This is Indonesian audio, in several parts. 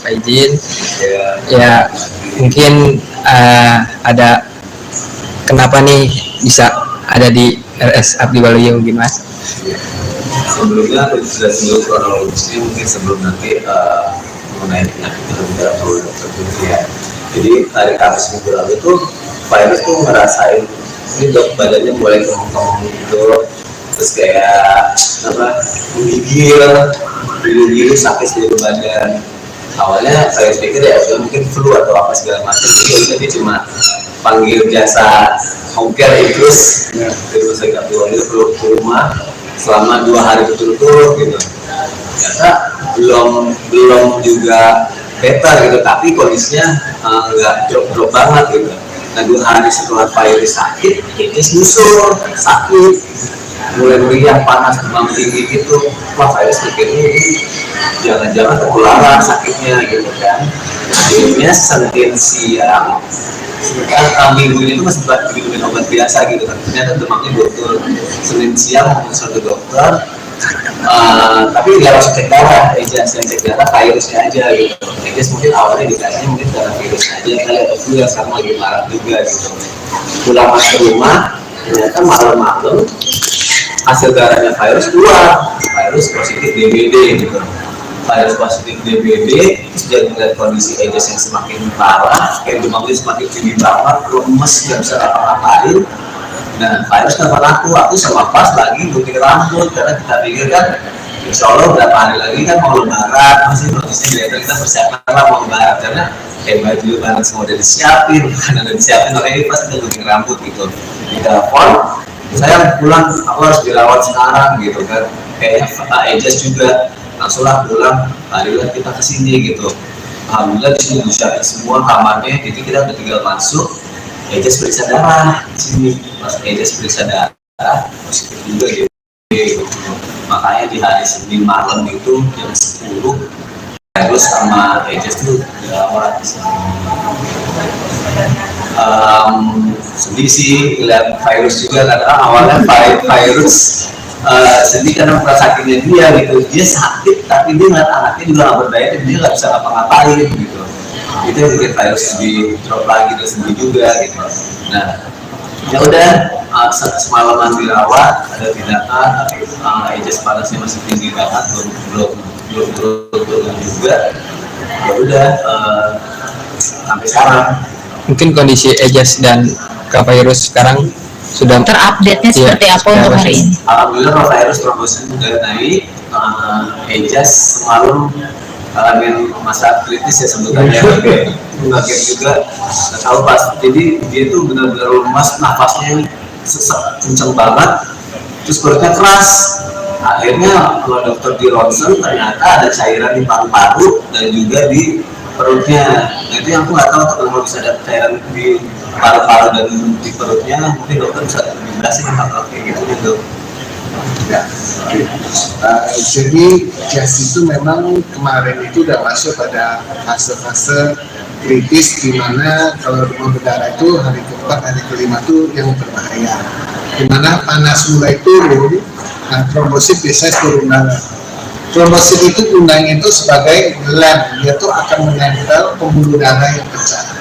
Pak izin. Ya mungkin ada kenapa nih bisa ada di RS Abdi Waluyo mungkin Mas? Sebelumnya aku jelasin dulu kronologisnya mungkin sebelum nanti mengenai penyakit terhadap dokter ya. Jadi hari Kamis minggu lalu itu virus tuh ngerasain ini dok badannya mulai kemung-kemung gitu, terus kayak apa menggigil sakit seluruh badan. Awalnya saya pikir ya mungkin flu atau apa segala macam, jadi dia cuma panggil jasa home care Inggris dari rumah sakit Abdi Waluyo ke rumah selama 2 hari berturut-turut gitu. Ternyata belum juga better gitu, tapi kondisinya nggak drop banget gitu. Nah 2 hari setelah Pak Iris sakit, ini nyusul sakit, mulai meriang, panas, demam tinggi gitu. Wah Pak Iris mikirnya ini jangan-jangan tertularan sakitnya gitu kan. Akhirnya Senin siang minggu ini tuh masih minum obat biasa gitu kan, ternyata demamnya betul. Senin siang mau ke dokter, tapi nggak langsung cek darah, yang cek darah virusnya aja gitu. Ejas mungkin awalnya dikasihnya mungkin karena virusnya aja kali, atau flu yang sekarang lagi marah juga gitu. Pulang masuk ke rumah, ternyata malam-malam hasil darahnya virus keluar, virus positif DBD gitu. Virus positif DBD, sudah melihat kondisi Ejas yang semakin parah, kayak demamnya semakin tinggi banget, lemes, nggak bisa apa-apain. Nah, virus telepon aku sama pas lagi gunting rambut, karena kita pikir kan, insya Allah berapa hari lagi kan mau lebaran, masih kondisinya kita persiapan lah mau lebaran, karena kayak baju lebaran semua udah disiapin, makanan udah disiapin, makanya pas kita gunting rambut gitu. Di telepon, saya pulang, aku harus dirawat sekarang gitu kan, kayaknya Ejas juga langsunglah pulang, marilah kita kesini gitu. Alhamdulillah di sini disiapin semua kamarnya, jadi kita udah tinggal masuk. Ejas periksa darah di sini, pas Ejas periksa darah positif juga gitu. Makanya di hari Senin malam itu jam 10 terus sama Ejas tuh dirawat di sini. Sedih sih lihat virus juga, karena awalnya virus sedih karena sakitnya dia gitu. Dia sakit tapi dia ngeliat anaknya juga nggak berdaya dan dia nggak bisa ngapa-ngapain gitu. Itu yang bikin virus di drop lagi, terus sedih juga gitu. Nah ya udah, semalaman dirawat, ada tindakan, tapi Ejas panasnya masih tinggi banget, belum turun juga. Ya udah, sampai sekarang. Mungkin kondisi Ejas dan Kak virus sekarang sudah terupdate-nya seperti apa untuk hari ini? Alhamdulillah kalau virus trombositnya sudah naik. Ejas semalam ngalamin masa kritis ya sebenarnya, kaget juga, nggak tahu pas. Jadi dia tuh benar-benar lemas, nafasnya sesak kencang banget, terus perutnya keras. Akhirnya kalau dokter di ronsen ternyata ada cairan di paru-paru dan juga di perutnya. Nah itu yang aku nggak tahu kalau bisa ada cairan di paru-paru dan di perutnya, mungkin dokter bisa menjelaskan hal kayak gitu. Ya, jadi gas itu memang kemarin itu udah masuk pada fase-fase kritis, di mana kalau demam berdarah itu hari keempat, hari kelima itu yang berbahaya. Di mana panas mulai turun, nah trombosit biasanya turun darah. Trombosit itu gunanya itu sebagai lem, dia tuh akan menempel pembuluh darah yang pecah.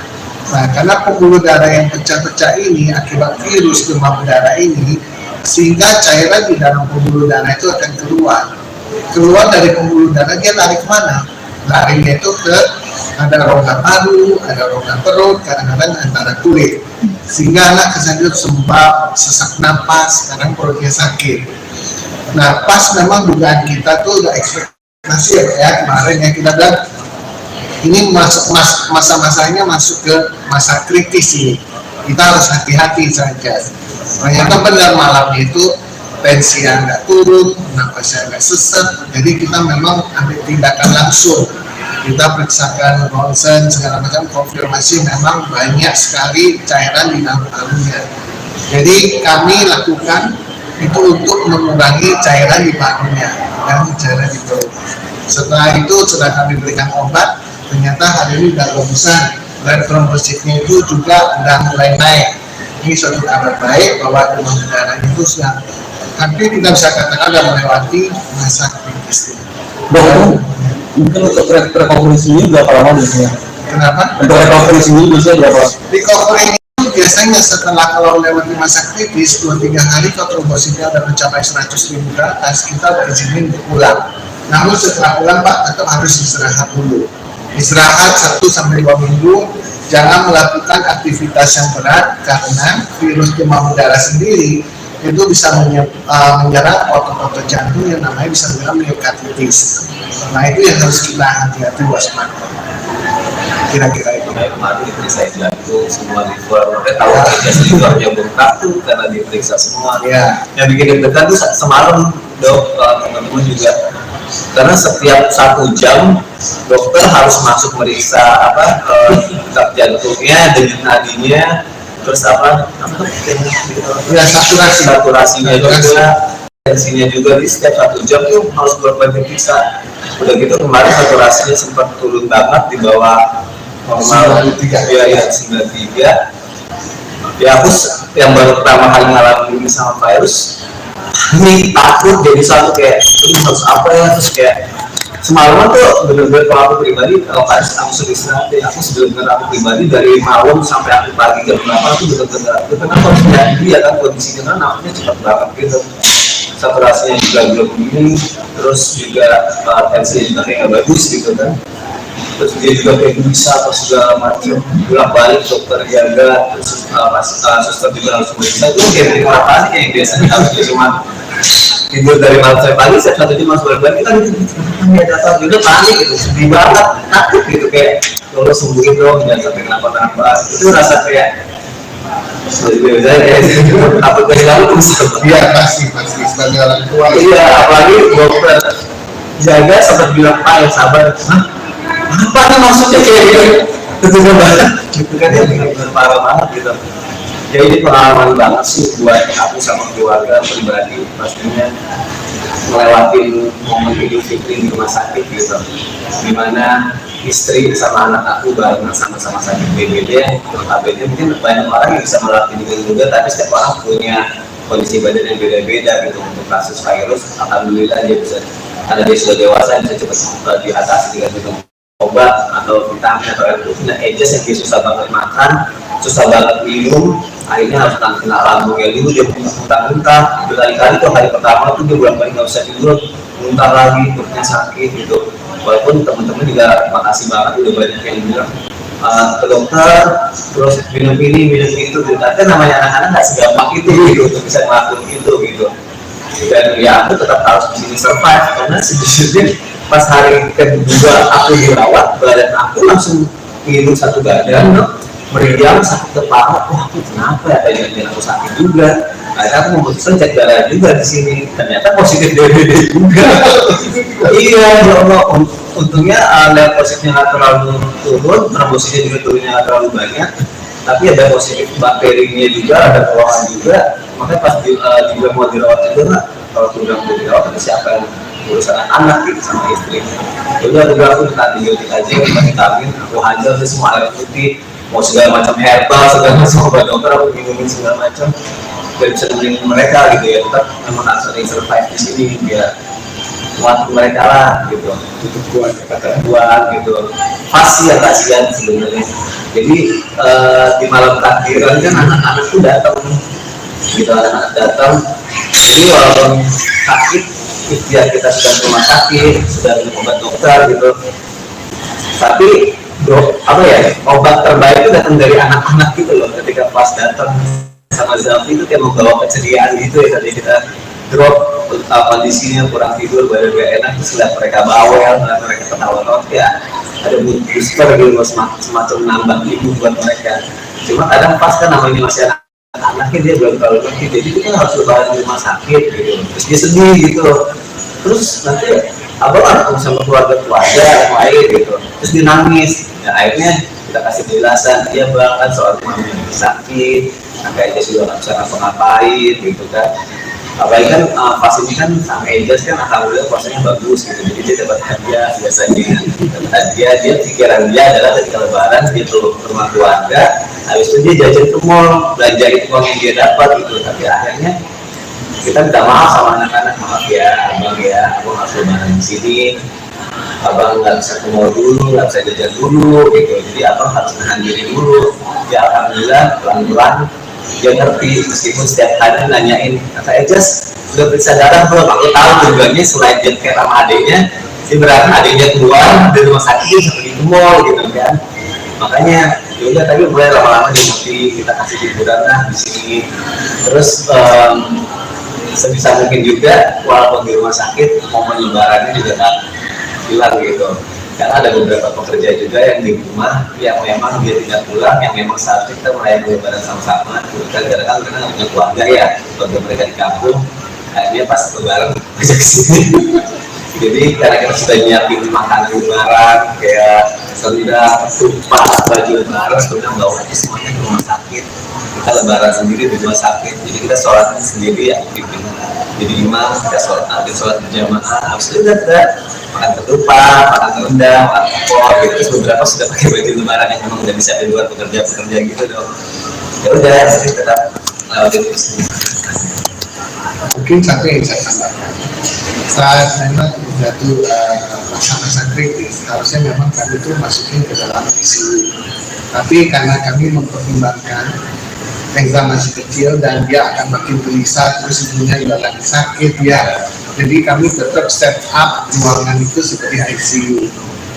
Nah, karena pembuluh darah yang pecah-pecah ini akibat virus demam berdarah ini, sehingga cairan di dalam pembuluh darah itu akan keluar dari pembuluh darah. Dia lari kemana? Larinya itu ke ada rongga paru, ada rongga perut, kadang-kadang antara kulit, sehingga anak kesannya sembab, sesak napas, kadang perutnya sakit. Nah pas memang dugaan kita tuh udah ekspektasi ya kemarin ya, kita bilang ini masa-masanya masuk ke masa kritis ini, kita harus hati-hati saja. Ternyata benar malamnya itu tensinya nggak turun, napasnya nggak sesak, jadi kita memang ambil tindakan langsung. Kita periksakan ronsen segala macam, konfirmasi memang banyak sekali cairan di dalam parunya. Jadi kami lakukan itu untuk mengurangi cairan di parunya dan cairan di perut. Setelah itu setelah kami berikan obat, ternyata hari ini sudah bagusan dan trombositnya itu juga sudah mulai naik. Ini suatu kabar baik bahwa demam berdarah itu sudah hampir kita bisa katakan sudah melewati masa kritis. Mungkin untuk recovery sendiri berapa lama biasanya? Kenapa? Untuk recovery sendiri biasanya berapa? Recovery itu biasanya setelah kalau lewati masa kritis 2-3 hari kalau trombositnya udah mencapai 100.000 ke atas, kita berizinin untuk pulang. Namun setelah pulang Pak tetap harus istirahat dulu. Istirahat 1-2 minggu, jangan melakukan aktivitas yang berat karena virus demam berdarah sendiri itu bisa menyerang otot-otot jantung yang namanya bisa menyerang myokarditis. Nah itu yang harus kita hati-hati waspada. Kira-kira itu. Kayak kemarin diperiksa jantung, semua liver, mereka tahu aja livernya bengkak tuh karena diperiksa semua. Ya. Yang bikin deg-degan tuh semalam dok, teman-teman juga, karena setiap 1 jam dokter harus masuk meriksa detak jantungnya, denyut nadinya, terus Ya saturasinya juga, tensinya juga. Di setiap 1 jam tuh harus bolak-balik diperiksa. Udah gitu kemarin saturasinya sempat turun banget di bawah normal 93 ya 93. Ya aku yang baru pertama kali ngalamin ini sama virus, ini takut jadi satu kayak ini harus apa ya, terus kayak semalaman tuh bener-bener kalau aku pribadi kalau aku sering istirahat ya, aku sebenernya aku pribadi dari malam sampai aku pagi jam 8 aku bener-bener kondisinya dia kan kondisinya kan namanya cepat banget gitu, saturasinya juga belum begini, terus juga tensinya juga kayak gak bagus gitu kan, terus dia juga kayak bisa apa segala macam, bolak-balik dokter jaga, terus suster juga harus meriksa. Itu kayak bikin orang panik yang biasanya harus cuma tidur dari malam sampai pagi, setiap 1 jam masuk bolak-balik kita datang juga panik gitu, sedih banget, takut gitu kayak kalau sembuhin dong, jangan sampai kenapa-kenapa. Itu rasa kayak takut kehilangan tuh. Iya pasti sebagai orang tua. Iya, apalagi dokter jaga sempat bilang Pak yang sabar. Apa nih maksudnya kayak gitu? Itu banget, gitu kan ya, benar-benar parah banget gitu. Ya ini pengalaman banget sih buat aku sama keluarga pribadi, pastinya melewatin momen Idul Fitri di rumah sakit gitu, dimana istri sama anak aku barengan sama-sama sakit BPD. Notabene mungkin banyak orang yang bisa melatih dengan juga, tapi setiap orang punya kondisi badan yang beda-beda gitu. Untuk kasus virus, alhamdulillah dia bisa, karena dia sudah dewasa, bisa cepat diatasi dengan minum obat atau vitamin atau air putih. Nah, Ejas yang dia susah banget makan, susah banget minum, akhirnya harus kena lambungnya dulu, dia muntah-muntah berkali-kali tuh. Hari pertama tuh dia bulan-bulan nggak bisa tidur, muntah lagi, perutnya sakit gitu. Walaupun teman-teman juga makasih banget udah banyak yang bilang ke dokter, terus minum ini minum itu gitu. Tapi namanya anak-anak nggak segampang itu gitu untuk bisa ngelakuin itu gitu. Dan ya aku tetap harus di sini survive, karena sejujurnya pas hari kedua aku dirawat, badan aku langsung ngilu satu badan, meriang, sakit kepala. Wah, aku kenapa ya? Tadi aku sakit juga. Akhirnya aku memutuskan cek darah juga di sini. Ternyata positif DBD juga. Iya, ya Allah. Untungnya level positifnya nggak terlalu turun, trombositnya juga turunnya nggak terlalu banyak. Tapi ada positif bakterinya juga, ada keluhan juga. Makanya pas juga mau dirawat juga, kalau sudah mau dirawat, tapi siapa yang urusan anak gitu sama istri. Jadi aku bilang aku minta antibiotik aja, vitamin, aku hajar semua air putih, mau segala macam herbal, segala macam obat dokter aku minumin segala macam, biar bisa nemenin mereka gitu ya. Tetap memang harus ada yang survive di sini biar kuat mereka lah gitu, Tutup kuat kata. kuat gitu. Pasti ya kasihan sebenarnya. Jadi di malam takbiran kan anak-anak tuh datang gitu, anak-anak datang. Jadi walaupun sakit, ikhtiar kita sudah ke rumah sakit, sudah minum obat dokter gitu, tapi obat terbaik itu datang dari anak-anak gitu loh. Ketika pas datang sama Zalfi itu kayak membawa keceriaan gitu ya. Tadi kita drop kondisinya kurang tidur, badan gak enak, terus lihat mereka bawel, mereka ketawa-tawa, ya ada mood booster gitu, semacam nambah ibu buat mereka. Cuma kadang pas kan namanya masih anaknya dia belum terlalu ngerti, jadi kita harus lebaran di rumah sakit gitu, terus dia sedih gitu, terus nanti ketemu sama keluarga yang lain gitu, terus dia nangis. Ya akhirnya kita kasih penjelasan, dia bahkan soal mamanya sakit, akhirnya sudah nggak bisa ngapa-ngapain gitu kan. Apalagi kan pas ini kan sama Ejas kan alhamdulillah puasanya bagus gitu, jadi dia dapat hadiah biasanya. Dapat hadiah, dia pikiran dia adalah ketika lebaran dia turun ke rumah keluarga, habis itu dia jajan ke mall, belanja itu uang yang dia dapat gitu. Tapi akhirnya kita minta maaf sama anak-anak, maaf ya abang ya, aku nggak lebaran di sini, abang nggak bisa ke mall dulu, nggak bisa jajan dulu gitu, jadi abang harus nahan diri dulu. Ya alhamdulillah pelan-pelan dia ngerti, meskipun setiap hari nanyain, kata Ejas udah periksa darah belum? Aku tahu tujuannya selain dia care sama adiknya, dia berarti adiknya keluar dari rumah sakit dia pergi ke mall gitu kan. Makanya yaudah tadi mulai lama-lama dia ngerti, kita kasih hiburan lah di sini. Terus sebisa mungkin juga walaupun di rumah sakit momen lebarannya juga tak hilang gitu, karena ada beberapa pekerja juga yang di rumah yang memang dia tidak pulang, yang memang saat kita merayakan lebaran sama-sama kadang-kadang karena nggak punya keluarga ya, keluarga mereka di kampung, akhirnya pas lebaran ajak kesini. Jadi karena kita sudah nyiapin makanan lebaran kayak sendal, tumpah, baju lebaran, sudah bawa aja semuanya ke rumah sakit, kita lebaran sendiri di rumah sakit, jadi kita sholat sendiri ya, jadi imam kita sholat berjamaah, habis itu kita makan ketupat, makan rendang, makan opor gitu. Terus beberapa sudah pakai baju lebaran yang memang udah bisa di luar pekerja gitu dong. Ya udah, jadi tetap lewatin itu semua. Mungkin satu yang saya tambahkan, saat memang jatuh masa-masa kritis, harusnya memang kami itu masukin ke dalam ICU. Tapi karena kami mempertimbangkan Reza masih kecil dan dia akan makin gelisah, terus ibunya juga lagi sakit ya. Jadi kami tetap set up ruangan itu seperti ICU.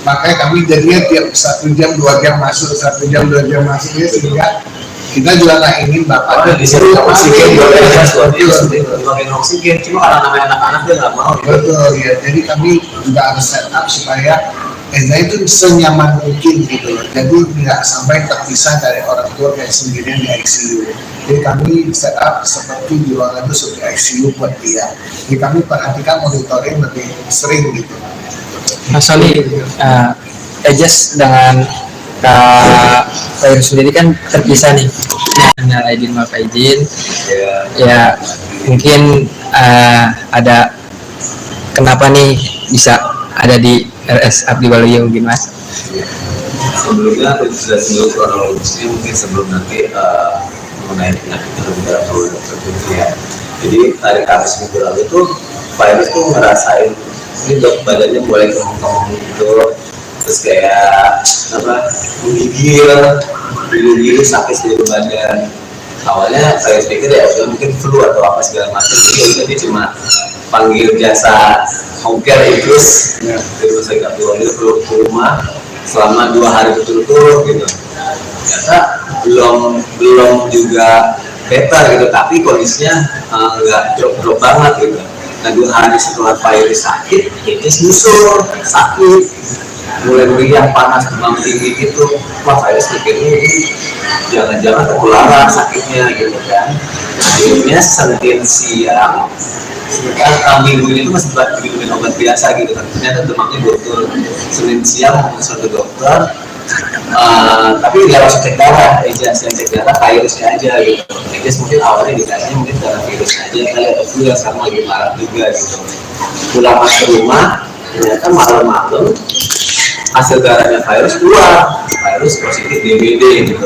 Makanya kami jadinya tiap 1 jam 2 jam masuk, 1 jam 2 jam masuk ya, sehingga kita juga nggak ingin bapaknya disuruh oksigen oksigen, cuma karena namanya anak-anak dia nggak mau. Betul ya, jadi kami juga harus set up supaya Eza itu senyaman mungkin gitu loh. Jadi tidak sampai terpisah dari orang tua kayak sendirian di ICU. Jadi kami set up seperti di ruangan itu seperti ICU buat dia. Jadi kami perhatikan monitoring lebih sering gitu. Mas Soli, Ejas dengan Kak Fairu sendiri kan terpisah nih. Hanya izin maaf izin. Ya mungkin ada kenapa nih bisa ada di RS Abdi Waluyo mungkin Mas? Sebelumnya aku sudah sebelum kronologisnya mungkin sebelum nanti mengenai penyakit beberapa dokter ya. Jadi hari Kamis minggu lalu tuh Virus tuh ngerasain ini dok badannya mulai kemung-kemung gitu, terus kayak apa menggigil sakit seluruh badan. Awalnya saya pikir ya udah mungkin flu atau apa segala macam, jadi dia cuma panggil jasa home care Inggris dari rumah sakit Abdi Waluyo ke rumah selama 2 hari berturut-turut gitu. Ternyata belum juga better gitu, tapi kondisinya nggak drop banget gitu. Nah 2 hari setelah Virus sakit, dia nyusul sakit, mulai meriang, panas, demam tinggi gitu. Wah Virus pikirnya ini jangan-jangan ketularan sakitnya gitu kan. Akhirnya Senin siang minggu ini tuh masih diberikan obat biasa gitu kan, ternyata demamnya turun. Senin siang konsul ke dokter, tapi dia langsung cek darah, Ejas yang cek darah virusnya aja gitu. Ejas mungkin awalnya dikasihnya mungkin karena virusnya aja, kali ada flu yang sekarang lagi parah juga gitu. Pulang masuk rumah, ternyata malam-malam hasil darahnya virus keluar, virus positif DBD gitu.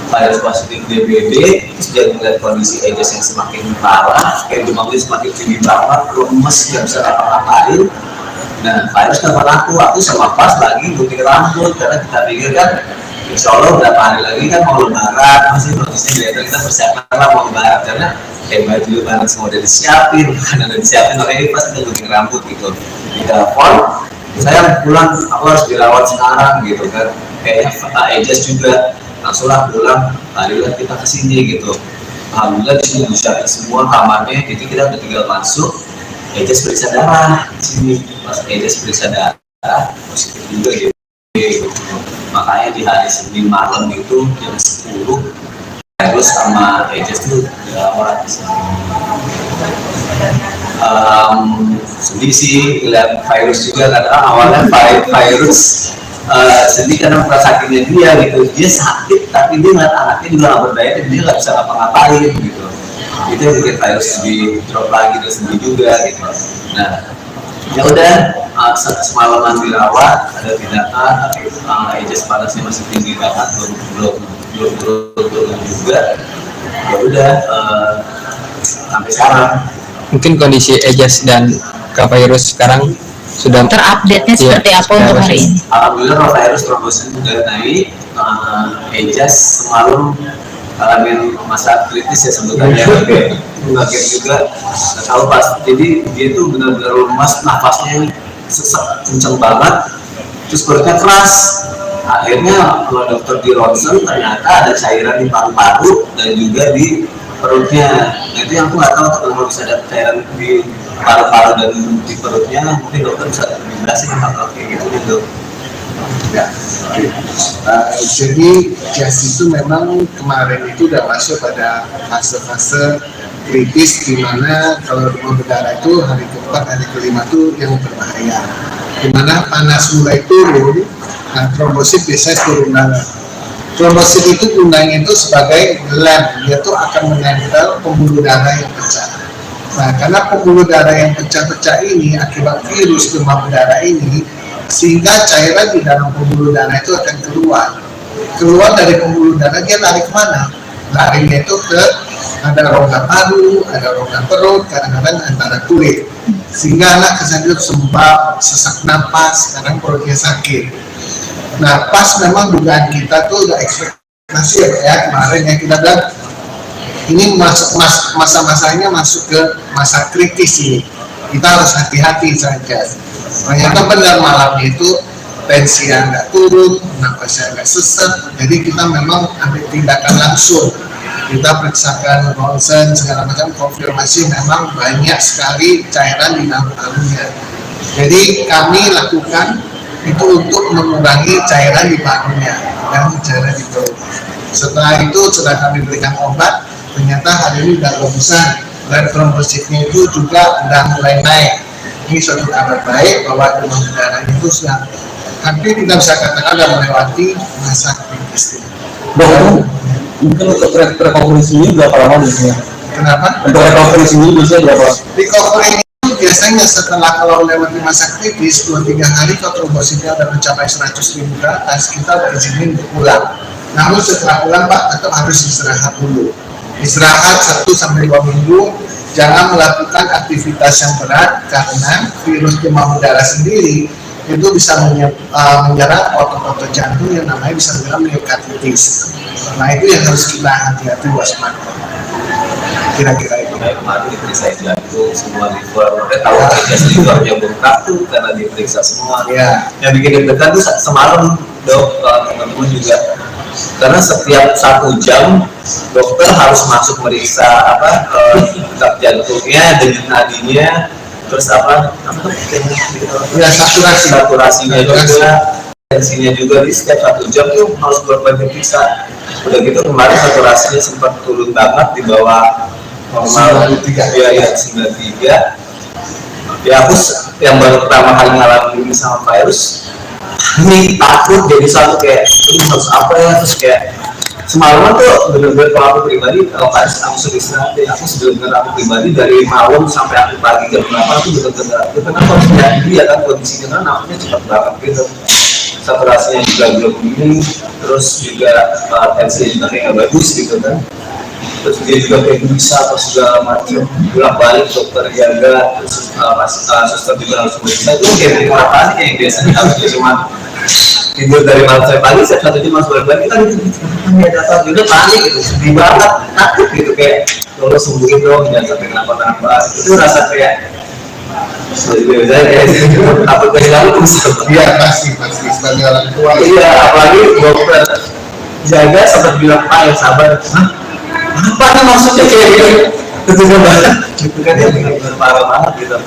Virus positif DBD, terus dia melihat kondisi Ejas yang semakin parah, kayak demamnya semakin tinggi banget, lemes, nggak bisa apa-apain. Nah, Virus telepon aku sama pas lagi gunting rambut, karena kita pikir kan insya Allah berapa hari lagi kan mau lebaran, masih prosesnya kita persiapan lah mau lebaran, karena baju lebaran semua udah disiapin, makanan udah disiapin, makanya pas kita gunting rambut gitu. Di telepon, saya pulang, aku harus dirawat sekarang gitu kan, kayaknya Ejas juga langsunglah pulang, marilah kita kesini gitu. Alhamdulillah di sini disiapin semua kamarnya, jadi kita udah tinggal masuk. Ejas periksa darah di sini, pas Ejas periksa darah positif juga gitu. Makanya di hari Senin malam itu jam 10 Virus sama Ejas tuh dirawat di sini. Sedih sih lihat Virus juga, karena awalnya Virus sedih karena sakitnya dia gitu, dia sakit tapi dia ngeliat anaknya juga nggak berdaya dan dia nggak bisa ngapa-ngapain gitu. Itu yang bikin Virus di drop lagi, terus sedih juga gitu. Nah ya udah, semalaman dirawat, ada tindakan, tapi Ejas panasnya masih tinggi banget, belum turun juga. Ya udah sampai sekarang. Mungkin kondisi Ejas dan Kak Virus sekarang sudah terupdate-nya Iya, seperti apa sudah untuk hari bagus. ini? Alhamdulillah rotavirus trombosit udah naik. Ejas semalam ngalamin masa kritis ya sebenarnya, kaget juga nggak tahu pas. Jadi dia tuh benar-benar lemas, nafasnya sesak kenceng banget, terus perutnya keras. Akhirnya kalau dokter di ronsen ternyata ada cairan di paru-paru dan juga di perutnya. Nah, itu yang aku nggak tahu tuh kalau bisa ada cairan di paru-paru dan di perutnya, mungkin dokter bisa lebih jelasin hal kayak gitu. Ya, oke. Jadi JAS itu memang kemarin itu udah masuk pada fase-fase kritis di mana kalau demam berdarah itu hari keempat, hari kelima itu yang berbahaya. Di mana panas mulai turun, nah trombosit biasanya turun darah. Trombosit itu gunanya itu sebagai lem, dia tuh akan menempel pembuluh darah yang pecah. Nah, karena pembuluh darah yang pecah-pecah ini akibat virus demam berdarah ini, sehingga cairan di dalam pembuluh darah itu akan keluar dari pembuluh darah. Dia lari kemana? Larinya itu ke ada rongga paru, ada rongga perut, kadang-kadang antara kulit, sehingga anak kesannya sembab, sesak napas, kadang perutnya sakit. Nah, pas memang dugaan kita tuh udah ekspektasi ya kemarin yang kita bilang ini masa-masanya masuk ke masa kritis ini, kita harus hati-hati saja. Ternyata benar malamnya itu tensinya nggak turun, nafasnya nggak sesak, jadi kita memang ambil tindakan langsung. Kita periksakan ronsen segala macam, konfirmasi memang banyak sekali cairan di dalam parunya. Jadi kami lakukan itu untuk mengurangi cairan di parunya dan cairan di perut. Setelah itu setelah kami berikan obat, ternyata hari ini sudah bagusan dan trombositnya itu juga sudah mulai naik. Ini suatu kabar baik bahwa demam berdarah itu sudah hampir kita bisa katakan sudah melewati masa kritis. Dok, mungkin untuk recovery sendiri berapa lama biasanya? Kenapa? Untuk recovery sendiri biasanya berapa? Recovery itu biasanya setelah kalau melewati masa kritis 2-3 hari kalau trombositnya sudah mencapai 100.000 ke atas, kita berizinin untuk pulang. Namun setelah pulang Pak tetap harus istirahat dulu. Istirahat 1-2 minggu. Jangan melakukan aktivitas yang berat karena virus demam berdarah sendiri itu bisa menyerang otot-otot jantung yang namanya bisa menyerang myokarditis. Nah itu yang harus kita hati-hati waspada. Kira-kira itu. Kayak kemarin diperiksa jantung, semua liver, mereka tahu aja livernya bengkak tuh karena diperiksa semua. Ya. Yang bikin deg-degan tuh semalam dok, teman-teman juga. Karena setiap 1 jam dokter harus masuk meriksa detak jantungnya, denyut nadinya, terus Ya, saturasinya juga, tensinya juga. Di setiap 1 jam tuh harus bolak-balik diperiksa. Udah gitu kemarin saturasinya sempat turun banget di bawah normal 93. Ya 93. Ya aku yang baru pertama kali ngalamin ini sama virus, ini takut jadi satu kayak ini harus apa ya, terus kayak semalaman tuh bener-bener kalau aku pribadi kalau pas aku sudah istirahat ya, aku bener-bener aku pribadi dari malam sampai aku pagi jam 8 aku bener-bener karena kondisinya dia kan kondisinya kan nafasnya cepat banget gitu, saturasinya juga belum ini, terus juga tensinya juga kayak nggak bagus gitu kan, terus dia juga kayak bisa atau segala macam bolak-balik dokter jaga, terus suster juga harus meriksa. Itu kayak bikin orang panik yang biasanya harusnya cuma tidur dari malam sampai pagi, setiap 1 jam masuk bolak-balik kita gitu datang juga panik gitu, sedih banget, takut gitu kayak tolong sembuhin dong, jangan sampai kenapa-kenapa. Itu rasa kayak saya kayak takut dari lalu terus. Iya pasti sebagai orang tua. Iya, apalagi dokter jaga sampai bilang Pak yang sabar. Apa nih maksudnya kayak gitu? Ketika banget, gitu kan ya benar-benar parah banget gitu.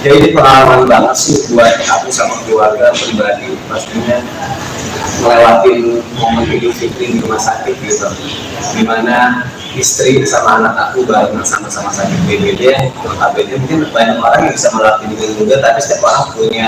Ya ini pengalaman banget sih buat aku sama keluarga pribadi, pastinya melewatin momen Idul Fitri di rumah sakit gitu, dimana istri sama anak aku barengan sama-sama sakit BPD. Notabene mungkin banyak orang yang bisa melewati ini juga, tapi setiap orang punya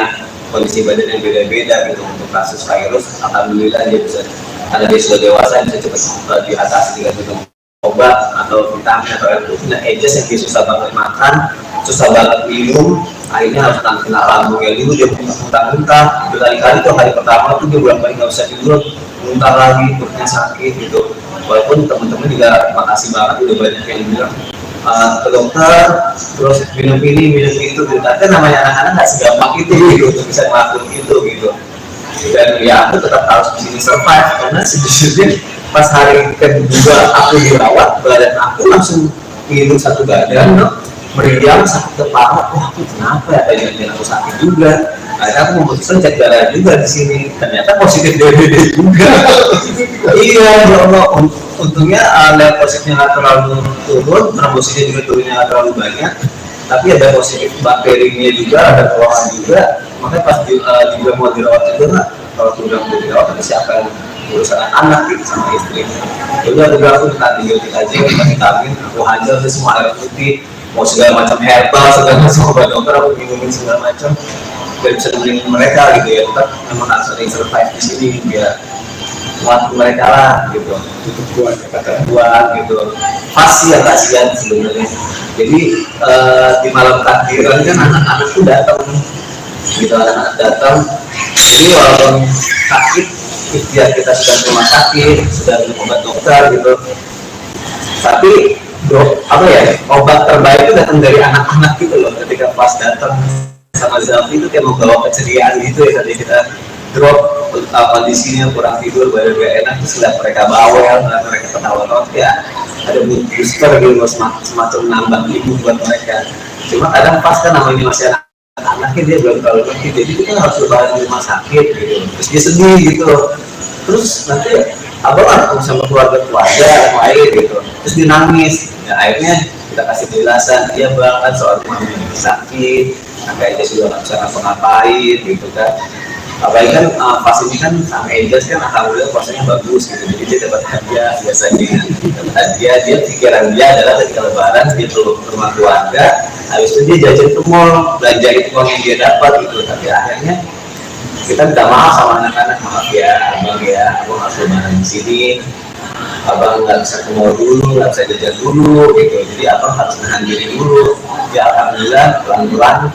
kondisi badan yang beda-beda gitu. Untuk kasus virus, alhamdulillah dia bisa, karena dia sudah dewasa, bisa cepat diatasi dengan minum obat atau vitamin atau air putih. Nah, Ejas yang dia susah banget makan, susah banget minum, akhirnya harus kena lambungnya dulu, dia muntah-muntah berkali-kali tuh. Hari pertama tuh dia bolak-balik nggak bisa tidur, muntah lagi, perutnya sakit gitu. Walaupun teman-teman juga makasih banget udah banyak yang bilang ke dokter, terus minum ini minum itu gitu. Tapi namanya anak-anak nggak segampang itu gitu untuk bisa ngelakuin itu gitu. Dan ya aku tetap harus di sini survive karena sejujurnya pas hari kedua aku dirawat, badan aku langsung minum satu badan, no? Meriang, sakit kepala, wah aku kenapa ya, tadi aku sakit juga. Akhirnya aku memutuskan cek darah juga di sini, ternyata positif DBD juga. Iya, ya Allah, untungnya level positifnya nggak terlalu turun, trombositnya juga turunnya nggak terlalu banyak, tapi ada positif bakterinya juga, ada keluhan juga. Makanya pas juga mau dirawat juga, kalau udah mau dirawat, tapi siapa yang urusan anak gitu sama istri. Udah aku minta antibiotik aja, minta vitamin, aku hajar semua air putih, mau segala macam herbal, segala macam obat dokter aku minumin segala macam, biar bisa nemenin mereka gitu ya. Tetap memang harus ada yang survive di sini biar kuat mereka lah gitu, cukup kuat kuat gitu. Pasti yang kasihan sebenarnya. Jadi di malam takbiran kan anak-anak tuh datang gitu, anak-anak datang. Jadi walaupun sakit, ikhtiar kita sudah ke rumah sakit, sudah minum obat dokter gitu, tapi apa ya, obat terbaik itu datang dari anak-anak gitu loh. Ketika pas datang sama Zalfi itu kayak membawa keceriaan gitu ya. Tadi kita drop kondisinya kurang tidur, badan gak enak, terus lihat mereka bawel, mereka ketawa-tawa, ya ada booster gitu, semacam nambah ibu buat mereka. Cuma kadang pas kan namanya masih anak-anaknya, dia belum terlalu ngerti, jadi kita harus lebaran di rumah sakit gitu, terus dia sedih gitu, terus nanti abang ketemu sama keluarga lain gitu, terus dia nangis. Ya akhirnya kita kasih penjelasan, dia bang kan soal mamanya sakit, kayaknya sudah nggak bisa ngapa-ngapain gitu kan. Apalagi kan pas ini kan sama Angels kan alhamdulillah puasanya bagus gitu, jadi dia dapat hadiah biasanya. Dapat hadiah, dia pikiran dia adalah ketika lebaran dia turun ke rumah keluarga, habis itu dia jajan ke mall, belanja itu uang yang dia dapat gitu. Tapi akhirnya kita minta maaf sama anak-anak, maaf ya abang harus lebaran di sini, abang nggak bisa ke mall dulu, nggak bisa jajan dulu gitu, jadi abang harus menahan diri dulu. Ya alhamdulillah pelan-pelan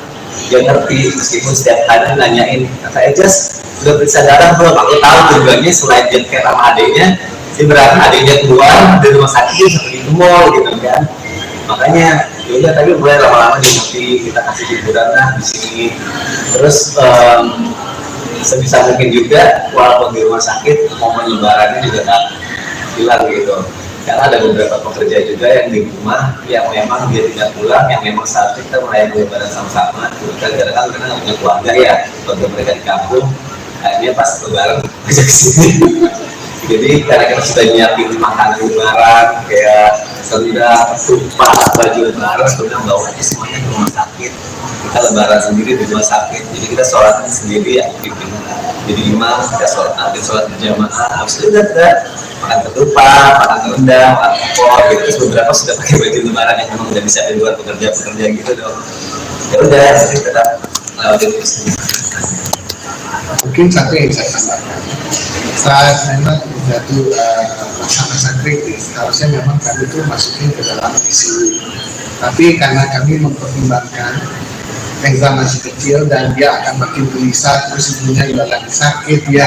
dia ngerti, meskipun setiap hari nanyain, kata Ejas udah periksa darah belum? Aku tahu tujuannya selain dia kayak sama adiknya, dia berarti adiknya keluar dari rumah sakit seperti di mall gitu kan. Makanya yaudah, tapi mulai lama-lama dia ngerti, kita kasih hiburan lah di sini. Terus sebisa mungkin juga walaupun di rumah sakit momen lebarannya juga tak hilang gitu. Karena ada beberapa pekerja juga yang di rumah yang memang dia tidak pulang, yang memang saat kita merayakan lebaran sama-sama. Kadang-kadang karena nggak punya keluarga ya, keluarga mereka di kampung, akhirnya pas lebaran ajak kesini. Jadi karena kita sudah nyiapin makanan lebaran kayak sendal, tumpah, baju lebaran, sudah bawa aja semuanya ke rumah sakit. Kita lebaran sendiri di rumah sakit, jadi kita sholatnya sendiri ya, jadi imam kita sholat berjamaah. Habis itu kita makan ketupat, makan rendang, makan opor gitu. Terus beberapa sudah pakai baju lebaran yang memang udah bisa buat pekerja gitu dong. Ya udah, jadi tetap lewatin terus. Mungkin satu yang saya tambahkan, saat memang jatuh masa-masa kritis, harusnya memang kami itu masukin ke dalam ICU. Tapi karena kami mempertimbangkan Reza masih kecil dan dia akan makin gelisah, terus ibunya juga lagi sakit ya.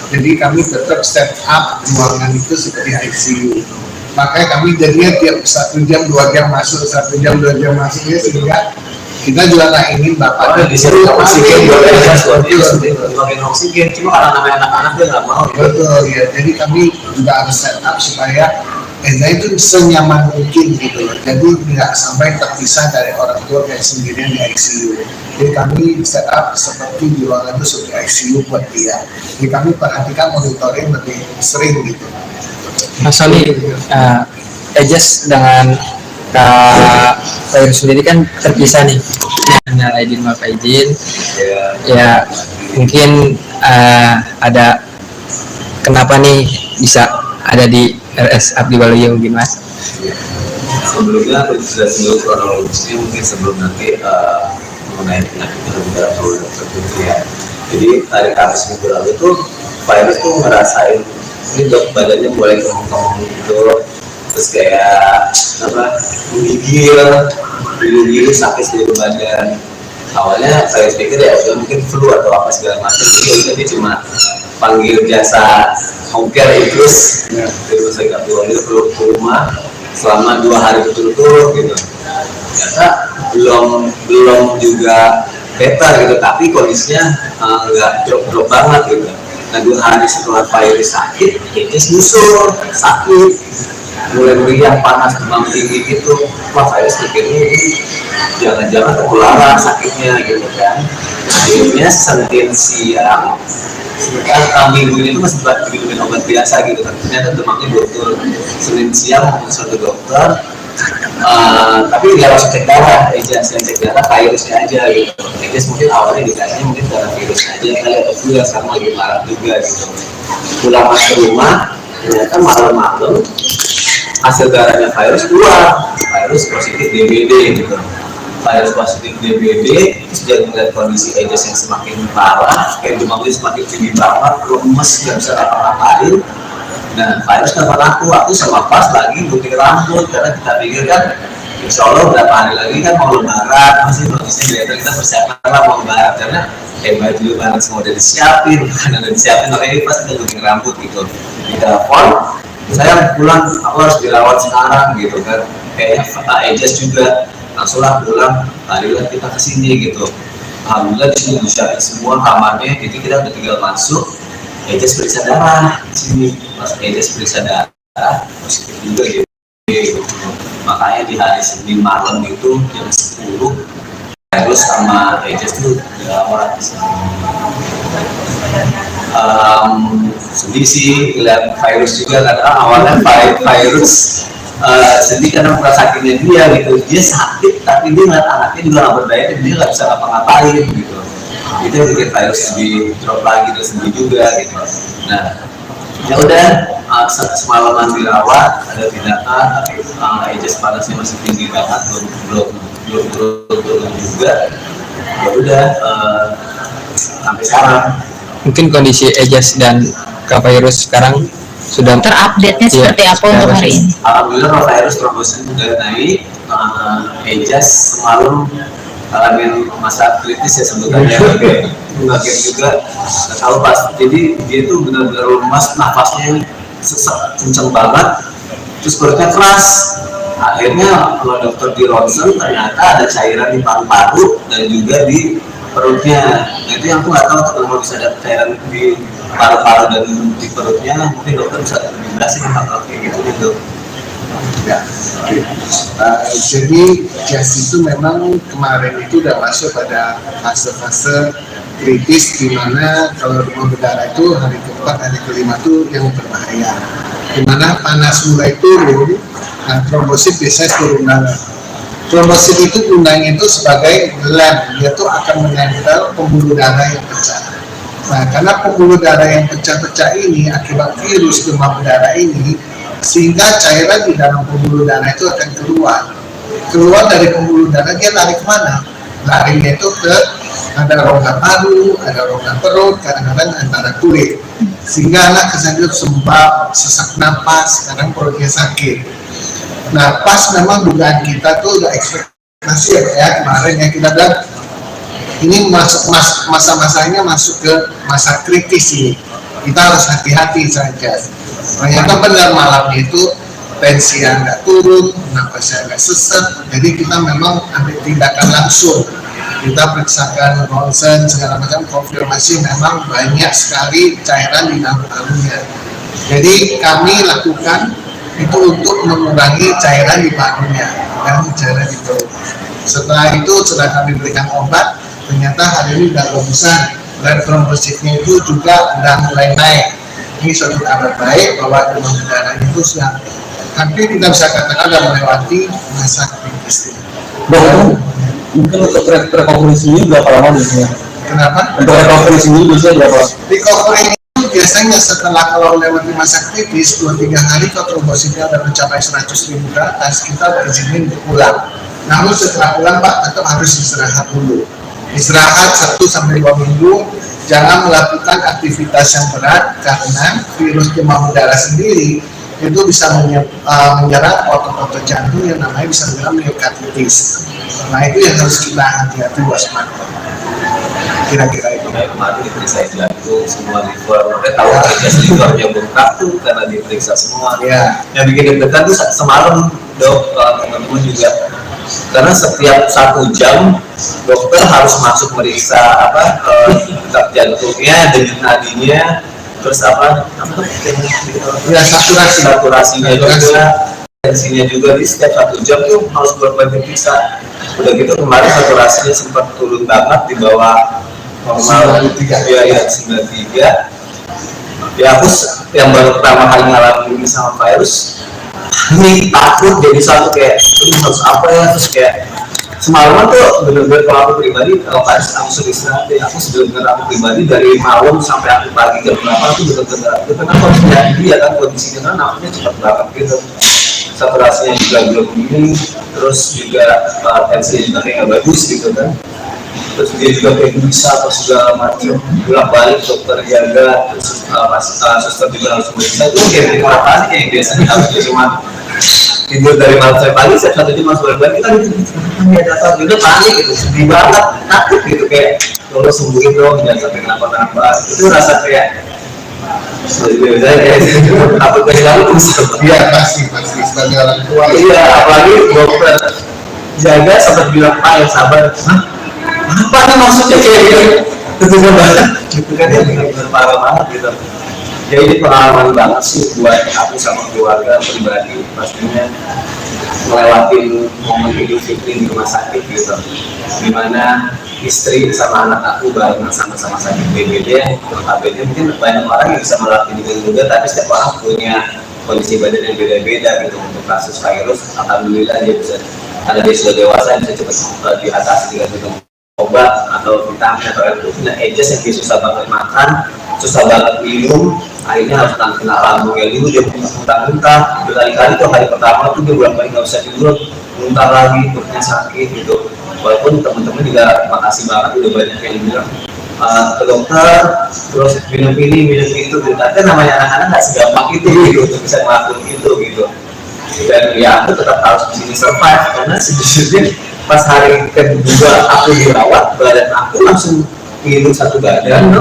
Jadi kami tetap set up ruangan itu seperti ICU. Makanya kami jadinya tiap 1 jam 2 jam masuk, 1 jam 2 jam masuknya, sehingga kita juga nggak ingin bapak di sini oksigen oksigen, cuma karena namanya anak-anak dia nggak mau. Betul ya, jadi kami juga harus set up supaya Eza itu senyaman mungkin gitu, jadi nggak sampai terpisah dari orang tua kayak sendirian di ICU. Jadi kami set up seperti di ruangan itu seperti ICU buat dia. Jadi kami perhatikan monitoring lebih sering gitu. Mas Soli, Ejas dengan Kak Fair sendiri kan terpisah nih, hanya Aidin sama Faizin. Ya mungkin ada kenapa nih bisa ada di RS Abdi Waluyo mungkin Mas? Sebelumnya aku sudah sebelum kronologisnya mungkin sebelum nanti mengenai penyakit beberapa tertentu ya. Jadi hari Kamis minggu lalu itu Fairuz tuh ngerasain ini dok badannya mulai kemung-kemung gitu, terus kayak apa menggigil sakit seluruh badan. Awalnya saya pikir ya udah mungkin flu atau apa segala macam, jadi dia cuma panggil jasa home care Idrus dari rumah sakit Abdi Waluyo ke rumah. selama 2 hari berturut-turut gitu. Ternyata belum juga better gitu, tapi kondisinya nggak drop banget gitu. Nah 2 hari setelah Pak Iris sakit, ini nyusul sakit, mulai meriang, panas, demam tinggi gitu. Wah Pak Iris mikirnya ini jangan-jangan tertularan sakitnya gitu kan. Akhirnya Senin siang, minggu ini tuh masih minum obat biasa gitu kan. Ternyata demamnya betul. Senin siang konsul ke dokter, tapi nggak langsung cek darah, yang cek darah virusnya aja gitu. Jadi mungkin awalnya dikasihnya mungkin karena virusnya aja kali, atau flu yang sekarang lagi marah juga gitu. Pulang masuk ke rumah, ternyata malam-malam hasil darahnya virus keluar, virus positif DBD gitu. Virus positif DBD, sudah melihat kondisi Ejes yang semakin parah, kayak demamnya semakin tinggi banget, lemes, nggak bisa apa-apain. Nah, virus telepon aku sama pas lagi gunting rambut, karena kita pikir kan insya Allah berapa hari lagi kan mau lebaran, masih kondisinya kita persiapan lah mau lebaran, karena baju lebaran semua udah disiapin, makanan udah disiapin, makanya pas kita gunting rambut gitu. Di telepon, saya pulang, aku harus dirawat sekarang gitu kan, kayaknya Ejes juga langsunglah pulang, marilah kita kesini gitu. Alhamdulillah di sini disiapin semua kamarnya, jadi kita udah tinggal masuk. Ejes periksa darah di sini, pas Ejes periksa darah positif juga gitu. Makanya di hari Senin malam itu jam 10 terus sama Ejes tuh dirawat di sini. Sedih sih lihat virus juga, karena awalnya virus sedih karena sakitnya dia gitu. Dia sakit tapi dia ngeliat anaknya juga nggak berdaya, dia nggak bisa ngapa-ngapain gitu. Itu yang bikin virus di drop lagi, terus sedih juga gitu. Nah ya udah, semalaman dirawat, ada tindakan, tapi Ejes panasnya masih tinggi banget, belum turun juga. Ya udah, sampai sekarang. Mungkin kondisi Ejes dan Kak Virus sekarang sudah Terupdate-nya seperti apa untuk hari ini? Alhamdulillah virus trombosit udah naik. Ejes semalam ngalamin masa kritis ya sebenarnya, kaget juga, nggak tahu pas. Jadi dia tuh benar-benar lemas, nafasnya sesak kenceng banget, terus perutnya keras. Akhirnya kalau dokter di ronsen ternyata ada cairan di paru-paru dan juga di perutnya. Nah itu yang aku nggak tahu kalau bisa ada cairan di paru-paru dan di perutnya, mungkin dokter bisa lebih berhasil kalau kayak gitu. Ya, jadi Jas itu memang kemarin itu udah masuk pada fase-fase kritis, di mana kalau demam berdarah itu hari keempat, hari kelima itu yang berbahaya. Di mana panas mulai turun, nah trombosit biasanya turun darah. Trombosit itu gunanya itu sebagai lem, dia tuh akan menempel pembuluh darah yang pecah. Nah, karena pembuluh darah yang pecah-pecah ini akibat virus demam berdarah ini, sehingga cairan di dalam pembuluh darah itu akan keluar dari pembuluh darah. Dia lari kemana? Larinya itu ke ada rongga paru, ada rongga perut, kadang-kadang antara kulit, sehingga anak kesannya sembab, sesak napas, kadang perutnya sakit. Nah pas memang dugaan kita tuh udah ekspektasi ya kemarin ya, kita bilang ini masa-masanya masuk ke masa kritis ini, kita harus hati-hati saja. Ternyata benar malamnya itu tensi yang nggak turun, napasnya nggak sesak, jadi kita memang ambil tindakan langsung. Kita periksakan ronsen segala macam, konfirmasi memang banyak sekali cairan di dalam parunya. Jadi kami lakukan itu untuk mengurangi cairan di parunya dan cairan di perut. Setelah itu setelah kami berikan obat, ternyata hari ini sudah bagusan dan trombositnya itu juga sudah mulai naik. Ini suatu kabar baik bahwa demam berdarah itu sudah hampir kita bisa katakan sudah melewati masa kritis. Mungkin untuk recovery sendiri berapa lama biasanya? Kenapa? Untuk recovery sendiri biasanya berapa? Recovery itu biasanya setelah kalau melewati masa kritis 2-3 hari, kalau trombositnya sudah mencapai 100.000 ke atas, kita berizinin untuk pulang. Namun setelah pulang Pak tetap harus istirahat dulu. Istirahat 1-2 minggu, jangan melakukan aktivitas yang berat karena virus demam berdarah sendiri itu bisa menyerang otot-otot jantung yang namanya bisa menyerang myokarditis. Nah itu yang harus kita hati-hati waspada. Kira-kira itu. Kemarin diperiksa jantung, semua liver, mereka tahu aja livernya bengkak tuh karena diperiksa semua. Ya. Yang bikin deg-degan tuh semalam dok, teman-teman juga, karena setiap 1 jam dokter harus masuk meriksa detak jantungnya, denyut nadinya, terus Ya, saturasinya juga, tensinya juga. Di setiap 1 jam tuh harus bolak-balik diperiksa. Udah gitu kemarin saturasinya sempat turun banget di bawah normal 93. ya 93. Ya aku yang baru pertama kali ngalamin ini sama virus, ini takut jadi satu kayak ini harus apa ya, terus kayak semalaman tuh bener-bener kalau aku pribadi kalau virus aku suruh istirahat ya, aku bener-bener aku pribadi dari malam sampai aku pagi jam berapa aku bener-bener itu kan kondisinya dia kan kondisinya kan namanya cepat banget gitu, saturasinya juga belum ini, terus juga tensinya juga kayak nggak bagus gitu kan, terus dia juga kayak bisa atau segala macam, bolak balik dokter jaga, terus suster juga harus meriksa. Itu kayak bikin orang panik yang biasanya harus cuma tidur dari malam sampai pagi, setiap 1 jam masuk bolak balik, kita gitu juga panik gitu, sedih banget, takut gitu kayak kalau sembuhin dong, jangan sampai kenapa-kenapa. Itu rasa kayak takut kehilangan terus. Iya, pasti sebagai orang tua. Iya, apalagi dokter jaga sempat bilang, Pak yang sabar. Apa nih maksudnya kayak gitu? Itu banget, gitu kan ya, benar-benar parah banget gitu. Ya ini pengalaman banget sih buat aku sama keluarga pribadi, pastinya melewatin momen Idul Fitri di rumah sakit gitu, dimana istri sama anak aku barengan sama-sama sakit BPD. Notabene mungkin banyak orang yang bisa melatih dengan juga, tapi setiap orang punya kondisi badan yang beda-beda gitu. Untuk kasus virus, alhamdulillah dia bisa, karena dia sudah dewasa, bisa cepat diatasi dengan minum obat atau vitamin atau air putih. Nah, Ejas yang dia susah banget makan, susah banget minum, akhirnya harus kena lambungnya dulu, dia muntah-muntah berkali-kali tuh. Hari pertama tuh dia bolak-balik nggak bisa tidur, muntah lagi, perutnya sakit gitu. Walaupun teman-teman juga makasih banget udah banyak yang bilang ke dokter, terus minum ini minum itu gitu. Tapi namanya anak-anak nggak segampang itu gitu untuk bisa ngelakuin itu gitu. Dan ya aku tetap harus di sini survive, karena sejujurnya pas hari kedua aku dirawat, badan aku langsung ngilu satu badan,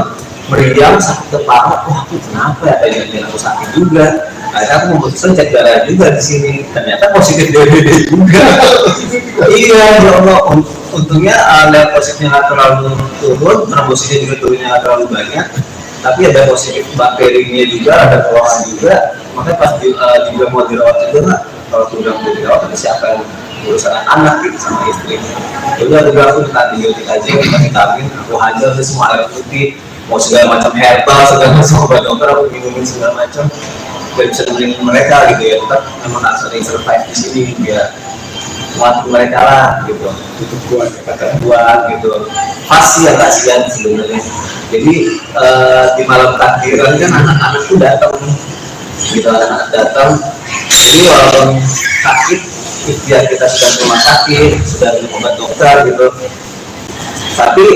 meriang, sakit kepala. Wah, aku kenapa ya, tadi aku sakit juga. Akhirnya aku memutuskan cek darah juga di sini, ternyata positif DBD juga. Iya, ya Allah, untungnya level positifnya nggak terlalu turun, trombositnya juga turunnya nggak terlalu banyak, tapi ada positif bakterinya juga, ada keluhan juga. Makanya pas juga mau dirawat juga, kalau sudah mau dirawat, tapi siapa yang urusan anak gitu sama istri. Jadi aku bilang, aku minta antibiotik aja, minta vitamin, aku hajar semua air putih, mau segala macam herbal, segala macam obat dokter, aku minumin segala macam, biar bisa nemenin mereka gitu ya. Tetap memang harus ada yang survive di sini, biar nguatin mereka lah gitu. Tutup kuat, kata Buat gitu. Pasti ya kasihan sebenarnya. Jadi di malam takbiran kan anak-anak tuh datang, gitu, anak-anak datang. Jadi walaupun sakit, ikhtiar kita sudah ke rumah sakit, sudah minum obat dokter gitu, tapi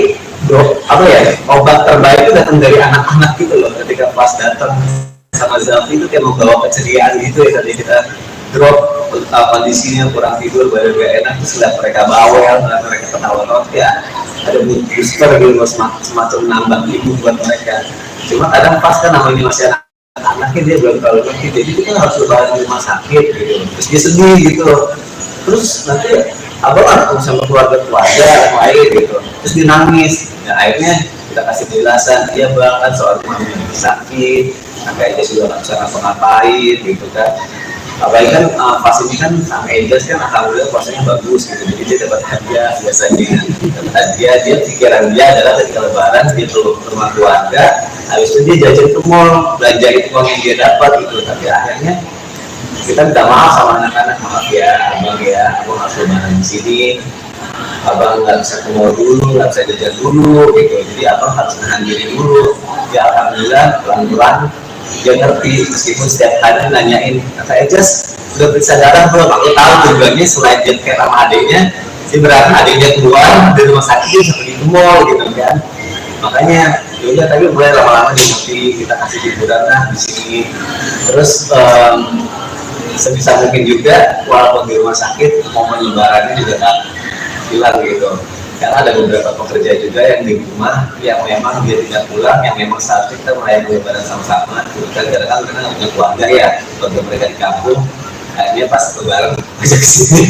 obat terbaik itu datang dari anak-anak gitu loh. Ketika pas datang sama Zafi itu kayak membawa keceriaan gitu ya. Tadi kita drop kondisinya kurang tidur, badan gak enak, terus lihat mereka bawel, mereka ketawa ya ada booster gitu, semacam nambah ibu buat mereka. Cuma kadang pas kan namanya masih anaknya, dia belum terlalu ngerti, jadi kita harus lebaran di rumah sakit gitu, terus dia sedih gitu, terus nanti abang ketemu sama keluarga yang lain gitu, terus dia nangis. Nah, akhirnya kita kasih penjelasan, dia bang kan soal mamanya sakit, akhirnya sudah nggak bisa ngapa-ngapain gitu kan. Apalagi kan pas ini kan sama Ejas kan alhamdulillah puasanya bagus gitu, jadi dia dapat hadiah. Biasanya dapat hadiah, dia pikiran dia adalah ketika lebaran dia turun ke rumah keluarga, habis itu dia jajan ke mall, belanja itu uang yang dia dapat gitu. Tapi akhirnya kita minta maaf sama anak-anak, maaf ya abang ya, aku harus lebaran di sini, abang nggak bisa ke mall dulu, nggak bisa jajan dulu gitu, jadi abang harus nahan diri dulu. Ya alhamdulillah pelan-pelan dia ngerti, meskipun setiap hari nanyain, kata Ejas udah periksa darah belum? Aku tahu tujuannya selain dia kayak sama adiknya, dia berarti adiknya keluar dari rumah sakit dia sampai di mall gitu kan. Makanya yaudah, tapi mulai lama-lama dia ngerti, kita kasih hiburan lah di sini. Terus sebisa mungkin juga walaupun di rumah sakit, momen lebarannya juga tak hilang gitu. Karena ada beberapa pekerja juga yang di rumah yang memang dia tidak pulang, yang memang saat kita merayakan lebaran sama-sama gitu kan, karena kan mereka nggak punya keluarga ya, keluarga mereka di kampung. akhirnya pas lebaran ajak kesini.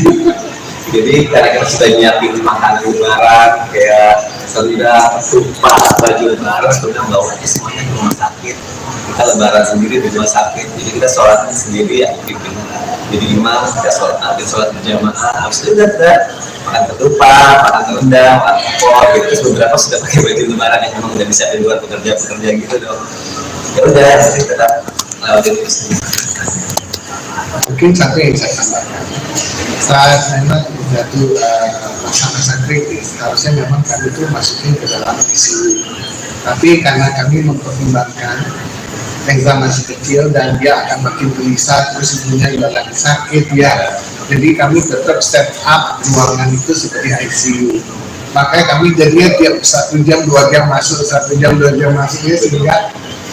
Jadi karena kita sudah nyiapin makanan lebaran kayak rendang, tumpah, baju lebaran, sudah bawa aja semuanya ke rumah sakit. Kita lebaran sendiri di rumah sakit, jadi kita sholat sendiri ya, jadi imam kita sholat berjamaah. Habis itu kita makan ketupat, makan rendang, makan opor gitu. Terus beberapa sudah pakai baju lebaran yang memang udah bisa di luar pekerja gitu dong. Ya udah, jadi tetap lewatin itu semua. Mungkin satu yang saya tambahkan, saat memang jatuh masa-masa kritis, harusnya memang kami itu masukin ke dalam ICU. Tapi karena kami mempertimbangkan Reza masih kecil dan dia akan makin gelisah, terus ibunya juga lagi sakit ya. Jadi kami tetap set up ruangan itu seperti ICU. Makanya kami jadinya tiap 1 jam 2 jam masuk, 1 jam 2 jam masuk ya, sehingga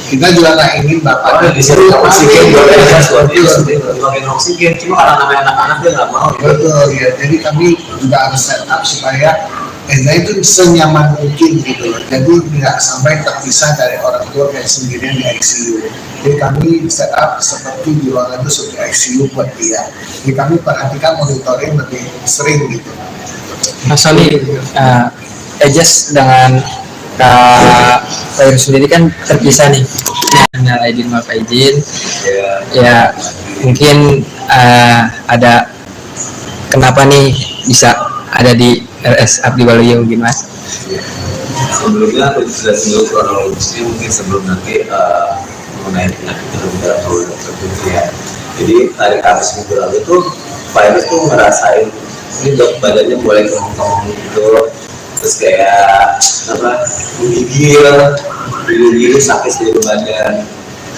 kita juga nggak ingin bapak disuruh oksigen oksigen, cuma karena namanya anak-anak dia nggak mau. Betul ya, jadi kami juga harus set up supaya Eza itu senyaman mungkin gitu loh. Jadi tidak sampai terpisah dari orang tua kayak sendirian di ICU. Jadi kami set up seperti di ruangan itu seperti ICU buat dia. Jadi kami perhatikan monitoring lebih sering gitu. Mas Soli, Ejes dengan Kak Fairuz sendiri kan terpisah nih. Minal aidin wal faizin. Ya mungkin ada kenapa nih bisa ada di RS Abdi Waluyo mungkin Mas? Sebelumnya aku jelasin dulu kronologisnya mungkin sebelum nanti mengenai penyakit terhadap dokter ya. Jadi hari Kamis minggu lalu tuh Fairuz tuh ngerasain ini dok badannya mulai kemung-kemung gitu, terus kayak apa menggigil sakit seluruh badan.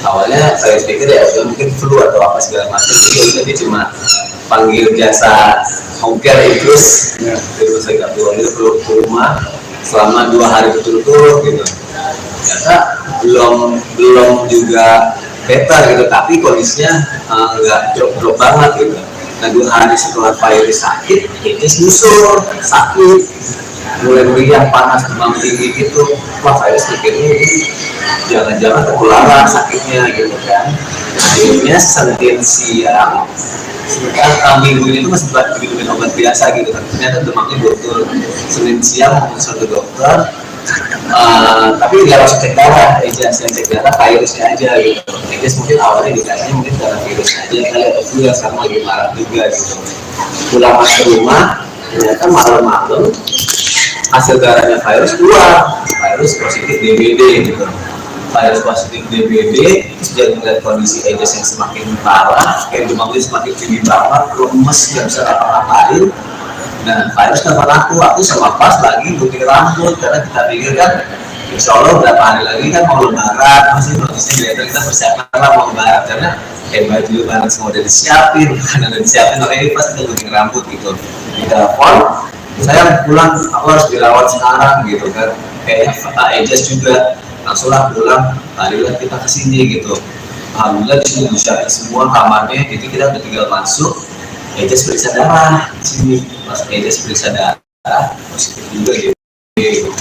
Awalnya saya pikir ya mungkin flu atau apa segala macam, jadi dia cuma panggil jasa home care Idrus dari rumah sakit Abdi Waluyo ke rumah selama 2 hari berturut-turut gitu. Ternyata belum juga better gitu, tapi kondisinya nggak drop banget gitu. Nah 2 hari setelah Fairuz sakit, dia nyusul sakit, mulai meriang, panas, demam tinggi gitu. Wah Fairuz pikirnya ini jangan-jangan tertularan sakitnya gitu kan. Akhirnya Senin siang, minggu ini tuh masih minum obat biasa gitu kan. Ternyata demamnya betul. Senin siang konsul ke dokter, tapi nggak langsung cek darah, Ejas yang cek darah virusnya aja gitu. Ejas mungkin awalnya dikasihnya mungkin karena virusnya aja, kita lihat flu yang sekarang lagi marah juga gitu. Pulang masuk rumah, ternyata malam-malam hasil darahnya virus keluar, virus positif DBD gitu. Virus positif DBD, terus dia melihat kondisi Ejas yang semakin parah, kayak demamnya semakin tinggi banget, lemes, nggak bisa apa-apain. Nah, Fairuz telepon aku sama pas lagi gunting rambut karena kita pikir kan insya Allah berapa hari lagi kan mau lebaran, masih notisnya kita persiapan lah mau lebaran karena baju lebaran semua udah disiapin, makanan udah disiapin, makanya ini pas kita gunting rambut gitu. Di telepon, saya pulang, aku harus dirawat sekarang gitu kan, kayaknya Ejas juga langsunglah pulang, marilah kita kesini gitu. Alhamdulillah disini disiapin semua kamarnya, jadi kita udah tinggal masuk. Ejas periksa darah di sini, pas Ejas periksa darah positif juga gitu.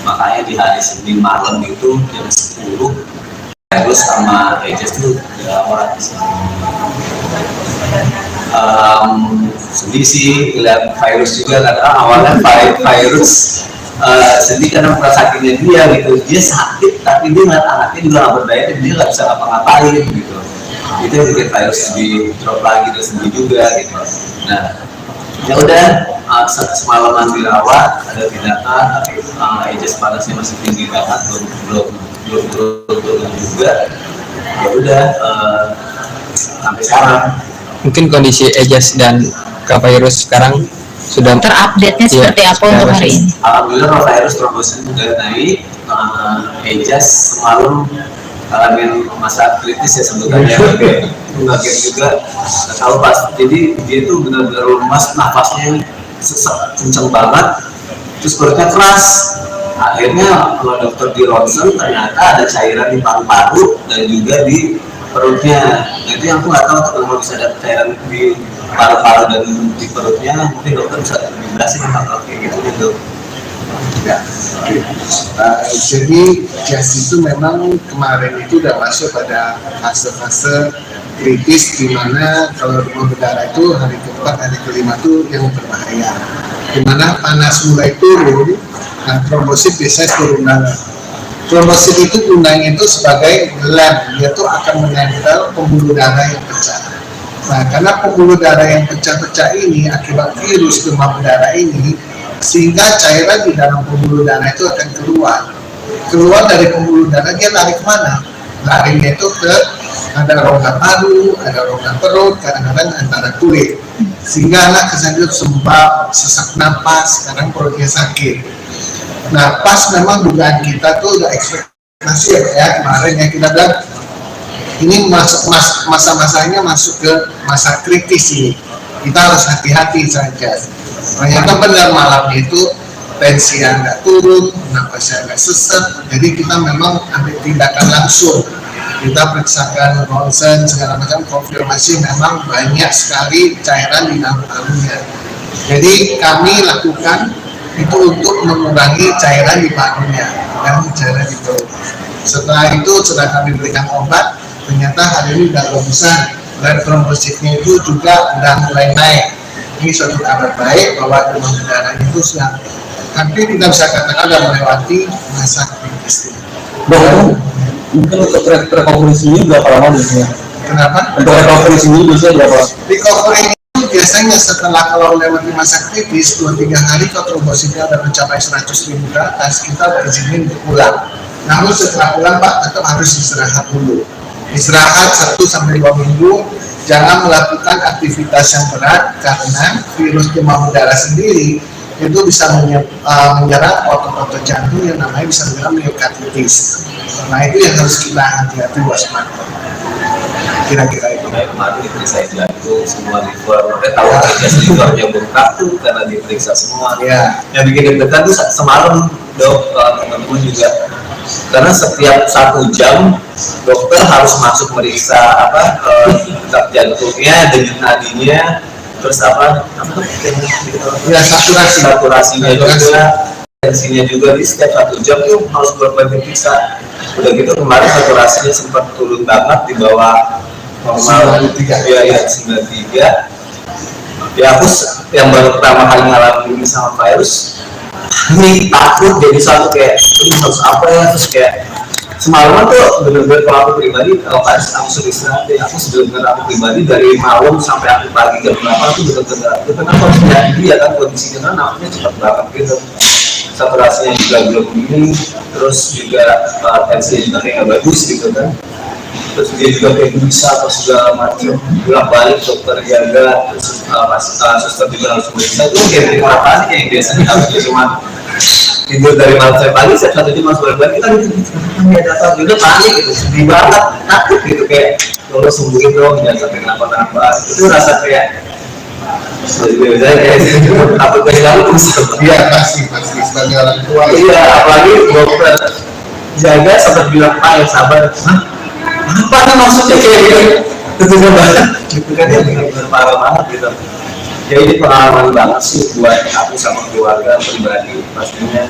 Makanya di hari Senin malam itu jam 10 Fairuz sama Ejas tuh dirawat di sini. Sedih sih lihat Fairuz juga karena awalnya Fairuz sedih karena sakitnya dia gitu. Dia sakit tapi dia ngeliat anaknya juga nggak berdaya dan dia nggak bisa ngapa-ngapain gitu. Itu yang bikin Fairuz di drop lagi, terus sedih juga gitu. Nah ya udah semalaman dirawat, ada tindakan tapi Ejas panasnya masih tinggi banget, belum turun juga. Ya udah sampai sekarang. Mungkin kondisi Ejas dan Kak Fairuz sekarang sudah terupdate-nya seperti apa untuk hari ini? Alhamdulillah kalau Fairuz trombosnya sudah naik, Ejas semalam ngalamin masa kritis ya sebenarnya, bagian juga nggak tahu pas, jadi dia tuh benar-benar lemas, nafasnya sesek kenceng banget, terus perutnya keras. Akhirnya kalau dokter di ronsen ternyata ada cairan di paru-paru dan juga di perutnya. Nah itu yang aku nggak tahu kalau bisa ada cairan di paru-paru dan di perutnya, mungkin dokter bisa lebih jelasin tentang kayak gitu. Ya, jadi Jas itu memang kemarin itu udah masuk pada fase-fase kritis, di mana kalau demam berdarah itu hari keempat, hari kelima itu yang berbahaya. Di mana panas mulai turun, nah trombosit biasanya turun darah. Trombosit itu gunanya itu sebagai lem, dia tuh akan menempel pembuluh darah yang pecah. Nah, karena pembuluh darah yang pecah-pecah ini akibat virus demam berdarah ini, sehingga cairan di dalam pembuluh darah itu akan keluar dari pembuluh darah. Dia lari kemana? Larinya itu ke ada rongga paru, ada rongga perut, kadang-kadang antara kulit, sehingga anak kesannya sembab, sesak napas, kadang perutnya sakit. Nah, pas memang dugaan kita tuh udah ekspektasi ya kemarin ya, kita bilang ini masa-masanya masuk ke masa kritis ini, kita harus hati-hati saja. Ternyata benar malamnya itu tensinya nggak turun, napasnya nggak sesak, jadi kita memang ambil tindakan langsung, kita periksakan ronsen segala macam, konfirmasi memang banyak sekali cairan di dalam parunya. Jadi kami lakukan itu untuk mengurangi cairan di parunya dan cairan di perut. Setelah itu sudah kami berikan obat, ternyata hari ini sudah bagusan dan trombositnya itu juga sudah mulai naik. Ini suatu kabar baik bahwa demam berdarah itu sudah hampir kita bisa katakan sudah melewati masa kritis. Dok, mungkin untuk recovery-nya berapa lama biasanya? Kenapa? Untuk recovery-nya biasanya berapa? Recovery itu biasanya setelah kalau lewati masa kritis 2-3 hari kalau trombositnya sudah mencapai 100.000 ke atas, kita berizinin untuk pulang. Namun setelah pulang Pak tetap harus istirahat dulu. Istirahat 1-2 minggu, jangan melakukan aktivitas yang berat karena virus demam berdarah sendiri itu bisa menyerang otot-otot jantung yang namanya bisa menyerang myokarditis. Nah itu yang harus kita hati-hati waspada. Kira-kira itu. Kayak kemarin diperiksa jantung semua liver, makanya tahu aja livernya bengkak tuh karena diperiksa semua. Ya. Yang bikin deg-degan tuh semalam dok, teman-teman juga, karena setiap 1 jam dokter harus masuk meriksa detak jantungnya dengan nadinya, terus Ya, saturasinya juga, tensinya juga. Di setiap 1 jam tuh harus bolak-balik diperiksa. Udah gitu kemarin saturasinya sempat turun banget di bawah normal 93. Ya 93. Ya aku yang baru pertama kali ngalamin ini sama virus, ini takut jadi satu kayak ini harus apa ya, terus kayak semalaman tuh bener-bener kalau aku pribadi, kalau pas aku sudah istirahat ya, aku bener-bener aku pribadi dari malam sampai aku pagi jam 8 tuh bener-bener harus jadi ya kan, kondisinya kan namanya cepat banget gitu, saturasinya juga belum ini, terus juga tensinya juga kayak nggak bagus gitu kan, terus dia juga kayak bisa atau segala macam, bolak-balik dokter jaga, terus suster juga harus meriksa. Itu kayak bikin orang panik yang biasanya harusnya cuma tidur dari malam sampai pagi, saya 1 jam masuk bolak-balik, kita gitu datang juga panik gitu, sedih banget, takut gitu kayak tolong sembuhin dong, jangan sampai kenapa-kenapa. Itu rasa kayak biasanya kayak takut dari kamu terus. Iya pasti sebagai orang tua. Iya, apalagi dokter jaga sampai bilang Pak yang sabar. Apa nih maksudnya kayak gitu? Tentunya banget, gitu kan ya, benar-benar parah banget gitu. Ya ini pengalaman banget sih buat aku sama keluarga pribadi, pastinya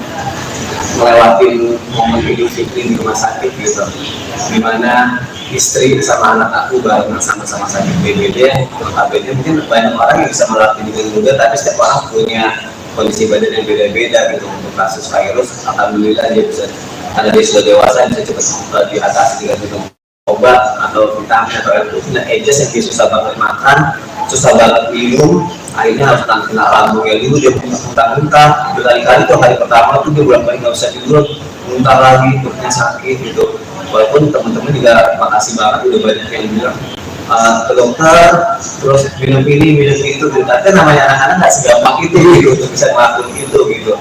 melewatin momen Idul Fitri di rumah sakit gitu, dimana istri sama anak aku barengan sama-sama sakit BBD. Notabene mungkin banyak orang yang bisa melewati ini juga, tapi setiap orang punya kondisi badan yang beda-beda gitu. Untuk kasus virus, alhamdulillah dia bisa, karena dia sudah dewasa, bisa cepat diatasi dengan minum obat atau vitamin atau air putih. Nah, Ejes yang dia susah banget makan, susah banget minum, akhirnya harus kena lambungnya dulu, dia muntah-muntah berkali-kali tuh. Hari pertama tuh dia bolak-balik nggak bisa tidur, muntah lagi, perutnya sakit gitu. Walaupun teman-teman juga makasih banget udah banyak yang bilang ke dokter, terus minum ini minum itu gitu. Tapi namanya anak-anak nggak segampang itu gitu untuk bisa ngelakuin itu gitu.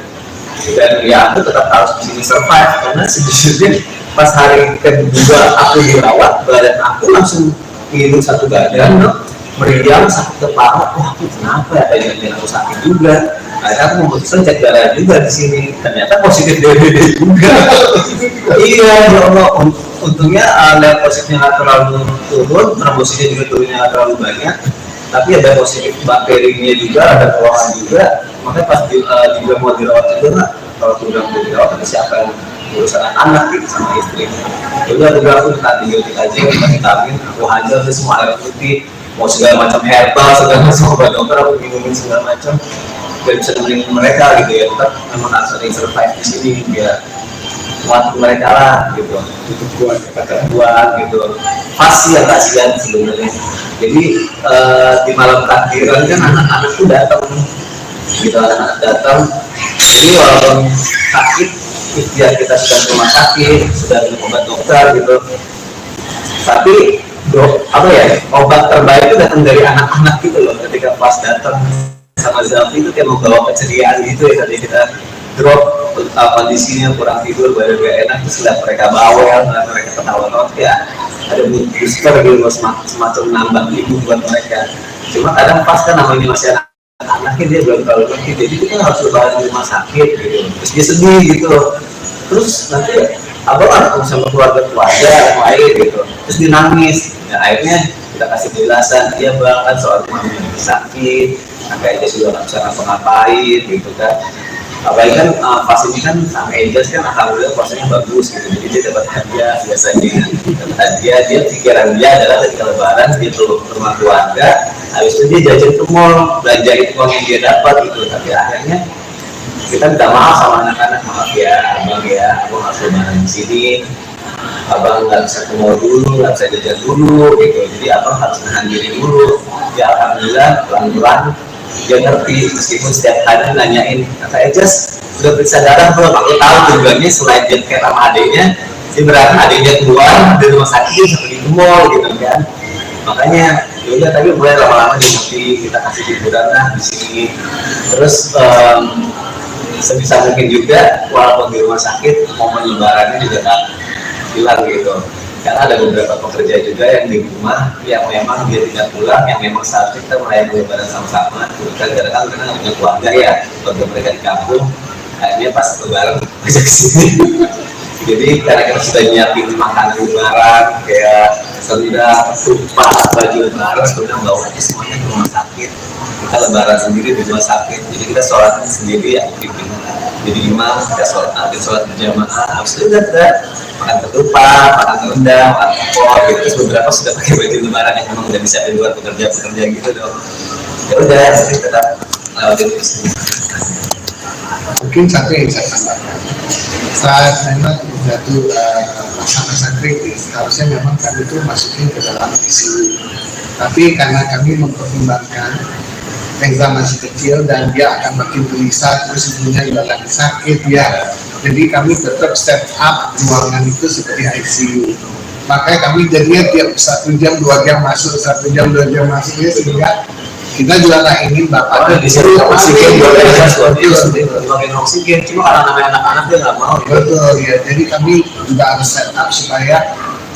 Dan ya aku tetap harus disini survive, karena sejujurnya pas hari kedua aku dirawat, badan aku langsung hidup satu badan, meriang, sakit kepala. Wah, kenapa ya? Tadi aku sakit juga. Akhirnya aku memutuskan cek darah juga di sini. Ternyata positif DBD juga. Iya, ya Allah. Untungnya level positifnya nggak terlalu turun, trombositnya juga turunnya nggak terlalu banyak. Tapi ada positif bakterinya juga, ada keluhan juga. Makanya pas juga mau dirawat juga, kalau udah mau dirawat, tapi siapa yang urusan anak gitu sama istri. Udah aku antibiotik aja, kita vitamin, aku hajar semua air putih, mau segala macam herbal, segala macam obat dokter aku minumin segala macam. Dan bisa nemenin mereka gitu ya, tetap memang harus ada yang survive di sini biar kuat mereka lah gitu, Itu kuat kata. buat gitu. Pasti yang kasihan sebenarnya. Jadi di malam takbiran kan anak-anak tuh datang gitu, anak-anak datang. Jadi walaupun sakit, ikhtiar kita sudah ke rumah sakit, sudah minum obat dokter gitu, tapi apa ya, obat terbaik itu datang dari anak-anak gitu loh. Ketika pas datang sama Zalfi itu kayak membawa keceriaan gitu ya. Tadi kita drop kondisinya kurang tidur, badan gak enak, terus lihat mereka bawel, mereka ketawa-tawa, ya ada booster gitu, semacam nambah ibu buat mereka. Cuma kadang pas kan namanya masih anaknya dia belum terlalu ngerti, jadi kita harus lebaran di rumah sakit gitu, terus dia sedih gitu, terus nanti abang ketemu sama keluarga yang lain gitu, terus dia nangis. Ya akhirnya kita kasih penjelasan, dia bang kan soal mamanya sakit, kakaknya sudah nggak bisa ngapa-ngapain gitu kan. Apalagi kan pas ini kan sama Angels kan alhamdulillah puasanya bagus gitu, jadi dia dapat hadiah biasanya. Dapat hadiah, dia pikiran dia adalah ketika lebaran dia tuh ke rumah keluarga, habis itu dia jajan ke mall, belanja itu uang yang dia dapat gitu. Tapi akhirnya kita minta maaf sama anak-anak, maaf ya abang harus lebaran di sini, abang nggak bisa ke mall dulu, nggak bisa jajan dulu gitu, jadi abang harus menahan diri dulu. Ya alhamdulillah pelan-pelan dia ngerti, meskipun setiap hari nanyain, kata Ejas udah periksa darah belum? Aku tahu tujuannya selain dia kayak sama adiknya, dia berarti adiknya keluar dari rumah sakit sampai di mall gitu kan. Makanya yaudah, tapi mulai lama-lama dia ngerti, kita kasih hiburan lah di sini. Terus sebisa mungkin juga walaupun di rumah sakit momen lebarannya juga tak hilang gitu. Karena ada beberapa pekerja juga yang di rumah yang memang dia tidak pulang, yang memang seharusnya kita merayakan lebaran sama-sama. Kadang-kadang karena punya keluarga ya, keluarga mereka di kampung, akhirnya pas lebaran ajak kesini. Jadi karena kita sudah nyiapin makanan lebaran kayak sendal, tumpah, baju lebaran, sudah bawa aja semuanya ke rumah sakit. Kita lebaran sendiri di rumah sakit, jadi kita sholatnya sendiri ya, jadi imam kita sholat berjamaah. Habis itu kita makan ketupat, makan rendang, makan opor gitu. Terus beberapa sudah pakai baju lebaran yang memang udah bisa di luar pekerja gitu dong. Ya udah, jadi tetap lewatin itu semua. Mungkin satu yang saya tambahkan, saat memang jatuh masa-masa kritis, harusnya memang kami itu masukin ke dalam ICU. Tapi karena kami mempertimbangkan Reza masih kecil dan dia akan makin gelisah, terus ibunya juga lagi sakit ya. Jadi kami tetap set up ruangan itu seperti ICU. Makanya kami jadinya tiap 1 jam 2 jam masuk, 1 jam 2 jam masuknya, sehingga kita juga nggak ingin bapak di sini oksigen oksigen, cuma karena namanya anak-anak dia nggak mau. Betul ya, jadi kami juga harus set up supaya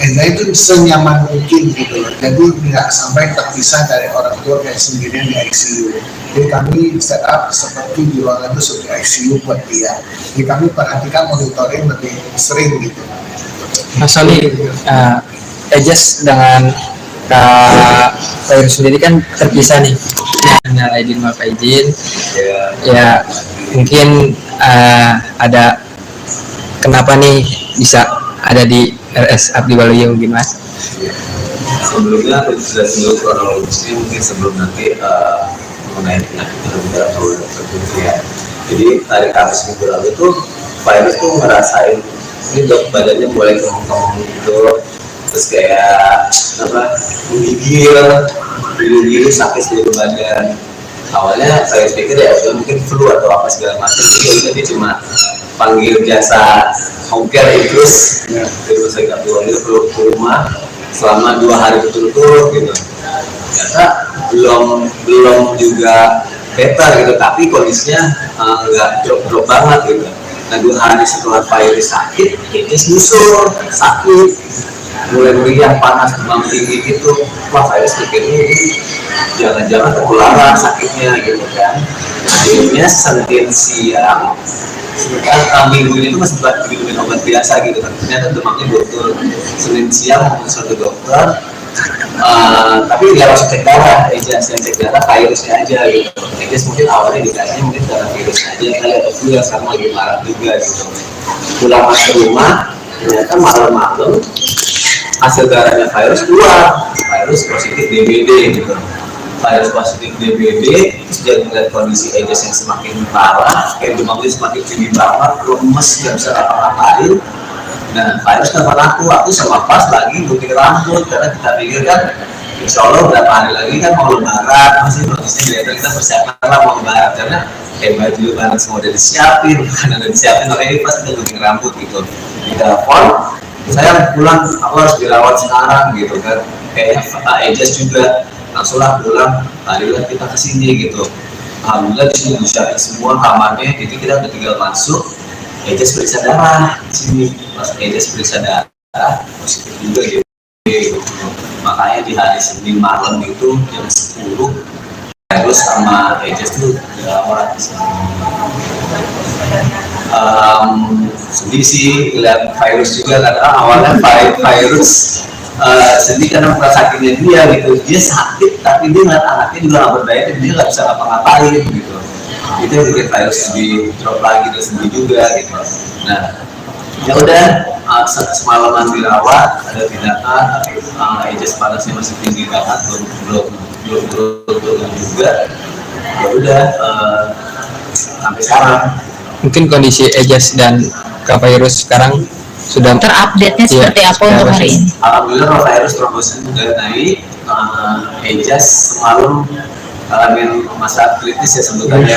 Eza itu senyaman mungkin gitu loh. Jadi nggak sampai terpisah dari orang tua kayak sendirian di ICU. Jadi kami set up seperti di ruangan itu seperti ICU buat dia. Jadi kami perhatikan monitoring lebih sering gitu. Mas Soli, Ejas dengan Kak Fair sendiri kan terpisah nih. Hanya Aidin maaf Aidin. Ya mungkin ada kenapa nih bisa ada di RS Abdi Waluyo mungkin Mas? Sebelumnya aku sudah singgung kronologisnya, mungkin sebelum nanti mengenai penyakit yang tertentu ya. Jadi hari Kamis minggu lalu tuh virus tuh ngerasain ini dok badannya mulai kemung-kemung gitu, terus kayak apa menggigil sakit seluruh badan. Awalnya saya pikir ya mungkin flu atau apa segala macam, jadi dia cuma panggil jasa home care Idrus dari rumah sakit Abdi Waluyo ke rumah selama 2 hari betul-betul gitu. Ternyata belum juga better gitu, tapi kondisinya nggak drop banget gitu. Nah 2 hari setelah virus sakit, ini nyusul sakit, mulai meriah, panas, demam tinggi gitu. Wah virus begini, jangan-jangan tertularan sakitnya gitu kan. Akhirnya Senin siang, minggu ini tuh masih minum obat biasa gitu kan. Ternyata demamnya betul. Senin siang konsul ke dokter, tapi nggak langsung cek darah, yang cek darah virusnya aja gitu. Jadi mungkin awalnya dikasihnya mungkin karena virus aja kali atau flu yang sekarang lagi marah juga gitu. pulang ke rumah ternyata malam-malam hasil darahnya virus keluar, virus positif DBD gitu. Virus positif DBD, terus dia melihat kondisi Ejes yang semakin parah, kayak demamnya semakin tinggi banget, lemes, nggak bisa apa-apain. Nah, virus telepon aku sama pas lagi gunting rambut, karena kita pikir kan insya Allah berapa hari lagi kan mau lebaran, masih prosesnya kita persiapan lah mau lebaran, karena kayak baju lebaran semua udah disiapin, makanan udah disiapin, makanya pas kita gunting rambut gitu. Di telepon, saya pulang, aku harus dirawat sekarang gitu kan, kayaknya Ejes juga langsunglah pulang, marilah kita kesini gitu. Alhamdulillah di sini disiapin semua kamarnya, jadi kita udah tinggal masuk. Ejes periksa darah di sini, pas Ejes periksa darah positif juga gitu. Makanya di hari Senin malam itu jam 10 terus sama Ejes tuh dirawat di sini. Sedih sih lihat virus juga, karena awalnya virus sedih karena sakitnya dia gitu, dia sakit tapi dia ngeliat anaknya juga nggak berdaya dan dia nggak bisa ngapa-ngapain gitu. Itu yang bikin virus lebih drop lagi, dan sedih juga gitu. Nah ya udah, semalaman dirawat, ada tindakan tapi Ejes panasnya masih tinggi banget, belum turun juga. Ya udah, sampai sekarang. Mungkin kondisi Ejes dan Kak Virus sekarang sudah Terupdate-nya seperti apa untuk hari ini? Alhamdulillah virus trombosit sudah naik. Ejes semalam ngalamin masa kritis ya sebenarnya,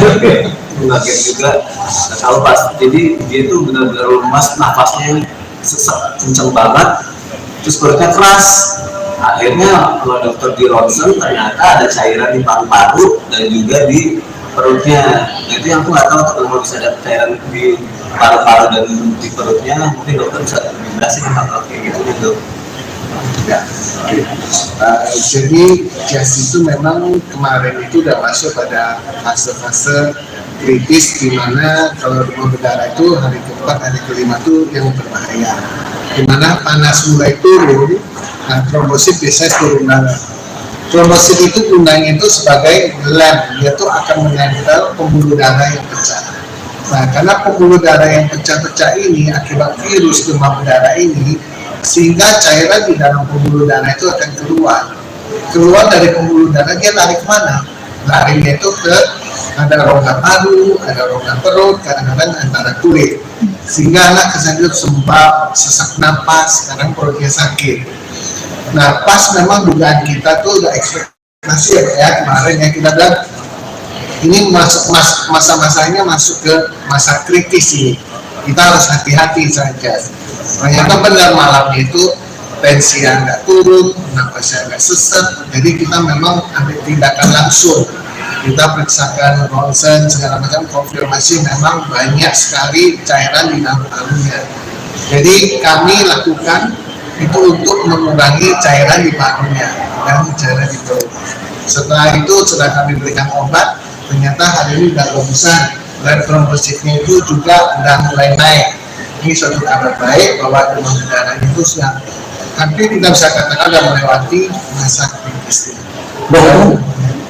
kaget juga, nggak tahu pas. Jadi dia tuh benar-benar lemas, nafasnya sesak kenceng banget, terus perutnya keras. Akhirnya kalau dokter di ronsen ternyata ada cairan di paru-paru dan juga di perutnya. Nah, itu yang aku nggak tahu kalau bisa ada cairan di paru-paru dan di perutnya, mungkin dokter bisa jelasin hal kayak gitu. Ya, oke. Jadi Jas itu memang kemarin itu udah masuk pada fase-fase kritis, di mana kalau demam berdarah itu hari keempat, hari kelima itu yang berbahaya. Di mana panas mulai turun, nah trombosit biasanya turun darah. Trombosit itu gunanya itu sebagai lem, dia tuh akan menempel pembuluh darah yang pecah. Nah, karena pembuluh darah yang pecah-pecah ini akibat virus demam berdarah ini, sehingga cairan di dalam pembuluh darah itu akan keluar dari pembuluh darah. Dia lari kemana? Larinya itu ke ada rongga paru, ada rongga perut, kadang-kadang antara kulit, sehingga anak kesannya sembab, sesak napas, kadang perutnya sakit. Nah, pas memang dugaan kita tuh udah ekspektasi ya kemarin ya, kita bilang ini masa-masanya masuk ke masa kritis ini, kita harus hati-hati saja. Ternyata benar malamnya itu tensi yang nggak turun, nafasnya nggak sesak, jadi kita memang ambil tindakan langsung. Kita periksakan ronsen segala macam, konfirmasi memang banyak sekali cairan di dalam parunya. Jadi kami lakukan itu untuk mengurangi cairan di parunya dan cairan di perut. Setelah itu setelah kami berikan obat, ternyata hari ini udah bagusan dan trombositnya itu juga udah mulai naik. Ini suatu kabar baik bahwa demam berdarah itu sudah hampir kita bisa katakan sudah melewati masa kritis.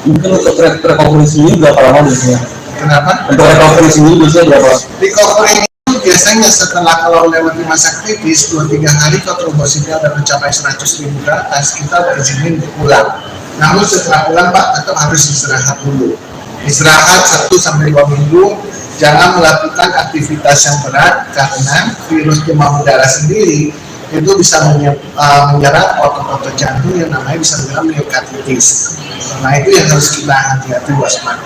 Mungkin untuk recovery ini berapa lama biasanya? Kenapa? Untuk recovery ini biasanya berapa? Recovery itu biasanya setelah kalau melewati masa kritis 2-3 hari kalau trombositnya sudah mencapai 100.000 ke atas, kita udah izinin untuk pulang. Namun setelah pulang Pak tetap harus istirahat dulu. Istirahat 1-2 minggu. Jangan melakukan aktivitas yang berat karena virus demam berdarah sendiri itu bisa menyerang otot-otot jantung yang namanya bisa menyerang myokarditis. Nah itu yang harus kita hati-hati waspada.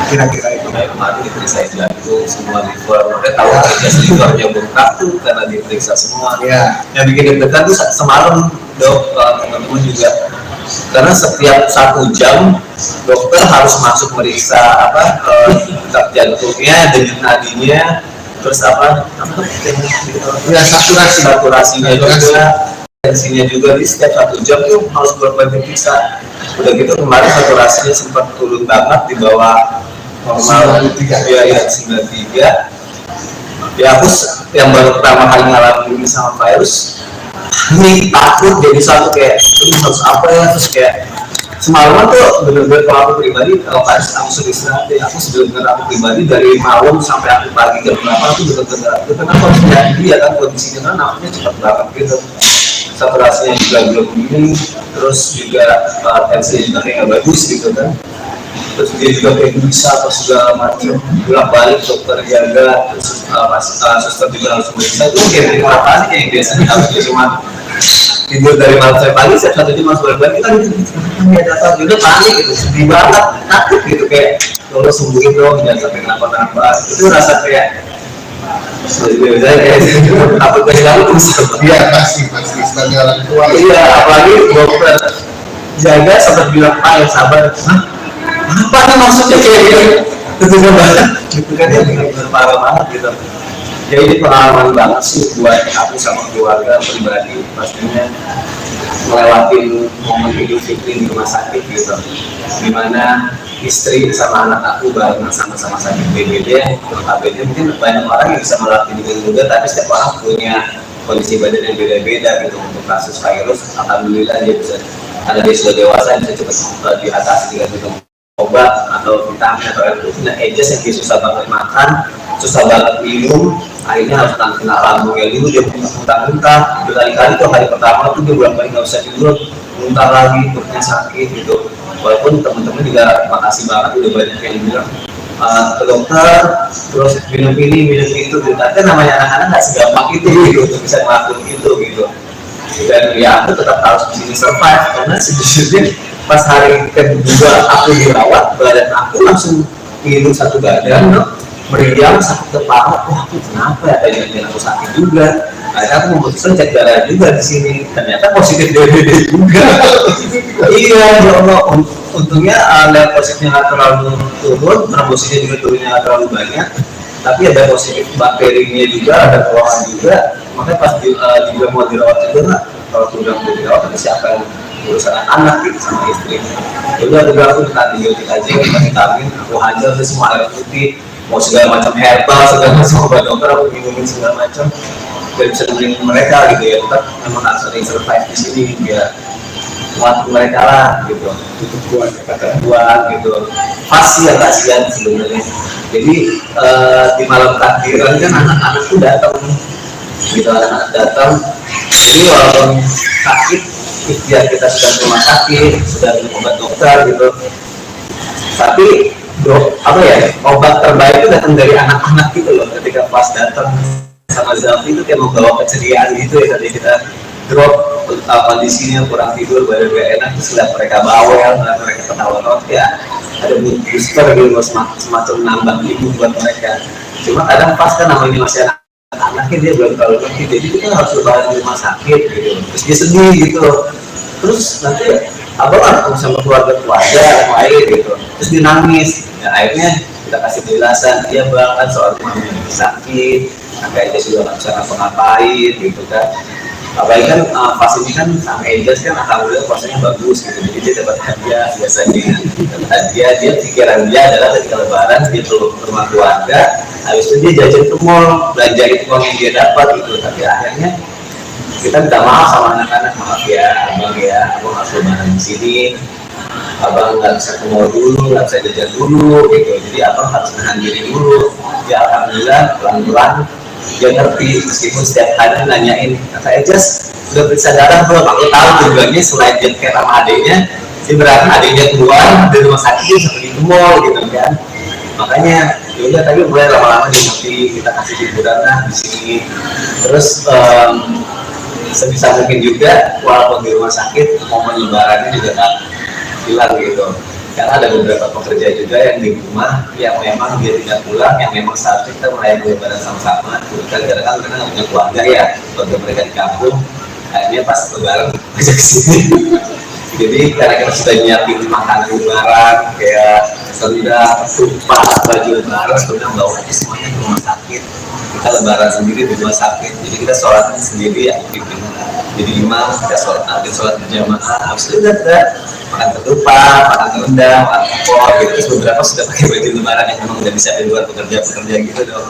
Kira-kira itu. Kemarin diperiksa jantung, semua liver, mereka tahu aja livernya bengkak tuh karena diperiksa semua. Ya. Yang bikin deg-degan tuh semalam dok, teman-teman juga. Karena setiap 1 jam dokter harus masuk meriksa detak jantungnya, denyut nadinya, terus saturasinya juga, tensinya juga. Di setiap 1 jam tuh harus berbagi periksa. Udah gitu kemarin saturasinya sempat turun banget di bawah normal 93 ya 93. Ya aku yang baru pertama kali ngalamin ini sama virus, ini takut jadi satu kayak terus harus apa ya, terus kayak semalaman tuh bener-bener kalau aku pribadi kalau pas aku sudah istirahat ya aku bener-bener aku pribadi dari malam sampai aku pagi jam berapa aku bener-bener kondisi dia kan kondisinya kan namanya cepat banget gitu, saturasinya juga belum ini, terus juga tensinya juga kayak nggak bagus gitu kan, terus dia juga kayak bisa atau segala macam bolak balik dokter jaga, terus pas suster juga langsung bisa itu kayak apa kayak biasanya harus cuma tidur dari malam sampai pagi, saya satu jam masuk balik kan itu datang juga panik gitu, sedih banget, takut gitu kayak kalau sembuhin dong jangan sampai kenapa-kenapa, itu rasa kayak takut kehilangan terus. Iya pasti sebagai orang tua. Iya, apalagi dokter jaga sempat bilang Pak yang sabar. Hah? Apa nih maksudnya kayak gitu? Itu banget, gitu kan ya benar parah banget gitu. Ya ini pengalaman banget sih buat aku sama keluarga pribadi pastinya melewatin momen Idul Fitri di rumah sakit gitu, dimana istri sama anak aku bareng sama-sama sakit BPD. Notabene mungkin banyak orang yang bisa melewati juga, tapi setiap orang punya kondisi badan yang beda-beda gitu. Untuk kasus virus, alhamdulillah dia bisa, karena dia sudah dewasa bisa cepat diatasi dengan minum obat atau vitamin atau air putih. Nah, Ejes yang dia susah banget makan, susah banget minum, akhirnya harus kena lambungnya dulu, dia muntah-muntah berkali-kali tuh. Hari pertama tuh dia bulan kali nggak usah tidur, muntah lagi, perutnya sakit gitu. Walaupun teman-teman juga makasih banget udah banyak yang bilang ke dokter, terus minum ini minum itu gitu. Tapi namanya anak-anak nggak segampang itu gitu untuk bisa ngelakuin itu gitu. Dan ya aku tetap harus di sini survive, karena sejujurnya pas hari kedua aku dirawat, badan aku langsung ngilu satu badan, meriang, sakit kepala. Wah, aku kenapa ya? Tadinya aku sakit juga. Akhirnya aku memutuskan cek darah juga di sini. Ternyata positif DBD juga. Iya, ya Allah. Untungnya level positifnya nggak terlalu turun, trombositnya juga turunnya nggak terlalu banyak. Tapi ada positif bakterinya juga, ada keluhan juga. Makanya pas juga mau dirawat juga, kalau sudah mau dirawat, ada siapa yang urusan anak gitu sama istri. Jadi aku bilang aku minta antibiotik aja, minta vitamin, aku hajar semua air putih, mau segala macam herbal, segala macam obat dokter aku minumin segala macam, biar bisa nemenin mereka gitu ya. Tetap memang harus ada yang survive di sini biar kuat mereka lah gitu, Itu kuat kata. buat gitu. Pasti yang kasihan sebenarnya. Jadi di malam takbiran kan anak-anak tuh datang, gitu anak-anak datang. Jadi walaupun sakit, ikhtiar kita sudah ke rumah sakit, sudah minum obat dokter gitu, tapi apa ya, obat terbaik itu datang dari anak-anak gitu loh. Ketika pas datang sama Zalfi itu kayak membawa keceriaan gitu ya. Tadi kita drop kondisinya kurang tidur, badan gak enak, terus lihat mereka bawel, mereka ketawa-tawa, ya ada mood booster gitu, semacam nambah ibu buat mereka. Cuma kadang pas kan namanya masih anaknya dia belum terlalu ngerti, jadi kita harus lebaran di rumah sakit gitu, terus dia sedih gitu, terus nanti abang sama keluarga yang lain gitu, terus dia nangis. Ya akhirnya kita kasih penjelasan, dia bang kan soal mami sakit, agaknya sudah nggak bisa ngapa-ngapain gitu kan. Apalagi kan pas ini kan sama Ejas kan alhamdulillah puasanya bagus gitu, jadi dia dapat hadiah biasanya. Dapat hadiah, dia pikiran dia adalah ketika lebaran dia tuh ke rumah keluarga, habis itu dia jajan ke mall, belanja itu uang yang dia dapat gitu. Tapi akhirnya kita minta maaf sama anak-anak, maaf ya abang ya, abang harus lebaran di sini, abang nggak bisa ke mall dulu, nggak bisa jajan dulu gitu, jadi abang harus menahan diri dulu. Ya alhamdulillah pelan-pelan dia ngerti, meskipun setiap hari nanyain, kata Ejas udah periksa darah belum? Aku tahu tujuannya selain dia care sama adiknya, dia berarti adiknya keluar dari rumah sakit dia sampai di mall gitu kan. Makanya yaudah, tapi mulai lama-lama dia ngerti, kita kasih hiburan lah di sini. Terus sebisa mungkin juga walaupun di rumah sakit momen lebarannya juga tak hilang gitu, karena ada beberapa pekerja juga yang di rumah yang memang dia tidak pulang, yang memang seharusnya kita merayakan lebaran sama-sama. Gara-gara kan mereka nggak punya keluarga ya, keluarga mereka di kampung, akhirnya pas lebaran ajak kesini. Jadi karena kita sudah nyiapin makanan lebaran kayak rendang, tumpah, baju lebaran, sudah bawa aja semuanya ke rumah sakit. Kita lebaran sendiri di rumah sakit, jadi kita sholatnya sendiri ya, jadi imam kita sholat berjamaah. Habis itu udah makan ketupat, makan rendang, makan opor gitu. Terus beberapa sudah pakai baju lebaran yang memang udah bisa di luar pekerja gitu dong.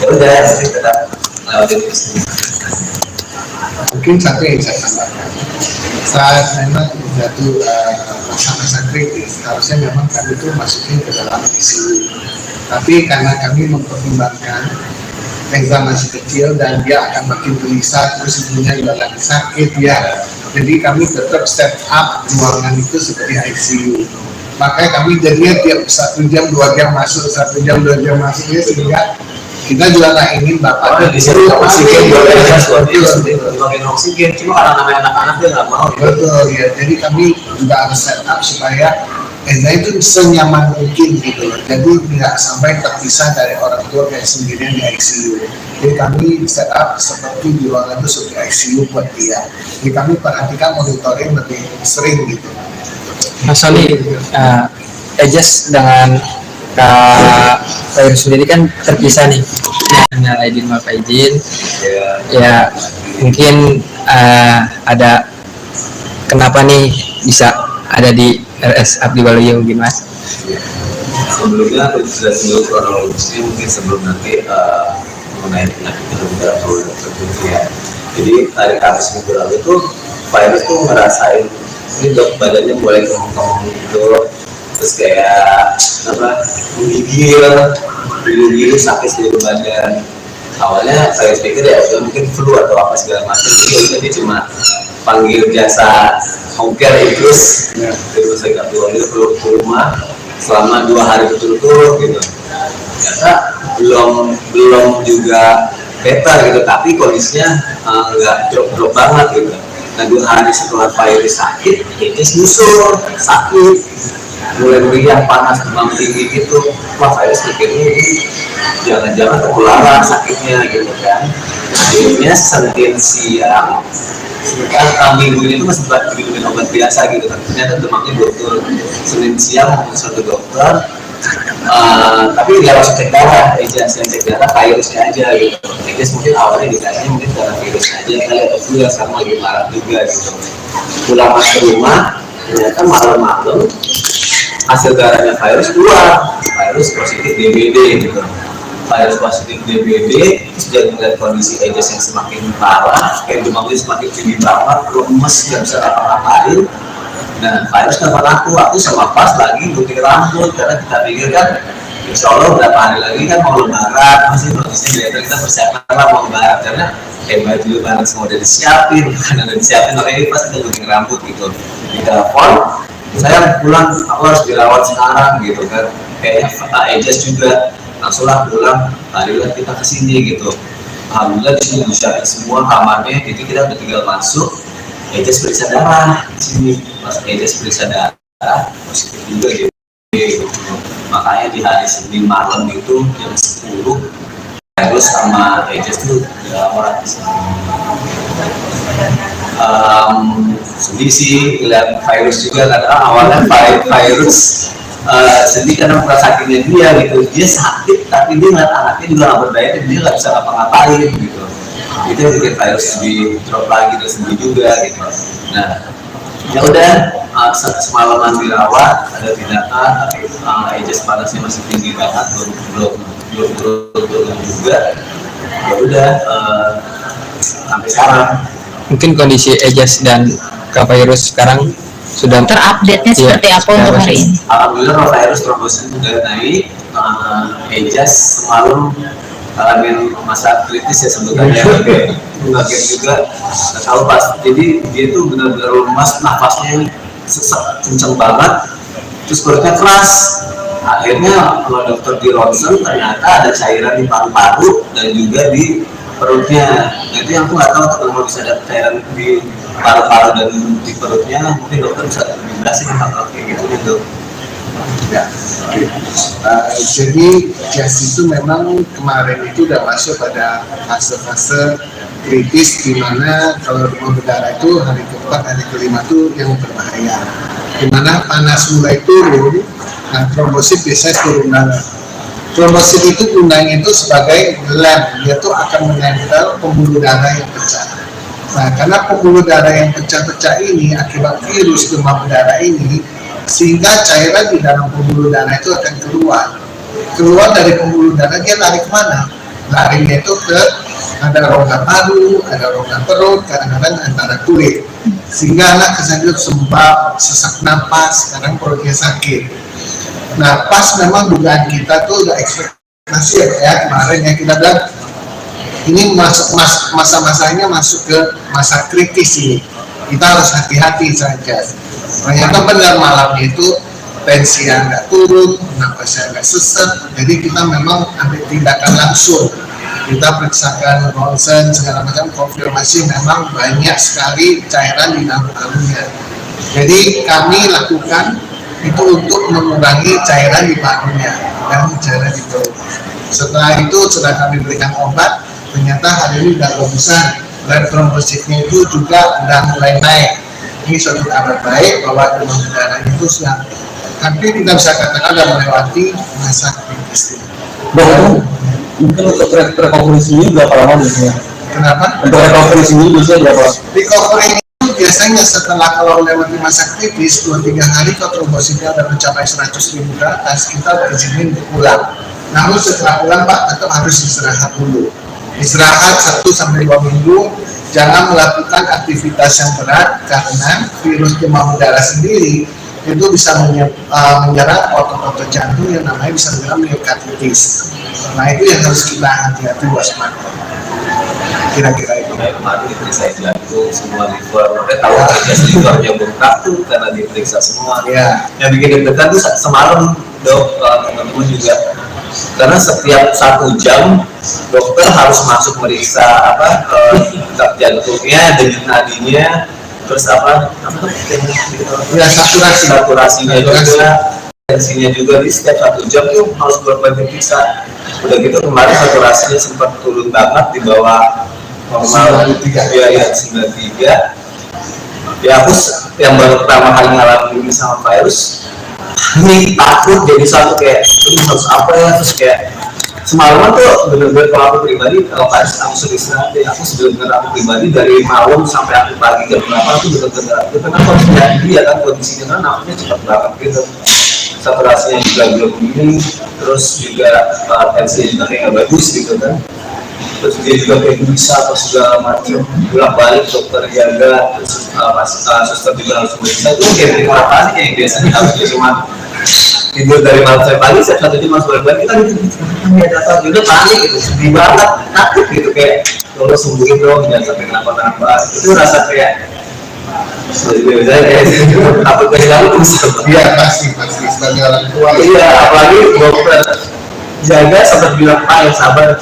Ya udah, jadi tetap lewatin itu. Mungkin satu yang saya tambahkan, saat memang jatuh masa-masa kritis, harusnya memang kami itu masukin ke dalam ICU. Tapi karena kami mempertimbangkan Reza masih kecil dan dia akan makin gelisah, terus ibunya juga lagi sakit ya. Jadi kami tetap set up ruangan itu seperti ICU. Makanya kami jadinya tiap 1 jam 2 jam masuk, 1 jam 2 jam masuk ya, sehingga kita juga nggak ingin bapak disuruh oksigen buat oksigen, cuma karena namanya anak-anak dia nggak mau. betul ya. Jadi kami juga harus set up supaya Eza itu senyaman mungkin gitu loh. Jadi tidak sampai terpisah dari orang tua kayak sendirian di ICU. Jadi kami set up seperti di ruangan itu seperti ICU buat dia. Jadi kami perhatikan monitoring lebih sering gitu. Mas Soli, Ejes dengan Kak Fairuz sendiri kan terpisah nih. Hanya Aidin sama Pak Aidin. Ya mungkin ada kenapa nih bisa ada di RS Abdi Waluyo mungkin Mas? Sebelumnya aku jelasin dulu kronologisnya mungkin sebelum nanti mengenai penyakit atau tertentu ya. Jadi hari Kamis minggu lalu itu Fairuz tuh ngerasain ini dok badannya mulai kemung-kemung gitu, terus kayak apa menggigil sakit seluruh badan. Awalnya saya pikir ya mungkin flu atau apa segala macam, jadi dia cuma panggil jasa home care terus terus saya keluar itu ke rumah selama 2 hari betul-betul gitu. Ternyata belum juga better gitu, tapi kondisinya nggak drop banget gitu. Nah 2 hari setelah Fairuz sakit, dia nyusul sakit, mulai meriang, panas, demam tinggi gitu. Wah Fairuz pikirnya ini jangan-jangan ketularan sakitnya gitu kan. Akhirnya Senin siang, minggu ini tuh masih minum obat biasa gitu kan. Ternyata demamnya betul. Senin siang mau ke dokter, tapi nggak langsung cek darah, Ejas yang cek darah virusnya aja gitu. Ejas mungkin awalnya dikasihnya mungkin karena virusnya aja kali atau flu yang sekarang lagi marah juga gitu. Pulang masuk ke rumah, ternyata malam-malam hasil darahnya virus keluar, virus positif DBD gitu. Virus positif DBD, terus dia melihat kondisi Ejas yang semakin parah, kayak demamnya semakin tinggi banget, lemes, nggak bisa apa-apain. Nah, Fairuz telepon aku sama pas lagi gunting rambut karena kita pikir kan insya Allah berapa hari lagi kan mau lebaran, masih kondisinya kita persiapan lah mau lebaran karena baju lebaran semua udah disiapin, makanan udah disiapin, makanya pas kita gunting rambut gitu. Di telepon, saya pulang, aku harus dirawat sekarang gitu kan, kayaknya Ejas juga langsunglah pulang, hari kita kesini gitu. Alhamdulillah di sini disiapin semua kamarnya, jadi kita udah tinggal masuk. Ejas periksa darah di sini, pas Ejas periksa darah positif juga gitu. Makanya di hari Senin malam itu jam 10 Fairuz sama Ejas tuh orang di sini. Sedih sih lihat Fairuz juga karena awalnya Fairuz sedih karena sakitnya dia gitu. Dia sakit tapi dia ngeliat anaknya juga nggak berdaya dan dia nggak bisa ngapa-ngapain gitu. Itu yang bikin Fairuz di drop lagi dan sedih juga gitu. Nah ya udah semalaman dirawat, ada tindakan, tapi Ejas panasnya masih tinggi banget, belum turun juga. Ya udah sampai sekarang. Mungkin kondisi Ejas dan Kak Fairuz sekarang sudah terupdate-nya seperti apa untuk hari ini? Alhamdulillah kalau Fairuz trombosit sudah naik, Ejas semalam ngalamin masa kritis ya sebenarnya, kaget juga, nggak tahu pas. Jadi dia tuh benar-benar lemas, nafasnya sesak kenceng banget, terus perutnya keras. Akhirnya kalau dokter di ronsen ternyata ada cairan di paru-paru dan juga di perutnya. Nah, itu yang aku nggak tahu kalau bisa ada cairan di paru-paru dan di perutnya, mungkin dokter bisa menjelaskan hal kayak gitu. Ya, jadi gas itu memang kemarin itu udah masuk pada fase-fase kritis di mana kalau demam berdarah itu hari keempat, hari kelima itu yang berbahaya. Di mana panas mulai turun, nah trombosit biasanya turun darah. Trombosit itu gunanya itu sebagai lem, dia tuh akan menempel pembuluh darah yang pecah. Nah, karena pembuluh darah yang pecah-pecah ini akibat virus demam berdarah ini, sehingga cairan di dalam pembuluh darah itu akan keluar dari pembuluh darah. Dia lari kemana? Larinya itu ke ada rongga paru, ada rongga perut, kadang-kadang antara kulit, sehingga anak kesannya sembab, sesak napas, kadang perutnya sakit. Nah, pas memang dugaan kita tuh udah ekspektasi ya kemarin yang kita bilang ini masa-masanya masuk ke masa kritis ini, kita harus hati-hati saja. Ternyata benar malamnya itu tensinya nggak turun, napasnya nggak sesak, jadi kita memang ambil tindakan langsung. Kita periksakan ronsen segala macam, konfirmasi memang banyak sekali cairan di dalam parunya. Jadi kami lakukan itu untuk mengurangi cairan di parunya dan cairan di perut. Setelah itu setelah kami berikan obat, ternyata hari ini sudah bagusan dan trombositnya itu juga sudah mulai naik. Ini suatu kabar baik bahwa demam berdarah itu sudah hampir kita bisa katakan sudah melewati masa kritis. Dok, mungkin untuk rekoverisinya berapa lama biasanya? Kenapa? Untuk rekoverisinya biasanya berapa? Recovery itu biasanya setelah kalau lewati masa kritis 2-3 hari kalau trombositnya sudah mencapai 100.000 ke atas, kita berizinin untuk pulang. Namun setelah pulang Pak tetap harus istirahat dulu. Istirahat 1-2 minggu, jangan melakukan aktivitas yang berat karena virus demam berdarah sendiri itu bisa menyerang otot-otot jantung yang namanya bisa menyerang myokarditis. Nah itu yang harus kita hati-hati waspada. Kira-kira itu. Nah, kemarin diperiksa jantung, semua liver, mereka tahu aja livernya bengkak tuh karena diperiksa semua. Ya. Yang bikin deg-degan tuh semalam dok, teman-teman juga, karena setiap 1 jam dokter harus masuk meriksa detak jantungnya, denyut nadinya, terus Ya, saturasinya juga, tensinya juga. Di setiap 1 jam tuh harus bolak-balik diperiksa. Udah gitu kemarin saturasinya sempat turun banget di bawah normal 93. Ya 93. Ya aku yang baru pertama kali ngalamin ini sama virus, ini takut jadi satu kayak ini harus apa ya, terus kayak semalaman tuh bener-bener kalau aku pribadi kalau virus aku sering istirahat deh. Aku sebenernya aku pribadi dari malam sampai aku pagi jam berapa aku bener-bener karena kondisinya dia kan kondisinya kan namanya cepat banget gitu, saturasinya juga belum ini, terus juga tensinya juga kayak nggak bagus gitu kan, terus dia juga kayak bisa apa segala macam, bolak-balik dokter jaga, terus suster juga harus meriksa. Itu kayak bikin orang panik yang biasanya harus cuma tidur dari malam sampai pagi, setiap 1 jam harus bolak-balik. Kita gitu datang juga panik gitu, sedih banget, takut gitu kayak kalau sembuhin dong jangan sampai kenapa-kenapa. Itu rasa kayak takut kehilangan bisa. Iya pasti sebagai orang tua. Iya, apalagi dokter jaga sempat bilang Pak yang sabar.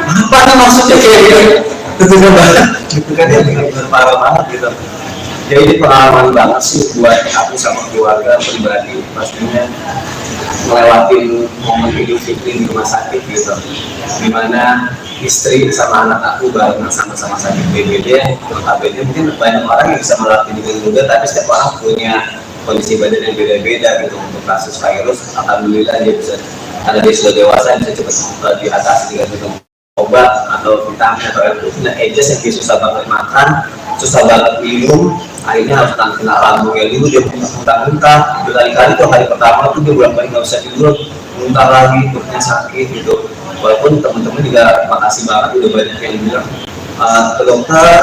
Apa nih maksudnya kayak gitu? Tentunya banget. Gitu kan ya benar-benar parah banget gitu. Ya ini pengalaman banget sih buat aku sama keluarga pribadi, pastinya melewatin momen Idul Fitri di rumah sakit gitu, dimana istri sama anak aku bareng sama-sama sakit BPD. Notabene mungkin banyak orang yang bisa melewati ini juga, tapi setiap orang punya kondisi badan yang beda-beda gitu. Untuk kasus virus, alhamdulillah dia bisa, karena dia sudah dewasa, bisa cepat diatasi dengan minum obat atau vitamin atau air putih. Nah, Aegis yang dia susah banget makan, susah banget minum, akhirnya harus kena lambungnya dulu, dia muntah-muntah berkali-kali tuh. Hari pertama tuh dia bolak-balik nggak bisa tidur, muntah lagi, perutnya sakit gitu. Walaupun teman-teman juga makasih banget udah banyak yang bilang ke dokter,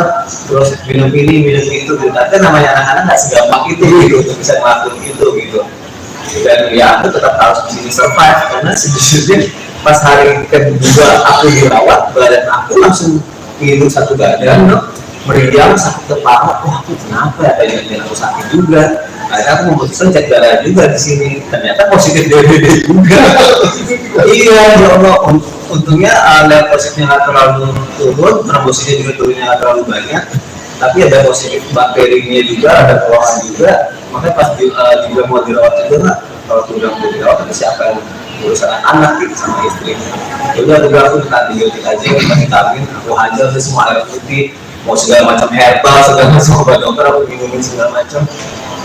terus minum ini, minum itu gitu. Tapi namanya anak-anak nggak segampang itu gitu untuk bisa ngelakuin itu gitu. Dan ya aku tetap harus di sini survive, karena sejujurnya pas hari kedua aku dirawat, badan aku langsung tidur satu badan, meriang, sakit kepala. Wah, aku kenapa ya? Tadi aku sakit juga. Akhirnya aku memutuskan cek darah juga di sini. Ternyata positif DBD juga. Iya, ya Allah. Untungnya level positifnya nggak terlalu turun, trombositnya juga turunnya nggak terlalu banyak. Tapi ada positif bakterinya juga, ada keluhan juga. Makanya pas juga mau dirawat juga, kalau sudah mau dirawat, tapi siapa yang urusan anak gitu sama istri. Udah aku minta antibiotik aja, minta vitamin, aku hajar semua air putih, mau segala macam herbal, segala macam obat dokter aku minumin segala macam,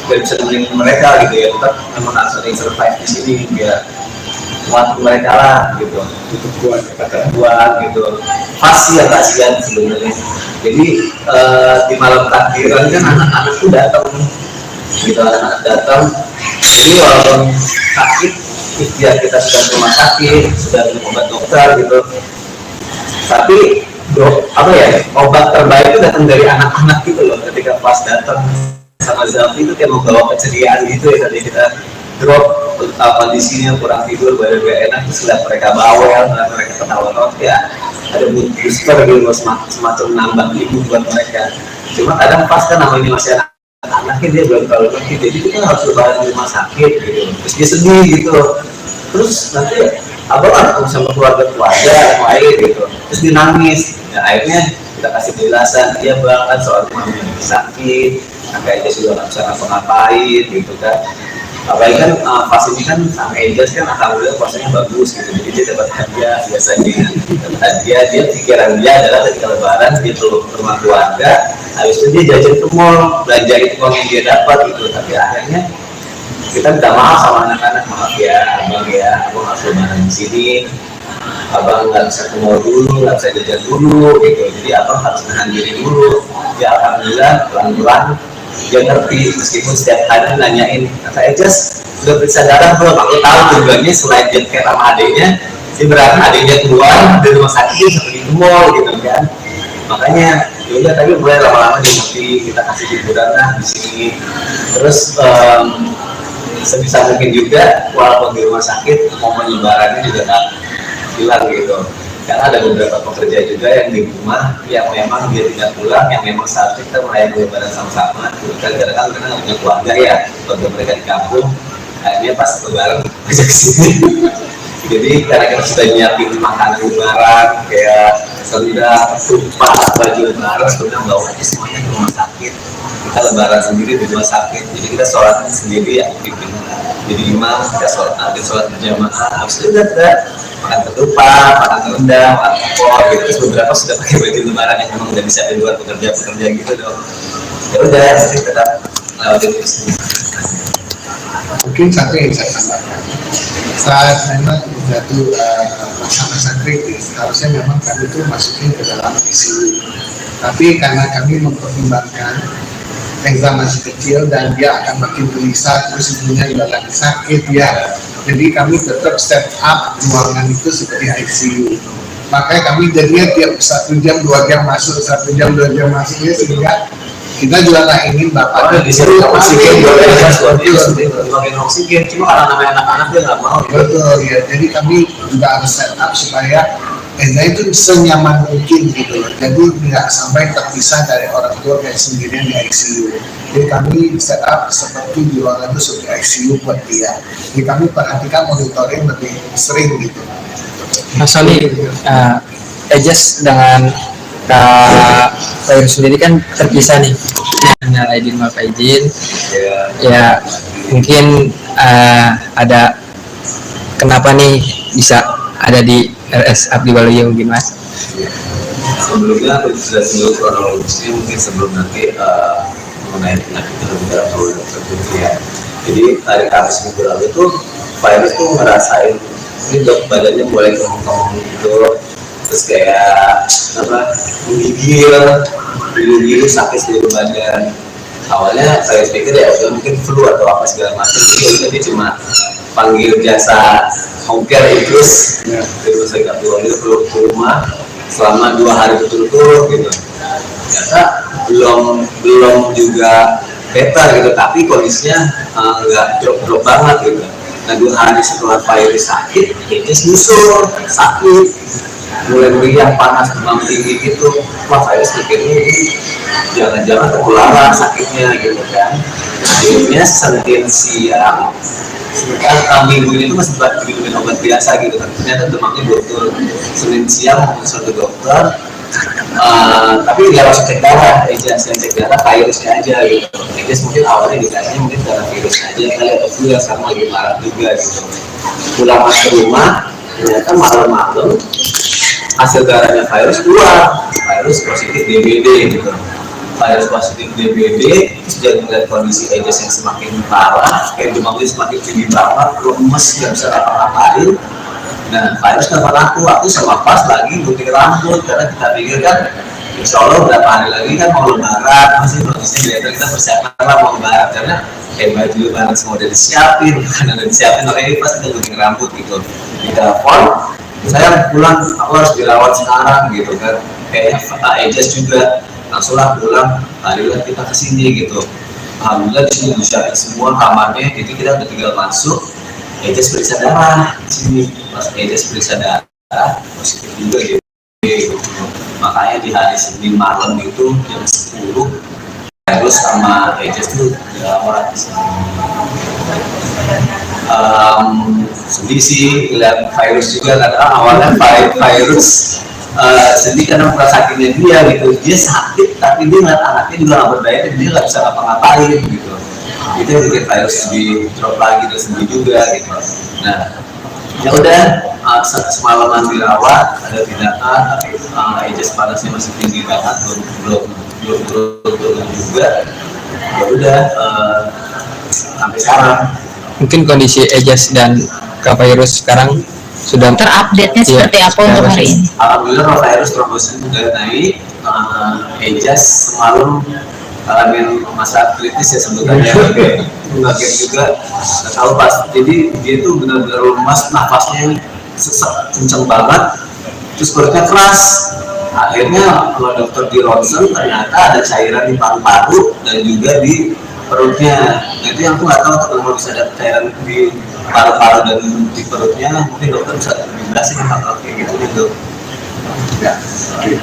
biar bisa nemenin mereka gitu ya. Tetap memang harus ada yang survive di sini biar kuat mereka lah gitu. Itu kuat gitu. Pasti ya kasihan sebenarnya. Jadi di malam takbiran kan anak-anak tuh datang, gitu, anak-anak datang. Jadi walaupun sakit, ikhtiar kita sudah ke rumah sakit, sudah minum obat dokter gitu, tapi apa ya, obat terbaik itu datang dari anak-anak gitu loh. Ketika pas datang sama Zalfi itu kayak membawa keceriaan gitu ya. Tadi kita drop kondisinya kurang tidur, badan gak enak, terus lihat mereka bawel, mereka ketawa-tawa, ya ada booster gitu, semacam nambah ibu buat mereka. Cuma kadang pas kan namanya masih anak-anaknya, dia belum terlalu ngerti, jadi kita harus lebaran di rumah sakit gitu, terus dia sedih gitu, terus nanti abang ketemu sama keluarga yang lain gitu, terus dia nangis. Ya akhirnya kita kasih penjelasan, dia bang kan soal mamanya sakit, kakaknya sudah nggak bisa ngapa-ngapain gitu kan. Apalagi kan pas ini kan sama Ejas kan alhamdulillah puasanya bagus gitu, jadi dia dapat hadiah. Biasanya dapat hadiah, dia pikiran dia adalah ketika lebaran dia turun ke rumah keluarga, habis itu dia jajan ke mall, belanja itu uang yang dia dapat gitu. Tapi akhirnya kita minta maaf sama anak-anak, maaf ya abang harus lebaran di sini, abang nggak bisa ke mall dulu, nggak bisa jajan dulu gitu, jadi abang harus menahan diri dulu. Ya alhamdulillah pelan-pelan dia ngerti, meskipun setiap hari nanyain, kata Ejas udah periksa darah belum? Aku tahu tujuannya selain dia kayak sama adiknya, dia berarti adiknya keluar dari rumah sakit seperti ke mall gitu kan. Makanya yaudah, tapi mulai lama-lama dia ngerti, kita kasih hiburan lah di sini. Terus sebisa mungkin juga walaupun di rumah sakit, momen lebarannya juga tak hilang gitu. Karena ada beberapa pekerja juga yang di rumah yang memang dia tidak pulang, yang memang seharusnya kita merayakan lebaran sama-sama. Kadang-kadang karena nggak punya keluarga ya, keluarga mereka di kampung, akhirnya pas lebaran aja kesini. Jadi karena kita sudah nyiapin makanan lebaran kayak sendal, tumpah, baju lebaran, sudah bawa aja semuanya ke rumah sakit. Kita lebaran sendiri di rumah sakit, jadi kita sholat sendiri ya, bikin jadi imam, kita sholat berjamaah. Habis itu kita makan ketupat, makan rendang, makan opor gitu. Terus beberapa sudah pakai baju lebaran yang memang udah disiapin buat pekerja-pekerja gitu dong. Ya udah, nanti kita lewatin terus. Mungkin satu yang saya tambahkan, saat memang jatuh masa-masa kritis, harusnya memang kami itu masukin ke dalam ICU. Tapi karena kami mempertimbangkan Eza masih kecil dan dia akan makin gelisah, terus ibunya juga lagi sakit ya. Jadi kami tetap set up ruangan itu seperti ICU. Makanya kami jadinya tiap 1 jam 2 jam masuk, 1 jam 2 jam masuk ya, sehingga kita juga nggak ingin bapak di sini oksigen oksigen, cuma karena namanya anak-anak dia nggak mau. Betul ya, jadi kami juga harus set up supaya Eza itu senyaman mungkin gitu loh. Jadi nggak sampai terpisah dari orang tua kayak sendirian di ICU. Jadi kami set up seperti di ruangan itu seperti ICU buat dia. Jadi kami perhatikan monitoring lebih sering gitu. Mas Soli, Ejas dengan Kak Fair sendiri kan terpisah nih. Hanya Aidin maaf Aidin. Ya mungkin ada kenapa nih bisa ada di RS Abdi Waluyo mungkin Mas? Sebelumnya aku sudah sebelum kronologisnya mungkin sebelum nanti mengenai penyakit terhadap tertentu ya. Jadi hari Kamis minggu lalu itu virus tuh ngerasain ini dok badannya mulai kemung-kemung gitu, terus kayak apa menggigil sakit seluruh badan. Awalnya saya pikir ya udah mungkin flu atau apa segala macam, jadi cuma panggil jasa home care Idrus dari rumah sakit Abdi Waluyo ke rumah selama 2 hari betul-betul gitu. Ternyata belum juga better gitu, tapi kondisinya nggak drop banget gitu. Nah 2 hari setelah virus sakit, ini nyusul sakit, mulai meriang, panas, demam tinggi gitu. Wah virus mikirnya ini jangan-jangan tertularan sakitnya gitu kan. Akhirnya Senin siang minggu ini tuh masih diberikan obat biasa gitu kan, ternyata demamnya betul. Senin siang konsul ke dokter, tapi dia langsung cek darah, yang cek darah virusnya aja gitu. Ejas mungkin awalnya dikasihnya mungkin karena virus aja kali, atau flu yang sekarang lagi marah juga gitu. Pulang masuk ke rumah, ternyata malam-malam hasil darahnya virus keluar, virus positif DBD gitu. Virus positif DBD, sudah melihat kondisi Ejas yang semakin parah, kayak demamnya semakin tinggi banget, lemes, nggak bisa apa-apain. Nah, virus telepon aku sama pas lagi gunting rambut, karena kita pikir kan, insya Allah berapa hari lagi kan mau lebaran, masih prosesnya kita persiapan lah mau lebaran, karena kayak baju lebaran semua udah disiapin, karena udah disiapin, makanya pas kita gunting rambut gitu. Di telepon, saya pulang, aku harus dirawat sekarang gitu kan. kayaknya Ejas juga langsunglah pulang, marilah kita kesini gitu. Alhamdulillah di sini bisa semua kamarnya, jadi kita udah tinggal masuk. Ejas periksa darah di sini, pas Ejas periksa darah positif juga gitu. Makanya di hari Senin malam itu jam 10 terus sama Ejas tuh dirawat di sini. Sedih sih lihat virus juga, karena awalnya virus sedih karena sakitnya dia gitu. Dia sakit tapi dia ngeliat anaknya juga nggak berdaya, dan dia nggak bisa ngapa-ngapain gitu. Itu yang bikin virus lebih drop lagi, dan sedih juga gitu. Nah ya udah, semalaman dirawat, ada tindakan, tapi Ejas panasnya masih tinggi banget, belum turun juga. Ya udah, sampai sekarang. Mungkin kondisi Ejas dan Kak Virus sekarang sudah Terupdate-nya seperti apa untuk hari ini? Alhamdulillah virus trombosit sudah naik. Ejas semalam ngalamin masa kritis ya sebenarnya, kaget juga, nggak tahu pas. Jadi dia tuh benar-benar lemas, nafasnya sesak kencang banget, terus perutnya keras. Akhirnya kalau dokter di ronsen ternyata ada cairan di paru-paru dan juga di perutnya. Nah, itu yang aku nggak tahu kalau bisa ada cairan di paru-paru dan di perutnya, mungkin dokter bisa jelasin hal kayak gitu. Ya, oke.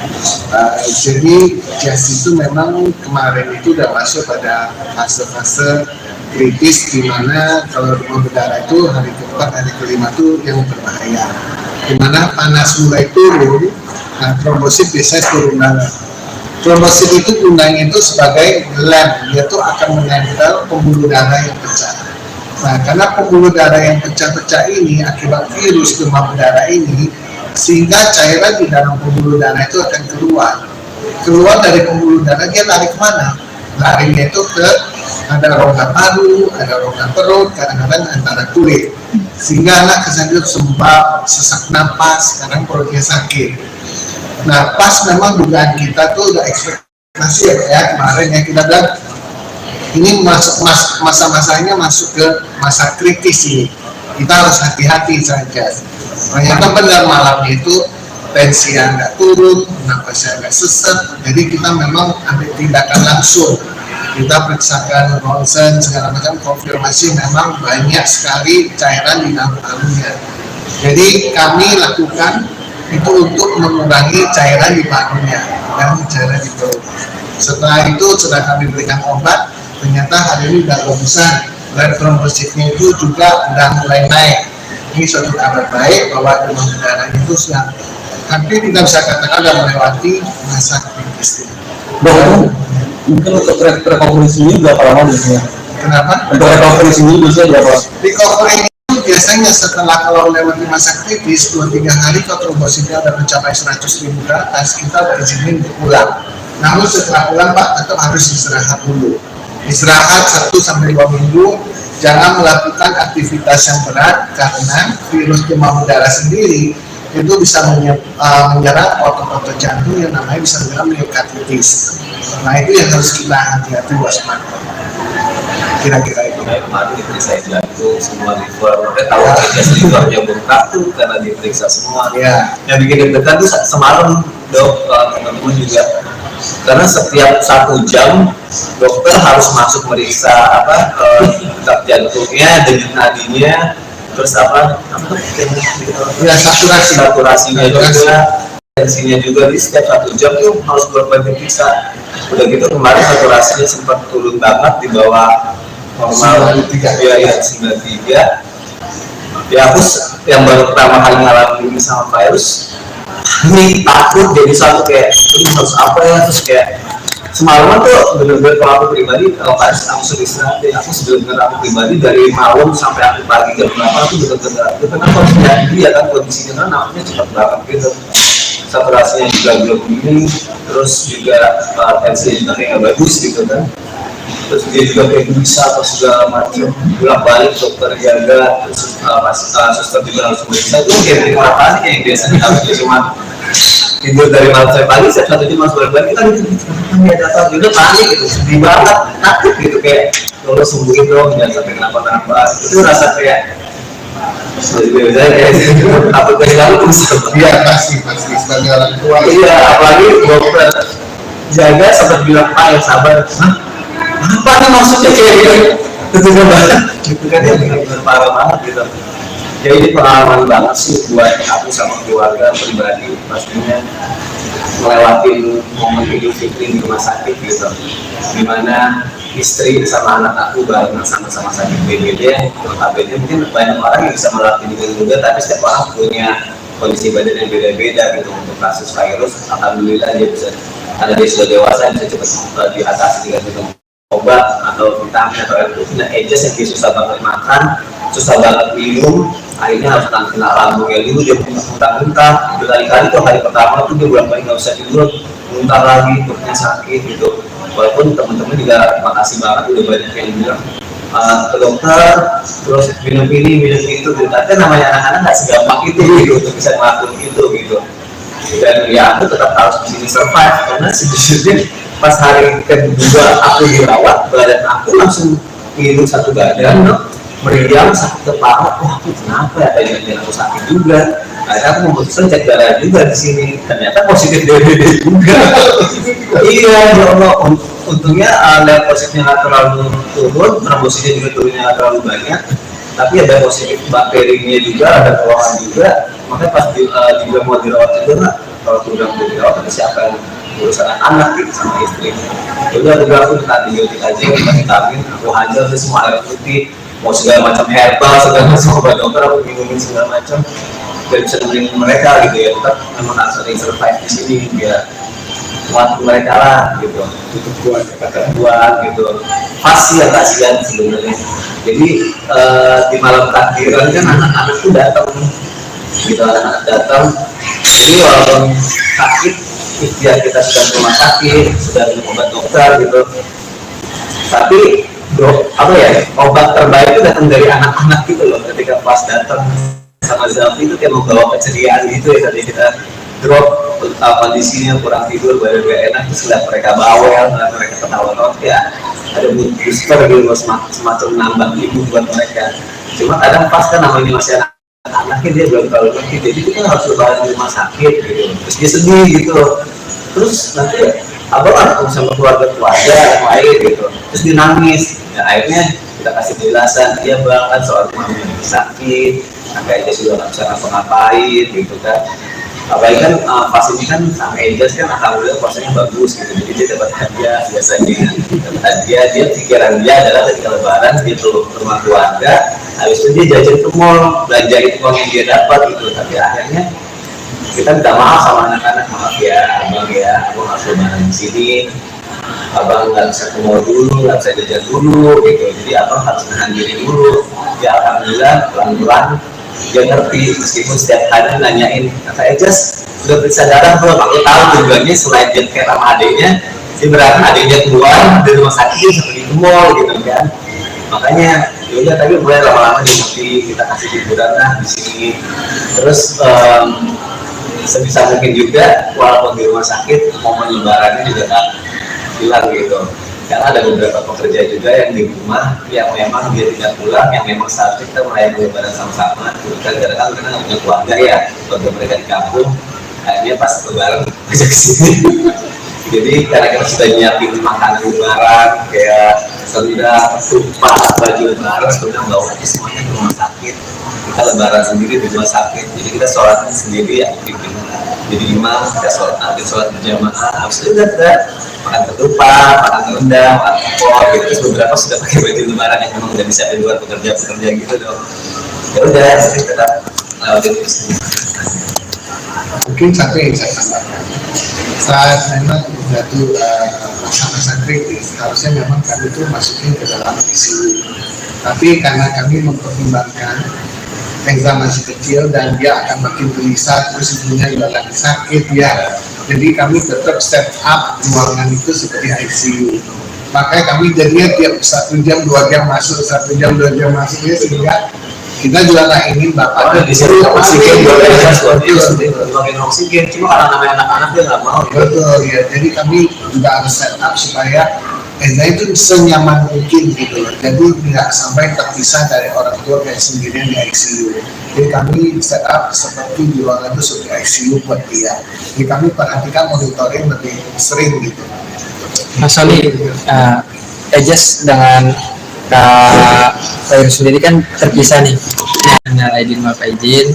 Jadi Jas itu memang kemarin itu udah masuk pada fase-fase kritis, di mana kalau demam berdarah itu hari keempat, hari kelima itu yang berbahaya. Di mana panas mulai turun, nah trombosit biasanya turun darah. Trombosit itu gunanya itu sebagai lem, dia tuh akan menempel pembuluh darah yang pecah. Nah, karena pembuluh darah yang pecah-pecah ini akibat virus demam berdarah ini, sehingga cairan di dalam pembuluh darah itu akan keluar dari pembuluh darah. Dia lari kemana? Larinya itu ke ada rongga paru, ada rongga perut, kadang-kadang antara kulit, sehingga anak kesannya sembab, sesak napas, kadang perutnya sakit. Nah, pas memang dugaan kita tuh udah ekspektasi ya kemarin ya, kita bilang ini masa-masanya masuk ke masa kritis ini, kita harus hati-hati saja. Ternyata benar malamnya itu tensinya nggak turun, napasnya nggak sesak, jadi kita memang ambil tindakan langsung. Kita periksakan ronsen segala macam, konfirmasi memang banyak sekali cairan di dalam parunya. Jadi kami lakukan itu untuk mengurangi cairan di parunya dan cairan di perut. Setelah itu setelah kami berikan obat, ternyata hari ini udah bagusan, dan trombositnya itu juga udah mulai naik. Ini suatu kabar baik bahwa demam berdarah itu sudah hampir kita bisa katakan sudah melewati masa kritis. Mungkin untuk recovery sendiri berapa lama biasanya? Kenapa? Untuk recovery sendiri biasanya berapa? Recovery itu biasanya setelah kalau melewati masa kritis 2-3 hari, kalau trombositnya sudah mencapai 100.000 ke atas, kita udah izinin untuk pulang. Namun setelah pulang Pak, tetap harus istirahat dulu. Istirahat 1-2 minggu, jangan melakukan aktivitas yang berat, karena virus demam berdarah sendiri itu bisa menyerang otot-otot jantung yang namanya bisa menyerang myokarditis. Nah, itu yang harus kita hati-hati waspada. Kira-kira itu. Nah, kemarin diperiksa jantung, semua liver, tahu aja livernya bengkak tuh karena diperiksa semua. Ya. Yang bikin deg-degan tuh semalam dok, teman-teman juga, karena setiap 1 jam dokter harus masuk meriksa detak jantungnya, denyut nadinya, terus Ya, saturasinya juga, tensinya juga. Di setiap 1 jam tuh harus berbagai periksa. Udah gitu kemarin saturasinya sempat turun banget di bawah normal 93. Ya aku yang baru pertama kali ngalamin sama virus ini takut, jadi satu kayak harus apa ya, terus kayak semalaman tuh bener-bener kalau aku pribadi, kalau pas aku sering istirahat ya, aku bener-bener aku pribadi dari malam sampai aku pagi jam berapa aku bener-bener kondisinya dia kan, kondisinya kan namanya cepat banget gitu, saturasinya juga belum ini, terus juga tensinya juga kayak nggak bagus gitu kan, terus dia juga kayak bisa atau segala macam, bolak-balik dokter jaga, terus suster juga harus bisa, itu kayak berapa kayak biasanya harus cuma tidur dari malam sampai pagi, saya 1 jam masuk balik kan, itu datang juga panik gitu, sedih banget, takut gitu, kayak kalau sembuhin dong, jangan sampai kenapa-kenapa. Itu rasa kayak Jadi biasanya kayak takut kehilangan tuh sama. Iya pasti sebagai orang tua. Iya, apalagi dokter jaga sempat bilang Pak yang sabar. Hah? Apa nih maksudnya kayak gitu? Ketika banget, gitu kan ya benar-benar parah banget gitu. Ya ini pengalaman banget sih buat aku sama keluarga pribadi pastinya melewatin momen Idul Fitri di rumah sakit gitu, dimana istri sama anak aku bareng sama-sama sakit BPD. Notabene mungkin banyak orang yang bisa melewati juga, tapi setiap orang punya kondisi badan yang beda-beda gitu. Untuk kasus virus, alhamdulillah dia bisa, karena dia sudah dewasa, bisa cepat diatasi dengan minum obat atau vitamin atau air putih. Nah, Ejes yang dia susah banget makan, susah banget minum, akhirnya harus kena lambungnya dulu, dia muntah-muntah berkali-kali tuh. Hari pertama tuh dia bulan kali nggak bisa tidur, muntah lagi, perutnya sakit gitu. Walaupun teman-teman juga makasih banget udah banyak yang bilang ke dokter, terus minum ini minum itu gitu. Tapi namanya anak-anak nggak segampang itu gitu untuk bisa ngelakuin itu gitu. Dan ya aku tetap harus di sini survive, karena sejujurnya pas hari kedua aku dirawat, badan aku langsung ngilu satu badan, meriang, sakit kepala. Wah, kenapa ya? Tadi aku sakit juga. Akhirnya aku memutuskan cek darah juga di sini. Ternyata positif DBD juga. Iya, ya Allah. Untungnya level positifnya nggak terlalu turun, trombositnya juga turunnya nggak terlalu banyak. Tapi ada positif bakterinya juga, ada keluhan juga. Makanya pas juga mau dirawat juga, kalau udah mau dirawat, tapi siapa yang urusan anak gitu sama istri. Jadi aku bilang aku minta antibiotik aja, minta vitamin, aku hajar semua air putih, mau segala macam herbal, segala macam obat dokter aku minumin segala macam, biar bisa nemenin mereka gitu ya. Tetap memang harus ada yang survive di sini biar kuat mereka lah gitu, Itu kuat kata. buat gitu. Pasti yang kasihan sebenarnya. Jadi di malam takbiran kan anak-anak tuh datang, gitu, anak-anak datang. Jadi walaupun sakit, ikhtiar kita sudah ke rumah sakit, sudah minum obat dokter gitu, tapi apa ya, obat terbaik itu datang dari anak-anak gitu loh. Ketika pas datang sama Zalfi itu kayak membawa keceriaan gitu ya. Tadi kita drop kondisinya kurang tidur, badan gak enak, terus lihat mereka bawel, lihat mereka ketawa-tawa, ya ada mood booster gitu, semacam nambah ibu buat mereka. Cuma kadang pas kan namanya masih anak-anaknya, dia belum terlalu ngerti, jadi kita harus lebaran di rumah sakit gitu, terus dia sedih gitu. Terus nanti abang ketemu sama keluarga yang lain gitu, terus dia nangis. Ya, akhirnya kita kasih penjelasan, dia banget soal mami sakit, agaknya sudah nggak bisa ngapa-ngapain gitu kan. Apalagi kan pas ini kan sama Ejas kan alhamdulillah puasanya bagus gitu, jadi dia dapat hadiah biasanya. Dapat hadiah, dia pikiran dia adalah ketika lebaran dia tuh ke rumah keluarga, habis itu dia jajan ke mall, belanjain uang yang dia dapat gitu. Tapi akhirnya kita minta maaf sama anak-anak, maaf ya abang ya, aku harus lebaran di sini, abang nggak bisa ke mall dulu, nggak bisa jajan dulu gitu, jadi abang harus nahan diri dulu. Ya alhamdulillah pelan-pelan dia ngerti, meskipun setiap hari nanyain, kata Ejas udah periksa darah belum? Aku tahu tujuannya selain dia care sama adiknya, dia berarti adiknya keluar dari rumah sakit sampai di mall gitu kan. Makanya yaudah, tapi mulai lama-lama dia ngerti, kita kasih hiburan lah di sini. Terus sebisa mungkin juga walaupun di rumah sakit, momen lebarannya juga tak hilang gitu. Karena ada beberapa pekerja juga yang di rumah yang memang dia tidak pulang, yang memang seharusnya kita merayakan lebaran sama-sama. Kadang-kadang karena nggak punya keluarga ya, keluarga mereka di kampung, akhirnya pas lebaran ajak kesini. Jadi karena kita sudah nyiapin makanan lebaran kayak sendal, tumpah, baju lebaran, sudah bawa aja semuanya ke rumah sakit. Kita lebaran sendiri di rumah sakit, jadi kita sholatnya sendiri ya, jadi imam, kita sholat berjamaah, habis itu udah makan ketupat, makan rendang, makan opor gitu. Terus beberapa sudah pakai baju lebaran yang memang udah bisa di luar pekerja gitu dong. Ya udah, jadi tetap lewatin terus. Mungkin satu yang saya tambahkan, saat memang jatuh masa-masa kritis, harusnya memang kami itu masukin ke dalam ICU. Tapi karena kami mempertimbangkan Enza masih kecil dan dia akan makin gelisah, terus ibunya juga lagi sakit ya. Jadi kami tetap set up ruangan itu seperti ICU. Makanya kami jadinya tiap 1 jam 2 jam masuk, 1 jam 2 jam masuk ya, sehingga kita juga nggak ingin bapaknya disuruh oksigen oksigen, cuma karena namanya anak-anak dia nggak mau. Betul ya, jadi kami juga harus set up supaya Eza itu senyaman mungkin gitu loh, jadi tidak sampai terpisah dari orang tua kayak sendirian di ICU. Jadi kami set up seperti di ruangan itu seperti ICU buat dia. Jadi kami perhatikan monitoring lebih sering gitu. Mas Soli, Ejes dengan Kak Fairuz sendiri kan terpisah nih. Hanya Aidin sama Pak Izin.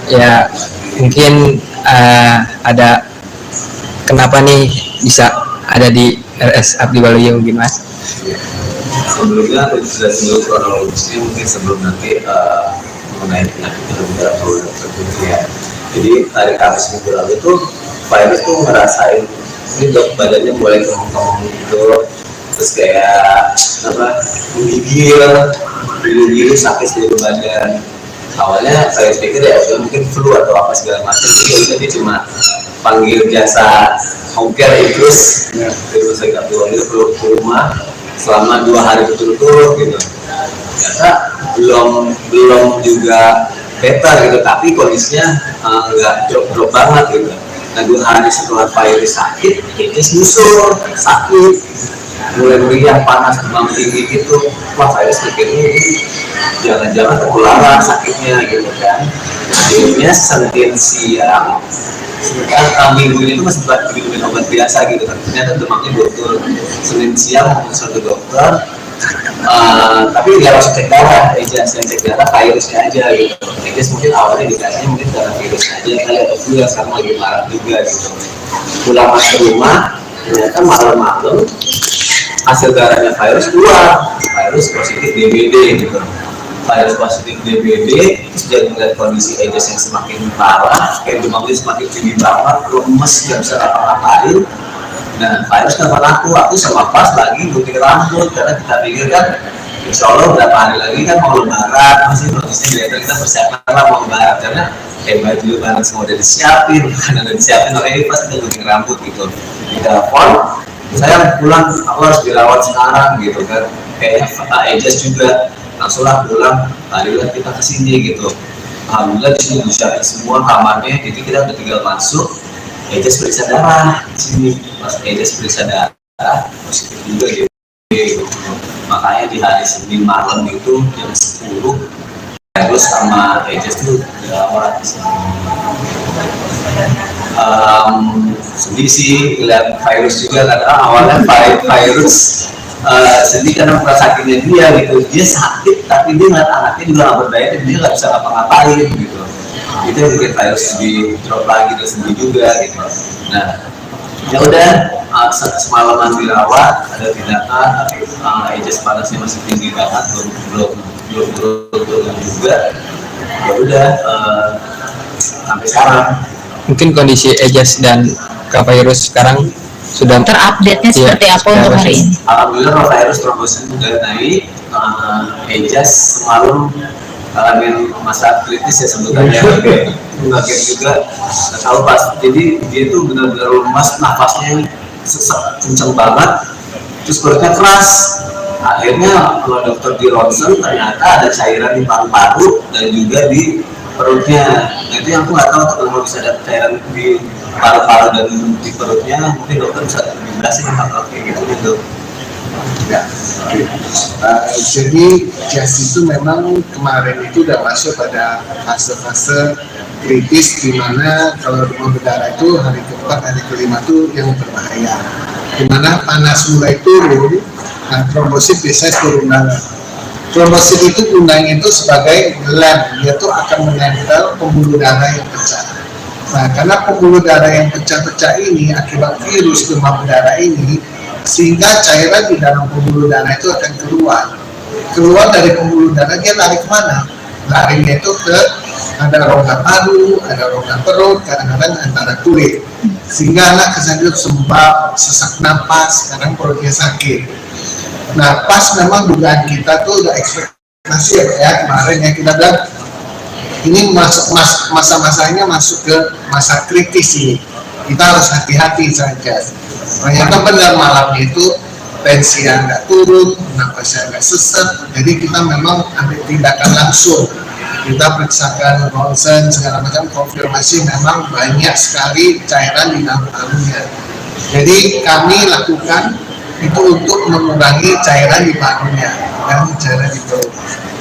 Ya mungkin ada kenapa nih bisa ada di RS Abdi Waluyo mungkin Mas? Sebelumnya aku sudah sebelum kronologisnya mungkin sebelum nanti mengenai penyakit atau tertentu ya. Jadi hari Kamis minggu lalu itu Fairuz tuh ngerasain ini dok badannya mulai kemung-kemung gitu, terus kayak apa menggigil sakit seluruh badan. Awalnya saya pikir ya mungkin flu atau apa segala macam, jadi dia cuma panggil jasa home care terus rumah sakit Abdi Waluyo ke rumah selama 2 hari berturut-turut gitu. Ternyata belum juga better gitu, tapi kondisinya nggak drop banget gitu. Nah 2 hari setelah Fairuz sakit, dia nyusul sakit, mulai meriang, panas, demam tinggi gitu. Wah Fairuz pikirnya ini jangan-jangan ketularan sakitnya gitu kan. Akhirnya Senin siang minggu ini tuh masih minum obat biasa gitu kan, ternyata demamnya betul. Senin siang konsul ke dokter, tapi nggak langsung cek darah, Ejas yang cek darah virusnya aja gitu. Ejas mungkin awalnya dikasihnya mungkin karena virus aja kali atau flu yang sekarang lagi marah juga gitu. Pulang masuk ke rumah, ternyata malam-malam hasil darahnya virus keluar, virus positif DBD gitu. Virus positif DBD, terus dia melihat kondisi Ejas yang semakin parah, kayak demamnya semakin tinggi banget, lemes, nggak bisa apa-apain. Nah, virus telepon aku sama pas lagi gunting rambut, karena kita pikir kan, insya Allah berapa hari lagi kan mau lebaran, masih kondisinya kita persiapan lah mau lebaran, karena baju lebaran semua udah disiapin, makanan udah disiapin, makanya ini pas kita gunting rambut gitu. Di telepon, saya pulang, aku harus dirawat sekarang gitu kan, kayaknya Ejas juga langsunglah pulang, marilah kita kesini gitu. Alhamdulillah di sini disiapin semua kamarnya, jadi kita udah tinggal masuk. Ejas periksa darah di sini, pas Ejas periksa darah positif juga gitu. Makanya di hari Senin malam itu jam 10 terus sama Ejas tuh dirawat di sini. Sedih sih lihat virus juga karena awalnya virus sedih karena sakitnya dia gitu, dia sakit tapi dia ngeliat anaknya juga nggak berdaya dan dia nggak bisa ngapa-ngapain gitu. Itu yang bikin virus di drop lagi, terus sedih juga gitu. Nah ya udah semalaman dirawat, ada tindakan tapi Ejas panasnya masih tinggi banget, belum turun juga. Ya udah sampai sekarang. Mungkin kondisi Ejas dan Kak Fairuz sekarang sudah terupdate-nya seperti apa untuk hari ini? Alhamdulillah Fairuz trombosit udah naik, Ejas semalam ngalamin masa kritis ya sebenarnya, kaget juga, nggak tahu pas. Jadi dia tuh benar-benar lemas, nafasnya sesak kenceng banget, terus perutnya keras. Akhirnya kalau dokter di ronsen ternyata ada cairan di paru-paru dan juga di perutnya. Nah, itu yang aku nggak tahu kalau bisa ada cairan di paru-paru dan di perutnya, mungkin dokter bisa lebih jelasin hal kayak gitu. Ya, jadi Jas itu memang kemarin itu udah masuk pada fase-fase kritis, di mana kalau demam berdarah itu hari keempat, hari kelima itu yang berbahaya. Di mana panas mulai turun, nah trombosit biasanya turun darah. Trombosit itu gunanya itu sebagai lem, dia tuh akan menempel pembuluh darah yang pecah. Nah, karena pembuluh darah yang pecah-pecah ini akibat virus demam berdarah ini, sehingga cairan di dalam pembuluh darah itu akan keluar dari pembuluh darah. Dia lari kemana? Larinya itu ke ada rongga paru, ada rongga perut, kadang-kadang antara kulit, sehingga anak kesannya sembab, sesak napas, kadang perutnya sakit. Nah, pas memang dugaan kita tuh udah ekspektasi ya kemarin ya, kita bilang ini masa-masanya masuk ke masa kritis ini, kita harus hati-hati saja. Ternyata benar malam itu tensinya nggak turun, napasnya nggak sesak, jadi kita memang ambil tindakan langsung. Kita periksakan ronsen segala macam, konfirmasi memang banyak sekali cairan di dalam parunya. Jadi kami lakukan itu untuk mengurangi cairan di parunya dan cairan di perut.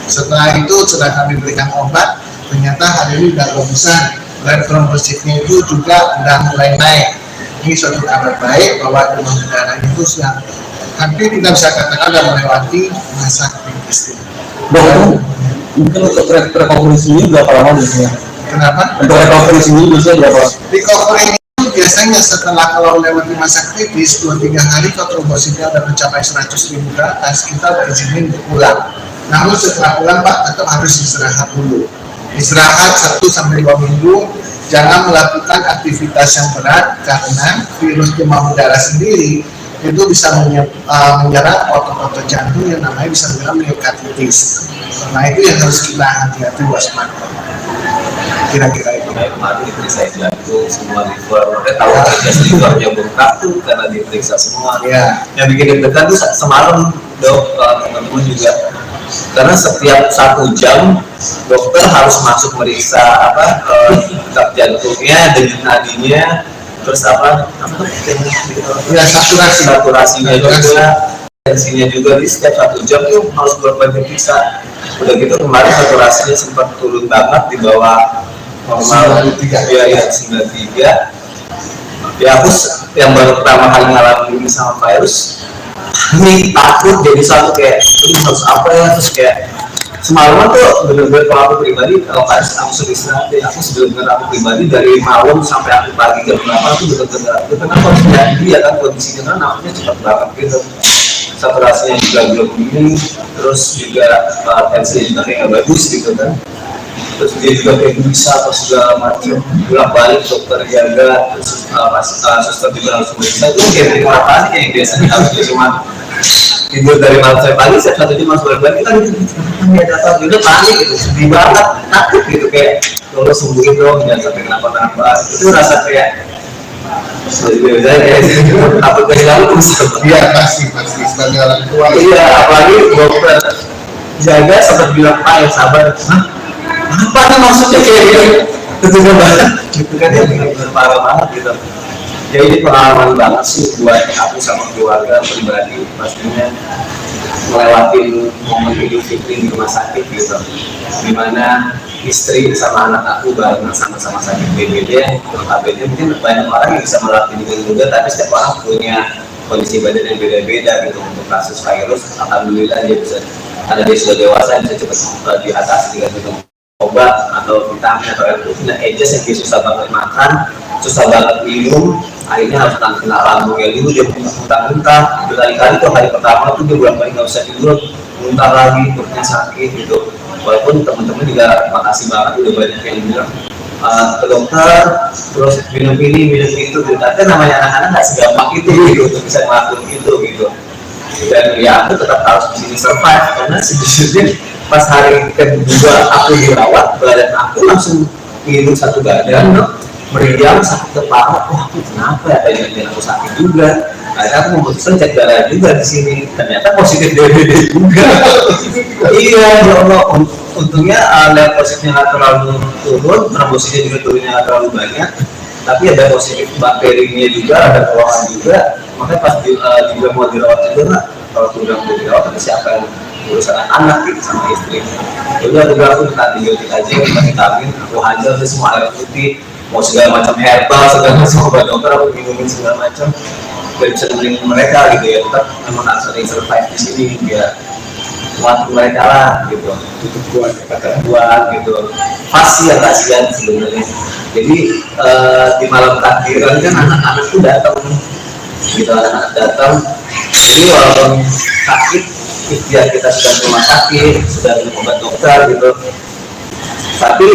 Setelah itu setelah kami berikan obat, ternyata hari ini udah bagusan dan trombositnya itu juga udah mulai naik. Ini suatu kabar baik bahwa demam berdarah itu sudah hampir kita bisa katakan sudah melewati masa kritis. Dok, mungkin untuk rekoverisinya berapa lama biasanya? Kenapa? Untuk rekoverisinya biasanya berapa? Recovery itu biasanya setelah kalau melewati masa kritis 2-3 hari kalau trombositnya sudah mencapai 100.000 ke atas, kita berizinin untuk pulang. Namun setelah pulang Pak tetap harus istirahat dulu. Istirahat 1-2 minggu, jangan melakukan aktivitas yang berat karena virus demam berdarah sendiri itu bisa menyerang otot-otot jantung yang namanya bisa menyerang myokarditis. Nah itu yang harus kita hati-hati waspada. Kira-kira itu. Kayak kemarin diperiksa jantung, semua liver, mereka tahu aja livernya bengkak tuh karena diperiksa semua. Ya. Yang bikin deg-degan tuh semalam dok, teman-teman juga, karena setiap 1 jam dokter harus masuk meriksa detak jantungnya, denyut nadinya, terus Ya, saturasinya juga, tensinya juga. Di setiap 1 jam tuh harus bolak-balik diperiksa. Udah gitu kemarin saturasinya sempat turun banget di bawah normal 93. Ya 93. Ya aku yang baru pertama kali ngalamin ini sama virus, ini takut jadi satu kayak ini harus apa ya, terus kayak semalaman tuh bener-bener kalau aku pribadi kalau virus aku sering istirahat deh. Aku sebenernya aku pribadi dari malam sampai aku pagi jam berapa tuh bener-bener harus jadi ya kan, kondisinya kan namanya cepat banget gitu, saturasinya juga belum ini, terus juga tensinya juga kayak nggak bagus gitu kan, terus dia juga kayak bisa apa segala macam, bolak-balik dokter jaga, terus suster juga harus meriksa. Itu kayak bikin apaan sih kayak biasanya harus cuma tidur dari malam sampai pagi, setiap 1 jam harus bolak-balik. Kita gitu ya datang juga panik gitu, sedih banget, takut gitu kayak kalau sembuhin dong jangan sampai kenapa-kenapa. Itu rasa kayak takut kehilangan bisa. Iya pasti sebagai orang tua. Iya, apalagi dokter jaga sempat bilang Pak yang sabar. Hah? Apa nih maksudnya kayak gitu? Itu banget, gitu kan ya, benar-benar parah banget gitu. Ya ini pengalaman banget sih buat aku sama keluarga pribadi, pastinya melewatin momen Idul Fitri di rumah sakit gitu, dimana istri sama anak aku bareng sama-sama sakit BPD. Notabene mungkin banyak orang yang bisa melewati itu juga, tapi setiap orang punya kondisi badan yang beda-beda gitu. Untuk kasus virus, alhamdulillah dia bisa, karena dia sudah dewasa, bisa cepat diatasi dengan minum obat atau vitamin atau air putih. Nah, Aegis yang dia susah banget makan, susah banget minum, akhirnya harus kena lambungnya dulu, dia muntah-muntah berkali-kali tuh. Hari pertama tuh dia bolak-balik nggak bisa tidur, muntah lagi, perutnya sakit gitu. Walaupun teman-teman juga makasih banget udah banyak yang bilang ke dokter, terus minum ini, minum itu gitu. Tapi namanya anak-anak nggak segampang itu gitu untuk bisa ngelakuin itu gitu. Dan ya aku tetap harus di sini survive, karena sejujurnya pas hari kedua aku dirawat, badan aku langsung hidup satu badan, meriang, sakit kepala. Wah, kenapa ya? Tadi aku sakit juga. Akhirnya aku memutuskan cek darah juga di sini. Ternyata positif DBD juga. Iya, ya Allah. Untungnya level positifnya nggak terlalu turun, trombositnya juga turunnya nggak terlalu banyak. Tapi ada positif bakterinya juga, ada keluhan juga. Makanya pas juga mau dirawat juga, kalau sudah mau dirawat, tapi siapa yang urusan anak gitu sama istri. Udah aku minta antibiotik aja, minta vitamin, aku hajar semua air putih, mau segala macam herbal, segala macam obat dokter aku minumin segala macam. Biar bisa nemenin mereka gitu ya, tetap memang harus sering survive di sini biar kuat mereka lah gitu. Itu kuat, kata kuat gitu. Pasti ya kasihan sebenarnya. Jadi di malam takbiran kan anak-anak tuh datang, gitu, anak-anak datang. Jadi walaupun sakit, ikhtiar kita sudah di rumah sakit, sudah minum obat dokter gitu, tapi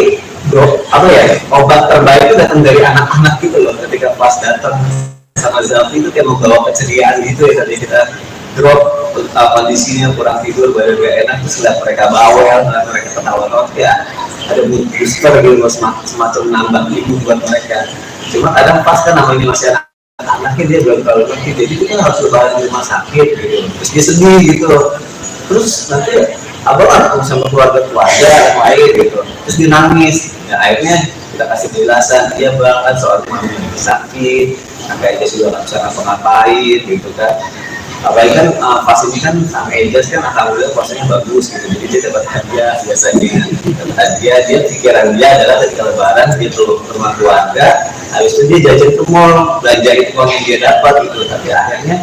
obat terbaik itu datang dari anak-anak gitu loh. Ketika pas datang sama Zalfi itu kayak membawa keceriaan gitu ya. Tadi kita drop kondisinya kurang tidur, badan gak enak, terus lihat mereka bawel, mereka ketawa-tawa, ya ada booster gitu, semacam nambah ibu buat mereka. Cuma kadang pas kan namanya masih anaknya dia belum terlalu ngerti, jadi kita harus lebaran di rumah sakit gitu, terus dia sedih gitu, terus nanti abang sama keluarga yang lain gitu, terus dia nangis. Ya akhirnya kita kasih penjelasan, dia bang kan soal mami sakit, kakaknya sudah nggak bisa ngapa-ngapain gitu kan. apalagi kan pas ini kan sama Ejas kan alhamdulillah puasanya bagus gitu, jadi dia dapat hadiah. Biasanya dapat hadiah, dia pikiran dia adalah ketika lebaran dia turun ke rumah keluarga, habis itu dia jajan ke mall, belanja itu uang yang dia dapat gitu. Tapi akhirnya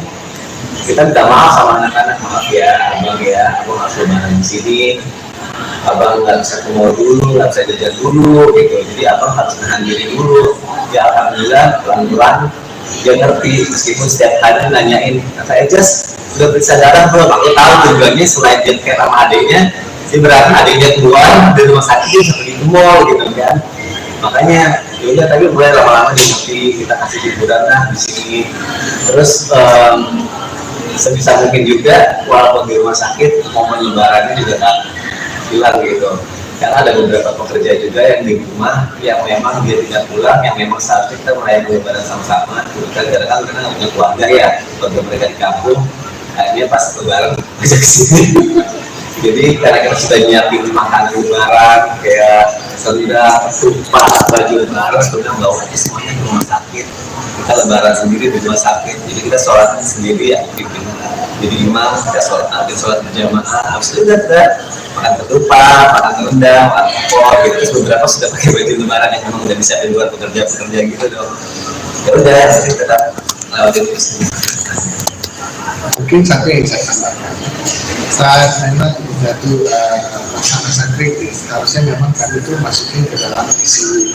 kita minta maaf sama anak-anak, maaf ya abang ya, aku nggak bisa lebaran di sini, abang nggak bisa ke mall dulu, nggak bisa jajan dulu gitu, jadi abang harus menahan diri dulu. Ya alhamdulillah pelan-pelan dia ngerti, meskipun setiap hari nanyain, kata Ejas udah periksa darah belum? Aku tahu tujuannya selain dia kayak sama adiknya, dia berarti adiknya keluar dari rumah sakit seperti ke mall gitu kan. Makanya yaudah, tapi mulai lama-lama dia ngerti, kita kasih hiburan lah di sini. Terus sebisa mungkin juga walaupun di rumah sakit momen lebarannya juga tak hilang gitu, karena ada beberapa pekerja juga yang di rumah yang memang dia tidak pulang, yang memang seharusnya kita merayakan lebaran sama-sama. Kita kadang-kadang karena nggak punya keluarga ya, keluarga mereka di kampung, akhirnya pas lebaran aja kesini. Jadi karena kita sudah nyiapin makanan lebaran kayak sendal, tumpah, baju lebaran, sudah bawa aja semuanya ke rumah sakit. Kita lebaran sendiri di rumah sakit, jadi kita sholat sendiri ya, jadi imam, kita sholat berjamaah. Habis itu kita makan ketupat, makan rendang, makan opor gitu. Terus beberapa sudah pakai baju lebaran yang memang udah disiapin buat pekerja-pekerja gitu dong. Ya udah, jadi tetap lewatin terus. Mungkin satu yang saya tambahkan, saat memang jatuh masa-masa kritis, harusnya memang kami itu masukin ke dalam ICU.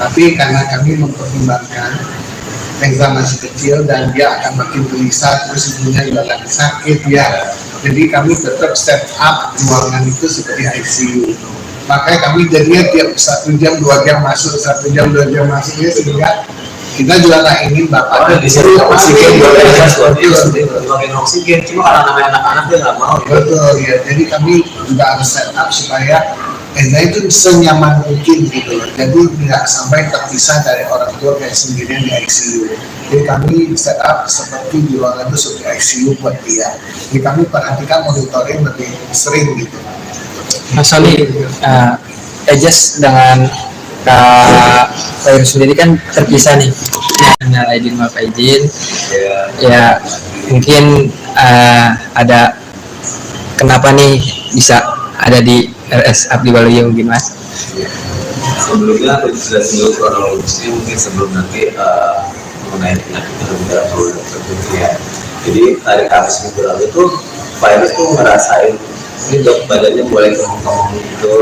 Tapi karena kami mempertimbangkan Reza masih kecil dan dia akan makin gelisah, terus ibunya juga lagi sakit ya, jadi kami tetap set up ruangan itu seperti ICU. Makanya kami jadinya tiap 1 jam 2 jam masuk, 1 jam 2 jam masuk ya, sehingga kita juga nggak ingin bapak di sini oksigen juga oksigen, cuma karena namanya anak-anak dia nggak mau. Betul ya, jadi kami juga harus set up supaya Eza itu senyaman mungkin gitu loh, jadi tidak sampai terpisah dari orang tua kayak sendirian di ICU. Jadi kami set up seperti di ruangan itu seperti ICU buat dia. Jadi kami perhatikan monitoring lebih sering gitu. Mas Soli, Ejas dengan Kak Fairuz sendiri kan terpisah nih. Minal aidin wal faizin. Ya mungkin ada kenapa nih bisa ada di RS Abdi Waluyo mungkin Mas? Sebelumnya aku sudah singgung kronologisnya mungkin sebelum nanti mengenai penyakit terhadap tertentu ya. Jadi hari Kamis minggu lalu tuh Fairuz tuh ngerasain ini dok badannya mulai kemung-kemung gitu,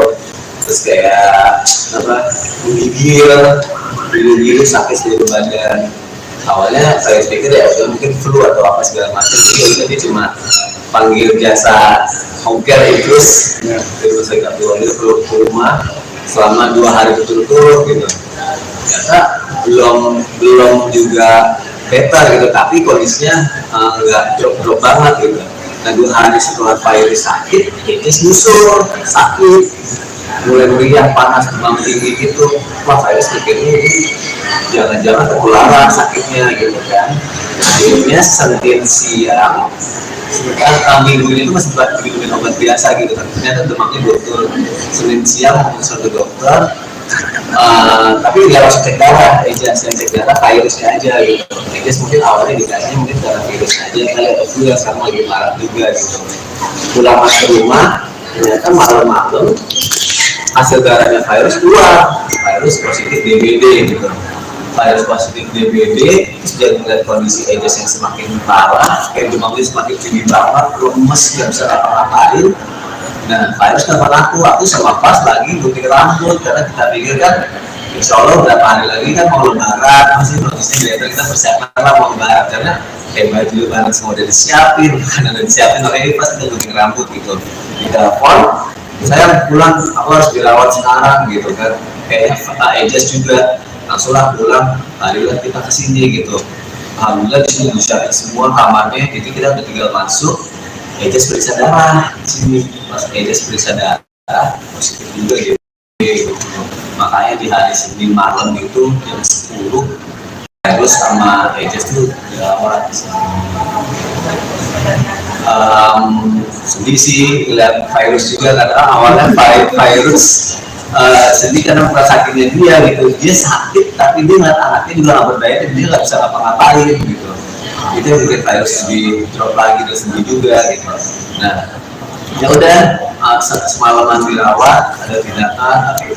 terus kayak apa gigil sakit seluruh badan. Awalnya saya pikir ya udah mungkin flu atau apa segala macam, jadi dia cuma panggil jasa home care Idrus dari rumah sakit Abdi Waluyo ke rumah selama 2 hari berturut-turut gitu. Ternyata belum juga better gitu, tapi kondisinya nggak drop banget gitu. Nah 2 hari setelah Fairuz sakit, dia nyusul sakit, mulai meriang, panas, demam tinggi gitu. Wah Fairuz pikirnya ini jangan-jangan tertularan sakitnya gitu kan. Akhirnya Senin siang minggu ini tuh masih diberikan obat biasa gitu kan, ternyata demamnya betul. Senin siang konsul ke dokter, tapi nggak langsung cek darah, Ejas yang cek darah virusnya aja gitu. Ejas mungkin awalnya dikasihnya mungkin karena virus aja kali, atau flu yang sekarang lagi parah juga gitu. Pulang masuk rumah, ternyata malam-malam hasil darahnya virus keluar, virus positif DBD gitu. Virus positif DBD, terus dia melihat kondisi Ejas yang semakin parah, kayak demamnya semakin tinggi banget, lemes, nggak bisa apa-apain. Nah, Fairuz telepon aku sama pas lagi gunting rambut, karena kita pikir kan insya Allah berapa hari lagi kan mau lebaran, masih notisnya kita persiapan lah mau lebaran, karena baju lebaran semua udah disiapin, makanan udah disiapin, makanya pas kita gunting rambut gitu. Di telepon, saya pulang, aku harus dirawat sekarang gitu kan, kayaknya Ejas juga langsunglah pulang, marilah kita kesini gitu. Alhamdulillah di sini disiapin semua kamarnya, jadi kita udah tinggal masuk. Ejas periksa darah di sini, pas Ejas periksa darah positif juga gitu. Makanya di hari Senin malam itu jam 10 Fairuz sama Ejas tuh dirawat di sini. Sedih sih lihat Fairuz juga, karena awalnya Fairuz sedih karena sakitnya dia gitu. Dia sakit tapi dia ngeliat anaknya juga nggak berdaya, dia nggak bisa ngapa-ngapain gitu. itu yang bikin virus lebih drop lagi terus sembuh juga gitu. Nah ya udah, semalaman dirawat, ada tindakan, tapi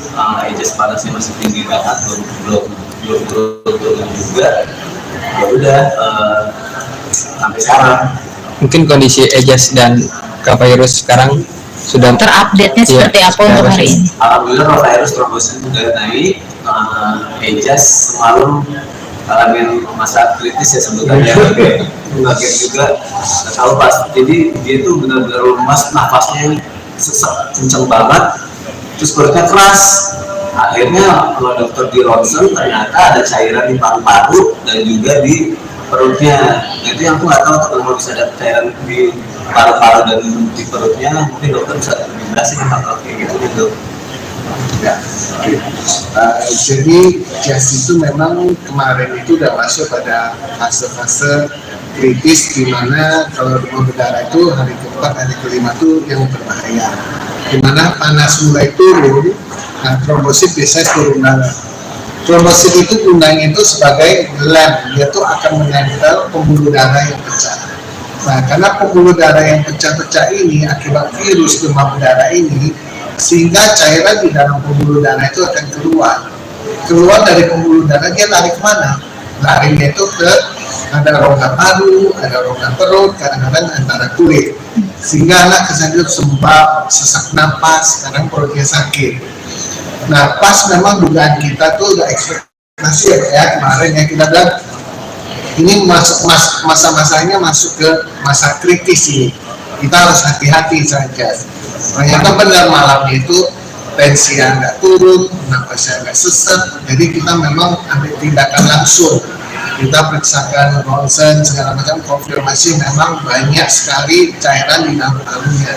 Ejes panasnya masih tinggi banget, belum turun juga. Ya udah, sampai sekarang. Mungkin kondisi Ejas dan Kak Virus sekarang sudah Terupdate-nya seperti apa untuk hari ini? Alhamdulillah virus trombosit sudah naik. Ejas semalam ngalamin masa kritis ya sebenarnya, kaget juga, nggak tahu pas. Jadi dia tuh benar-benar lemas, nafasnya sesak kenceng banget, terus perutnya keras. Akhirnya kalau dokter di ronsen ternyata ada cairan di paru-paru dan juga di perutnya. Nah itu yang aku nggak tahu tuh, kalau bisa ada cairan di paru-paru dan di perutnya, mungkin dokter bisa menjelaskan tentang kayak gitu. Ya, jadi Jas itu memang kemarin itu udah masuk pada fase-fase kritis, di mana kalau demam berdarah itu hari keempat, hari kelima itu yang berbahaya, di mana panas mulai turun. Nah, trombosit biasanya turun darah. Trombosit itu gunanya itu sebagai lem, dia tuh akan menempel pembuluh darah yang pecah. Nah, karena pembuluh darah yang pecah-pecah ini akibat virus demam berdarah ini, sehingga cairan di dalam pembuluh darah itu akan keluar dari pembuluh darah. Dia lari kemana? Larinya itu ke ada rongga paru, ada rongga perut, kadang-kadang antara kulit, sehingga anak kesannya sembab, sesak napas, kadang perutnya sakit. Nah, pas memang dugaan kita tuh udah ekspektasi ya kemarin ya, kita bilang ini masa-masanya masuk ke masa kritis ini, kita harus hati-hati saja. Ternyata benar malamnya itu tensinya nggak turun, nafasnya nggak sesak, jadi kita memang ambil tindakan langsung. Kita periksakan ronsen segala macam, konfirmasi memang banyak sekali cairan di dalam parunya.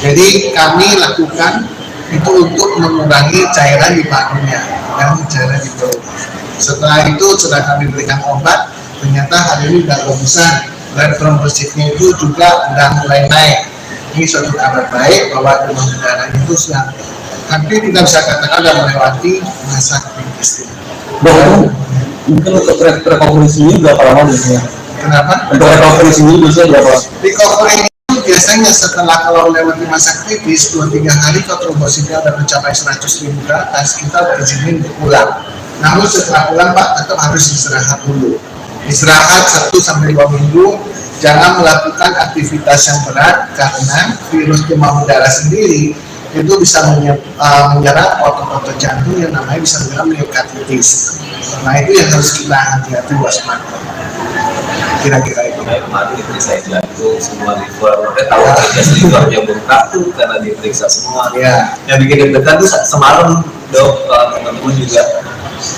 Jadi kami lakukan itu untuk mengurangi cairan di parunya dan cairan di perut. Setelah itu sudah kami berikan obat, ternyata hari ini sudah bagusan dan trombositnya itu juga sudah mulai naik. Ini suatu kabar baik bahwa demam berdarahnya itu sudah hampir kita bisa katakan sudah melewati masa kritis. Dokter, mungkin untuk rekoverisinya berapa lama biasanya? Kenapa? Untuk rekoverisinya biasanya berapa? Recovery itu biasanya setelah kalau melewati masa kritis 2-3 hari, kalau trombositnya sudah mencapai 100.000 ke atas, kita izinin untuk pulang. Namun setelah pulang Pak tetap harus istirahat dulu. Istirahat 1-2 minggu, jangan melakukan aktivitas yang berat karena virus demam berdarah sendiri itu bisa menyerang otot-otot jantung yang namanya bisa menyerang myokarditis. Nah itu yang harus kita hati-hati waspada. Kira-kira itu. Kayak kemarin diperiksa jantung, semua liver, tahu aja livernya bengkak tuh karena diperiksa semua. Ya. Yang bikin deg-degan tuh semalam dok, teman-teman juga,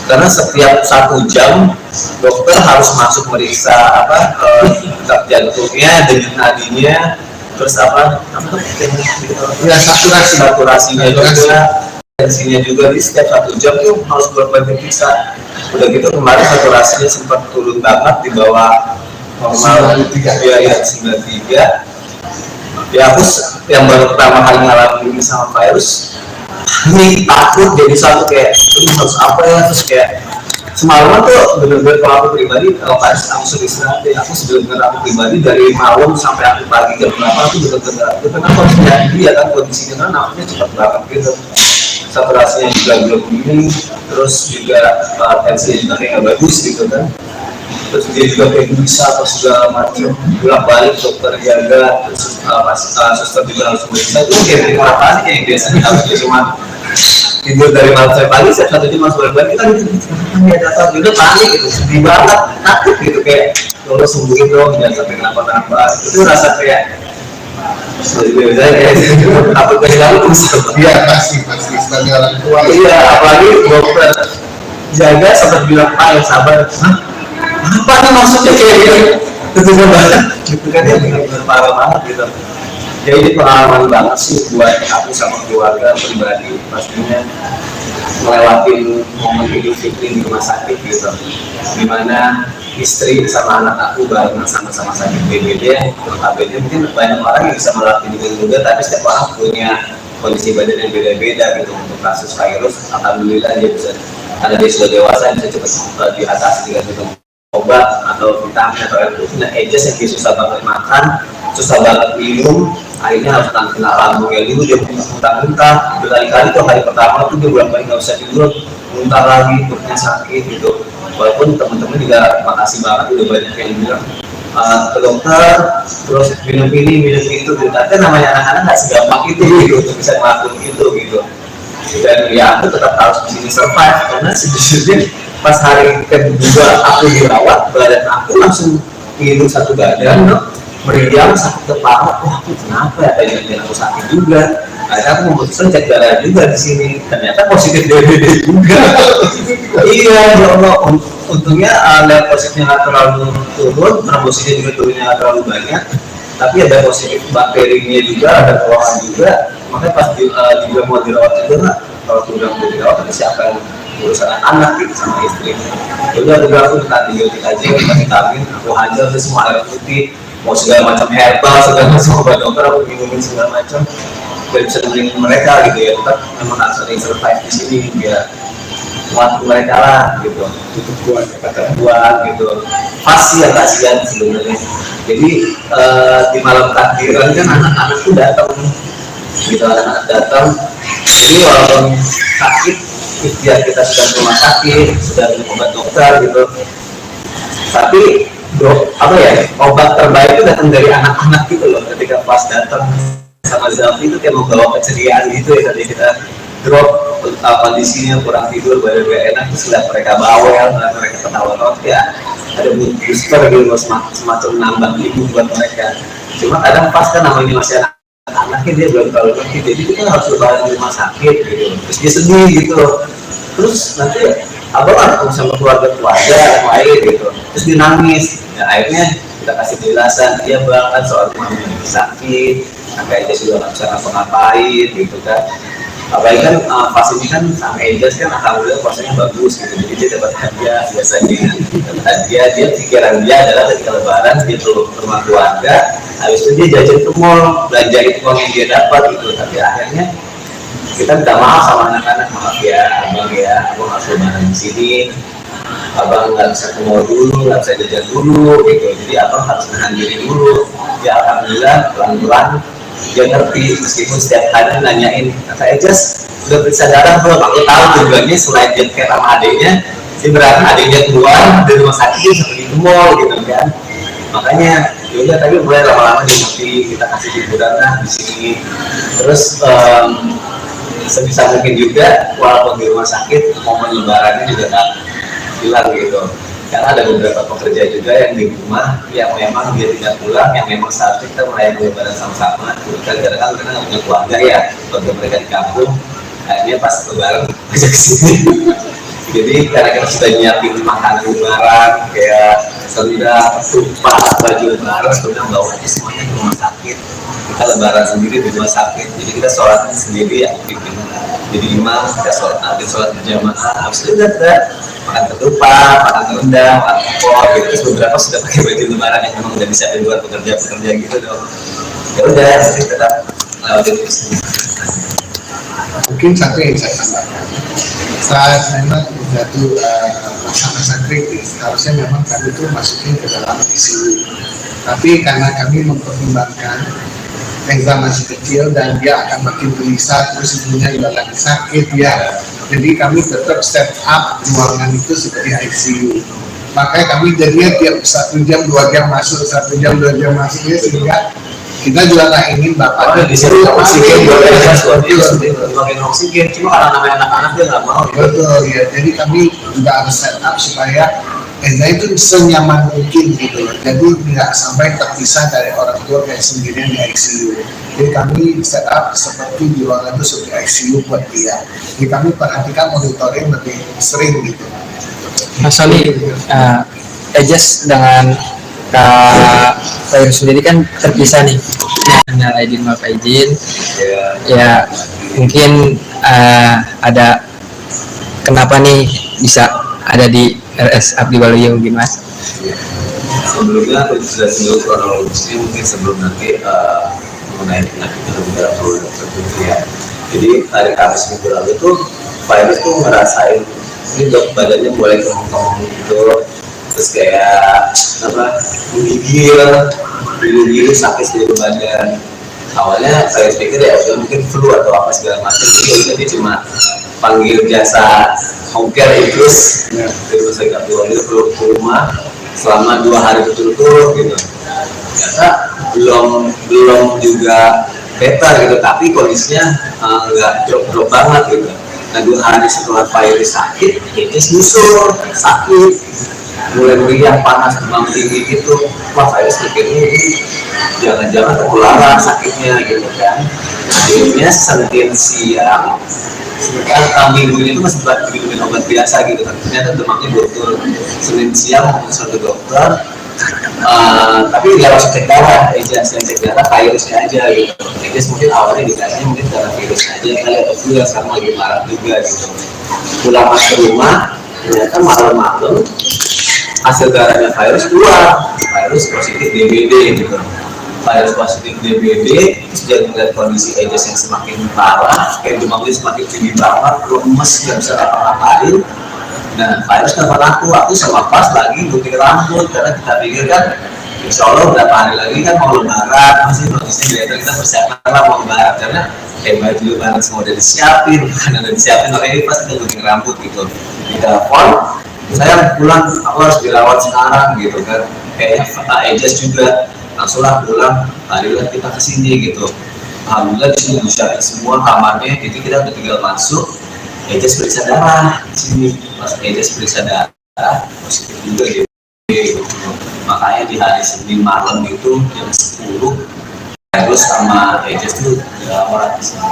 karena setiap 1 jam dokter harus masuk meriksa detak jantungnya, denyut nadinya, terus Ya, saturasinya juga, tensinya juga. Di setiap 1 jam tuh harus bolak-balik periksa. Udah gitu kemarin saturasinya sempat turun banget di bawah normal 93. Ya aku yang baru pertama kali ngalamin ini sama virus, ini takut jadi satu kayak ini harus apa ya, terus kayak semalam tuh bener-bener kalau aku pribadi, kalau pas aku sudah istirahat ya, aku bener-bener aku pribadi dari malam sampai aku pagi jam berapa aku bener-bener kenapa harus jadi ya kan, kondisinya kan nafasnya cepat banget gitu, saturasinya juga belum ini, terus juga tensinya juga kayak nggak bagus gitu kan, terus dia juga kayak bisa atau segala macam, bolak-balik dokter jaga, terus suster juga harus meriksa. Itu kayak dari orang panik yang biasanya harus cuma tidur dari malam sampai pagi, saya 1 jam masuk bolak-balik, kita gitu ya datang juga panik gitu, sedih banget, takut gitu kayak tolong sembuhin dong, jangan sampai kenapa-kenapa. Itu rasa kayak takut kehilangan usaha. Iya pasti sebagai orang tua. Iya, apalagi dokter jaga sampai bilang Pak yang sabar. Apa nih maksudnya kayak gitu? Ketika banget, gitu kan ya, benar-benar parah banget gitu. Ya ini pengalaman banget sih buat aku sama keluarga pribadi, pastinya melewatin momen Idul Fitri di rumah sakit gitu, dimana istri sama anak aku barengan sama-sama sakit BPD. Notabene mungkin banyak orang yang bisa melewati juga, tapi setiap orang punya kondisi badan yang beda-beda gitu. Untuk kasus virus, alhamdulillah dia bisa, karena dia sudah dewasa, bisa cepat diatasi dengan itu. obat atau vitamin atau air putih, nah Ejes yang dia susah banget makan, susah banget minum, akhirnya harus kena lambungnya dulu, dia muntah-muntah, berkali-kali tuh hari pertama tuh dia bolak-balik nggak usah tidur, muntah lagi, perutnya sakit gitu. Walaupun teman-teman juga makasih banget udah banyak yang bilang ke dokter, terus minum ini, minum itu, gitu. Tapi namanya anak-anak nggak segampang itu gitu untuk bisa ngelakuin itu gitu. Dan ya aku tetap harus di sini survive karena sejujurnya pas hari kedua aku dirawat, badan aku langsung hidup satu badan, meriang, sakit kepala. Wah, aku kenapa ya? Tadi aku sakit juga. Akhirnya aku memutuskan cek darah juga di sini. Ternyata positif DBD juga. Iya, ya Allah. Untungnya level positifnya nggak terlalu turun, trombositnya juga turunnya nggak terlalu banyak. Tapi ada positif bakterinya juga, ada keluhan juga. Makanya pas juga mau dirawat juga, kalau udah mau dirawat, tapi siapa yang urusan anak gitu sama istri. Jadi aku bilang aku minta antibiotik aja, minta vitamin, aku hajar semua air putih, mau segala macam herbal, segala macam obat dokter aku minumin segala macam. Biar bisa nemenin mereka gitu ya, tetap memang harus ada yang survive di sini biar kuat mereka lah gitu, tutup kuat gitu. Pasti yang kasihan sebenarnya. Jadi di malam takbiran kan anak-anak tuh datang, gitu anak-anak datang. Jadi walaupun sakit, ikhtiar kita sudah ke rumah sakit, sudah minum obat dokter gitu. Tapi obat terbaik itu datang dari anak-anak gitu loh. Ketika pas datang sama Zalfi itu kayak membawa keceriaan gitu ya, tadi kita drop kondisinya kurang tidur, badan gak enak, terus lihat mereka bawel, mereka ketawa-tawa, ya ada booster gitu, semacam nambah ibu buat mereka. Cuma kadang pas kan namanya masih anaknya dia belum terlalu ngerti, jadi kita harus lebaran di rumah sakit gitu, terus dia sedih gitu, terus nanti abang ketemu sama keluarga yang lain gitu, terus dia nangis. Nah akhirnya kita kasih penjelasan, dia banget soal mamanya sakit, kakaknya sudah nggak bisa ngapa-ngapain gitu kan. Apalagi kan pas ini kan sama Ejas kan alhamdulillah puasanya bagus gitu, jadi dia dapat hadiah biasanya. Dapat hadiah, dia pikiran dia adalah ketika lebaran dia tuh ke rumah keluarga, habis itu dia jajan ke mall, belanjain uang yang dia dapat gitu. Tapi akhirnya kita minta maaf sama anak-anak, maaf ya abang harus lebaran di sini, abang nggak bisa ke mall dulu, nggak bisa jajan dulu gitu, jadi abang harus menahan diri dulu. Ya alhamdulillah pelan-pelan dia ngerti, meskipun setiap hari nanyain, kata Ejas udah periksa darah belum? Aku tahu tujuannya selain dia care sama adiknya, dia berarti adiknya keluar dari rumah sakit sampai di mall gitu kan. Makanya yaudah, tapi mulai lama-lama dia ngerti, kita kasih hiburan lah di sini. Terus sebisa mungkin juga walaupun di rumah sakit momen lebarannya juga tak hilang gitu. Karena ada beberapa pekerja juga yang di rumah yang memang dia tidak pulang, yang memang seharusnya kita merayakan lebaran sama-sama. Karena kan mereka nggak punya keluarga ya, keluarga mereka di kampung. Akhirnya pas lebaran ajak kesini. Jadi karena kita sudah nyiapin makanan lebaran kayak sendal, tumpah, baju lebaran, sudah bawa aja semuanya ke rumah sakit. Kita lebaran sendiri di rumah sakit. Jadi kita sholatnya sendiri ya, jadi imam kita sholat berjamaah. Habis itu udah makan ketupat, makan rendang, makan opor gitu. Terus beberapa sudah pakai baju lebaran yang memang udah bisa buat pekerja gitu dong. Ya udah, jadi tetap lewatin itu. Mungkin satu yang saya tambahkan, saat memang jatuh masa-masa kritis, harusnya memang kami itu masukin ke dalam ICU. Tapi karena kami mempertimbangkan Reza masih kecil dan dia akan makin gelisah, terus ibunya juga lagi sakit ya. Jadi kami tetap set up ruangan itu seperti ICU. Makanya kami jadinya tiap 1 jam 2 jam masuk, 1 jam 2 jam masuknya, sehingga kita juga nggak ingin bapak di situ oksigen oksigen, cuma karena namanya anak-anak dia nggak mau. Betul ya, jadi kami juga harus set up supaya Eza itu senyaman mungkin gitu, jadi nggak sampai terpisah dari orang tua kayak sendirian di ICU. Jadi kami set up seperti di ruangan itu seperti ICU buat dia. Jadi kami perhatikan monitoring lebih sering gitu. Mas Ali, Ejas dengan Kak Fair sendiri kan terpisah nih. Hanya Aidin maaf Aidin. Ya mungkin ada kenapa nih bisa ada di RS Abdi Waluyo mungkin Mas? Sebelumnya aku sudah singgung kronologisnya, mungkin sebelum nanti mengenai penyakit yang beberapa tertentu ya. Jadi hari Kamis minggu lalu tuh Virus tuh ngerasain ini dok, badannya mulai kemung-kemung gitu, terus kayak apa, menggigil sakit seluruh badan. Awalnya saya pikir ya udah mungkin flu atau apa segala macam, jadi dia cuma panggil jasa home care Infus dari rumah sakit Abdul itu ke rumah selama 2 hari betul-betul gitu. Ternyata belum juga better gitu, tapi kondisinya nggak drop banget gitu. Nah 2 hari setelah Pak Iris sakit, ini nyusul sakit, mulai meriang, panas, demam tinggi gitu. Wah Pak Iris mikirnya ini jangan-jangan tertularan sakitnya gitu kan. Akhirnya Senin siang, minggu ini tuh masih minum obat biasa gitu kan. Ternyata demamnya betul. Senin siang mau ke dokter, tapi nggak langsung cek darah, yang cek darah virusnya aja gitu. Jadi mungkin awalnya dikasihnya mungkin karena virusnya aja kali, atau flu yang sekarang lagi marah juga gitu. Pulang masuk rumah, ternyata malam-malam hasil darahnya virus keluar, virus positif DBD gitu. Virus positif DBD, terus dia melihat kondisi Ejes yang semakin parah, kayak demamnya semakin tinggi banget, lemes, nggak bisa apa-apain. Nah, virus telepon aku sama pas lagi gunting rambut, karena kita pikir kan insya Allah berapa hari lagi kan mau lebaran, masih kondisinya kita persiapan lah mau lebaran, karena baju lebaran semua udah disiapin, makanan udah disiapin, makanya pas kita gunting rambut gitu. Di telepon, saya pulang, aku harus dirawat sekarang gitu kan, kayaknya Ejes juga langsunglah pulang, marilah kita kesini gitu. Alhamdulillah di sini disiapin semua kamarnya, jadi kita udah tinggal masuk. Ejes periksa darah di sini, pas Ejes periksa darah positif juga gitu. Makanya di hari Senin malam itu jam 10 terus sama Ejes tuh dirawat di sini.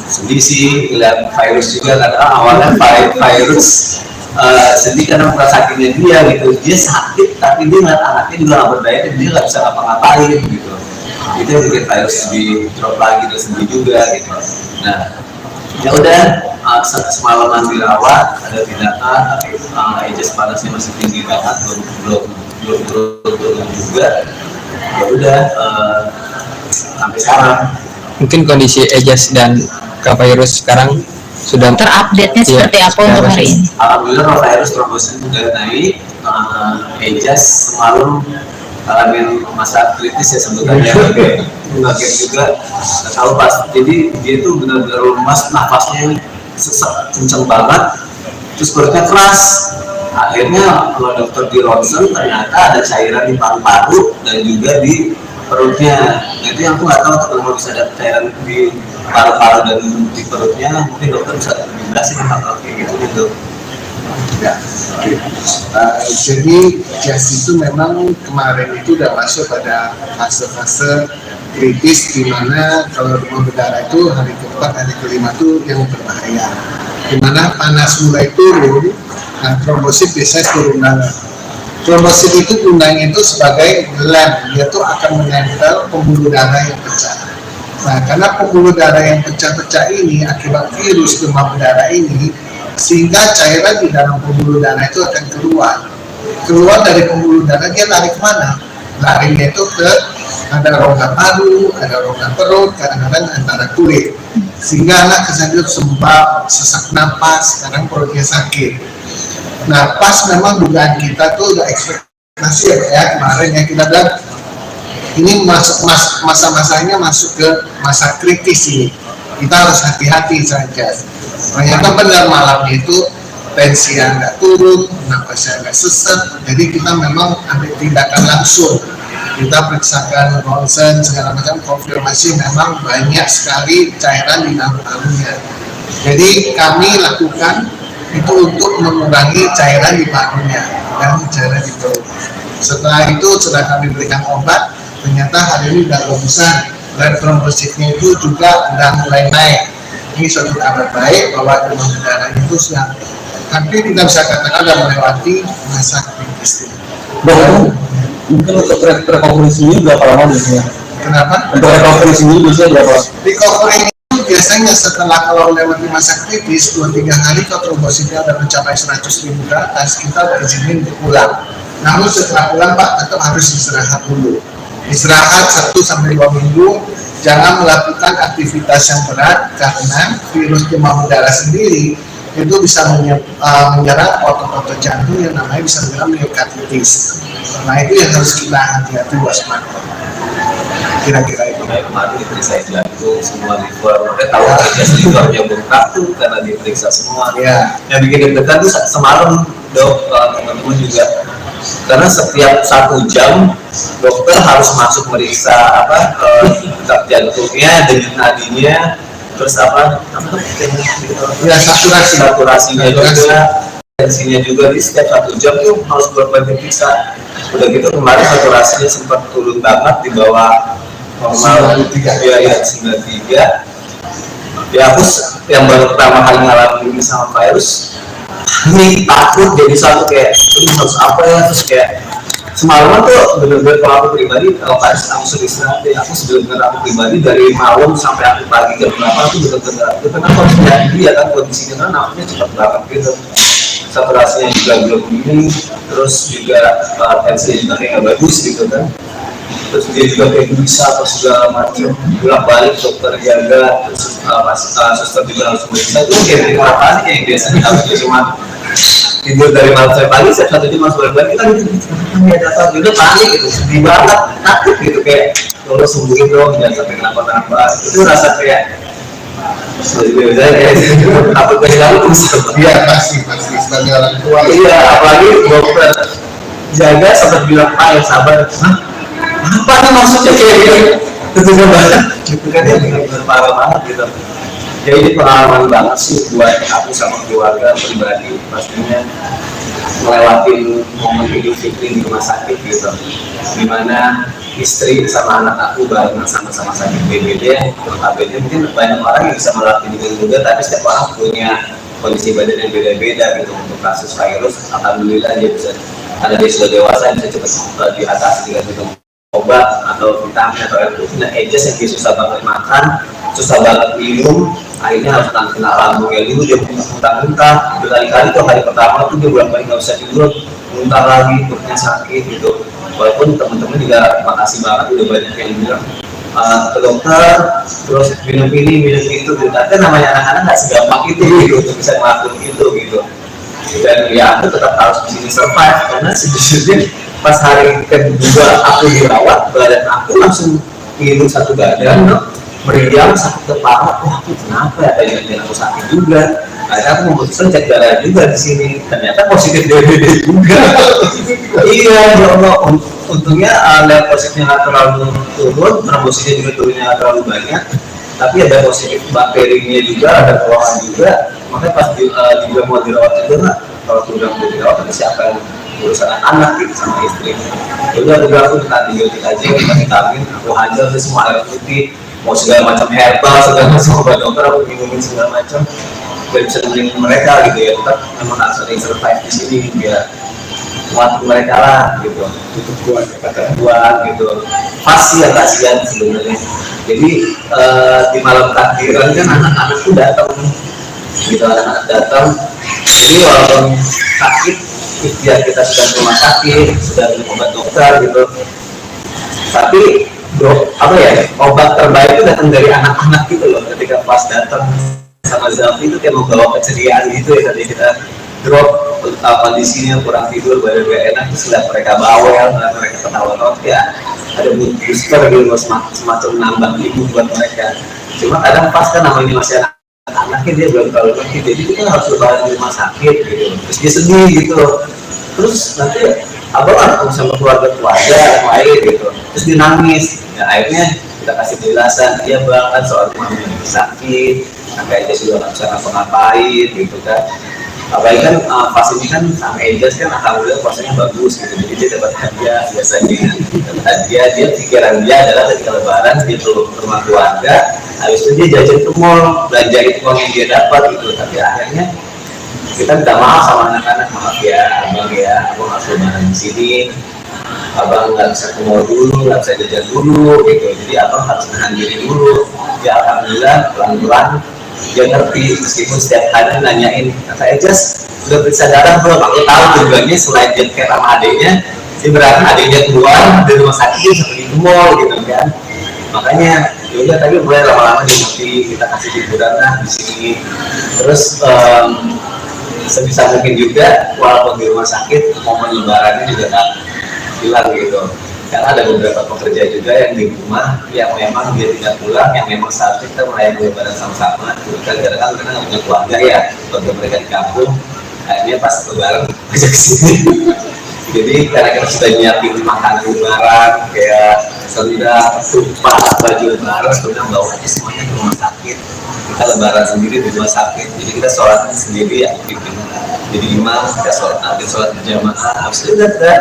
Sedih sih lihat virus juga, karena awalnya virus sedih karena sakitnya dia gitu. Dia sakit tapi dia ngeliat anaknya juga nggak berdaya dan dia nggak bisa ngapa-ngapain gitu. Itu yang bikin virus di drop lagi, terus sedih juga gitu. Nah ya udah, semalaman dirawat, ada tindakan, tapi Ejes panasnya masih tinggi banget, belum turun juga. Ya udah, sampai sekarang. Mungkin kondisi Ejes dan Kak Virus sekarang sudah Terupdate-nya seperti apa untuk hari ini? Alhamdulillah virus trombosit udah naik. Ejes semalam ngalamin masa kritis ya sebenarnya, kaget juga, nggak tahu pas. Jadi dia tuh benar-benar lemas, nafasnya sesak kenceng banget, terus perutnya keras. Akhirnya kalau dokter di ronsen ternyata ada cairan di paru-paru dan juga di perutnya. Nah itu yang aku nggak tahu kalau bisa ada cairan di paru-paru dan di perutnya, mungkin dokter bisa lebih jelasin hal kayak gitu. Ya, jadi jas itu memang kemarin itu udah masuk pada fase-fase kritis, di mana kalau demam berdarah itu hari keempat, hari kelima itu yang berbahaya, di mana panas mulai turun. Nah, trombosit biasanya turun darah. Trombosit itu gunanya itu sebagai lem, dia tuh akan menempel pembuluh darah yang pecah. Nah, karena pembuluh darah yang pecah-pecah ini akibat virus demam berdarah ini, sehingga cairan di dalam pembuluh darah itu akan keluar dari pembuluh darah. Dia lari kemana? Larinya itu ke ada rongga paru, ada rongga perut, kadang-kadang antara kulit, sehingga anak kesannya sembab, sesak napas, kadang perutnya sakit. Nah pas memang dugaan kita tuh udah ekspektasi ya kemarin ya, kita bilang ini masa-masanya masuk ke masa kritis ini, kita harus hati-hati saja. Ternyata benar malamnya itu tensi yang nggak turun, napasnya nggak sesak, jadi kita memang ambil tindakan langsung. Kita periksakan ronsen segala macam, konfirmasi memang banyak sekali cairan di dalam parunya. Jadi kami lakukan itu untuk mengurangi cairan di parunya dan cairan di perut. Setelah itu setelah kami berikan obat, ternyata hari ini sudah bagusan dan trombositnya itu juga sudah mulai naik. Ini suatu kabar baik bahwa demam berdarah itu sudah hampir kita bisa katakan sudah melewati masa kritis. Mungkin untuk recovery sendiri berapa lama biasanya? Kenapa? Untuk recovery sendiri biasanya berapa? Recovery itu biasanya setelah kalau melewati masa kritis 2-3 hari, kalau trombositnya sudah mencapai 100.000 ke atas, kita sudah izinin untuk pulang. Namun setelah pulang Pak tetap harus istirahat dulu. Istirahat 1-2 minggu. Jangan melakukan aktivitas yang berat, karena virus demam berdarah sendiri itu bisa menyerang otot-otot jantung yang namanya bisa menyerang myokarditis. Nah itu yang harus kita hati-hati waspada. Kira-kira itu. Kayak kemarin diperiksa jantung, semua liver, mereka tahu aja livernya bengkak tuh karena diperiksa semua. Ya. Yang bikin deg-degan tuh semalam dok, teman-teman juga, karena setiap 1 jam dokter harus masuk meriksa detak jantungnya, denyut nadinya, terus Ya, saturasinya juga, tensinya juga. Di setiap 1 jam tuh harus berbagi periksa. Udah gitu kemarin saturasinya sempat turun banget di bawah normal 93 ya 93. Ya aku yang baru pertama kali ngalamin ini sama virus, ini takut jadi satu kayak ini harus apa ya, terus kayak semalaman tuh bener-bener kalau aku pribadi kalau virus aku sudah istirahat deh. Aku bener-bener aku pribadi dari malam sampai aku pagi jam 8 aku bener-bener karena kondisinya dia kan kondisinya kan namanya cepat banget gitu, saturasinya juga belum ini, terus juga tensinya juga kayak nggak bagus gitu kan, terus dia juga kayak bisa apa segala macam, bolak-balik dokter jaga, terus suster juga harus bisa. Itu kayak berapa kali kayak biasanya aku cuma tidur dari malam sampai pagi, setiap 1 jam masuk balik kita gitu, kita juga panik gitu, sedih banget, takut gitu kayak kalau sembuhin dong, jangan sampai kenapa-kenapa. Itu rasa kayak apa kehilangan tuh. Iya pasti sebagai orang tua. Iya, apalagi dokter jaga sempat bilang Pak yang sabar. Hah? Apa nih maksudnya kayak gitu? Itu banget. Itu kan dia benar-benar parah banget gitu. Ya ini pengalaman banget sih buat aku sama keluarga pribadi, pastinya melewatin momen Idul Fitri di rumah sakit gitu, dimana istri sama anak aku barengan sama-sama sakit BPD. Notabene mungkin banyak orang yang bisa melatih dengan mudah, tapi setiap orang punya kondisi badan yang beda-beda gitu. Untuk kasus virus, alhamdulillah dia bisa, karena dia sudah dewasa, bisa cepat diatasi dengan minum obat atau vitamin atau air putih. Nah, Ejas yang dia susah banget makan, susah banget minum, akhirnya harus kena lambungnya dulu, dia muntah-muntah berkali-kali. Tuh hari pertama tuh dia bolak-balik nggak bisa tidur, muntah lagi, perutnya sakit gitu. Walaupun teman-teman juga makasih banget udah banyak yang bilang ke dokter, terus minum ini minum itu gitu. Tapi namanya anak-anak nggak segampang itu gitu untuk bisa ngelakuin itu gitu. Dan ya aku tetap harus di sini survive, karena sejujurnya pas hari kedua aku dirawat, badan aku langsung ngilu satu badan, meriang, sakit kepala. Wah, aku kenapa ya? Tadi aku sakit juga. Akhirnya aku memutuskan cek darah juga di sini. Ternyata positif DBD juga. Iya, ya Allah. Untungnya level positifnya nggak terlalu turun, trombositnya juga turunnya nggak terlalu banyak. Tapi ada positif bakterinya juga, ada keluhan juga. Makanya pas juga mau dirawat juga, kalau udah mau dirawat, tapi siapa yang urusan anak gitu sama istri. Jadi aku bilang aku minta antibiotik aja, vitamin, aku hajar semua air putih, mau segala macam herbal, segala macam obat dokter aku minumin segala macam, biar bisa nemenin mereka gitu ya. Tetap memang harus ada yang survive di sini biar kuat mereka lah gitu, Itu kuat kata. kuat gitu. Pasti ya kasihan sebenarnya. Jadi di malam takbiran kan anak-anak tuh datang gitu, anak-anak datang. Jadi walaupun sakit, ikhtiar kita sudah ke rumah sakit, sudah minum obat dokter gitu, tapi obat terbaik itu datang dari anak-anak gitu loh. Ketika pas datang sama Zalfi itu kayak membawa keceriaan gitu ya. Tadi kita drop kondisinya kurang tidur, badan gak enak, terus lihat mereka bawel, mereka ketawa-tawa, ya ada mood booster gitu, semacam nambah ibu buat mereka. Cuma kadang pas kan namanya masih anak-anaknya, dia belum terlalu ngerti, jadi kita harus lebaran di rumah sakit gitu, terus dia sedih gitu, terus nanti abang ketemu sama keluarga yang lain gitu, terus dia nangis. Ya akhirnya kita kasih penjelasan, dia bang kan soal mamanya sakit, kakaknya sudah nggak bisa ngapa-ngapain gitu kan. Apalagi kan pas ini kan sama Ejas kan alhamdulillah puasanya bagus gitu, jadi dia dapat hadiah. Biasanya dapat hadiah, dia pikiran dia adalah ketika lebaran dia turun ke rumah keluarga, habis itu dia jajan ke mall, belanja itu uang yang dia dapat gitu. Tapi akhirnya kita minta maaf sama anak-anak, maaf ya abang ya, aku nggak bisa lebaran di sini, abang nggak bisa ke mall dulu, nggak bisa jajan dulu gitu, jadi abang harus nahan diri dulu. Ya alhamdulillah pelan-pelan dia ngerti, meskipun setiap hari nanyain, kata Ejas udah periksa darah belum? Aku tahu tujuannya selain dia kayak sama adiknya, dia berarti adiknya keluar dari rumah sakit dia sampai di mall gitu kan. Makanya yaudah tadi mulai lama-lama dia ngerti, kita kasih hiburan lah di sini. Terus sebisa mungkin juga walaupun di rumah sakit momen lebarannya juga tak hilang gitu, karena ada beberapa pekerja juga yang di rumah yang memang dia tidak pulang, yang memang saat kita merayakan lebaran sama-sama kadang-kadang karena nggak punya keluarga ya, keluarga mereka di kampung, akhirnya pas lebaran ajak kesini. Jadi karena kita sudah nyiapin makanan lebaran kayak sendal, tumpah, baju lebaran, sudah bawa aja semuanya ke rumah sakit. Kita lebaran sendiri di rumah sakit, jadi kita sholat sendiri ya, bikin jadi imam, kita sholat berjamaah, habis itu kita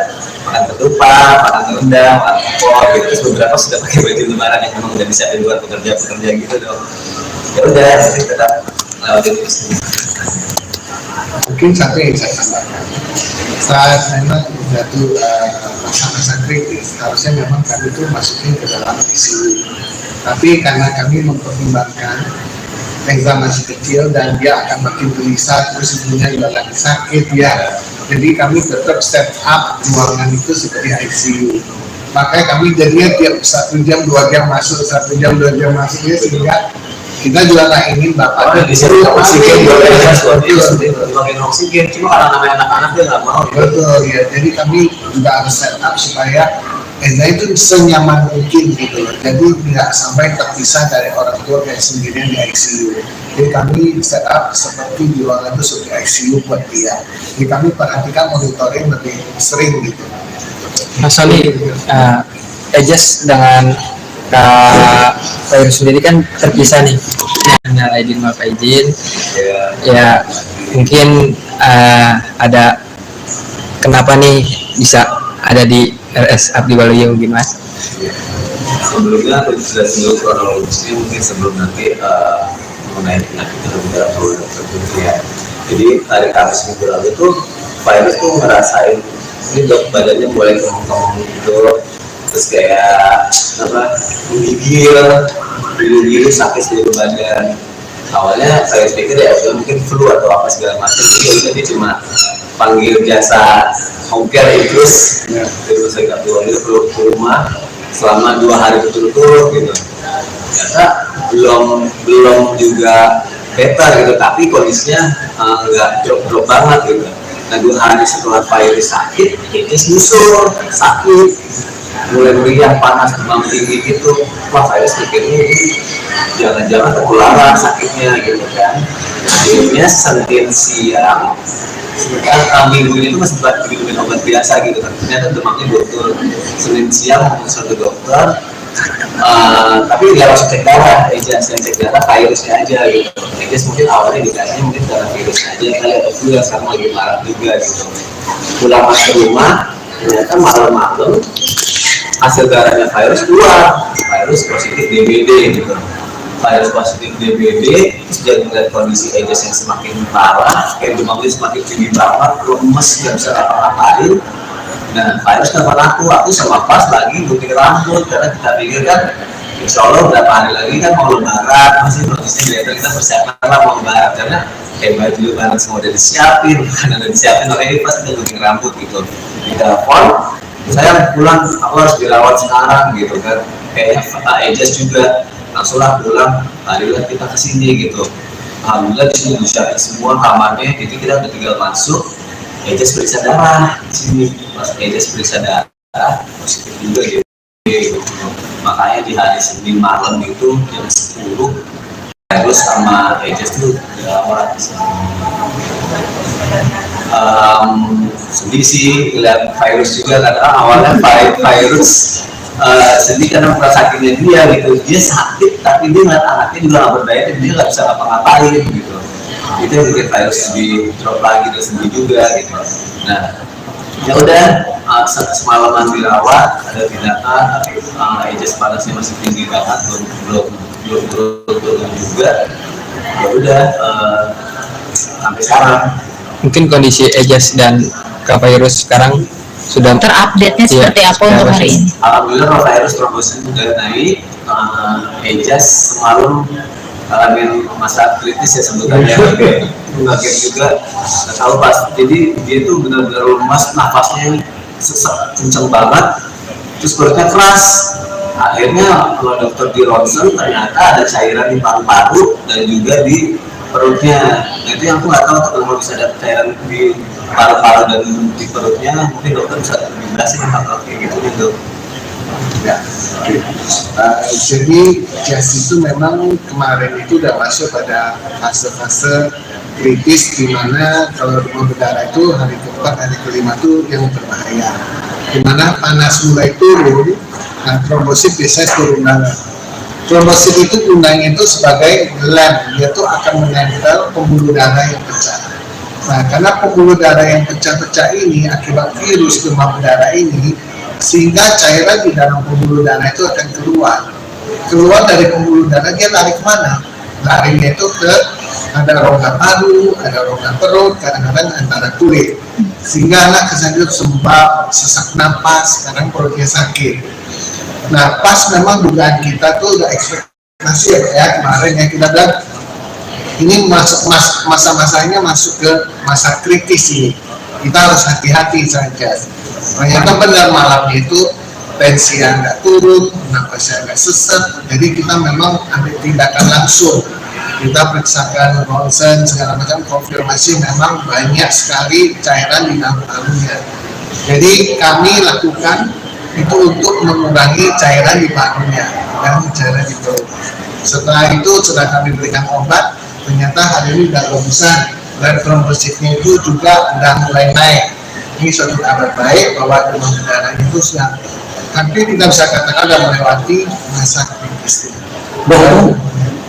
makan ketupat, makan rendang, makan opor, gitu. Terus beberapa sudah pakai baju lebaran yang memang udah bisa di luar pekerja gitu dong. Ya udah, jadi tetap lewatin itu semua. Mungkin satu yang saya tambahkan, saat memang jatuh masa-masa kritis, harusnya memang kami itu masukin ke dalam ICU. Tapi karena kami mempertimbangkan Reza masih kecil dan dia akan makin gelisah, terus ibunya juga lagi sakit ya. Jadi kami tetap set up ruangan itu seperti ICU. Makanya kami jadinya tiap 1 jam 2 jam masuk, 1 jam 2 jam masuk ya, sehingga kita juga nggak ingin bapaknya disuruh oksigen buat oksigen, cuma karena namanya anak-anak dia nggak mau. Betul ya, jadi kami juga harus set up supaya Eza itu senyaman mungkin gitu loh. Jadi tidak sampai terpisah dari orang tua kayak sendirian di ICU. Jadi kami set up seperti di ruangan itu seperti ICU buat dia. Jadi kami perhatikan monitoring lebih sering gitu. Mas Soli, Ejes dengan Kak Fairuz sendiri kan terpisah nih. Hanya Aidin maaf Aidin. Ya mungkin ada kenapa nih bisa ada di RS Abdi Waluyo gimana? Sebelumnya aku sudah singgung kronologisnya mungkin sebelum nanti mengenai penyakit terhadap tertentu ya. Jadi hari Kamis minggu lalu tuh Fairuz tuh ngerasain ini dok badannya mulai kemung-kemung gitu, terus kayak apa gigil sakit seluruh badan. Awalnya saya pikir ya mungkin flu atau apa segala macam, jadi dia cuma panggil jasa home care Idrus dari rumah sakit Abdi Waluyo ke rumah selama 2 hari berturut-turut gitu. Ternyata belum juga better gitu, tapi kondisinya nggak drop banget gitu. Nah 2 hari setelah Fairuz sakit, dia nyusul sakit, mulai meriang, panas, demam tinggi gitu. Wah Fairuz pikirnya ini jangan-jangan tertularan sakitnya gitu kan. Akhirnya Senin siang minggu ini tuh masih minum obat biasa gitu kan, ternyata demamnya betul. Senin siang konsul ke dokter, tapi nggak langsung cek darah, Ejes yang cek darah virusnya aja gitu. Ejes mungkin awalnya dikasihnya mungkin karena virus aja kali, atau flu yang sekarang lagi marah juga gitu. Pulang masuk ke rumah, ternyata malam-malam hasil darahnya virus keluar, virus positif DBD gitu. Virus positif DBD, terus dia melihat kondisi Ejes yang semakin parah, kayak demamnya semakin tinggi banget, lemes, nggak bisa apa-apain. Nah, Fairuz telepon aku sama pas lagi gunting rambut, karena kita pikir kan insya Allah berapa hari lagi kan mau lebaran, masih notisnya kita persiapan lah mau lebaran, karena baju lebaran semua udah disiapin, makanan udah disiapin, makanya pas kita gunting rambut gitu. Di telepon, saya pulang, aku harus dirawat sekarang gitu kan, kayaknya Ejes juga langsunglah pulang, marilah kita kesini gitu. Alhamdulillah di sini disiapin semua kamarnya, jadi kita udah tinggal masuk. Ejes periksa darah di sini, pas Ejes periksa darah positif juga gitu. Makanya di hari Senin malam itu jam 10 Fairuz sama Ejes tuh dirawat di sini. Sedih sih lihat Fairuz juga, karena awalnya Fairuz sedih karena sakitnya dia gitu. Dia sakit tapi dia ngeliat anaknya juga nggak berdaya, dia nggak bisa ngapa-ngapain gitu. Itu yang bikin Fairuz lebih drop lagi, dan sedih juga gitu. Nah ya udah, semalaman dirawat, ada tindakan, tapi Ejes panasnya masih tinggi banget, belum turun juga. Ya udah sampai sekarang. Mungkin kondisi Ejes dan Kak Fairuz sekarang sudah Terupdate-nya seperti apa untuk hari ini? Alhamdulillah Fairuz trombosnya sudah naik. Ejes semalam ngalamin masa kritis ya sebenarnya, kaget juga, nggak tahu pas. Jadi dia tuh benar-benar lemas, nafasnya sesek kenceng banget, terus perutnya keras. Akhirnya kalau dokter di ronsen ternyata ada cairan di paru-paru dan juga di perutnya. Nah, itu yang aku nggak tahu tuh kalau bisa ada cairan di paru-paru dan di perutnya, mungkin dokter bisa jelasin hal kayak gitu. Ya, oke. Jadi gas itu memang kemarin itu udah masuk pada fase-fase kritis di mana kalau demam berdarah itu hari keempat, hari kelima itu yang berbahaya. Di mana panas mulai turun, nah trombosit biasanya turun darah. Trombosit itu gunanya itu sebagai lem, dia tuh akan menempel pembuluh darah yang pecah. Nah, karena pembuluh darah yang pecah-pecah ini akibat virus demam berdarah ini, sehingga cairan di dalam pembuluh darah itu akan keluar dari pembuluh darah. Dia lari kemana? Larinya itu ke ada rongga paru, ada rongga perut, kadang-kadang antara kulit, sehingga anak kesanjut sembab, sesak napas, kadang perutnya sakit. Nah, pas memang dugaan kita tuh udah ekspektasi ya kemarin ya, kita bilang ini masa-masanya masuk ke masa kritis ini, kita harus hati-hati saja. Ternyata benar malamnya itu tensinya nggak turun, napasnya nggak sesak, jadi kita memang ambil tindakan langsung, kita periksakan ronsen segala macam, konfirmasi memang banyak sekali cairan di dalam parunya. Jadi kami lakukan itu untuk mengurangi cairan di parunya dan cairan di perut. Setelah itu sudah kami berikan obat, ternyata hari ini sudah bagusan dan trombositnya itu juga sudah mulai naik. Ini suatu kabar baik bahwa demam berdarah itu sudah hampir kita bisa katakan sudah melewati masa kritis. Dokter,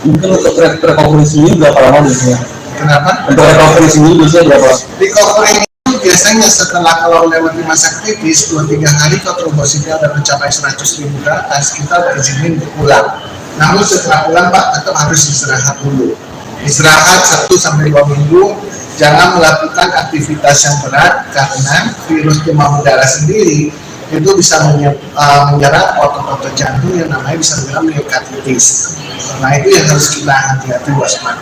mungkin untuk recovery-nya berapa lama biasanya? Kenapa? Untuk recovery-nya biasanya berapa? Recovery itu biasanya setelah kalau melewati masa kritis 2-3 hari kalau trombositnya sudah mencapai 100.000 ke atas, kita berizinin untuk pulang. Namun setelah pulang Pak tetap harus istirahat dulu. Istirahat 1-2 minggu, jangan melakukan aktivitas yang berat karena virus demam berdarah sendiri itu bisa menyerang otot-otot jantung yang namanya bisa menyerang myokarditis. Nah itu yang harus kita hati-hati waspada.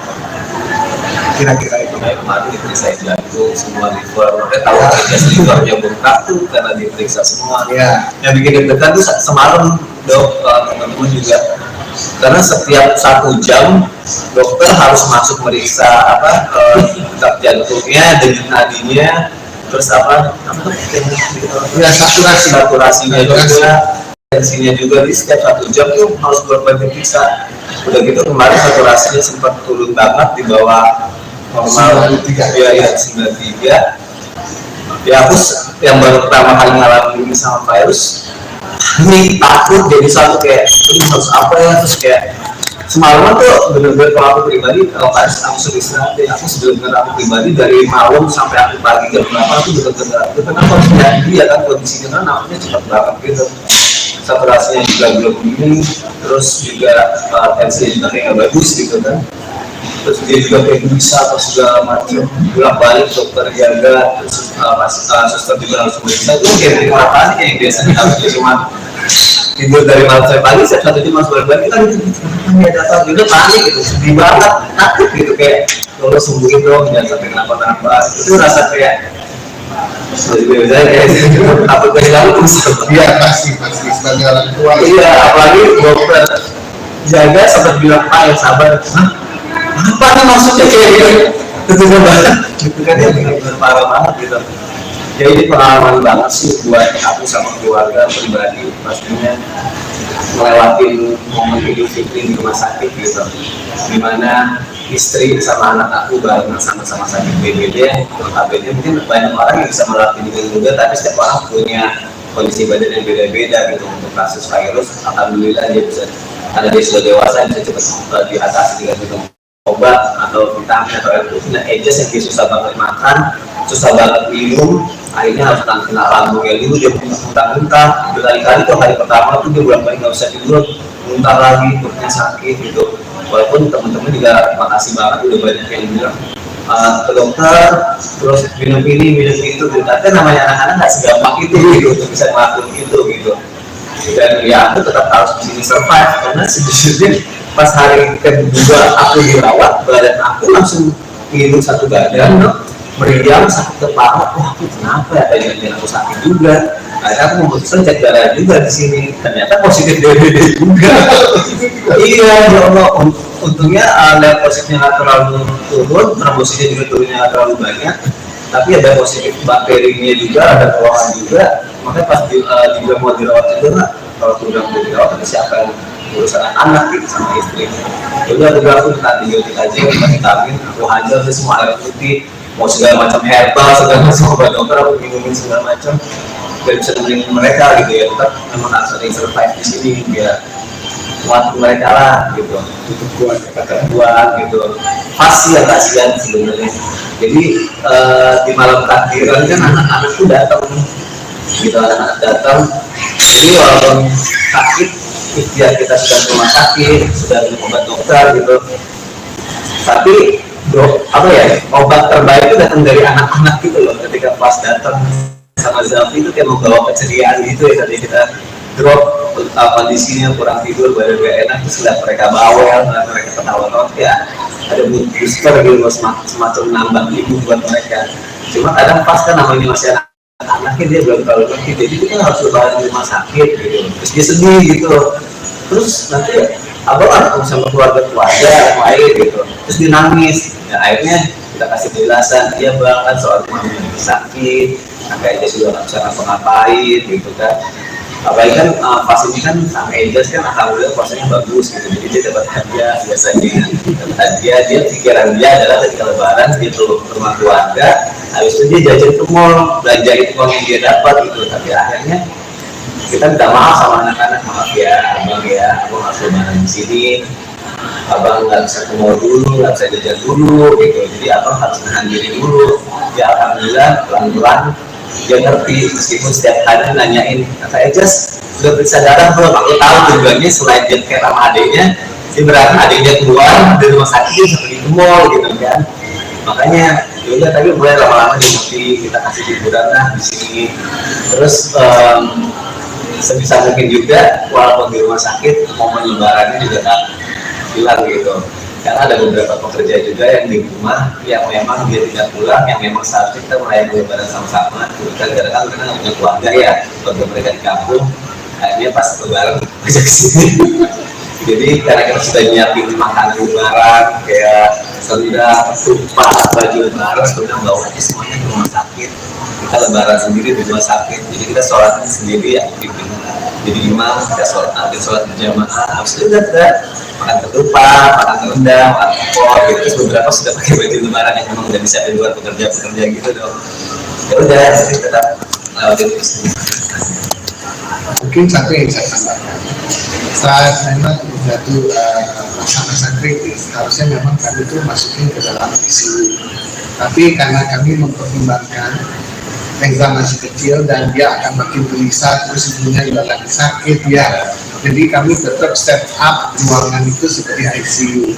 Kira-kira itu. Nah, kemarin diperiksa jantung semua liver, tahu aja livernya bengkak tuh karena diperiksa semua. Ya. Yang bikin deg-degan tuh semalam dok, teman-teman juga, karena setiap 1 jam dokter harus masuk meriksa detak jantungnya, denyut nadinya, terus Ya, saturasinya juga, tensinya juga. Di setiap 1 jam tuh harus bolak-balik diperiksa. Udah gitu kemarin saturasinya sempat turun banget di bawah normal 93. Ya aku yang baru pertama kali ngalamin ini sama virus, ini takut jadi satu kayak ini harus apa ya, terus kayak semalaman tuh bener-bener kalau aku pribadi, kalau Paris aku sudah istirahat ya, aku bener-bener aku pribadi dari malam sampai aku pagi jam berapa aku bener-bener kenapa harus jadi ya kan, kondisinya kan namanya cepat banget gitu, saturasinya juga belum ini, terus juga tensinya juga kayak nggak bagus gitu kan, terus dia juga kayak bisa atau segala macam, bolak-balik dokter jaga, terus suster juga harus meriksa. Itu kayak orang panik kayak biasanya harus cuma tidur dari malam sampai pagi, saya 1 jam masuk bolak-balik, kita gitu datang juga panik gitu, sedih banget, takut gitu kayak kalau sembuhin dong, jangan sampai kenapa-kenapa. Itu rasa kayak apa kehilangan terus. Iya pasti sebagai orang tua. Iya, apalagi dokter jaga sampai bilang Pak yang sabar. Apa nih maksudnya kayak gitu? Ketika banget, gitu kan ya benar-benar parah banget gitu. Ya ini pengalaman banget sih buat aku sama keluarga pribadi, pastinya melewatin momen Idul Fitri di rumah sakit gitu, dimana istri sama anak aku bareng sama-sama sakit BPD. Notabene mungkin banyak orang yang bisa melewati juga, tapi setiap orang punya kondisi badan yang beda-beda gitu. Untuk kasus virus, alhamdulillah dia bisa, karena dia sudah dewasa, bisa cepat diatasi dengan minum obat atau vitamin atau air putih. Nah, Ejes yang dia susah banget makan, susah banget minum, akhirnya harus kena lambungnya dulu, dia muntah-muntah berkali-kali tuh. Hari pertama tuh dia bolak-balik nggak bisa tidur, muntah lagi, perutnya sakit gitu. Walaupun teman-teman juga makasih banget udah banyak yang bilang ke dokter, terus minum ini minum itu gitu. Tapi namanya anak-anak nggak segampang itu gitu untuk bisa ngelakuin itu gitu. Dan ya aku tetap harus di sini survive, karena sejujurnya pas hari kedua aku dirawat, badan aku langsung ngilu satu badan, meriang, sakit kepala. Wah, aku kenapa ya? Tadi aku sakit juga. Akhirnya aku memutuskan cek darah juga di sini, ternyata positif DBD juga. Iya, ya Allah, untungnya level positifnya nggak terlalu turun, trombositnya juga turunnya nggak terlalu banyak, tapi ada positif bakterinya juga, ada keluhan juga. Makanya pas juga mau dirawat juga nggak, kalau udah mau dirawat nanti siapa yang urusan anak gitu sama istri. Jadi aku bilang aku minta antibiotik aja, minta vitamin, aku hajar semua air putih, mau segala macam herbal, segala macam obat dokter aku minumin segala macam. Biar bisa nemenin mereka gitu ya, tetap memang harus ada yang survive di sini biar kuat mereka lah gitu, Cukup kuat buat gitu. Pasti yang kasihan sebenarnya. Jadi di malam takbiran kan anak-anak itu datang, gitu anak-anak datang. Jadi walaupun sakit, ikhtiar kita sudah ke rumah sakit, sudah minum obat dokter gitu. Tapi apa ya, obat terbaik itu datang dari anak-anak gitu loh. Ketika pas datang sama Zalfi itu kayak membawa keceriaan gitu ya, tadi kita drop kondisinya kurang tidur, badan gak enak, terus lihat mereka bawel, mereka ketawa-tawa, ya ada mood booster gitu, semacam nambah ibu buat mereka. Cuma kadang pas kan namanya masih anak-anaknya dia belum terlalu ngerti, jadi kita harus lebaran di rumah sakit gitu, terus dia sedih gitu, terus nanti abang ketemu sama keluarga lain gitu, terus dia nangis, ya akhirnya kita kasih penjelasan, dia bang kan soal mami sakit, kakaknya sudah nggak bisa ngapa-ngapain gitu kan. Apalagi kan pas ini kan sama Ejas kan alhamdulillah puasanya bagus gitu, jadi dia dapat hadiah biasanya, dapat hadiah, dia pikiran dia adalah ketika lebaran gitu ke rumah keluarga, habis itu dia jajan ke mall, belanja itu uang yang dia dapat gitu. Tapi akhirnya kita minta maaf sama anak-anak, maaf ya abang harus lebaran di sini, abang nggak bisa ke mall dulu, nggak bisa jajan dulu gitu, jadi abang harus menahan diri dulu. Ya alhamdulillah pelan-pelan dia ngerti, meskipun setiap hari nanyain, kata Ejas udah periksa darah belum? Aku tahu tujuannya selain dia care sama adiknya, dia berarti adiknya keluar dari rumah sakit sampai di mall gitu kan. Makanya yaudah, tapi mulai lama-lama dia ngerti, kita kasih hiburan lah di sini. Terus sebisa mungkin juga walaupun di rumah sakit momen lebarannya juga tak hilang gitu. Karena ada beberapa pekerja juga yang di rumah yang memang dia tidak pulang, yang memang seharusnya kita merayakan lebaran sama-sama. Gara-gara kan mereka nggak punya keluarga ya, keluarga mereka di kampung, akhirnya pas lebaran ajak ke sini. Jadi karena kita sudah nyiapin makanan lebaran kayak sendal, tumpah, baju lebaran, sebenarnya bawa aja semuanya ke rumah sakit. Kita lebaran sendiri di rumah sakit, jadi kita sholatnya sendiri ya, jadi imam kita sholat berjamaah, habis itu udah makan ketupat, makan rendang, makan opor gitu. Terus beberapa sudah pakai baju lebaran yang memang udah bisa di luar pekerja gitu dong. Ya udah, jadi tetap lewatin terus. Mungkin satu yang saya tambahkan, saat memang jatuh masa-masa kritis, harusnya memang kami itu masukin ke dalam ICU. Tapi karena kami mempertimbangkan Reza masih kecil dan dia akan makin gelisah, terus ibunya juga lagi sakit ya. Jadi kami tetap set up ruangan itu seperti ICU.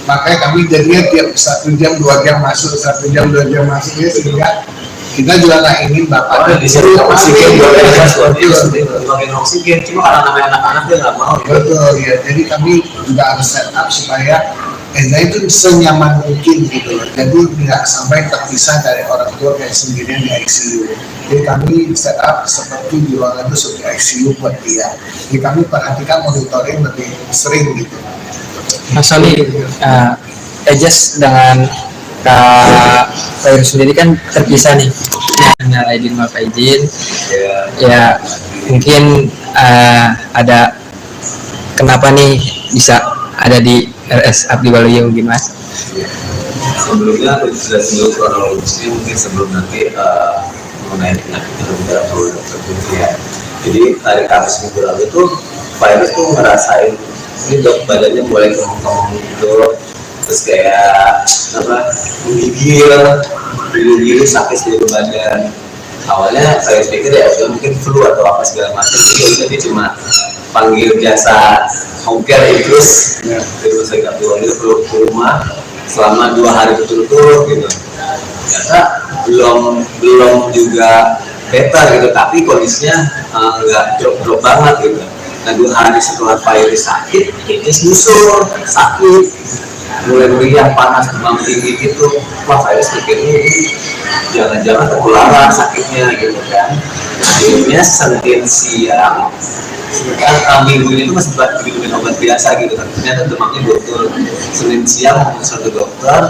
Makanya kami jadinya tiap 1 jam 2 jam masuk, 1 jam 2 jam masuknya, sehingga kita juga nggak ingin bapaknya di sini oksigen oksigen, cuma karena namanya anak-anak dia nggak mau. Betul ya, jadi kami juga harus set up supaya Eza itu senyaman mungkin gitu loh. Jadi tidak sampai terpisah dari orang tua kayak sendirian di ICU. Jadi kami set up seperti di ruangan itu seperti ICU buat dia. Jadi kami perhatikan monitoring lebih sering gitu. Mas Ali, Ejas dengan Kak Fairu sendiri kan terpisah nih. Hanya Aidin maaf Aidin. Ya mungkin ada kenapa nih bisa ada di RS Abdi Waluyo mungkin Mas? Sebelumnya aku sudah sebelum kronologisnya mungkin sebelum nanti mengenai penyakit yang perlu dokter ya. Jadi hari Kamis minggu lalu itu Fairu tuh ngerasain ini dok badannya mulai kemung-kemung gitu, terus kayak apa menggigil sakit seluruh badan. Awalnya saya pikir ya udah mungkin flu atau apa segala macam, jadi dia cuma panggil jasa home care Idrus dari rumah sakit Abdi Waluyo ke rumah selama 2 hari berturut-turut gitu. Ternyata belum juga better gitu, tapi kondisinya nggak drop banget gitu. Nah 2 hari setelah Fairu sakit, dia nyusul sakit. mulai meriang panas demam tinggi gitu, wah virus pikirnya ini jangan-jangan tertularan sakitnya gitu kan. Akhirnya Senin siang kan minggu ini tuh masih minum obat biasa gitu kan, ternyata demamnya betul. Senin siang mau ke dokter,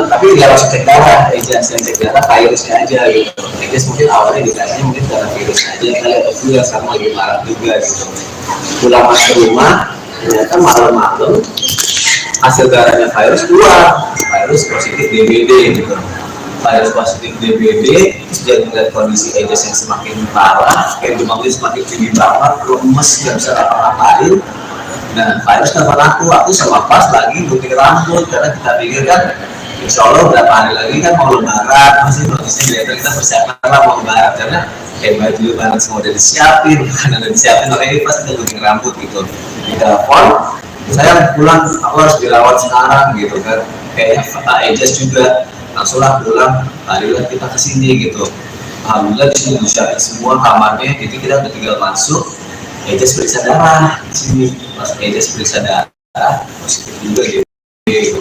tapi nggak langsung cek darah, yang cek darah virusnya aja gitu. Ejas mungkin awalnya dikasihnya mungkin karena virusnya aja kali, atau flu yang sekarang lagi marah juga gitu. Pulang masuk rumah, ternyata malam-malam hasil darahnya virus keluar, virus positif DBD gitu. Virus positif DBD, terus dia melihat kondisi Ejas yang semakin parah, kayak demamnya semakin tinggi banget, lemes, nggak bisa apa-apain. Nah, virus telepon aku sama pas lagi gunting rambut, karena kita pikir kan insya Allah berapa hari lagi kan mau lebaran, masih kondisinya kita persiapan lah mau lebaran, karena kayak baju lebaran semua udah disiapin, makanan udah disiapin, makanya pas kita gunting rambut gitu. Di telepon, saya pulang, aku harus dirawat sekarang gitu kan, kayaknya Ejas juga langsunglah pulang, marilah kita kesini gitu. Alhamdulillah di sini disiapin semua kamarnya, jadi kita udah tinggal masuk. Ejas periksa darah di sini, pas Ejas periksa darah positif juga gitu.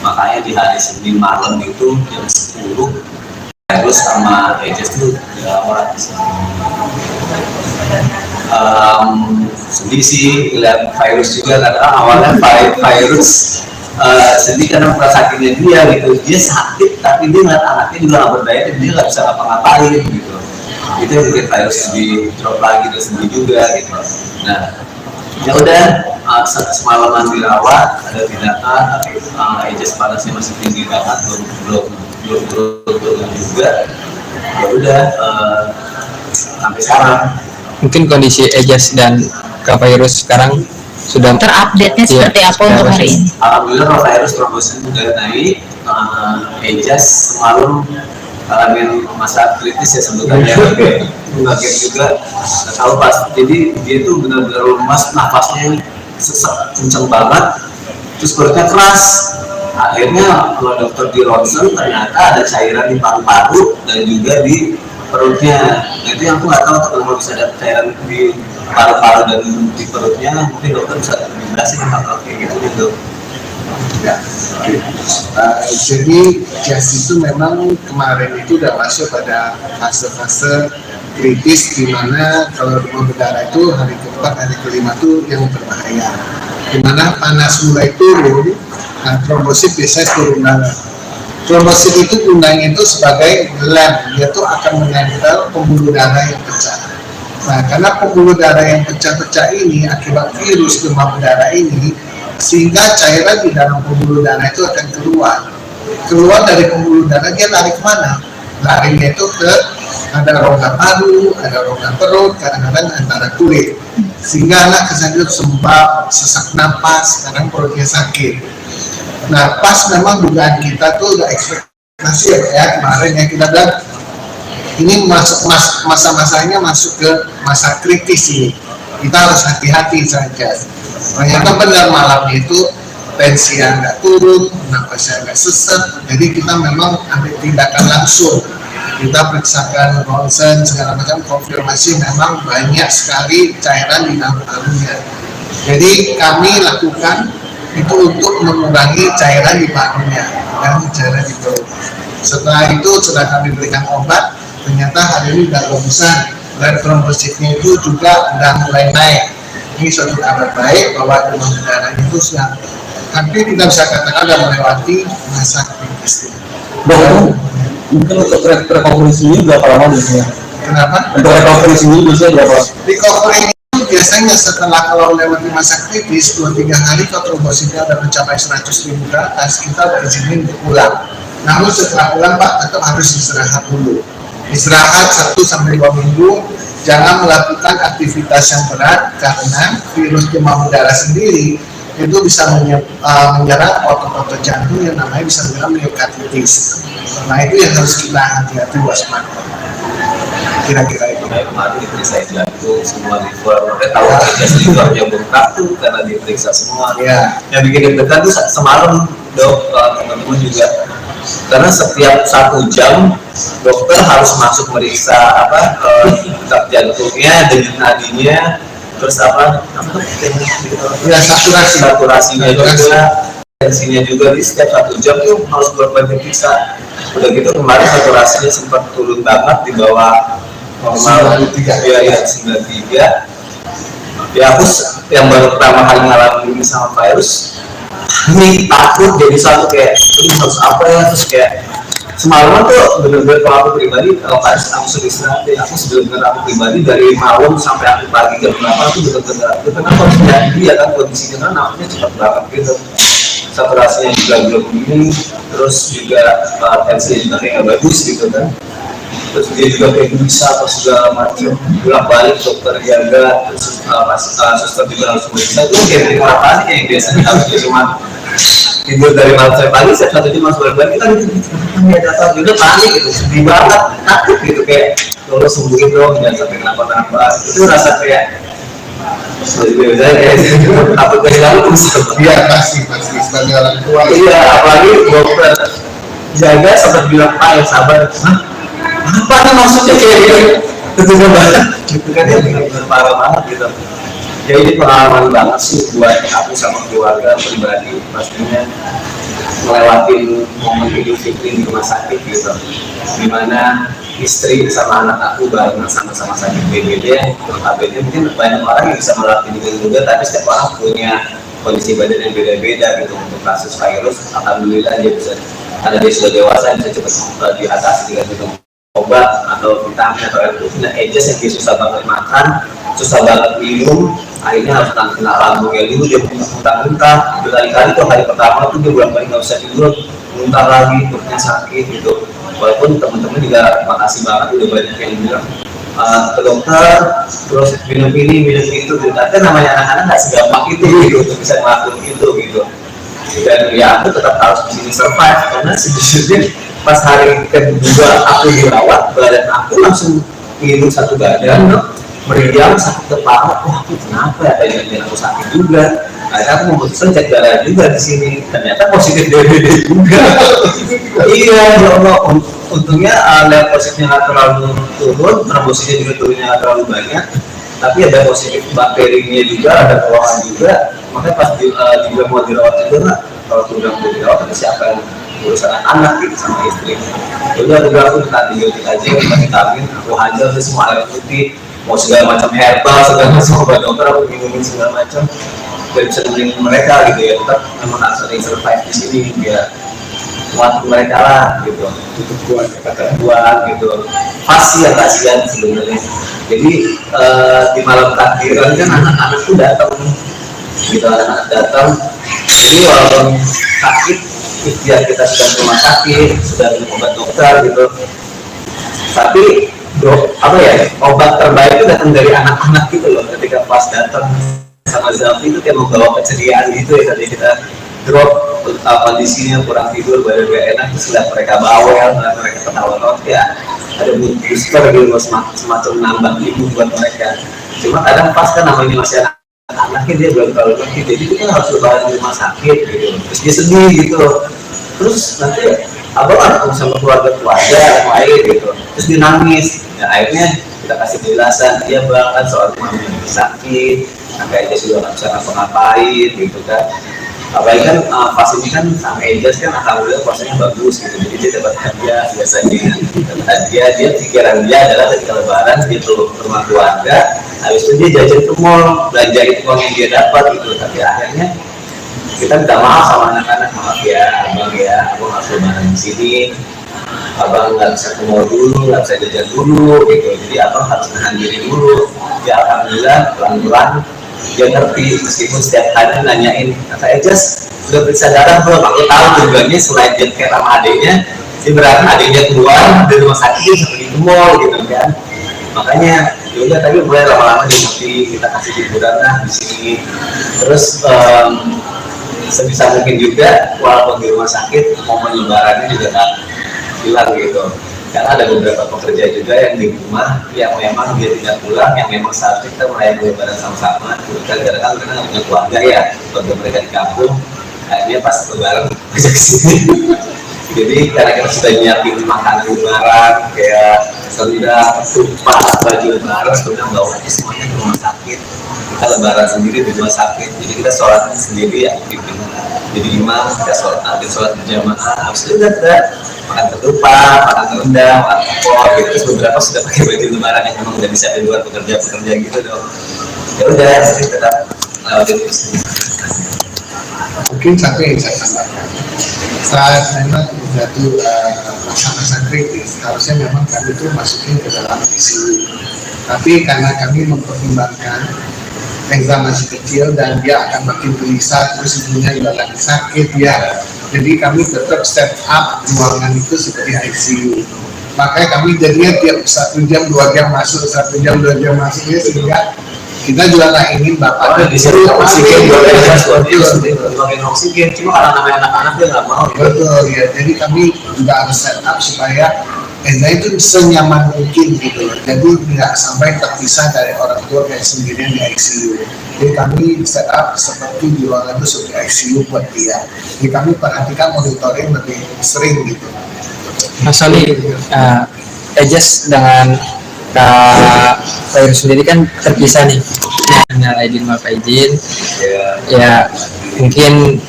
Makanya di hari Senin malam itu jam 10 terus sama Ejas tuh dirawat di sini. Sedih sih lihat virus juga, karena awalnya virus sedih karena sakitnya dia gitu, dia sakit tapi dia ngeliat anaknya juga nggak berdaya dan dia nggak bisa ngapa-ngapain gitu. Itu yang bikin virus di drop lagi, terus sedih juga gitu. Nah ya udah, semalaman dirawat, ada tindakan, tapi Ejas panasnya masih tinggi banget, belum turun juga. Ya udah, sampai sekarang. Mungkin kondisi Ejas dan Kak Virus sekarang sudah Terupdate-nya seperti apa untuk hari ini? Alhamdulillah kalau virus trombosit udah naik. Ejas semalam ngalamin masa kritis ya sebenarnya, kaget juga, nggak tahu pas. Jadi dia tuh benar-benar lemas, nafasnya sesek kenceng banget, terus perutnya keras. Akhirnya kalau dokter di ronsen ternyata ada cairan di paru-paru dan juga di perutnya. Nah, itu yang aku nggak tahu kalau bisa ada cairan di paru-paru dan di perutnya, mungkin dokter bisa jelasin hal kayak gitu. Ya, jadi Jas itu memang kemarin itu udah masuk pada fase-fase kritis, di mana kalau demam berdarah itu hari keempat, hari kelima itu yang berbahaya. Di mana panas mulai turun, nah, trombosit biasanya turun darah. Trombosit itu gunanya itu sebagai lem, dia tuh akan menempel pembuluh darah yang pecah. Nah, karena pembuluh darah yang pecah-pecah ini akibat virus demam berdarah ini, sehingga cairan di dalam pembuluh darah itu akan keluar dari pembuluh darah. Dia lari kemana? Larinya itu ke ada rongga paru, ada rongga perut, kadang-kadang antara kulit, sehingga anak kesannya sembab, sesak napas, kadang perutnya sakit. Nah, pas memang dugaan kita tuh udah ekspektasi ya kemarin ya, kita bilang ini masa-masanya masuk ke masa kritis ini, kita harus hati-hati saja. Ternyata benar malamnya itu tensinya nggak turun, napasnya nggak sesek, jadi kita memang ambil tindakan langsung. Kita periksakan ronsen segala macam, konfirmasi memang banyak sekali cairan di dalam parunya. Jadi kami lakukan itu untuk mengurangi cairan di parunya dan cairan di perut. Setelah itu sudah kami berikan obat, ternyata hari ini sudah bagusan dan trombositnya itu juga sudah mulai naik. Ini suatu kabar baik bahwa demam berdarah itu sudah hampir kita bisa katakan sudah melewati masa kritis. Mungkin untuk recovery sendiri berapa lama biasanya? Kenapa? Untuk recovery sendiri biasanya berapa? Recovery itu biasanya setelah kalau melewati masa kritis 2-3 hari, kalau trombositnya sudah mencapai 100.000 ke atas, kita berizinin untuk pulang. Namun setelah pulang Pak tetap harus istirahat dulu. Istirahat 1-2 minggu, jangan melakukan aktivitas yang berat karena virus demam berdarah sendiri itu bisa menyerang otot-otot jantung yang namanya bisa menyerang myokarditis. Nah itu yang harus kita hati-hati waspada. Kira-kira itu. Kemarin diperiksa jantung, semua liver, mereka tahu Ejas livernya bengkak tuh karena diperiksa semua. Ya. Yang bikin deg-degan tuh semalam dok, teman-teman juga, karena setiap 1 jam dokter harus masuk meriksa detak jantungnya, denyut nadinya, terus ya saturasinya juga, tensinya juga di setiap 1 jam tuh harus berbagi pizza. Udah gitu kemarin saturasinya sempat turun banget di bawah normal 93. ya 93. Ya aku yang baru pertama kali ngalamin ini sama virus, ini takut jadi satu kayak ini harus apa ya, terus kayak semalam tuh bener-bener kalau aku pribadi kalau virus aku sering istirahat ya, aku bener-bener aku pribadi dari malam sampai aku pagi jam berapa aku bener-bener karena kondisinya dia kan kondisinya kan namanya cepat banget gitu, saturasinya juga belum ini, terus juga tensinya juga kayak nggak bagus gitu kan, terus dia juga kayak bisa apa segala macam, bolak balik dokter jaga, terus suster juga harus bisa, itu kayak dari orang panik yang biasanya harus dia cuma tidur dari malam sampai pagi, setiap 1 jam masuk bolak balik, kita gitu datang juga panik gitu, sedih banget, takut gitu kayak kalau sembuhin dong, jangan sampai kenapa-kenapa, itu rasa kayak takut kehilangan terus. Iya pasti sebagai orang tua. Iya, apalagi dokter jaga sempat bilang Pak yang sabar. Hah? Apa nih maksudnya kayak gitu? Itu banget. Gitu kan ya benar-benar parah banget gitu. Ya ini pengalaman banget sih buat aku sama keluarga pribadi, pastinya melewatin momen Idul Fitri di rumah sakit gitu, dimana istri sama anak aku bareng sama-sama sakit BPD. Notabene mungkin banyak orang yang bisa melatih dengan juga, tapi setiap orang punya kondisi badan yang beda-beda gitu. Untuk kasus virus, alhamdulillah dia bisa, karena dia sudah dewasa, bisa cepat diatasi dengan minum obat atau vitamin atau air putih. Nah, Ejas yang dia susah banget makan, susah banget minum, akhirnya harus kena lambungnya dulu, dia muntah-muntah berkali-kali tuh. Hari pertama tuh dia bolak-balik nggak bisa tidur, muntah lagi, perutnya sakit gitu. Walaupun teman-teman juga makasih banget udah banyak yang bilang ke dokter, terus minum ini minum itu gitu. Tapi namanya anak-anak nggak segampang itu gitu untuk bisa ngelakuin itu gitu. Dan ya aku tetap harus di sini survive, karena sejujurnya pas hari kedua aku dirawat, badan aku langsung ngilu satu badan, meriang, sakit kepala. Wah, aku kenapa ya? Tadi aku sakit juga. Akhirnya aku memutuskan cek darah juga di sini. Ternyata positif DBD juga. Iya, ya Allah. Untungnya level positifnya nggak terlalu turun, trombositnya juga turunnya nggak terlalu banyak. Tapi ada positif bakterinya juga, ada keluhan juga. Makanya pas juga mau dirawat juga, kalau sudah mau dirawat, tapi siapa yang urusan anak gitu sama istri. Jadi aku bilang aku minta antibiotik aja, vitamin, aku hajar semua air putih, mau segala macam herbal, segala macam obat dokter aku minumin segala macam, biar bisa nemenin mereka gitu ya. Tetap memang harus ada yang survive di sini biar kuat mereka lah gitu, Tutup kuat kata. kuat gitu. Pasti ya kasihan sebenarnya. Jadi di malam takbiran kan anak-anak tuh datang gitu, anak-anak datang. Jadi walaupun sakit, ikhtiar kita sudah ke rumah sakit, sudah minum obat dokter gitu, tapi apa ya, obat terbaik itu datang dari anak-anak gitu loh. Ketika pas datang sama Zafi itu kayak membawa keceriaan gitu ya. Tadi kita drop kondisinya kurang tidur, badan gak enak, terus lihat mereka bawel, mereka ketawa ya, ada mood booster gitu, semacam nambah ibu buat mereka. Cuma kadang pas kan namanya masih anaknya dia belum terlalu ngerti, jadi kita harus lebaran di rumah sakit gitu, terus dia sedih gitu, terus nanti abang ketemu sama keluarga yang lain gitu, terus dia nangis. Ya akhirnya kita kasih penjelasan, dia bahkan soal mamanya sakit, akhirnya sudah nggak bisa ngapa-ngapain gitu kan. Apalagi kan pas ini kan sama Ejas kan alhamdulillah puasanya bagus gitu, jadi dia dapat hadiah biasanya. Dapat hadiah, dia pikiran dia adalah ketika lebaran dia turun ke rumah keluarga, habis itu dia jajan ke mall, belanja itu uang yang dia dapat gitu. Tapi akhirnya kita minta maaf sama anak-anak, maaf ya abang ya, aku harus lebaran di sini, abang nggak bisa ke mall dulu, nggak bisa jajan dulu gitu, jadi abang harus nahan diri dulu. Ya alhamdulillah pelan-pelan dia ngerti, meskipun setiap hari nanyain, kata Ejas udah periksa darah belum? Aku tahu tujuannya selain dia kayak sama adiknya, dia berarti adiknya keluar dari rumah sakit dia sampai di mall gitu kan. Makanya yaudah, tapi mulai lama-lama dia ngerti, kita kasih hiburan lah di sini. Terus sebisa mungkin juga walaupun di rumah sakit, momen lebarannya juga tak hilang gitu. Karena ada beberapa pekerja juga yang di rumah yang memang dia tidak pulang, yang memang seharusnya kita melayani lebaran sama-sama. Kadang-kadang mereka nggak punya keluarga ya, keluarga mereka di kampung, akhirnya pas lebaran ajak kesini. Jadi karena kita sudah nyiapin makanan lebaran kayak sendal, tumpah, baju lebaran, sudah bawa semuanya ke rumah sakit. Kita lebaran sendiri di rumah sakit, jadi kita sholat sendiri ya, pimpin jadi imam, kita sholat berjamaah, habis itu udah makan ketupat, makan rendang, makan opor gitu. Terus beberapa sudah pakai baju lebaran yang memang udah bisa di luar pekerja gitu dong. Ya udah, jadi tetap lewatin itu semua. Mungkin satu yang saya tambahkan, saat memang jatuh masa-masa kritis, harusnya memang kami itu masukin ke dalam ICU. Tapi karena kami mempertimbangkan Reza masih kecil dan dia akan makin gelisah, terus ibunya juga lagi sakit ya. Jadi kami tetap set up ruangan itu seperti ICU. Makanya kami jadinya tiap 1 jam 2 jam masuk, 1 jam 2 jam masuk ya, sehingga kita juga nggak ingin bapaknya disuruh oksigen oksigen, cuma karena namanya anak-anak dia nggak mau. Betul ya, jadi kami juga harus set up supaya Eza itu senyaman mungkin gitu loh. Jadi tidak sampai terpisah dari orang tua kayak sendirian di ICU. Jadi kami set up seperti di ruangan itu seperti ICU buat dia. Jadi kami perhatikan monitoring lebih sering gitu. Mas Soli, Ejes dengan Kak Fairu sendiri kan terpisah nih. Hanya Aidin maaf Aidin. Ya mungkin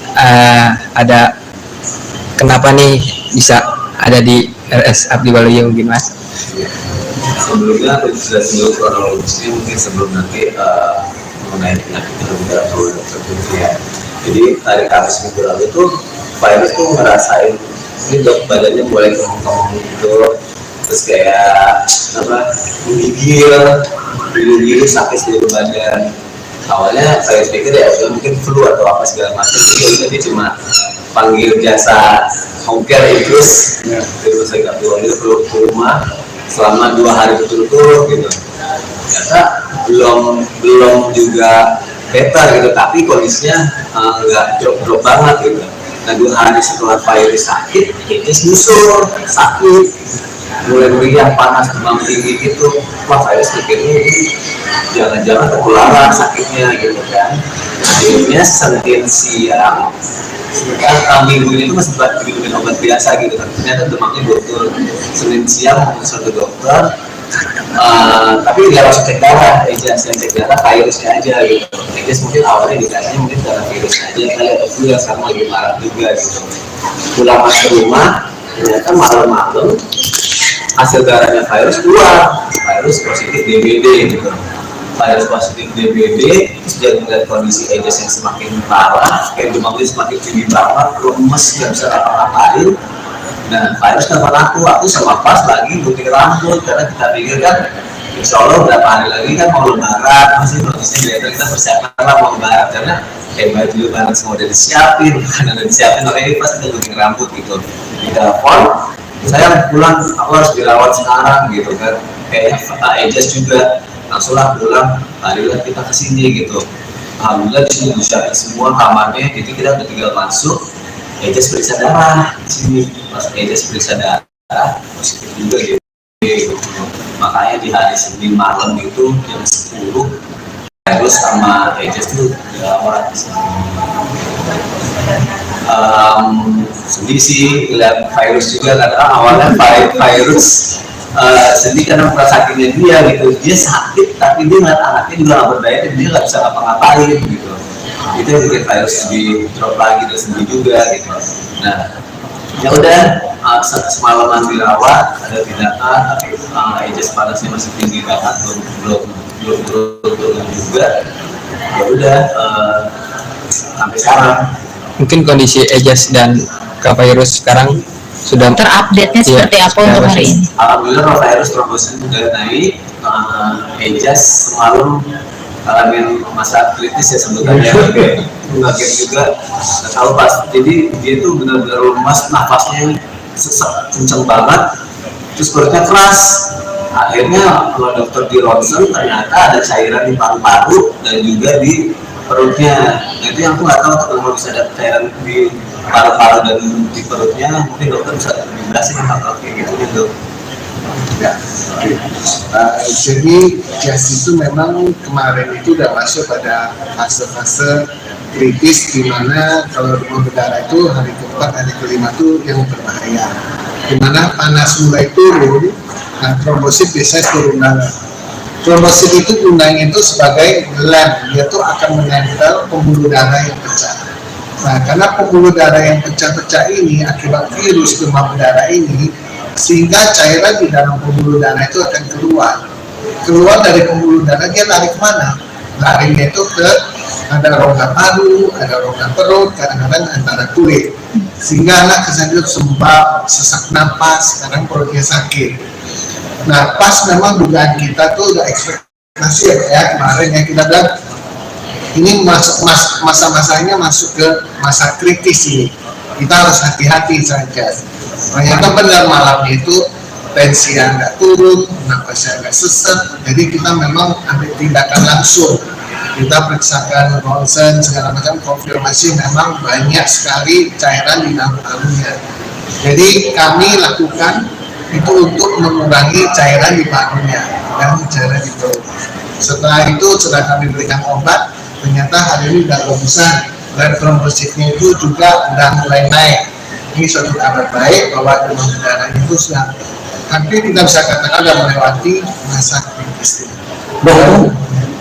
ada kenapa nih bisa ada di RS Abdi Waluyo mungkin Mas? Sebelumnya aku jelasin dulu kronologisnya mungkin sebelum nanti mengenai penyakit yang dokter ya. Jadi hari Kamis minggu lalu tuh Virus tuh ngerasain ini dok badannya mulai kemung-kemung gitu, terus kayak apa menggigil sakit seluruh badan. Awalnya saya pikir ya mungkin flu atau apa segala macam, jadi dia cuma panggil jasa home care Inggris dari rumah sakit Abdi Waluyo ke rumah selama 2 hari berturut-turut gitu. Ternyata belum juga better gitu, tapi kondisinya nggak drop banget gitu. Nah 2 hari setelah Virus sakit, dia nyusul sakit, mulai meriang, panas, demam tinggi gitu. Wah Virus pikirnya ini jangan-jangan ketularan sakitnya gitu kan. Akhirnya Senin siang, minggu ini tuh masih minum obat biasa gitu kan. Ternyata demamnya turun. Senin siang konsul ke dokter, tapi dia langsung cek darah, Ejas yang cek darah virusnya aja gitu. Ejas mungkin awalnya dikasihnya mungkin karena virusnya aja, kita lihat dulu yang sekarang lagi marah juga gitu. Pulang masuk rumah, ternyata malam-malam hasil darahnya Virus keluar, Virus positif DBD gitu. Virus positif DBD, terus dia melihat kondisi Ejas yang semakin parah, kayak demamnya semakin tinggi banget, lemes, nggak bisa apa-apain. Nah, Virus telepon aku sama pas lagi gunting rambut, karena kita pikir kan insya Allah berapa hari lagi kan mau lebaran, masih kondisinya kita persiapan lah mau lebaran, karena baju lebaran semua udah disiapin, makanan udah disiapin, makanya pas kita gunting rambut gitu. Di telepon, saya pulang, aku harus dirawat sekarang gitu kan, kayaknya Ejas juga langsunglah pulang, marilah kita kesini gitu. Alhamdulillah di sini disiapin semua kamarnya, jadi kita udah tinggal masuk. Ejas periksa darah di sini, pas Ejas periksa darah positif juga gitu. Makanya di hari Senin malam itu jam 10 Virus sama Ejas tuh dirawat di sini. Sedih sih lihat Virus juga karena awalnya Virus sedih karena sakitnya dia gitu. Dia sakit tapi dia ngeliat anaknya juga nggak berdaya dan dia nggak bisa ngapa-ngapain gitu. Itu yang bikin Virus di drop lagi dan sedih juga gitu. Nah ya udah semalaman dirawat, ada tindakan tapi Ejas panasnya masih tinggi banget, belum turun juga. Ya udah sampai sekarang. Mungkin kondisi Ejas dan Kak Virus sekarang sudah terupdate-nya seperti apa untuk hari ini? Alhamdulillah kalau Virus trombosit sudah naik, Ejas semalam ngalamin masa kritis ya sebenarnya, kaget juga, nggak tahu pas. Jadi dia tuh benar-benar lemas, nafasnya sesek kenceng banget, terus perutnya keras. Akhirnya kalau dokter di ronsen ternyata ada cairan di paru-paru dan juga di perutnya. Nah itu yang aku nggak tahu kalau bisa ada cairan di paru-paru dan di perutnya, mungkin dokter bisa dijelasin hal kayak gitu. Ya, jadi Jas itu memang kemarin itu udah masuk pada fase-fase kritis, di mana kalau demam berdarah itu hari keempat, hari kelima itu yang berbahaya. Di mana panas mulai turun, nah trombosit biasanya turun darah. Trombosit itu gunanya itu sebagai lem, dia tuh akan menempel pembuluh darah yang pecah. Nah, karena pembuluh darah yang pecah-pecah ini akibat virus demam berdarah ini, sehingga cairan di dalam pembuluh darah itu akan keluar dari pembuluh darah. Dia lari kemana? Larinya itu ke ada rongga paru, ada rongga perut, kadang-kadang antara kulit, sehingga anak kesannya sembab, sesak napas, kadang perutnya sakit. Nah, pas memang dugaan kita tuh udah ekspektasi ya kemarin yang kita bilang ini masa-masanya masuk ke masa kritis ini, kita harus hati-hati saja. Ternyata benar malamnya itu tensinya nggak turun, napasnya nggak sesak, jadi kita memang ambil tindakan langsung, kita periksakan ronsen segala macam, konfirmasi memang banyak sekali cairan di dalam parunya. Jadi kami lakukan itu untuk mengurangi cairan di parunya dan cairan di perut. Setelah itu setelah kami berikan obat, ternyata hari ini sudah bagusan dan trombositnya itu juga sudah mulai naik. Ini suatu kabar baik bahwa demam berdarah itu sudah hampir kita bisa katakan sudah melewati masa kritis. Dok,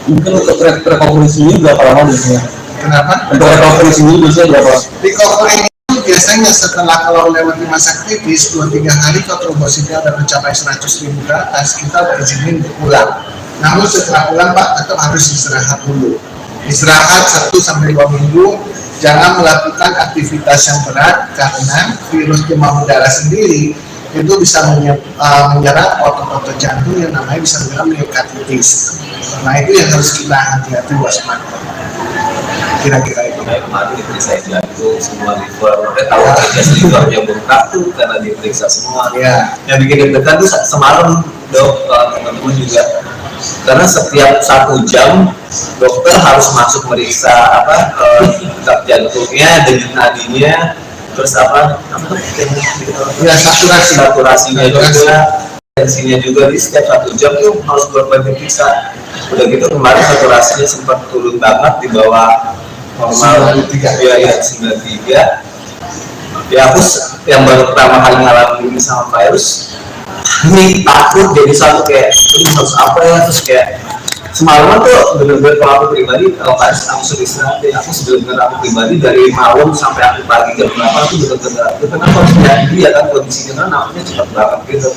mungkin untuk recovery-nya berapa lama biasanya? Kenapa? Untuk recovery-nya biasanya berapa? Recovery itu biasanya setelah kalau melewati masa kritis 2-3 hari kalau trombositnya sudah mencapai 100.000 ke atas, kita berizinin untuk pulang. Namun setelah pulang Pak tetap harus istirahat dulu. Istirahat 1-2 minggu, jangan melakukan aktivitas yang berat karena virus demam berdarah sendiri itu bisa menyerang otot-otot jantung yang namanya bisa menyerang myokarditis. Nah itu yang harus kita hati-hati waspada. Kira-kira itu. Kayak kemarin diperiksa jantung, semua liver, mereka tahu aja livernya bengkak tuh karena diperiksa semua. Ya. Yang bikin deg-degan tuh semalam dok, teman-teman juga, karena setiap 1 jam dokter harus masuk meriksa detak jantungnya dengan nadinya, terus Ya, saturasinya juga, tensinya juga. Di setiap 1 jam tuh harus bolak-balik diperiksa. Udah gitu kemarin saturasinya sempat turun banget di bawah normal 93. Ya 93. Ya aku yang baru pertama kali ngalamin ini sama virus, ini takut jadi satu kayak ini harus apa ya, terus kayak semalaman tuh bener-bener kalau aku pribadi, kalau pas aku sudah istirahat ya, aku bener-bener aku pribadi dari malam sampai aku pagi jam 8 tuh bener-bener harus jadi ya kan kondisinya kan namanya cepat banget gitu,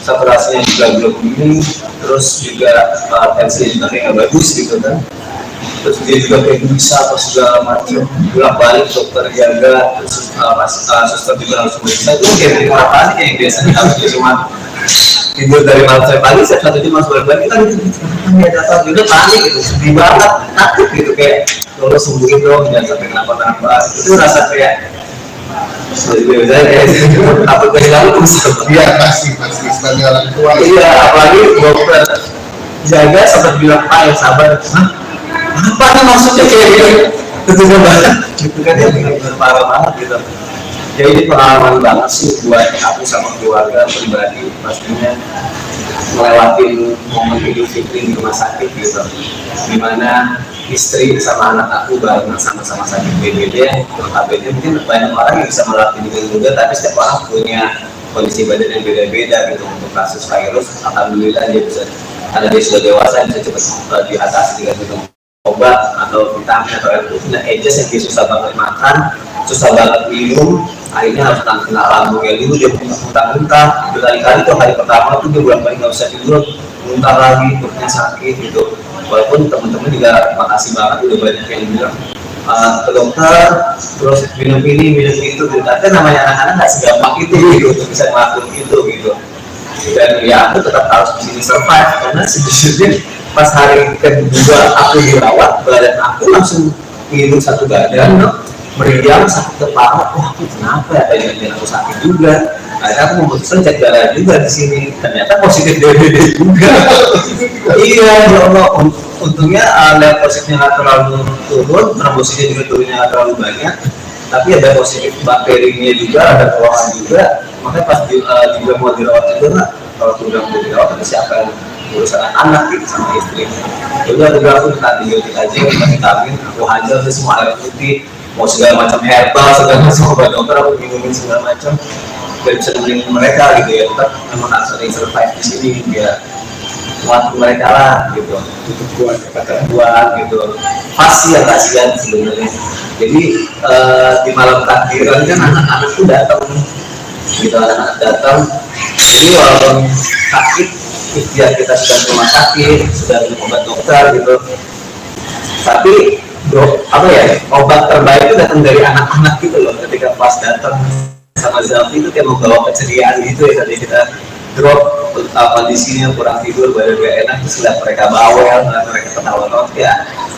saturasinya juga belum ini, terus juga tensinya juga kayak nggak bagus gitu kan, terus dia juga kayak bisa apa segala macam, bolak-balik dokter jaga, terus suster juga harus meriksa. Itu kayak dari orang kayak biasanya harus cuma tidur dari malam sampai pagi, saya 1 jam harus bolak-balik, kita gitu ya dasar juga panik gitu, sedih banget, takut gitu kayak tolong sembuhin dong, jangan sampai kenapa-kenapa. Itu rasa kayak takut dari lalu terus. Iya pasti sebagai orang tua. Iya, apalagi dokter jaga sampai bilang Pak yang sabar. Apa nih maksudnya kayak gitu? Tentunya banget, gitu kan ya, benar-benar parah banget gitu. Ya ini pengalaman banget sih buat aku sama keluarga pribadi, pastinya melewatin momen Idul Fitri di rumah sakit gitu, dimana istri sama anak aku barengan sama-sama sakit BPD. Notabene mungkin banyak orang yang bisa melewati ini juga, tapi setiap orang punya kondisi badan yang beda-beda gitu. Untuk kasus virus, alhamdulillah dia bisa, karena dia sudah dewasa, bisa cepat diatasi dengan minum obat atau vitamin atau air putih. Nah, Ejes yang dia susah banget makan, susah banget minum, akhirnya harus kena lambungnya dulu, dia muntah-muntah berkali-kali tuh. Hari pertama tuh dia bolak-balik nggak bisa tidur, muntah lagi, perutnya sakit gitu. Walaupun teman-teman juga makasih banget udah banyak yang bilang ke dokter, terus minum ini minum itu gitu. Tapi namanya anak-anak nggak segampang itu gitu untuk bisa ngelakuin itu gitu. Dan ya aku tetap harus di sini survive, karena sejujurnya pas hari kedua aku dirawat, badan aku langsung hidup satu badan, meriang, sakit kepala. Wah, kenapa ya? Tadi aku sakit juga. Akhirnya aku memutuskan cek darah juga di sini. Ternyata positif DBD juga. Iya, ya Allah. Untungnya level positifnya nggak terlalu turun, trombositnya juga turunnya nggak terlalu banyak. Tapi ada positif bakterinya juga, ada keluhan juga. Makanya pas juga mau dirawat juga, kalau udah mau dirawat, tapi siapa yang urusan anak gitu sama istri. Udah aku bilang aku minta antibiotik aja, minta vitamin, aku hajar semua air putih, mau segala macam herbal, segala macam obat dokter aku minumin segala macam. Dan bisa nemenin mereka gitu ya, tetap memang harus ada yang survive di sini biar waktu mereka lah gitu, buat gitu pasti ya kasihan sebenarnya. Jadi di malam takbiran kan anak-anak tuh datang gitu, anak-anak datang. Jadi walaupun sakit, ikhtiar kita sudah ke rumah sakit, sudah minum obat dokter gitu, tapi apa ya, obat terbaik itu datang dari anak-anak gitu loh. Ketika pas datang sama Zalfi itu kayak membawa keceriaan gitu ya. Tadi kita drop kondisinya kurang tidur, badan gak enak, terus lihat mereka bawel, mereka ketawa-tawa, ya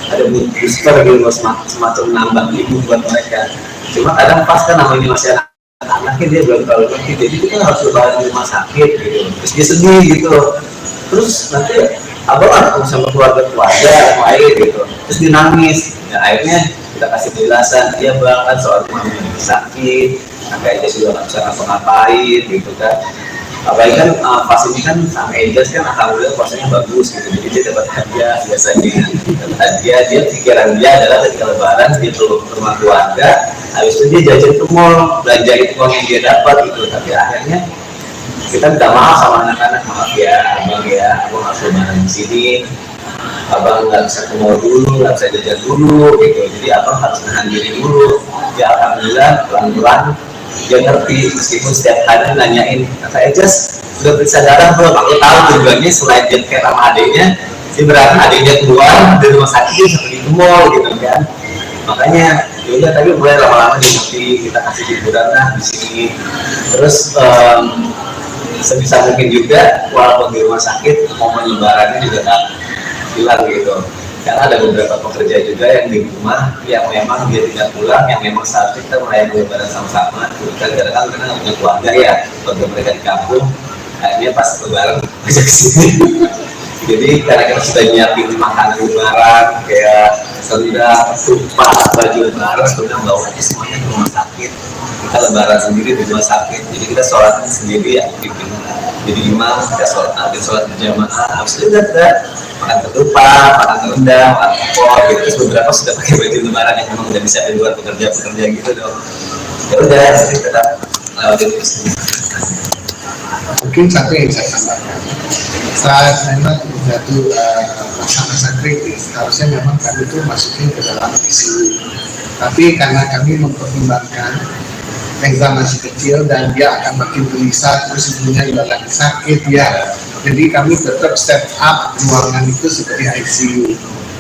ada booster gitu, semacam nambah ibu buat mereka. Cuma kadang pas kan namanya masih anak-anaknya, dia belum terlalu ngerti, jadi kita harus lebaran di rumah sakit gitu, terus dia sedih gitu, terus nanti abang ketemu sama keluarga lain gitu, terus dia nangis. Ya akhirnya kita kasih penjelasan, dia bang kan soal mamanya sakit, kakaknya sudah nggak bisa ngapa-ngapain gitu kan. Apalagi kan pas ini kan sama Ejas kan alhamdulillah puasanya bagus gitu, jadi dia dapat hadiah biasanya. Dapat hadiah, dia pikiran dia adalah ketika lebaran gitu ke rumah keluarga, habis itu dia jajan ke mall, belanja itu uang yang dia dapat gitu. Tapi akhirnya kita minta maaf sama anak-anak, maaf ya abang harus lebaran di sini, abang nggak bisa ke mall dulu, nggak bisa jajan dulu gitu, jadi abang harus menahan diri dulu. Ya alhamdulillah pelan-pelan dia ngerti, meskipun setiap hari nanyain, kata Ejas udah periksa darah belum? Aku tahu tujuannya selain dia kayak sama adiknya, dia berarti adiknya keluar dari rumah sakit sampai di mall gitu kan. Makanya yaudah, tapi mulai lama-lama dia ngerti, kita kasih hiburan lah di sini. Terus sebisa mungkin juga walaupun di rumah sakit, momen lebarannya juga tak hilang gitu. Karena ada beberapa pekerja juga yang di rumah yang memang dia tidak pulang, yang memang saat kita merayakan lebaran sama-sama, kadang-kadang karena nggak punya keluarga ya, keluarga mereka di kampung, akhirnya pas lebaran ajak kesini. Jadi karena kita sudah nyiapin makanan lebaran kayak sendal, tumpah, baju lebaran, sudah bawa aja semuanya ke rumah sakit. Kita lebaran sendiri di rumah sakit, jadi kita sholatnya sendiri ya, jadi imam kita sholat berjamaah, habis itu kita makan ketupat, makan rendang, makan opor gitu. Terus beberapa sudah pakai baju lebaran yang memang udah disiapin buat pekerja gitu dong. Ya udah, jadi tetap lewatin terus. Mungkin satu yang saya tambahkan, saat memang jatuh masa-masa kritis, harusnya memang kami itu masukin ke dalam ICU. Tapi karena kami mempertimbangkan Reza masih kecil dan dia akan makin gelisah, terus ibunya juga lagi sakit ya. Jadi kami tetap set up ruangan itu seperti ICU.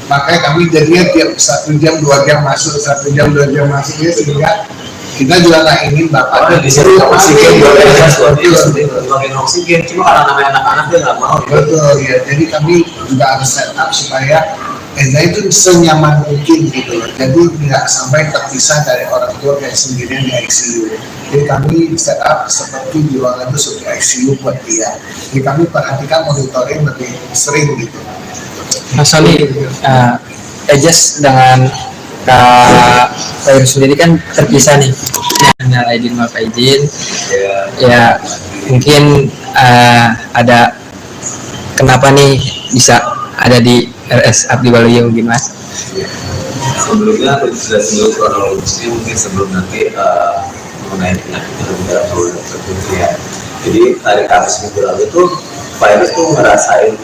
Makanya kami jadinya tiap 1 jam 2 jam masuk, 1 jam 2 jam masuknya, sehingga kita juga nggak ingin bapak di sini oksigen oksigen, cuma karena namanya anak-anak dia nggak mau. Betul ya, jadi kami juga harus set up supaya Eza itu senyaman mungkin gitu, jadi nggak sampai terpisah dari orang tua kayak sendirian di ICU. Jadi kami set up seperti di ruangan itu seperti ICU buat dia. Jadi kami perhatikan monitoring lebih sering gitu. Mas Soli, Ejas dengan Kak Fairuz sendiri kan terpisah nih, dengan Aidin sama Faizin. Ya mungkin ada kenapa nih bisa ada di RS Abdi Waluyo mungkin Mas? Sebelumnya aku sudah sebelum kronologisnya, mungkin sebelum nanti mengenai penyakit tertentu ya. Jadi hari Kamis minggu lalu itu Fairuz tuh ngerasain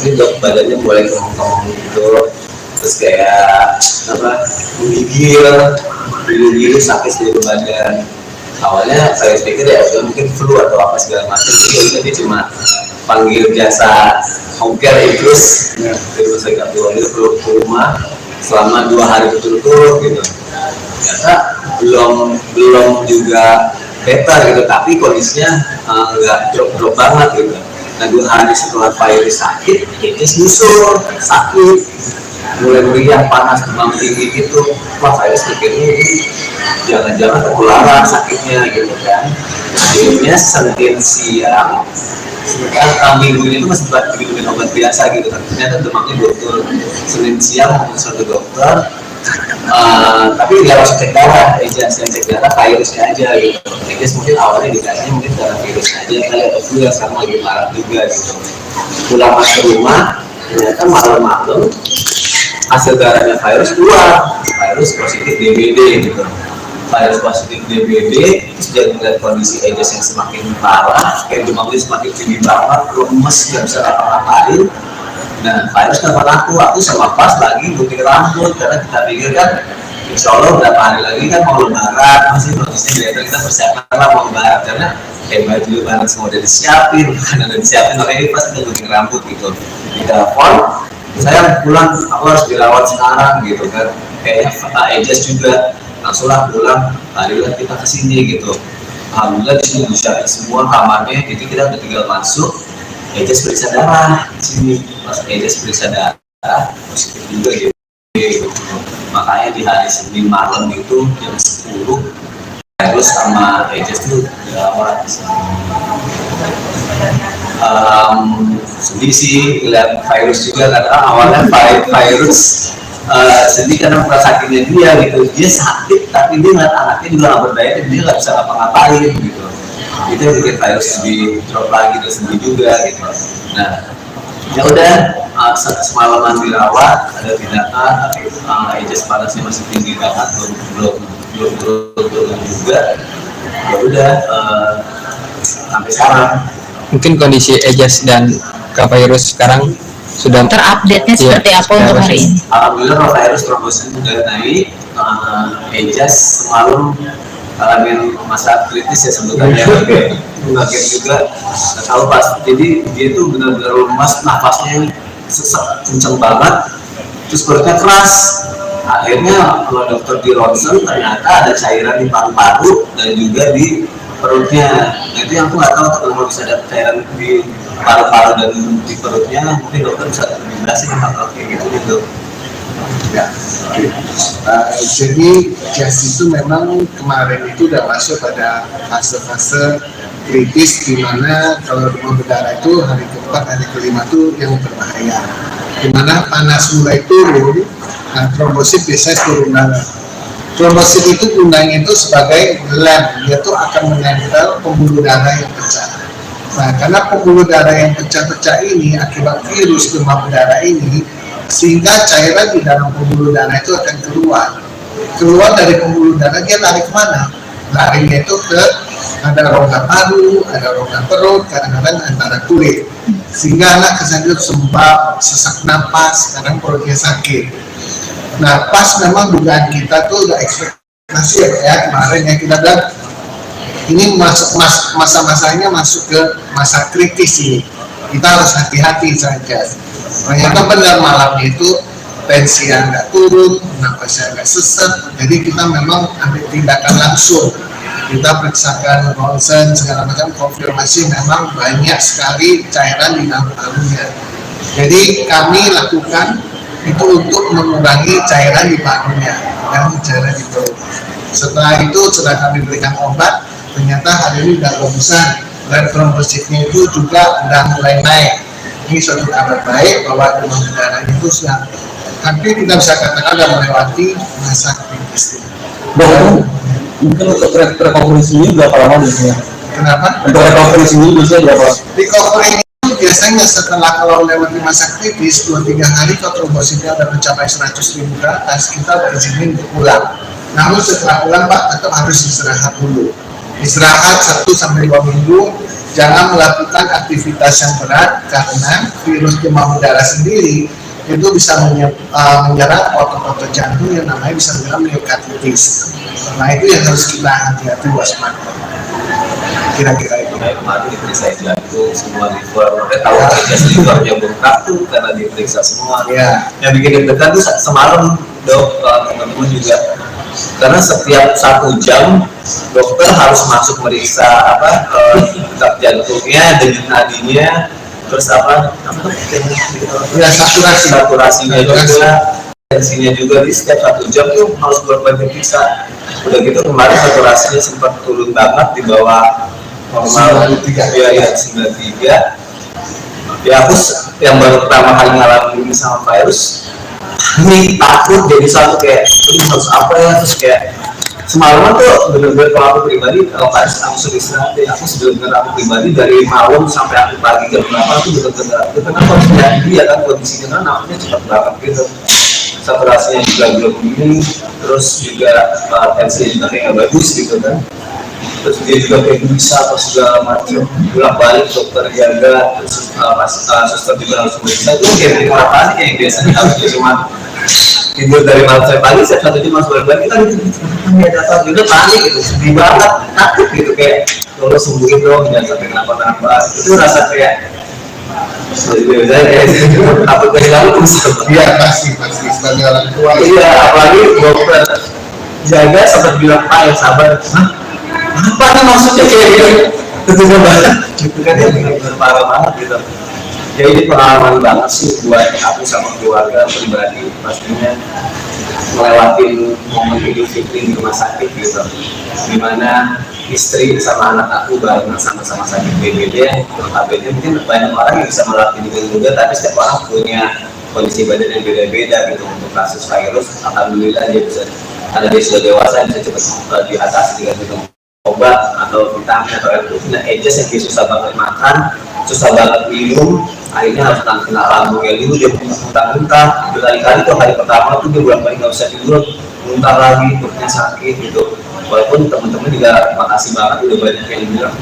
ini dok badannya mulai kemung-kemung gitu, terus kayak apa menggigil sakit seluruh badan. Awalnya saya pikir ya mungkin flu atau apa segala macam, jadi dia cuma panggil jasa home care Idrus dari rumah sakit Abdi Waluyo ke rumah selama 2 hari berturut-turut gitu. Ternyata belum juga better gitu, tapi kondisinya nggak drop banget gitu. Nah 2 hari setelah Fairuz sakit, ini nyusul sakit, mulai meriang, panas, demam tinggi gitu. Wah Fairuz pikirnya ini jangan-jangan tertularan sakitnya gitu kan. Akhirnya Senin siang minggu ini tuh masih minum obat biasa gitu kan, ternyata demamnya betul. Senin siang masuk ke dokter, tapi nggak langsung cek darah, Ejas yang cek darah virusnya aja gitu. Ejas mungkin awalnya dikasihnya mungkin karena virusnya aja kali, atau flu yang sekarang lagi parah juga gitu. Pulang masuk rumah, ternyata malam hasil darahnya virus keluar, virus positif DBD gitu. virus positif DBD, terus dia melihat kondisi Ejes yang semakin parah, kayak demamnya semakin tinggi banget, lemes, nggak bisa apa-apain. Nah, virus telepon aku sama pas lagi gunting rambut, karena kita pikir kan insya Allah berapa hari lagi kan mau lebaran, masih prosesnya kita persiapan lah mau lebaran, karena kayak baju lebaran semua udah disiapin, makanan udah disiapin, makanya pas kita gunting rambut gitu. Di telepon, saya pulang, aku harus dirawat sekarang gitu kan, kayaknya Ejes juga langsunglah pulang, marilah kita kesini gitu. Alhamdulillah di sini disiapin semua kamarnya, jadi kita udah tinggal masuk. Ejes periksa darah di sini, pas Ejes periksa darah positif juga gitu. Makanya di hari Senin malam itu jam 10 terus sama Ejes tuh dirawat di sini. Sedih sih lihat virus juga, karena awalnya virus sedih karena sakitnya dia gitu, dia sakit tapi dia ngeliat anaknya juga nggak berdaya dan dia nggak bisa ngapa-ngapain gitu. Itu yang bikin virus di drop lagi, terus sedih juga gitu. Nah ya udah, semalaman dirawat, ada tindakan, tapi Ejes panasnya masih tinggi banget, belum turun juga. Ya udah, sampai sekarang. Mungkin kondisi Ejes dan Kak Virus sekarang sudah Terupdate-nya seperti apa untuk hari ini? Alhamdulillah virus trombosit udah naik. Ejes semalam ngalamin masa kritis ya sebenarnya, kaget juga, nggak tahu pas. Jadi dia tuh benar-benar lemas, nafasnya sesak kenceng banget, terus perutnya keras. Akhirnya kalau dokter di ronsen ternyata ada cairan di paru-paru dan juga di perutnya. Nah itu yang aku nggak tahu kalau bisa ada cairan di paru-paru dan di perutnya, mungkin dokter bisa lebih berhasil kalau kayak gitu. Ya, jadi Jas itu memang kemarin itu udah masuk pada fase-fase kritis, di mana kalau demam berdarah itu hari keempat, hari kelima itu yang berbahaya. Di mana panas mulai turun, nah trombosit biasanya turun darah. Trombosit itu gunanya itu sebagai lem, dia tuh akan menempel pembuluh darah yang pecah. Nah, karena pembuluh darah yang pecah-pecah ini akibat virus demam berdarah ini, sehingga cairan di dalam pembuluh darah itu akan keluar dari pembuluh darah. Dia lari kemana? Larinya itu ke ada rongga paru, ada rongga perut, kadang-kadang antara kulit, sehingga anak kesannya sembab, sesak napas, kadang perutnya sakit. Nah pas memang dugaan kita tuh udah ekspektasi ya kemarin ya, kita bilang ini masa-masanya masuk ke masa kritis ini, kita harus hati-hati saja. Ternyata benar malamnya itu tensi yang nggak turun, napasnya nggak sesak, jadi kita memang ambil tindakan langsung. Kita periksakan ronsen segala macam, konfirmasi memang banyak sekali cairan di dalam parunya. Jadi kami lakukan itu untuk mengurangi cairan di parunya dan cairan di perut. Setelah itu setelah kami berikan obat, ternyata hari ini sudah bagusan dan trombositnya itu juga sudah mulai naik. Ini suatu kabar baik bahwa demam berdarah itu sudah hampir kita bisa katakan sudah melewati masa kritis. Mungkin untuk recovery sendiri berapa lama biasanya? Kenapa? Untuk recovery sendiri biasanya berapa? Recovery itu biasanya setelah kalau melewati masa kritis 2-3 hari, kalau trombositnya sudah mencapai 100.000 ke atas, kita berizinin untuk pulang. Namun setelah pulang Pak tetap harus istirahat dulu. Istirahat 1-2 minggu, jangan melakukan aktivitas yang berat karena virus demam berdarah sendiri itu bisa menyerang otot-otot jantung yang namanya bisa menyerang myokarditis. Nah itu yang harus kita hati-hati waspada. Kira-kira itu. Kemarin diperiksa jantung, semua liver, mereka tahu Ejes livernya bengkak tuh karena diperiksa semua. Ya. Yang bikin deg-degan tuh semalam dok, teman-teman juga, karena setiap 1 jam dokter harus masuk meriksa detak jantungnya, denyut nadinya, terus Ya saturasinya juga, tensinya juga. Di setiap 1 jam tuh harus bolak-balik diperiksa. Udah gitu kemarin saturasinya sempat turun banget di bawah normal 93. Ya 93. Ya aku yang baru pertama kali ngalamin sama virus ini takut, jadi satu kayak ini harus apa ya, terus kayak semalaman tuh bener-bener kalau aku pribadi, kalau virus langsung istirahat ya. Aku sebenernya aku pribadi dari malam sampai aku pagi jam berapa aku bener-bener karena kondisinya dia kan kondisinya kan namanya cepat banget gitu. saturasinya juga belum ini, terus juga tensinya juga kayak nggak bagus gitu kan. Terus dia juga kayak bisa apa segala macam, bolak balik dokter jaga, terus suster juga harus bisa. Itu kayak bikin orang panik yang biasanya harus cuma tidur dari malam sampai pagi, saya satu jam masuk balik kita gitu, datang juga panik gitu, sedih banget, takut gitu kayak kalau sembuhin dong, jangan sampai kenapa-kenapa. Itu rasa kayak apa kehilangan terus. Iya pasti sebagai orang tua. Iya, apalagi dokter jaga sempat bilang Pak yang sabar. Hah? Apa nih maksudnya kayak gitu? Itu banget. Itu kan dia benar-benar parah banget gitu. Ya ini pengalaman banget sih buat aku sama keluarga pribadi, pastinya melewatin momen Idul Fitri di rumah sakit gitu, dimana istri sama anak aku bareng sama-sama sakit BPD. Notabene mungkin banyak orang yang bisa melatih dengan mudah, tapi setiap orang punya kondisi badan yang beda-beda gitu. Untuk kasus virus, alhamdulillah dia bisa, karena dia sudah dewasa, bisa cepat diatasi dengan minum obat atau vitamin atau air putih. Nah, Ejas yang dia susah banget makan, susah banget minum, akhirnya harus kena lambungnya dulu, dia muntah-muntah berkali-kali. Tuh hari pertama tuh dia bolak-balik nggak bisa tidur, muntah lagi, perutnya sakit gitu. Walaupun teman-teman juga makasih banget udah banyak yang bilang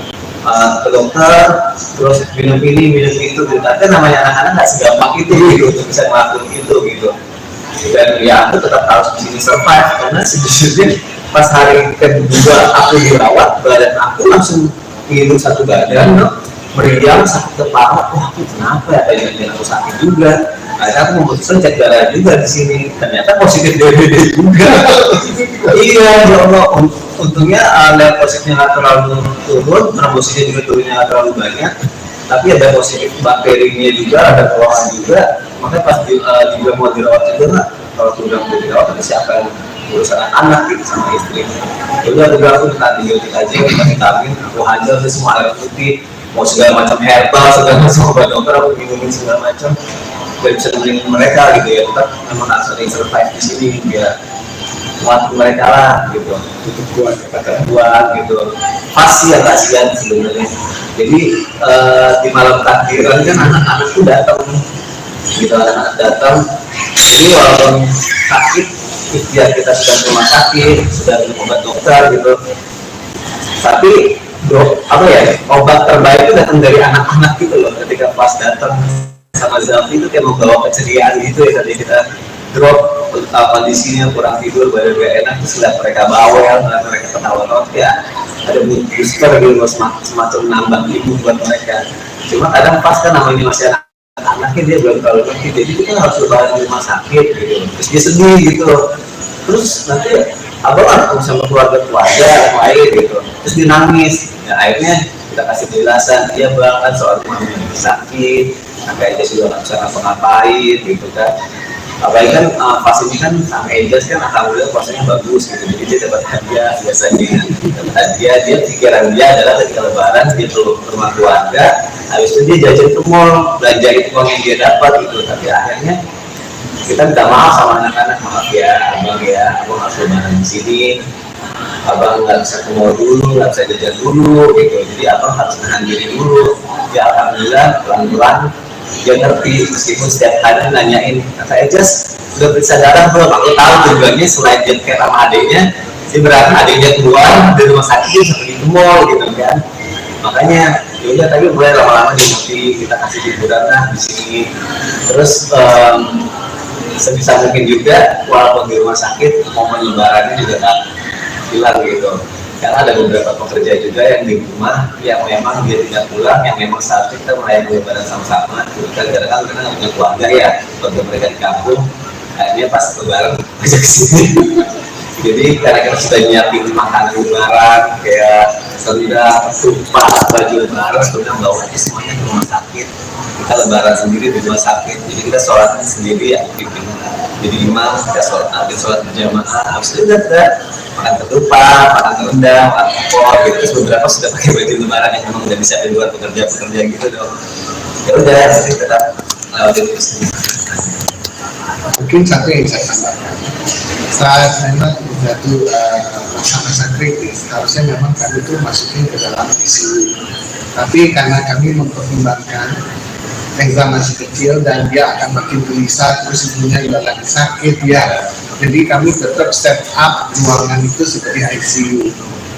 ke dokter, terus minum ini minum itu gitu. Tapi namanya anak-anak nggak segampang itu gitu untuk bisa ngelakuin itu gitu. Dan ya aku tetap harus di sini survive, karena sejujurnya pas hari kedua aku dirawat, badan aku langsung ngilu satu badan, meriang, sakit kepala. Wah, kenapa ya? Tadi aku sakit juga. Akhirnya aku memutuskan cek darah juga di sini. Ternyata positif DBD juga. Iya, ya Allah. Untungnya leukositnya nggak terlalu turun, trombositnya juga turunnya nggak terlalu banyak. Tapi ada positif bakterinya juga, ada keluhan juga. Makanya pas juga mau dirawat juga, kalau sudah mau dirawat, tapi siapa yang urusan anak gitu sama istri. Jadi aku bilang aku minta antibiotik aja, vitamin, aku hajar semua air putih, mau segala macam herbal, segala macam obat dokter aku minumin segala macam, biar bisa nemenin mereka gitu ya. Tetap memang harus ada yang survive di sini biar kuat mereka lah gitu, tutup kuat gitu. Pasti ya kasihan sebenarnya. Jadi di malam takbiran kan anak-anak tuh datang gitu, anak-anak datang. Jadi walaupun sakit, ikhtiar kita sudah ke rumah sakit, sudah minum obat dokter gitu, tapi apa ya, obat terbaik itu datang dari anak-anak gitu loh. Ketika pas datang sama Zalfi itu kayak membawa keceriaan gitu ya. Tadi kita drop kondisinya kurang tidur, badan gak enak, terus lihat mereka bawel, mereka ketawa-tawa, ya ada booster gitu, semacam nambah ibu buat mereka. Cuma kadang pas kan namanya masih anaknya, dia belum terlalu ngerti, jadi kita harus lebaran di rumah sakit gitu, terus dia sedih gitu, terus nanti abang sama keluarga yang lain gitu, terus dia nangis. Ya akhirnya kita kasih penjelasan, dia bang kan soal mamanya sakit, akhirnya sudah nggak bisa ngapa-ngapain gitu kan. Apalagi kan pas ini kan sama Ejas kan alhamdulillah puasanya bagus gitu, jadi dia dapat hadiah. Biasanya dapat hadiah, dia pikiran dia adalah ketika lebaran dia turun ke rumah keluarga, habis itu dia jajan ke mall, belanja itu uang yang dia dapat gitu. Tapi akhirnya kita minta maaf sama anak-anak, maaf ya abang ya, aku harus lebaran di sini, abang nggak bisa ke mall dulu, nggak bisa jajan dulu gitu, jadi abang harus nahan diri dulu. Ya alhamdulillah pelan-pelan dia ngerti, meskipun setiap hari nanyain, kata Ejas udah periksa darah belum? Aku tahu tujuannya selain dia kayak sama adiknya, dia berarti adiknya keluar dari rumah sakit dia pergi ke mall gitu kan. Makanya yaudah, tapi mulai lama-lama dia ngerti, kita kasih hiburan lah di sini. Terus sebisa mungkin juga walaupun di rumah sakit, momen lebarannya juga tak hilang gitu. Karena ada beberapa pekerja juga yang di rumah yang memang dia tidak pulang, yang memang saat kita melayani lebaran sama-sama. Kadang-kadang karena nggak punya keluarga ya, keluarga mereka di kampung, akhirnya pas lebaran ajak kesini. Jadi karena kita sudah nyiapin makanan lebaran kayak sendal, tumpah, baju lebaran, sudah bawa aja semuanya ke rumah sakit. Kita lebaran sendiri di rumah sakit, jadi kita sholat sendiri ya, jadi imam, kita sholat berjamaah. Habis itu kita makan ketupat, makan rendang, makan opor gitu. Terus beberapa sudah pakai baju lebaran yang memang udah bisa di luar pekerja gitu dong. Ya udah, jadi tetap lewatin itu semua. Mungkin satu yang saya tambahkan, saat memang jatuh masa-masa kritis, harusnya memang kami itu masukin ke dalam ICU. Tapi karena kami mempertimbangkan Reza masih kecil dan dia akan makin gelisah, terus ibunya juga lagi sakit ya. Jadi kami tetap set up ruangan itu seperti ICU.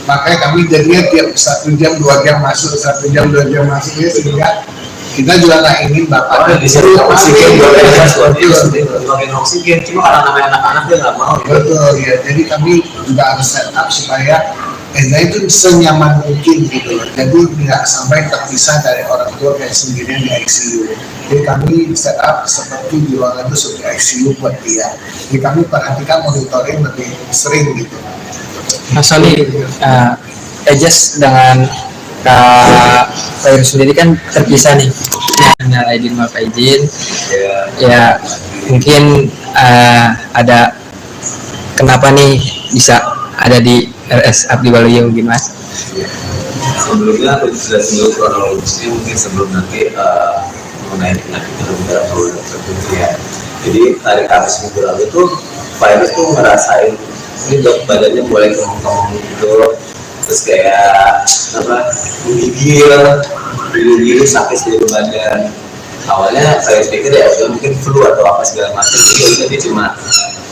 Makanya kami jadinya tiap 1 jam 2 jam masuk, 1 jam 2 jam masuk ya, sehingga kita juga nggak ingin bapak di sini oksigen oksigen, cuma karena namanya anak-anak dia nggak mau. Betul ya, jadi kami juga harus set up supaya Eza itu senyaman mungkin gitu loh. Jadi tidak sampai terpisah dari orang tua kayak sendirian di ICU. Jadi kami set up seperti di ruangan itu seperti ICU buat dia. Jadi kami perhatikan monitoring lebih sering gitu. Mas Soli, Ejes dengan Kak Fairuz sendiri kan terpisah nih. Hanya Aidin maaf izin. Ya mungkin ada kenapa nih bisa ada di RS Abdi Waluyo mungkin Mas? Sebelumnya aku jelasin dulu kronologisnya mungkin sebelum nanti mengenai penyakit beberapa tertentu ya. Jadi hari Kamis minggu lalu tuh Fairuz tuh ngerasain ini dok badannya mulai kemung-kemung gitu, terus kayak apa menggigil sakit seluruh badan. Awalnya saya pikir ya udah mungkin flu atau apa segala macam, jadi dia cuma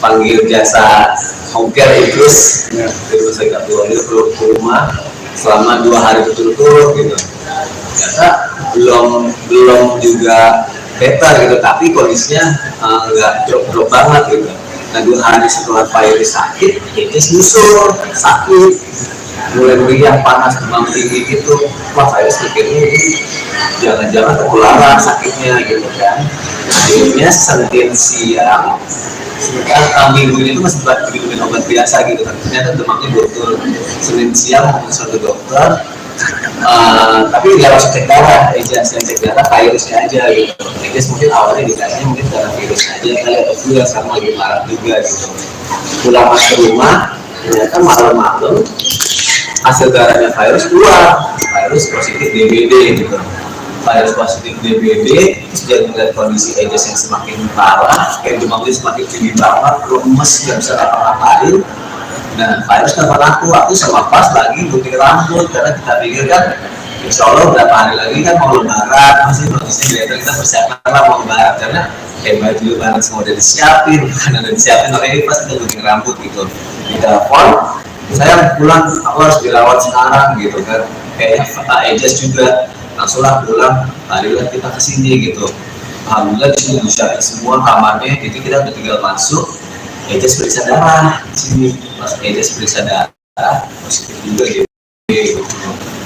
panggil jasa home care Idrus dari rumah sakit Abdi Waluyo ke rumah selama 2 hari berturut-turut gitu. Ternyata belum juga better gitu, tapi kondisinya nggak drop banget gitu. Nah 2 hari setelah Fairuz sakit, Ejes nyusul sakit, mulai meriang, panas, demam tinggi gitu. Wah Fairuz pikirnya ini jangan-jangan ketularan sakitnya gitu kan. Akhirnya Senin siang, minggu ini tuh masih minum obat biasa gitu kan. Ternyata demamnya betul. Senin siang konsul ke dokter, tapi nggak langsung cek darah, Ejes yang cek darah virusnya aja gitu. Ejes mungkin awalnya dikasihnya mungkin karena virusnya aja, kali atau flu yang sekarang lagi marah juga gitu. Pulang masuk rumah, ternyata malam-malam hasil darahnya virus keluar, virus positif DBD gitu. Virus positif DBD, terus dia melihat kondisi Ejes yang semakin parah, kayak demamnya semakin tinggi banget, lemes, nggak bisa apa-apain. Nah, Fairuz telepon aku sama pas lagi gunting rambut karena kita pikir kan insya Allah berapa hari lagi kan mau lebaran, masih kondisinya kita persiapan lah mau lebaran karena baju lebaran semua udah disiapin, makanan udah disiapin, makanya pas kita gunting rambut gitu. Di telepon, saya pulang, aku harus dirawat sekarang gitu kan, kayaknya Ejes juga langsung lah pulang, marilah kita kesini gitu. Alhamdulillah disini disiapin semua kamarnya, jadi kita udah tinggal masuk. Ejes periksa darah di sini, pas Ejes periksa darah positif juga gitu.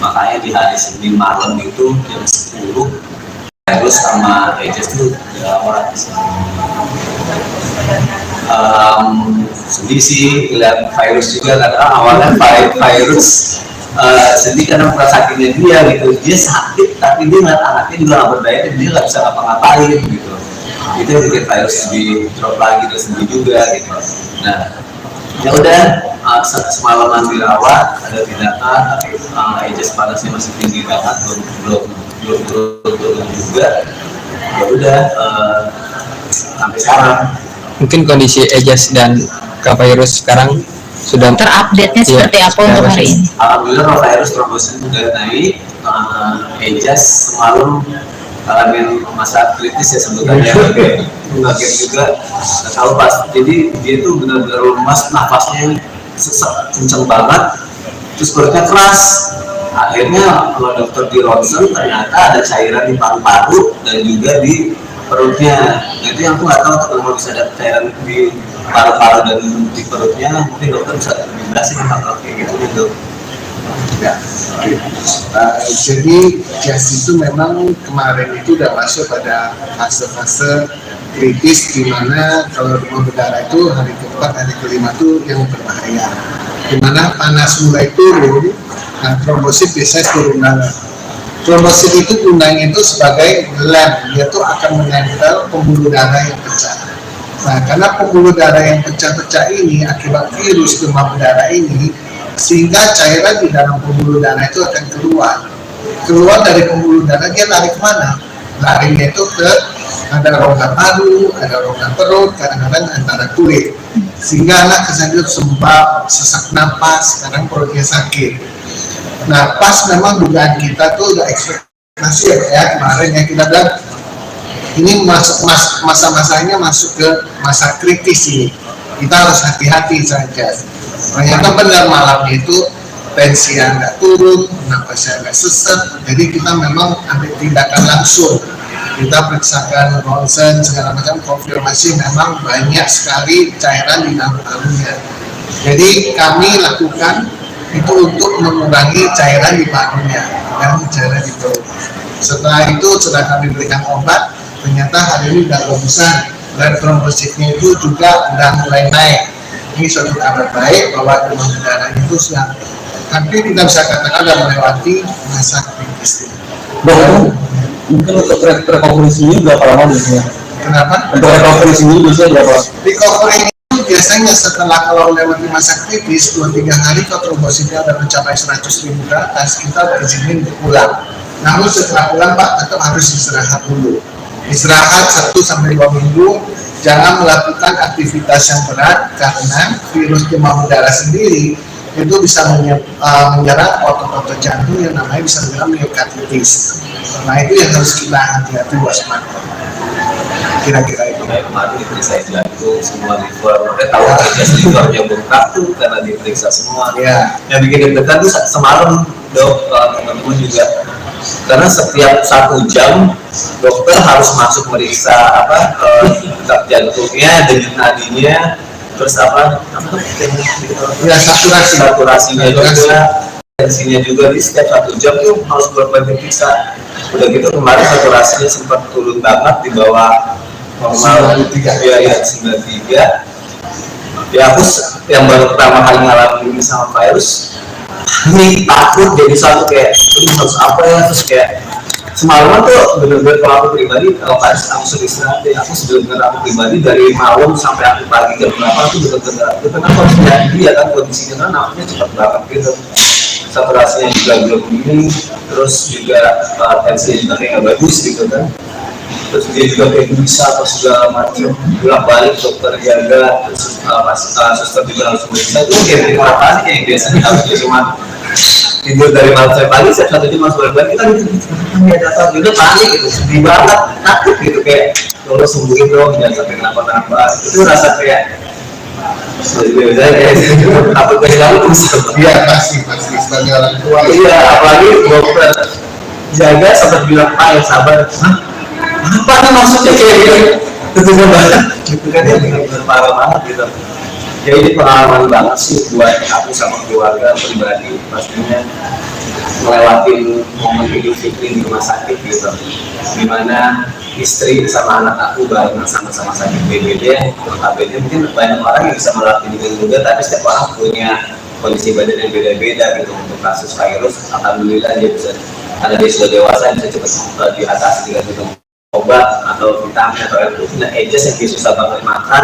Makanya di hari Senin malam itu jam 10 Fairuz sama Ejes tuh dirawat di sini. Sedih sih lihat Fairuz juga karena awalnya Fairuz sedih karena sakitnya dia gitu. Dia sakit tapi dia ngeliat anaknya juga nggak berdaya dan dia nggak bisa ngapa-ngapain gitu. Itu yang bikin Fairuz di drop lagi, terus sedih juga gitu. Nah ya udah semalaman dirawat, ada tindakan, tapi Ejes panasnya masih tinggi banget, belum turun juga. Ya udah sampai sekarang. Mungkin kondisi Ejes dan Kak Fairuz sekarang sudah terupdate-nya seperti apa untuk hari ini? Alhamdulillah kalau Fairuz trombosit sudah naik, Ejes semalam ngalamin masa kritis ya sebenarnya, kaget juga, nggak tahu pas. Jadi dia tuh benar-benar lemas, nafasnya sesek kenceng banget, terus perutnya keras. Akhirnya kalau dokter di ronsen ternyata ada cairan di paru-paru dan juga di perutnya. Nah, itu yang aku nggak tahu kalau bisa ada cairan di paru-paru dan di perutnya, mungkin dokter bisa lebih jelasin kalau kayak gitu. Ya, jadi Jas itu memang kemarin itu udah masuk pada fase-fase kritis di mana kalau demam berdarah itu hari keempat, hari kelima itu yang berbahaya. Di mana panas mulai turun, nah trombosit biasanya turun darah. Trombosit itu gunanya itu sebagai lem, dia tuh akan menempel pembuluh darah yang pecah. Nah, karena pembuluh darah yang pecah-pecah ini akibat virus demam berdarah ini, sehingga cairan di dalam pembuluh darah itu akan keluar dari pembuluh darah. Dia lari kemana? Larinya itu ke ada rongga paru, ada rongga perut, kadang-kadang antara kulit, sehingga anak kesannya sembab, sesak napas, kadang perutnya sakit. Nah pas memang dugaan kita tuh udah ekspektasi ya kemarin ya, kita bilang ini masa-masanya masuk ke masa kritis ini. Kita harus hati-hati saja. Ternyata benar malamnya itu tensinya nggak turun, nafasnya nggak sesak, jadi kita memang ambil tindakan langsung. Kita periksakan ronsen segala macam, konfirmasi memang banyak sekali cairan di dalam parunya. Jadi kami lakukan itu untuk mengurangi cairan di parunya dan cairan di perut. Setelah itu sudah kami berikan obat, ternyata hari ini sudah bagusan dan trombositnya itu juga sudah mulai naik. Ini suatu kabar baik bahwa demam berdarah itu sudah hampir kita bisa katakan sudah melewati masa kritis. Dok, mungkin untuk recovery-nya berapa lama biasanya? Kenapa? Untuk recovery-nya biasanya berapa? Recovery itu biasanya setelah kalau lewati masa kritis 2-3 hari kalau trombositnya sudah mencapai 100.000 ke atas, kita berizinin untuk pulang. Namun setelah pulang Pak tetap harus istirahat dulu. Istirahat 1-2 minggu, jangan melakukan aktivitas yang berat karena virus demam berdarah sendiri itu bisa menyerang otot-otot jantung yang namanya bisa menyerang myokarditis. Nah itu yang harus kita hati-hati waspada. Kira-kira itu. Kayak kemarin diperiksa jantung, semua liver, mereka tahu aja livernya bengkak tuh karena diperiksa semua. Ya. Yang bikin deg-degan tuh semalam dok, teman-teman juga, karena setiap 1 jam dokter harus masuk meriksa detak jantungnya, denyut nadinya, terus Ya, saturasinya juga, tensinya juga. Di setiap 1 jam tuh harus bolak-balik diperiksa. Udah gitu kemarin saturasinya sempat turun banget di bawah normal 93. Ya 93. Ya aku yang baru pertama kali ngalamin ini sama virus, ini takut jadi satu kayak ini harus apa ya, terus kayak semalaman tuh bener-bener kalau aku pribadi kalau pas aku sudah istirahat ya, aku bener-bener aku pribadi dari malam sampai aku pagi jam 8 tuh bener-bener harus jadi ya kan kondisinya kan namanya cepat banget gitu, saturasinya juga belum ini, terus juga tensinya juga kayak nggak bagus gitu kan, terus dia juga kayak bisa atau segala macam, bolak-balik dokter jaga, terus suster juga harus meriksa. Itu kayak bikin orang panik yang biasanya harusnya cuma tidur dari malam sampai pagi, saya 1 jam masuk bolak-balik, kita gitu ya datang juga panik gitu, sedih banget, takut gitu kayak tolong sembuhin dong, jangan sampai kenapa-kenapa. Itu rasa kayak takut dari kamu terus. Iya pasti sebagai orang tua. Iya, apalagi dokter jaga sampai bilang Pak yang sabar. Apa nih maksudnya kayak gitu? Tentunya banget, gitu kan ya, benar-benar parah banget gitu. Ya ini pengalaman banget sih buat aku sama keluarga pribadi, pastinya melewatin momen Idul Fitri di rumah sakit gitu, dimana istri sama anak aku barengan sama-sama sakit BBD. Notabene mungkin banyak orang yang bisa melewati ini juga, tapi setiap orang punya kondisi badan yang beda-beda gitu. Untuk kasus virus, alhamdulillah dia bisa, karena dia sudah dewasa, bisa cepat diatasi dengan minum obat atau vitamin atau air putih. Nah, Ejes yang dia susah banget makan,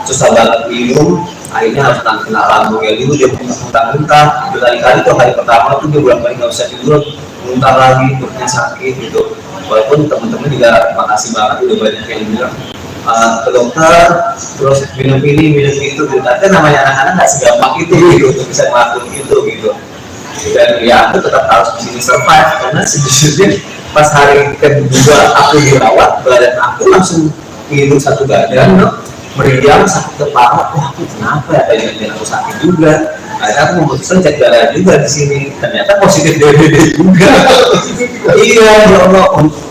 susah banget minum, akhirnya harus kena lambungnya dulu, dia muntah-muntah berkali-kali. Tuh hari pertama tuh dia bolak-balik nggak bisa tidur, muntah lagi, perutnya sakit gitu. Walaupun teman-teman juga makasih banget udah banyak yang bilang ke dokter, terus minum ini minum itu gitu. Tapi namanya anak-anak nggak segampang itu gitu untuk bisa ngelakuin itu gitu. Dan ya aku tetap harus di sini survive, karena sejujurnya pas hari kedua aku dirawat, badan aku langsung ngilu satu badan, meriang, sakit kepala. Wah, kenapa ya? Tadi aku sakit juga. Akhirnya aku memutuskan cek darah juga di sini. Ternyata positif DBD juga. Iya, ya Allah.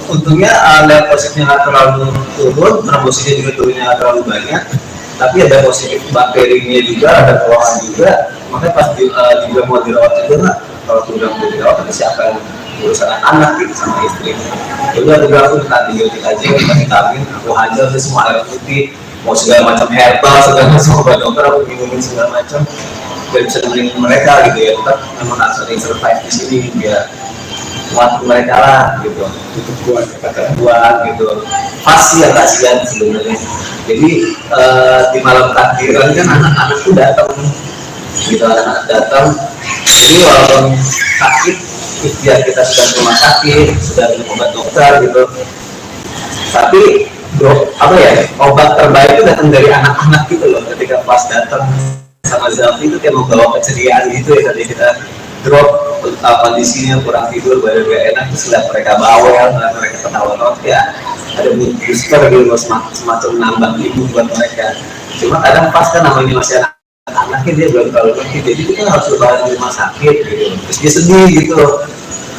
Untungnya level positifnya nggak terlalu turun, trombositnya juga turunnya nggak terlalu banyak. Tapi ada positif bakterinya juga, ada keluhan juga. Makanya pas juga mau dirawat juga, kalau udah mau dirawat, tapi siapa yang urusan anak gitu sama istri. Jadi aku bilang aku minta antibiotik aja, minta vitamin, aku hajar semua air putih, mau segala macam herbal, segala macam obat dokter, aku minumin segala macam. Dan bisa nemenin mereka gitu ya, tetap memang harus ada yang survive di sini biar kuat mereka lah gitu, kuat gitu. Pasti ya kasihan sebenarnya. Jadi di malam takbiran kan anak-anak tuh datang, gitu, anak-anak datang. Jadi walaupun sakit, ikhtiar kita sudah ke rumah sakit, sudah minum obat dokter gitu, tapi obat terbaik itu datang dari anak-anak gitu loh. Ketika pas datang sama Zalfi itu kayak membawa keceriaan gitu ya, tadi kita drop kondisinya, kurang tidur, badan gak enak, terus lihat mereka bawel, mereka ketawa-tawa, ya ada booster gitu, semacam nambah ibu buat mereka. Cuma kadang pas kan namanya masih anaknya dia belum terlalu ngerti, jadi kita harus lebaran di rumah sakit gitu, terus dia sedih gitu,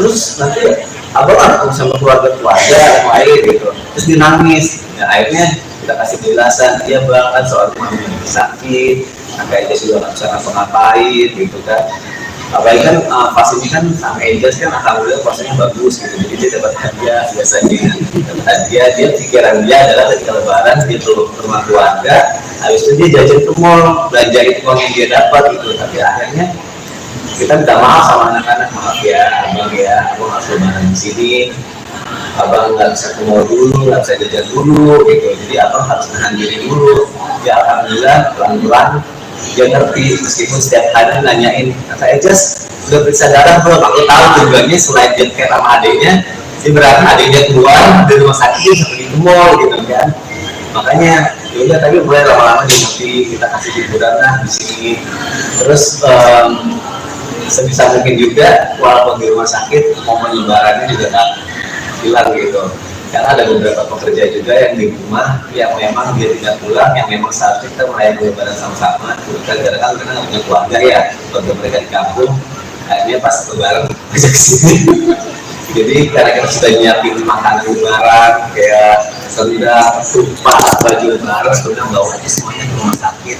terus nanti abang ketemu sama keluarga lain gitu, terus dia nangis, ya akhirnya kita kasih penjelasan, dia bang kan soal mamanya sakit, kakaknya sudah nggak bisa ngapa-ngapain gitu kan. Apalagi kan pas ini kan sama Angels kan alhamdulillah puasanya bagus gitu, jadi dia dapat hadiah biasanya, dapat hadiah, dia pikiran dia adalah ketika lebaran dia turun ke rumah keluarga, habis itu dia jajan ke mall, belanja itu uang yang dia dapat gitu, tapi akhirnya kita minta maaf sama anak-anak, maaf ya abang harus lebaran di sini, abang nggak bisa ke mall dulu, nggak bisa jajan dulu gitu, jadi abang harus menahan diri dulu. Ya alhamdulillah pelan-pelan dia ngerti, meskipun setiap hari nanyain, kata Ejas udah periksa darah belum? Aku tahu tujuannya selain dia kayak sama adiknya, dia berarti adiknya keluar dari rumah sakit sampai di mall gitu kan. Makanya yaudah, tapi mulai lama-lama dia ngerti, kita kasih hiburan lah di sini. Terus sebisa mungkin juga walaupun di rumah sakit momen lebarannya juga tak hilang gitu, karena ada beberapa pekerja juga yang di rumah yang memang dia tidak pulang, yang memang seharusnya kita merayakan lebaran sama-sama, gara-gara kan karena nggak punya keluarga ya, keluarga mereka di kampung, akhirnya pas lebaran bisa kesini. Jadi karena kita sudah nyiapin makanan lebaran kayak sendal, tumpah, baju lebaran, sudah bawa aja semuanya ke rumah sakit,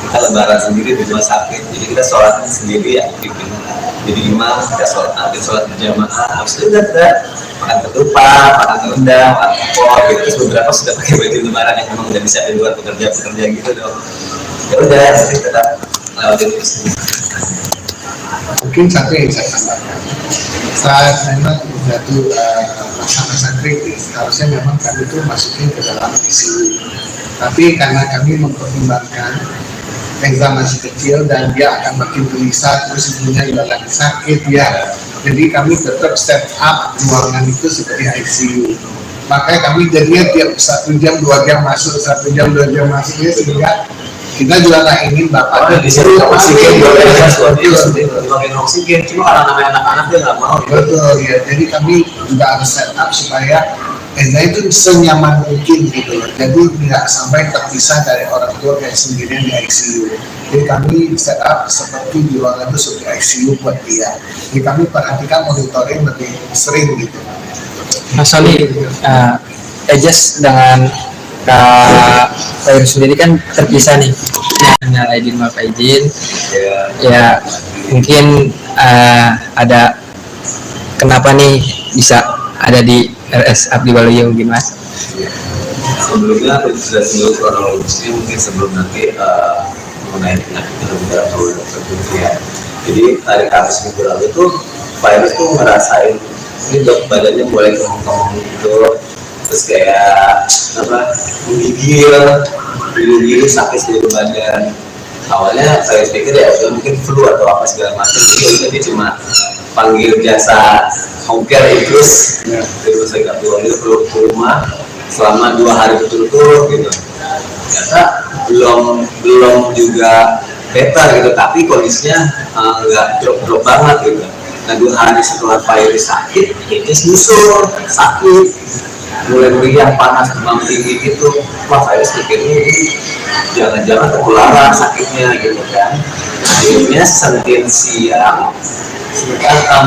kita lebaran sendiri di rumah sakit, jadi kita sholatnya sendiri ya, jadi imam kita sholat berjamaah, habis itu kita makan ketupat, makan rendang, makan opor gitu. Terus beberapa sudah pakai baju lebaran yang memang udah bisa di luar pekerja gitu dong. Ya udah, jadi tetap lewatin terus. Mungkin satu yang saya tambahkan, saat memang jatuh masa-masa kritis, harusnya memang kami itu masukin ke dalam ICU. Tapi karena kami mempertimbangkan Reza masih kecil dan dia akan makin gelisah, terus ibunya juga lagi sakit ya. Jadi kami tetap set up ruangan itu seperti ICU. Makanya kami jadinya tiap 1 jam 2 jam masuk, 1 jam 2 jam masuknya, sehingga kita juga nggak ingin bapak di sini oksigen oksigen, cuma karena namanya anak-anak dia nggak mau. Betul ya, jadi kami juga harus set up supaya Eza itu senyaman mungkin gitu loh. Jadi tidak sampai terpisah dari orang tua kayak sendirian di ICU. Jadi kami set up seperti di ruangan itu seperti ICU buat dia. Jadi kami perhatikan monitoring lebih sering gitu. Mas Soli, Ejas dengan Kak Virus sendiri kan terpisah nih, hanya Aidin sama Pak Aidin. Ya mungkin ada kenapa nih bisa ada di RS Abdi Waluyo mungkin Mas? Sebelumnya aku sudah sebelum kronologisnya, mungkin sebelum nanti mengenai penyakit yang beberapa dokter ya. Jadi hari Kamis minggu lalu tuh Virus tuh ngerasain ini dok badannya mulai kemung-kemung gitu, terus kayak apa menggigil sakit seluruh badan. Awalnya saya pikir ya mungkin flu atau apa segala macam, jadi dia cuma panggil jasa home care Infus dari rumah sakit Abdi Waluyo ke rumah selama 2 hari berturut-turut gitu. Ternyata belum juga better gitu, tapi kondisinya nggak drop banget gitu. Nah 2 hari setelah Virus sakit, ini nyusul sakit, mulai meriang, panas, demam tinggi gitu. Wah Virus pikirnya ini jangan-jangan tertularan sakitnya gitu kan. Akhirnya Senin siang,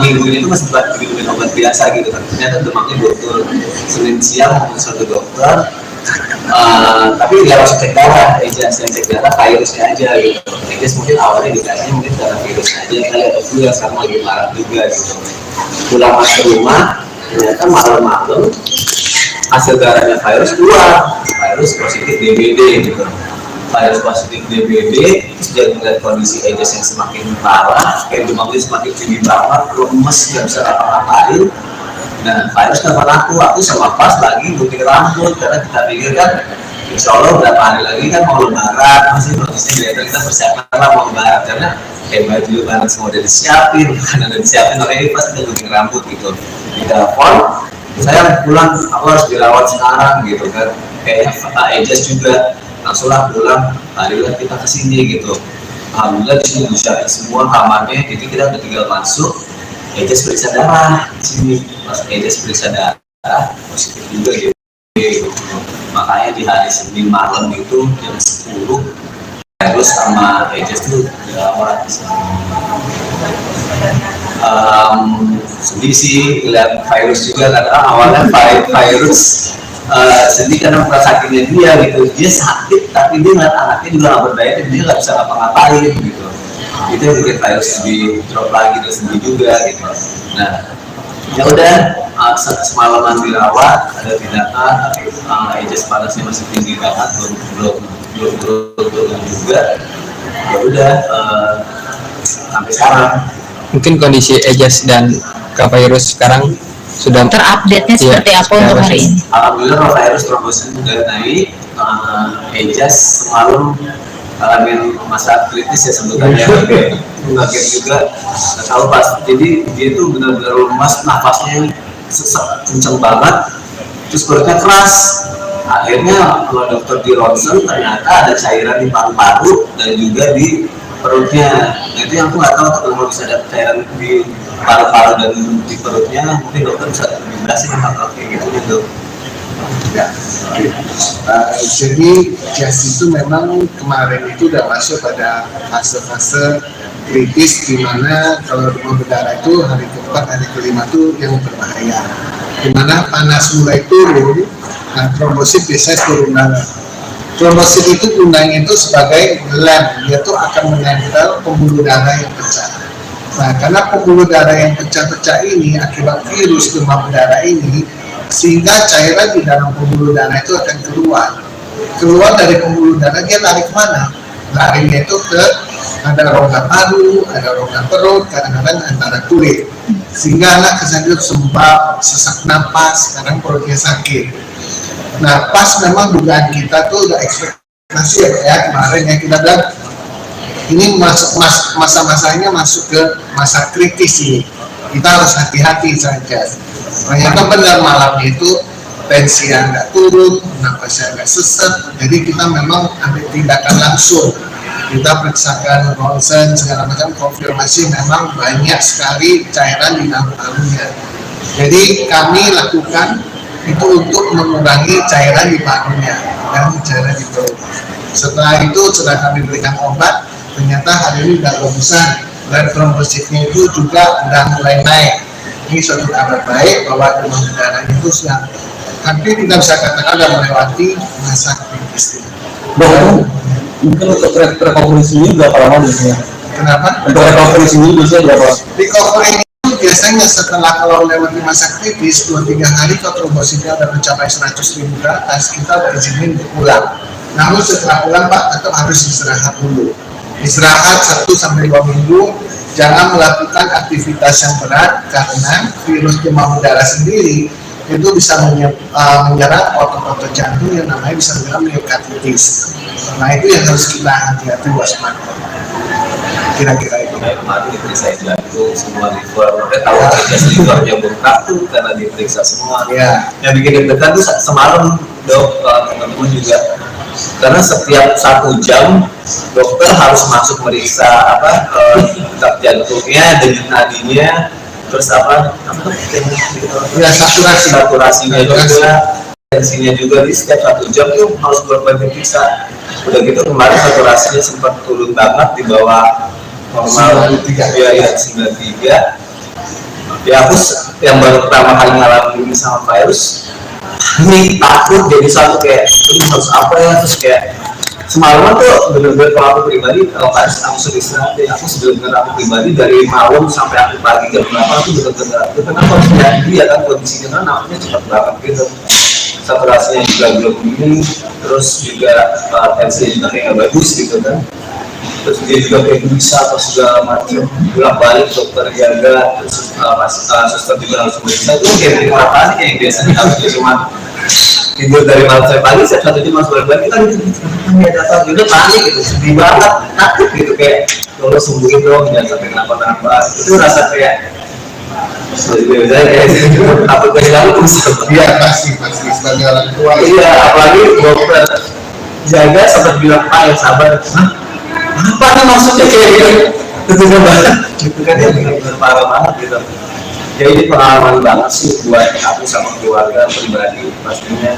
minggu ini tuh masih minum obat biasa gitu kan, ternyata demamnya betul. Senin siang konsul ke dokter, tapi nggak langsung cek darah, yang cek darah virusnya aja gitu. Jadi mungkin awalnya dikasihnya mungkin karena virus aja kali, atau flu yang sekarang lagi marah juga gitu. Pulang masuk rumah, ternyata malam-malam hasil darahnya Virus keluar, Virus positif DBD gitu. Virus positif DBD, terus dia melihat kondisi Ejas yang semakin parah, kayak demamnya semakin tinggi banget, lemes, nggak bisa apa-apain. Nah, Virus telepon aku sama pas lagi gunting rambut, karena kita pikir kan, insya Allah berapa hari lagi kan mau lebaran, masih prosesnya kita persiapan lah mau lebaran, karena baju lebaran semua udah disiapin, makanan udah disiapin, makanya pas kita gunting rambut gitu. Di telepon, saya pulang, aku harus dirawat sekarang gitu kan, kayaknya Ejas juga langsunglah pulang, marilah kita kesini gitu. alhamdulillah di sini bisa semua kamarnya, jadi kita udah tinggal masuk, Ejes periksa darah di sini, pas Ejes periksa darah positif juga gitu. Makanya di hari Senin malam itu jam 10 terus sama Ejes tuh dirawat di sini. Sedih sih lihat virus juga, karena awalnya virus sedih karena sakitnya dia gitu, dia sakit tapi dia ngeliat anaknya juga nggak berdaya dan dia nggak bisa ngapa-ngapain gitu, itu yang bikin virus lebih drop lagi, terus sedih juga gitu. Nah ya udah, semalaman dirawat, ada tindakan tapi Ejes panasnya masih tinggi banget, belum turun juga. Ya udah, sampai sekarang. Mungkin kondisi Ejes dan Kak Virus sekarang sudah Terupdate-nya seperti apa untuk hari ini? Alhamdulillah virus trombosit sudah naik. Ejes semalam ngalamin masa kritis ya sebenarnya, kaget juga, nggak tahu pas, jadi dia tuh benar-benar lemas, nafasnya sesak kenceng banget, terus perutnya keras. Akhirnya kalau dokter di ronsen ternyata ada cairan di paru-paru dan juga di perutnya. Nah, itu yang aku nggak tahu kalau bisa ada cairan di paru-paru dan di perutnya, mungkin dokter bisa jelasin hal kayak gitu. Ya, oke. Jadi Jas itu memang kemarin itu udah masuk pada fase-fase kritis, di mana kalau demam berdarah itu hari keempat, hari kelima itu yang berbahaya. Di mana panas mulai turun, nah trombosit biasanya turun darah. Trombosit itu gunanya itu sebagai lem, dia tuh akan menempel pembuluh darah yang pecah. Nah, karena pembuluh darah yang pecah-pecah ini akibat virus demam berdarah ini, sehingga cairan di dalam pembuluh darah itu akan keluar dari pembuluh darah. Dia lari kemana? Larinya itu ke ada rongga paru, ada rongga perut, kadang-kadang antara kulit, sehingga anak kesannya sembab, sesak napas, kadang perutnya sakit. Nah, pas memang dugaan kita tuh udah ekspektasi ya kemarin ya, kita bilang ini masa-masanya masuk ke masa kritis ini, kita harus hati-hati saja. Ternyata benar malamnya itu tensi yang nggak turun, nafasnya nggak sesak, jadi kita memang ambil tindakan langsung. Kita periksakan ronsen segala macam, konfirmasi memang banyak sekali cairan di dalam parunya. Jadi kami lakukan itu untuk mengurangi cairan di parunya dan cairan di perut. Setelah itu setelah kami berikan obat, ternyata hari ini udah bagusan dan trombositnya itu juga udah mulai naik. Ini suatu kabar baik bahwa demam berdarah itu sudah hampir kita bisa katakan sudah melewati masa kritis. Mungkin untuk recovery ini berapa lama biasanya? Kenapa? Untuk recovery ini biasanya berapa? Recovery itu biasanya setelah kalau melewati masa kritis 2-3 hari kalau trombositnya sudah mencapai 100.000 ke atas, kita udah izinin untuk pulang. Namun setelah pulang Pak tetap harus istirahat dulu. Istirahat 1-2 minggu, jangan melakukan aktivitas yang berat karena virus demam berdarah sendiri itu bisa menyerang otot-otot jantung yang namanya bisa menyerang myokarditis. Nah itu yang harus kita hati-hati waspada. Kira-kira itu. Nah, kemarin diperiksa jantung, semua liver, udah tahu aja livernya bengkak tuh karena diperiksa semua. Ya. Yang bikin deg-degan tuh semalam dok, teman-teman juga, karena setiap 1 jam dokter harus masuk meriksa detak jantungnya, denyut nadinya, terus Ya, saturasinya juga, tensinya juga. Di setiap 1 jam tuh harus berbagai periksa. Udah gitu kemarin saturasinya sempat turun banget di bawah normal 93. Ya aku yang baru pertama kali ngalamin sama virus ini takut, jadi satu kayak ini harus apa ya, terus kayak semalaman tuh bener-bener kalau aku pribadi, kalau harus aku sering istirahat ya, aku bener-bener aku pribadi dari malam sampai aku pagi jam berapa aku bener-bener harus jadi ya kan, kondisinya kan namanya cepat banget gitu, saturasinya juga belum ini, terus juga tensinya juga kayak gak bagus gitu kan, terus dia juga kayak bisa atau segala macam, bolak-balik dokter jaga, terus suster juga harus bisa, itu kayak berapa kayak biasanya harus cuma tidur dari malam sampai pagi, saya 1 jam masuk balik kan itu datang juga panik gitu, sedih banget, takut gitu kayak kalau sembuhin dong, jangan sampai kenapa-kenapa, itu rasa kayak takut kehilangan tuh. Iya pasti sebagai orang tua. Iya, apalagi dokter jaga sempat bilang Pak yang sabar, apa nih maksudnya kayak gitu, itu banget gitu kan, ya benar-benar parah banget gitu. Ya ini pengalaman banget sih buat aku sama keluarga pribadi, pastinya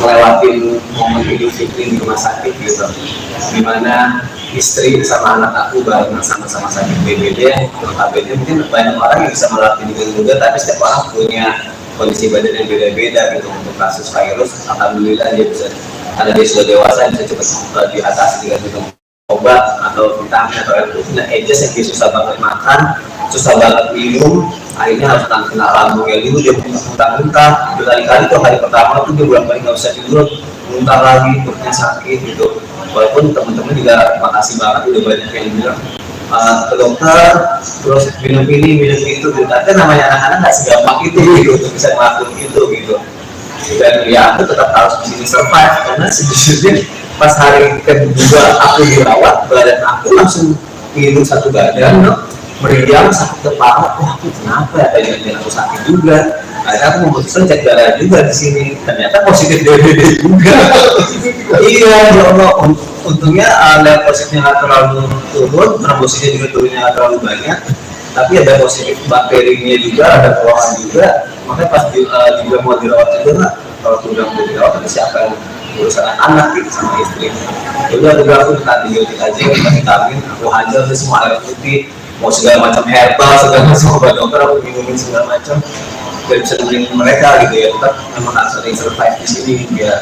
melewatin momen Idul Fitri di rumah sakit gitu, dimana istri sama anak aku bareng sama-sama sakit BBD. Notabene mungkin banyak orang yang bisa melewati juga, tapi setiap orang punya kondisi badan yang beda-beda gitu. Untuk kasus virus, alhamdulillah dia bisa, karena dia sudah dewasa, bisa cepat diatasi dengan minum obat atau vitamin atau air putih. Nah, Ejes yang dia susah banget makan, susah banget minum, akhirnya harus kena lambungnya dulu, dia muntah-muntah berkali-kali tuh. Hari pertama tuh dia bulan kali nggak bisa tidur, muntah lagi, perutnya sakit gitu. Walaupun teman-teman juga makasih banget udah banyak yang bilang ke dokter, terus minum ini minum itu gitu. Tapi namanya anak-anak nggak segampang itu gitu untuk bisa ngelakuin itu gitu. Dan ya aku tetap harus di sini survive, karena sejujurnya pas hari kedua aku dirawat, badan aku langsung ngilu satu badan, meriang, sakit kepala. Wah, kenapa ya? Tadi aku sakit juga. Akhirnya aku memutuskan cek darah juga di sini. Ternyata positif DBD juga. Iya, ya Allah. Untungnya level positifnya nggak terlalu turun, trombositnya juga turunnya nggak terlalu banyak. Tapi ada positif bakterinya juga, ada keluhan juga. Makanya pas juga mau dirawat juga, kalau sudah mau dirawat, ada siapa yang urusan anak gitu sama istri. Jadi aku bilang, aku minta antibiotik aja, minta vitamin, aku hajar semua air putih, mau segala macam herbal, segala macam obat dokter, aku minumin segala macam. Biar bisa nemenin mereka gitu ya, tetap memang harus ada yang survive di sini, biar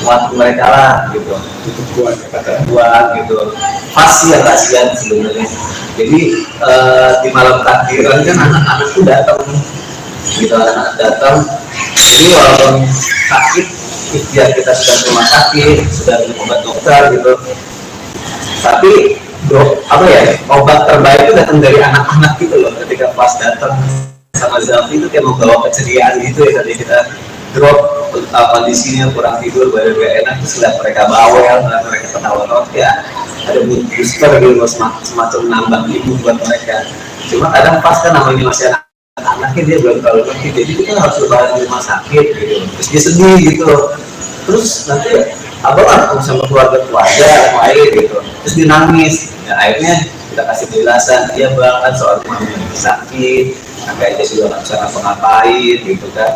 kuat mereka lah gitu, cukup kuat gitu. Pasti yang kasihan sebenarnya. Jadi di malam takbiran kan anak-anak tuh datang gitu, anak-anak datang. Jadi walaupun sakit, ikhtiar kita sudah ke rumah sakit, sudah minum obat dokter gitu, tapi apa ya, obat terbaik itu datang dari anak-anak gitu loh. Ketika pas datang sama Zalfi itu kayak membawa keceriaan gitu ya. Tadi kita drop kondisinya kurang tidur, badan gak enak, terus lihat mereka bawel, mereka ketawa-tawa, ya ada mood booster gitu, semacam nambah ibu buat mereka. Cuma kadang pas kan namanya masih anak-anaknya, dia belum terlalu ngerti, jadi kita harus lebaran di rumah sakit gitu, terus dia sedih gitu, terus nanti abang sama keluarga lain gitu, terus dia nangis. Nah, akhirnya kita kasih penjelasan, dia banget soal mama sakit, agak aja sudah nggak bisa ngapa-ngapain gitu kan.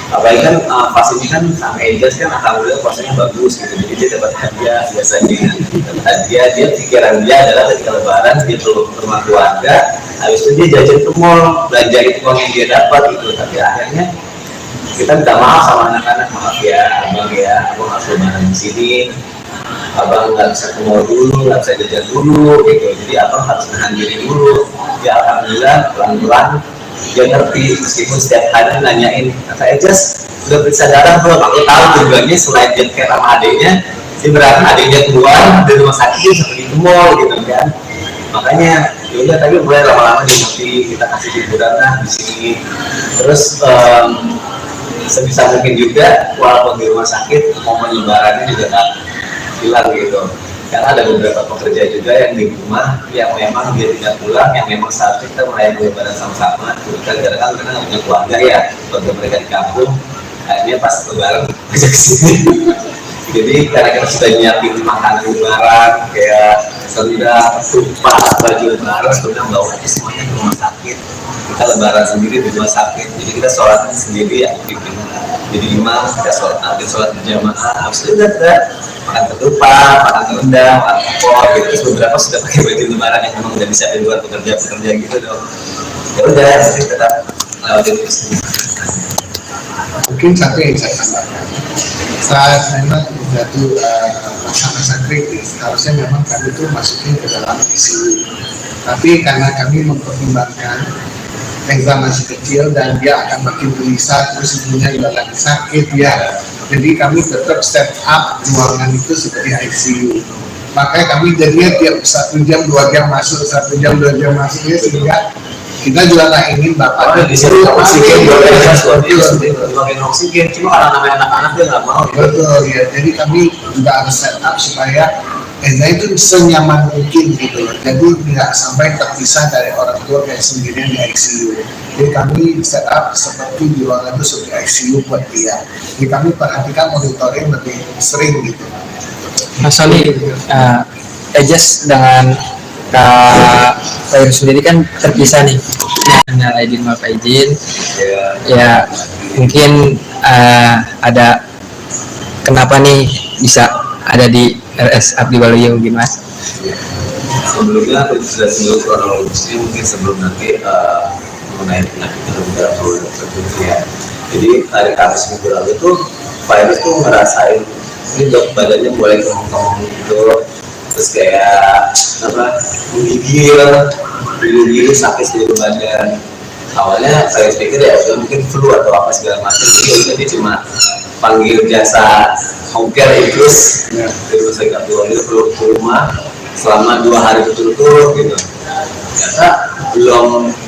Apalagi kan pas ini kan sama Ejas kan alhamdulillah puasanya bagus gitu, jadi dia dapat hadiah. Biasanya dapat hadiah, dia pikiran dia adalah ketika lebaran dia tuh ke rumah keluarga, habis itu dia jajan ke mall, belanja itu uang yang dia dapat gitu. Tapi akhirnya kita minta maaf sama anak-anak, maaf ya abang ya, aku harus lebaran di sini, abang nggak bisa ke mall dulu, nggak bisa jajan dulu gitu, jadi abang harus nahan diri dulu. Ya alhamdulillah pelan-pelan dia ngerti, meskipun setiap hari nanyain, kata Ejas udah periksa darah belum? Aku tahu tujuannya selain dia care sama adiknya, dia berarti adiknya keluar dari rumah sakit dia sampai di mall gitu kan. Makanya yaudah, tapi mulai lama-lama dia ngerti, kita kasih hiburan lah di sini. Terus sebisa mungkin juga walaupun di rumah sakit, momen lebarannya juga tak hilang gitu. Karena ada beberapa pekerja juga yang di rumah yang memang dia tidak pulang, yang memang seharusnya kita merayakan lebaran sama-sama. Karena nggak punya keluarga ya, keluarga mereka di kampung, akhirnya pas lebaran bisa kesini. Jadi karena kita sudah nyiapin makanan lebaran kayak rendang, tumpah, baju lebaran, sudah bawa aja semuanya ke rumah sakit. Kita lebaran sendiri di rumah sakit, jadi kita sholatnya sendiri ya, jadi imam, kita sholat berjamaah, habis itu udah makan ketupat, makan rendang, makan opor gitu. Terus beberapa sudah pakai baju lebaran yang memang udah bisa di luar pekerja gitu dong. Ya udah, jadi tetap lewatin terus. Mungkin satu yang saya tambahkan, saat memang jatuh masa-masa kritis, harusnya memang kami itu masukin ke dalam ICU. Tapi karena kami mempertimbangkan Reza masih kecil dan dia akan makin gelisah, terus ibunya juga lagi sakit ya. Jadi kami tetap set up ruangan itu seperti ICU. Makanya kami jadinya tiap 1 jam 2 jam masuk, 1 jam 2 jam masuk ya, sehingga kita juga nggak ingin bapaknya disuruh oksigen, oksigen, cuma karena namanya anak-anak dia nggak mau. Betul ya, jadi kami juga harus set up supaya Eza itu senyaman mungkin gitu loh. Jadi tidak sampai terpisah dari orang tua kayak sendirian di ICU. Jadi kami set up seperti di ruangan itu seperti ICU buat dia. Jadi kami perhatikan monitoring lebih sering gitu. Mas Soli, Ejes dengan Kak Fairu sendiri kan terpisah nih. Hanya Aidin sama Pak Izin. Ya mungkin ada kenapa nih bisa ada di RS Abdi Waluyo mungkin Mas? Sebelumnya aku sudah sebelum kronologisnya mungkin sebelum nanti mengenai penyakit atau dokter ya. Jadi hari Kamis minggu lalu tuh Virus tuh ngerasain ini dok badannya mulai kemung-kemung gitu, terus kayak apa menggigil sakit seluruh badan. Awalnya saya pikir ya udah mungkin flu atau apa segala macam, jadi dia cuma panggil jasa home care Idrus dari rumah sakit Abdi Waluyo ke rumah selama 2 hari berturut-turut gitu. Ternyata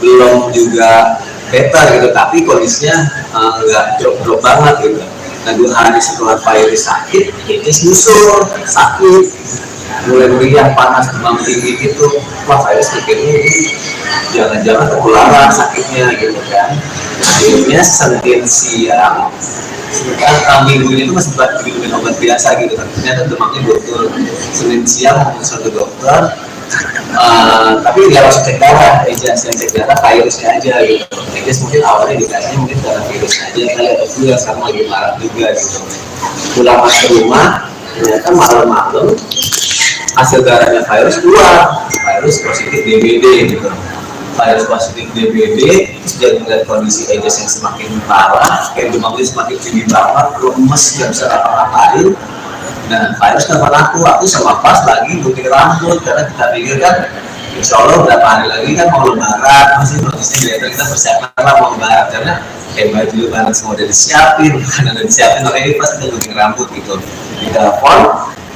belum juga better gitu, tapi kondisinya nggak drop banget gitu. Nah 2 hari setelah Virus sakit, dia nyusul sakit, mulai meriang, panas, demam tinggi gitu. Wah Virus pikirnya ini jangan-jangan ketularan sakitnya gitu kan. Akhirnya Senin siang minggu ini tuh masih minum obat biasa gitu kan, ternyata demamnya betul. Senin siang mau ke dokter, tapi nggak langsung cek darah, Ejas yang cek darah virusnya aja gitu. Ejas mungkin awalnya dikasihnya mungkin karena virusnya aja kali atau flu yang sekarang lagi marak juga gitu. Pulang ke rumah, ternyata malam-malam hasil darahnya virus keluar, virus positif DBD gitu. Virus positif DBD, terus dia melihat kondisi Ejas yang semakin parah, kayak demamnya semakin tinggi banget, lemes, nggak bisa apa-apain. Nah, Virus telepon aku sama Pas lagi gunting rambut, karena kita pikir kan insya Allah berapa hari lagi kan mau lebaran, masih kondisinya kita persiapan lah mau lebaran, karena kayak baju lebaran semua udah disiapin, makanan udah disiapin, makanya Pas kita gunting rambut gitu. Di telepon,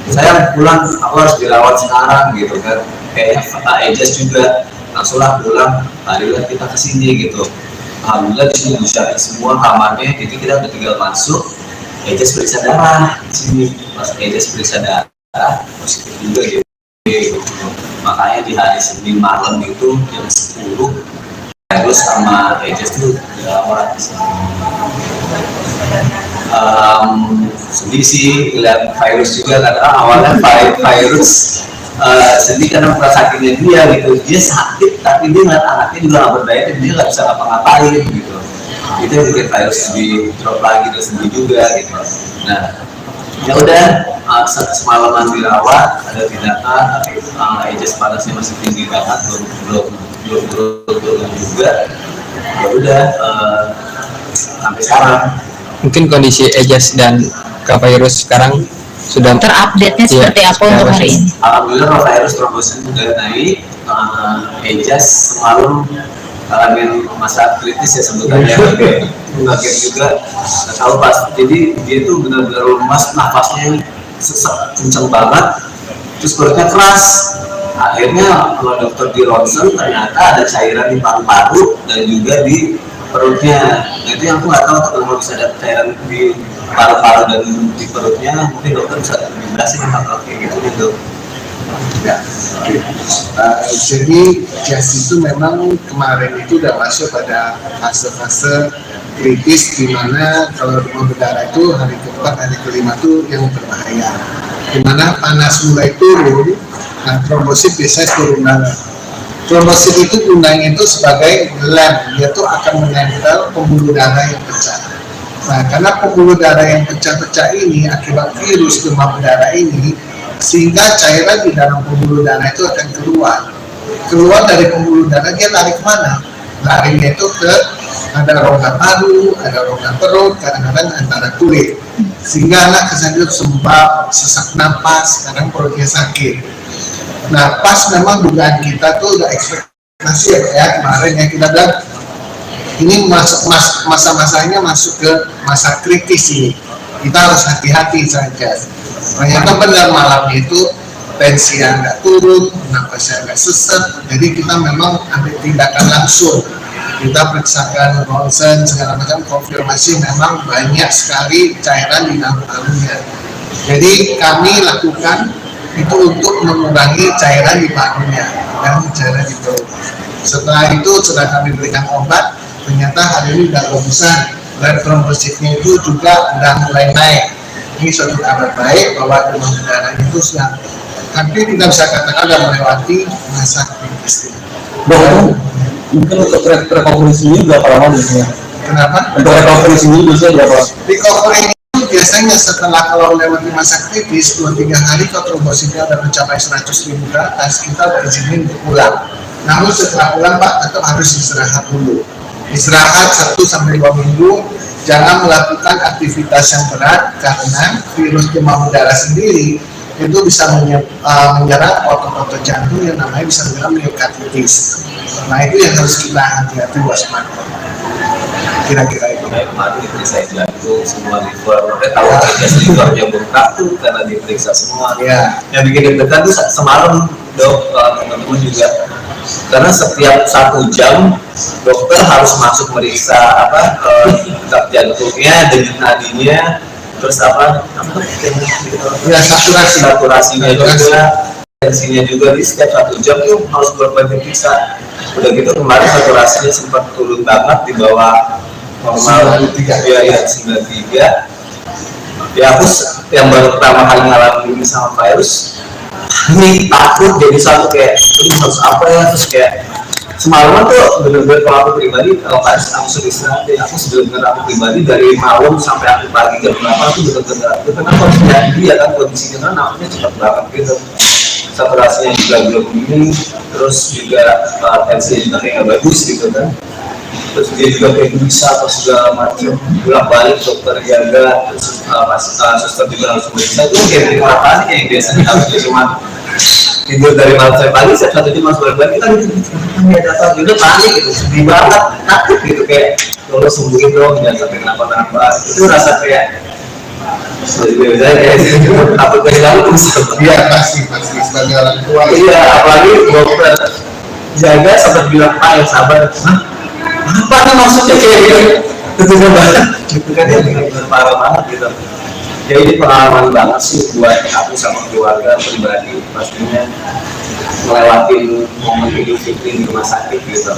saya pulang, aku harus dirawat sekarang gitu kan, kayaknya Ejas juga langsunglah pulang, marilah kita kesini gitu. Alhamdulillah di sini disiapin semua kamarnya, jadi kita udah tinggal masuk. Ejas periksa darah di sini, pas Ejas periksa darah positif juga gitu. Makanya di hari Senin malam itu jam 10 Virus sama Ejas tuh dirawat di sini. Sedih sih lihat Virus juga karena awalnya Virus sedih karena sakitnya dia gitu, dia sakit tapi dia ngeliat anaknya juga nggak berdaya dan dia nggak bisa ngapa-ngapain gitu. Itu yang bikin Virus di drop lagi, terus sedih juga gitu. Nah ya udah semalaman dirawat, ada tindakan tapi Ejas panasnya masih tinggi banget, belum turun juga. Ya udah sampai sekarang. Mungkin kondisi Ejas dan Kak Virus sekarang sudah terupdate-nya seperti apa untuk hari ini? Alhamdulillah kalau Virus trombosit udah naik, Ejas semalam ngalamin masa kritis ya sebenarnya, kaget juga, nggak tahu pas. Jadi dia tuh benar-benar lemas, nafasnya sesak kencang banget, terus perutnya keras. Akhirnya kalau dokter di ronsen ternyata ada cairan di paru-paru dan juga di perutnya. Nah, itu yang aku nggak tahu kalau bisa ada cairan di paru-paru dan di perutnya, mungkin dokter bisa menjelaskan hal kayak gitu. Ya, jadi Jas itu memang kemarin itu udah masuk pada fase-fase kritis, di mana kalau demam berdarah itu hari keempat, hari kelima itu yang berbahaya. Di mana panas mulai turun, nah trombosit biasanya turun darah. Trombosit itu gunanya itu sebagai lem, dia tuh akan menempel pembuluh darah yang pecah. Nah, karena pembuluh darah yang pecah-pecah ini akibat virus demam berdarah ini, sehingga cairan di dalam pembuluh darah itu akan keluar dari pembuluh darah. Dia lari kemana? Larinya itu ke ada rongga paru, ada rongga perut, kadang-kadang antara kulit, sehingga anak kesannya sembab, sesak napas, kadang perutnya sakit. Nah, pas memang dugaan kita tuh udah ekspektasi ya kemarin yang kita bilang ini masa-masanya masuk ke masa kritis ini, kita harus hati-hati saja. Ternyata benar malam itu tensi yang nggak turun, napasnya nggak sesak, jadi kita memang ambil tindakan langsung. Kita periksakan ronsen segala macam, konfirmasi memang banyak sekali cairan di dalam parunya. Jadi kami lakukan itu untuk mengurangi cairan di parunya dan cairan di perut. Setelah itu setelah kami berikan obat, ternyata hari ini sudah bagusan, dan trombositnya itu juga sudah mulai naik. Ini suatu kabar baik bahwa demam berdarah itu sudah hampir kita bisa katakan sudah melewati masa kritis. Dok, mungkin untuk rekoverisinya berapa lama biasanya? Kenapa? Untuk rekoverisinya biasanya berapa? Recovery itu biasanya setelah kalau melewati masa kritis 2-3 hari kalau trombositnya sudah mencapai 100.000 ke atas, kita berizinin untuk pulang. Namun setelah pulang Pak tetap harus istirahat dulu. Istirahat 1-2 minggu, jangan melakukan aktivitas yang berat karena virus demam berdarah sendiri itu bisa menyerang otot-otot jantung yang namanya bisa menyerang myokarditis. Nah itu yang harus kita hati-hati waspada. Kira-kira itu. Kayak kemarin diperiksa jantung, semua liver, mereka tahu aja livernya bengkak tuh karena diperiksa semua. Ya. Yang bikin deg-degan tuh semalam dok, teman-teman juga, karena setiap 1 jam dokter harus masuk meriksa detak jantungnya, denyut nadinya, terus Ya, saturasinya juga, tensinya juga. Di setiap 1 jam tuh harus bolak-balik diperiksa. Udah gitu kemarin saturasinya sempat turun banget di bawah normal 93. Ya 93. Ya aku yang baru pertama kali ngalamin ini sama virus, ini takut jadi satu kayak ini harus apa ya, terus kayak semalaman tuh bener-bener kalau aku pribadi kalau virus aku sudah istirahat deh. Aku sebenernya aku pribadi dari malam sampai aku pagi jam berapa aku bener-bener kondisinya dia kan kondisinya kan namanya cepat banget gitu, saturasinya juga belum ini, terus juga tensinya juga kayak nggak bagus gitu kan, terus dia juga kayak bisa apa segala macam, bolak-balik dokter jaga, terus suster juga harus meriksa. Itu kayak bikin orang panik yang biasanya harusnya cuma tidur dari malam sampai pagi, setiap 1 jam harus bolak-balik, kita gitu nggak datang juga panik gitu, sedih banget, takut gitu kayak kalau sembuhin dong jangan sampai kenapa-kenapa. Itu rasa kayak takut kehilangan bisa. Iya pasti sebagai orang tua. Iya, apalagi dokter jaga sampai bilang Pak yang sabar. Apa nih maksudnya kayak gitu? Tentunya banget, gitu kan ya, benar-benar parah banget gitu. Ya ini pengalaman banget sih buat aku sama keluarga pribadi, pastinya melewatin momen Idul Fitri di rumah sakit gitu,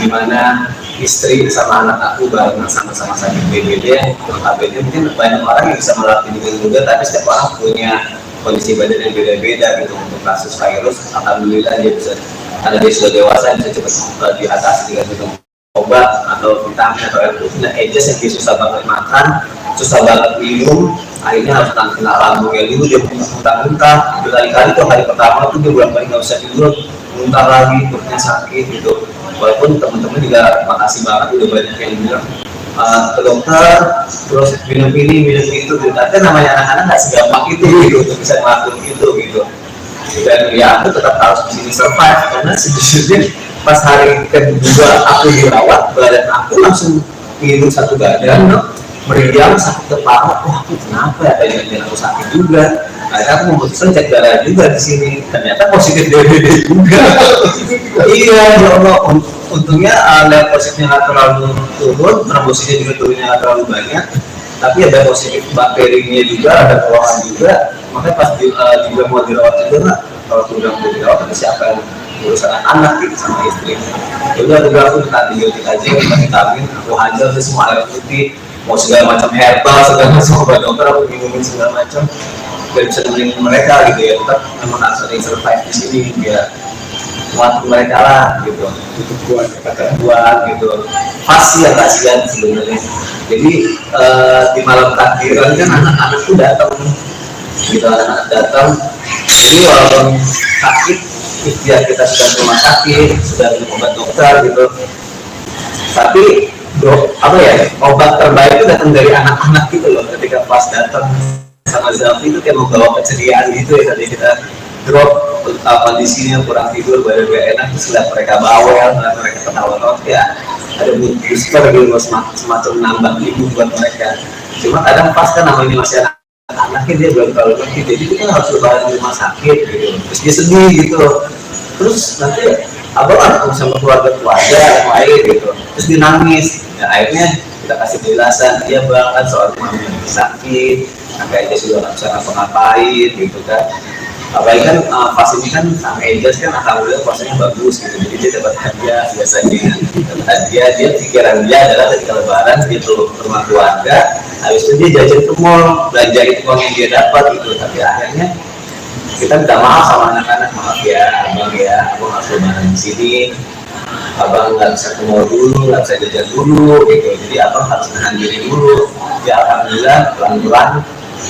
dimana istri sama anak aku barengan sama-sama sakit BBD. Notabene mungkin banyak orang yang bisa melewati ini juga, tapi setiap orang punya kondisi badan yang beda-beda gitu. Untuk kasus virus, alhamdulillah dia bisa, karena dia sudah dewasa, bisa cepat diatasi dengan minum obat atau vitamin atau air putih. Nah, Aegis yang dia susah banget makan, susah banget minum, akhirnya harus kena lambungnya dulu, dia muntah-muntah berkali-kali tuh. Hari pertama tuh dia bolak-balik nggak bisa tidur, muntah lagi, perutnya sakit gitu. Walaupun teman-teman juga makasih banget udah banyak yang bilang ke dokter, terus minum ini, minum itu gitu. Tapi namanya anak-anak nggak segampang itu gitu untuk bisa ngelakuin itu gitu. Dan ya aku tetap harus di sini survive, karena sejujurnya pas hari kedua aku dirawat, badan aku langsung tidur satu badan, meriang, sakit kepala. Wah, aku kenapa ya? Jangan aku sakit juga. Akhirnya aku memutuskan cek darah juga di sini. Ternyata positif DBD juga. Iya, ya Allah. Untungnya level positifnya nggak terlalu turun, trombositnya juga turunnya nggak terlalu banyak. Tapi ada positif bakterinya juga, ada keluhan juga. Makanya pas juga mau dirawat juga, kalau sudah mau dirawat, tapi siapa yang urusan anak gitu sama istri. Udah aku minta antibiotik aja, minta vitamin, aku hajar semua air putih, mau segala macam herbal, segala macam obat dokter aku minumin segala macam, biar bisa nemenin mereka gitu ya. Tetap memang harus ada yang survive di sini biar kuat mereka lah gitu. Itu kuat gitu. Pasti ya kasihan sebenarnya. Jadi di malam takbiran kan anak-anak tuh datang, gitu, anak-anak datang. Jadi walaupun sakit, ikhtiar kita sudah ke rumah sakit, sudah minum obat dokter gitu, tapi obat terbaik itu datang dari anak-anak gitu loh. Ketika pas datang sama Zalfi itu kayak membawa keceriaan gitu ya. Tadi kita drop kondisinya kurang tidur, badan gak enak, terus lihat mereka bawel, mereka ketawa-tawa, ya ada booster gitu, semacam nambah ibu buat mereka. Cuma kadang pas kan namanya masih anaknya dia belum terlalu ngerti, jadi kita harus lebaran di rumah sakit gitu, terus dia sedih gitu, terus nanti abang sama keluarga yang lain gitu, terus dia nangis. Ya akhirnya kita kasih penjelasan, dia bang kan soal mamanya sakit, akhirnya sudah nggak bisa ngapa-ngapain gitu kan. Apalagi kan pas ini kan sama Aegis kan alhamdulillah puasanya bagus gitu, jadi dia dapat hadiah biasanya. Dapat hadiah, dia pikiran dia adalah ketika lebaran gitu ke rumah keluarga, habis itu dia jajan ke mall, belanja itu uang yang dia dapat gitu. Tapi akhirnya kita minta maaf sama anak-anak, maaf ya abang harus lebaran di sini, abang nggak bisa ke mall dulu, nggak bisa jajan dulu gitu, jadi abang harus menahan diri dulu. Ya alhamdulillah pelan-pelan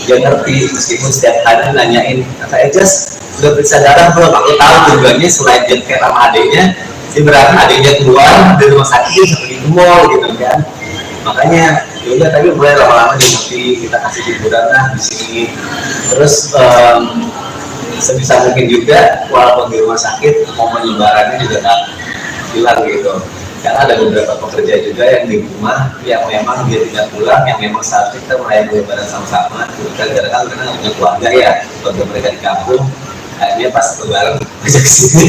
dia ngerti, meskipun setiap hari nanyain, kata Ejas udah periksa darah belum? Aku tahu tujuannya selain dia kayak sama adiknya, dia berarti adiknya keluar dari rumah sakit seperti ke mall gitu kan. Makanya yaudah, tapi mulai lama-lama dia ngerti, kita kasih hiburan lah di sini. Terus sebisa mungkin juga walaupun di rumah sakit momen lebarannya juga tak hilang gitu, karena ada beberapa pekerja juga yang di rumah yang memang dia tidak pulang, yang memang saat kita merayakan lebaran sama-sama gitu kan, karena nggak punya keluarga ya, keluarga mereka di kampung, akhirnya pas lebaran aja kesini.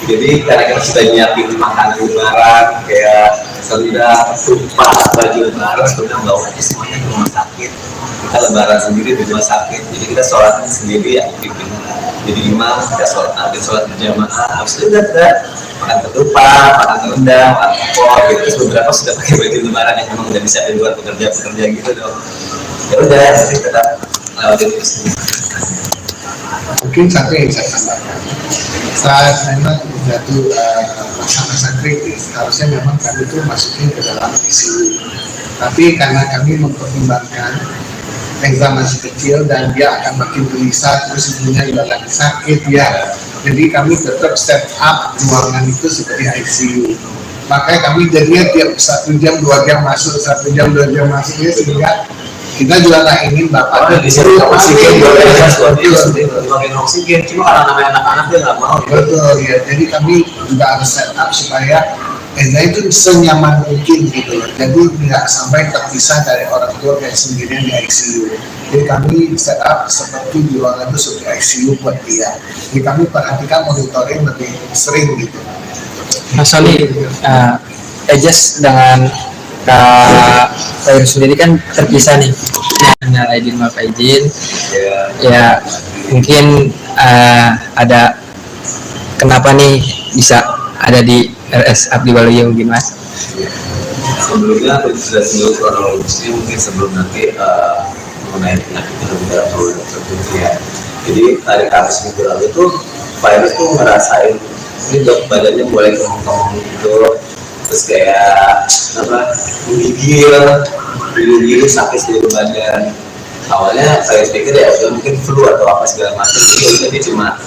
Jadi karena kita sudah nyiapin makanan lebaran kayak sendal, tumpah, baju lebaran, sudah bawa aja semuanya ke rumah sakit, kita lebaran sendiri di rumah sakit, jadi kita sholat sendiri ya, pimpin jadi imam, kita sholat berjamaah, habis itu udah makan ketupat, makan rendang, makan opor gitu. Terus beberapa sudah pakai baju lebaran yang memang udah bisa buat pekerja-pekerja gitu dong. Ya udah, nanti kita lewatin itu semua. Mungkin satu yang saya tambahkan, saat memang jatuh masa-masa kritis, harusnya memang kami itu masukin ke dalam ICU. Tapi karena kami mempertimbangkan Reza masih kecil dan dia akan makin gelisah, terus ibunya juga lagi sakit ya. Jadi kami tetap set up ruangan itu seperti ICU. Makanya kami jadinya tiap 1 jam 2 jam masuk, 1 jam 2 jam masuk ya, sehingga kita juga nggak ingin bapak di sini oksigen juga oksigen, cuma karena namanya anak-anak dia nggak mau. Betul ya, jadi kami juga harus set up supaya Eza itu senyaman mungkin gitu loh. Jadi nggak sampai terpisah dari orang tua kayak sendirian di ICU. Jadi kami set up seperti di ruangan itu seperti ICU buat dia. Jadi kami perhatikan monitoring lebih sering gitu. Mas Soli, Ejas dengan Kak Fairuz sendiri kan terpisah nih. Hanya Aidin maaf Aidin. Ya mungkin ada kenapa nih bisa ada di RS Abdi Waluyo mungkin Mas? Sebelumnya aku sudah singgung kronologisnya mungkin sebelum nanti mengenai penyakit yang beberapa tertentu ya. Jadi hari Kamis minggu lalu tuh Fairuz tuh ngerasain ini dok badannya mulai kemung-kemung gitu, terus kayak apa gigil sakit seluruh badan. Awalnya saya pikir ya udah mungkin flu atau apa segala macam, jadi dia cuma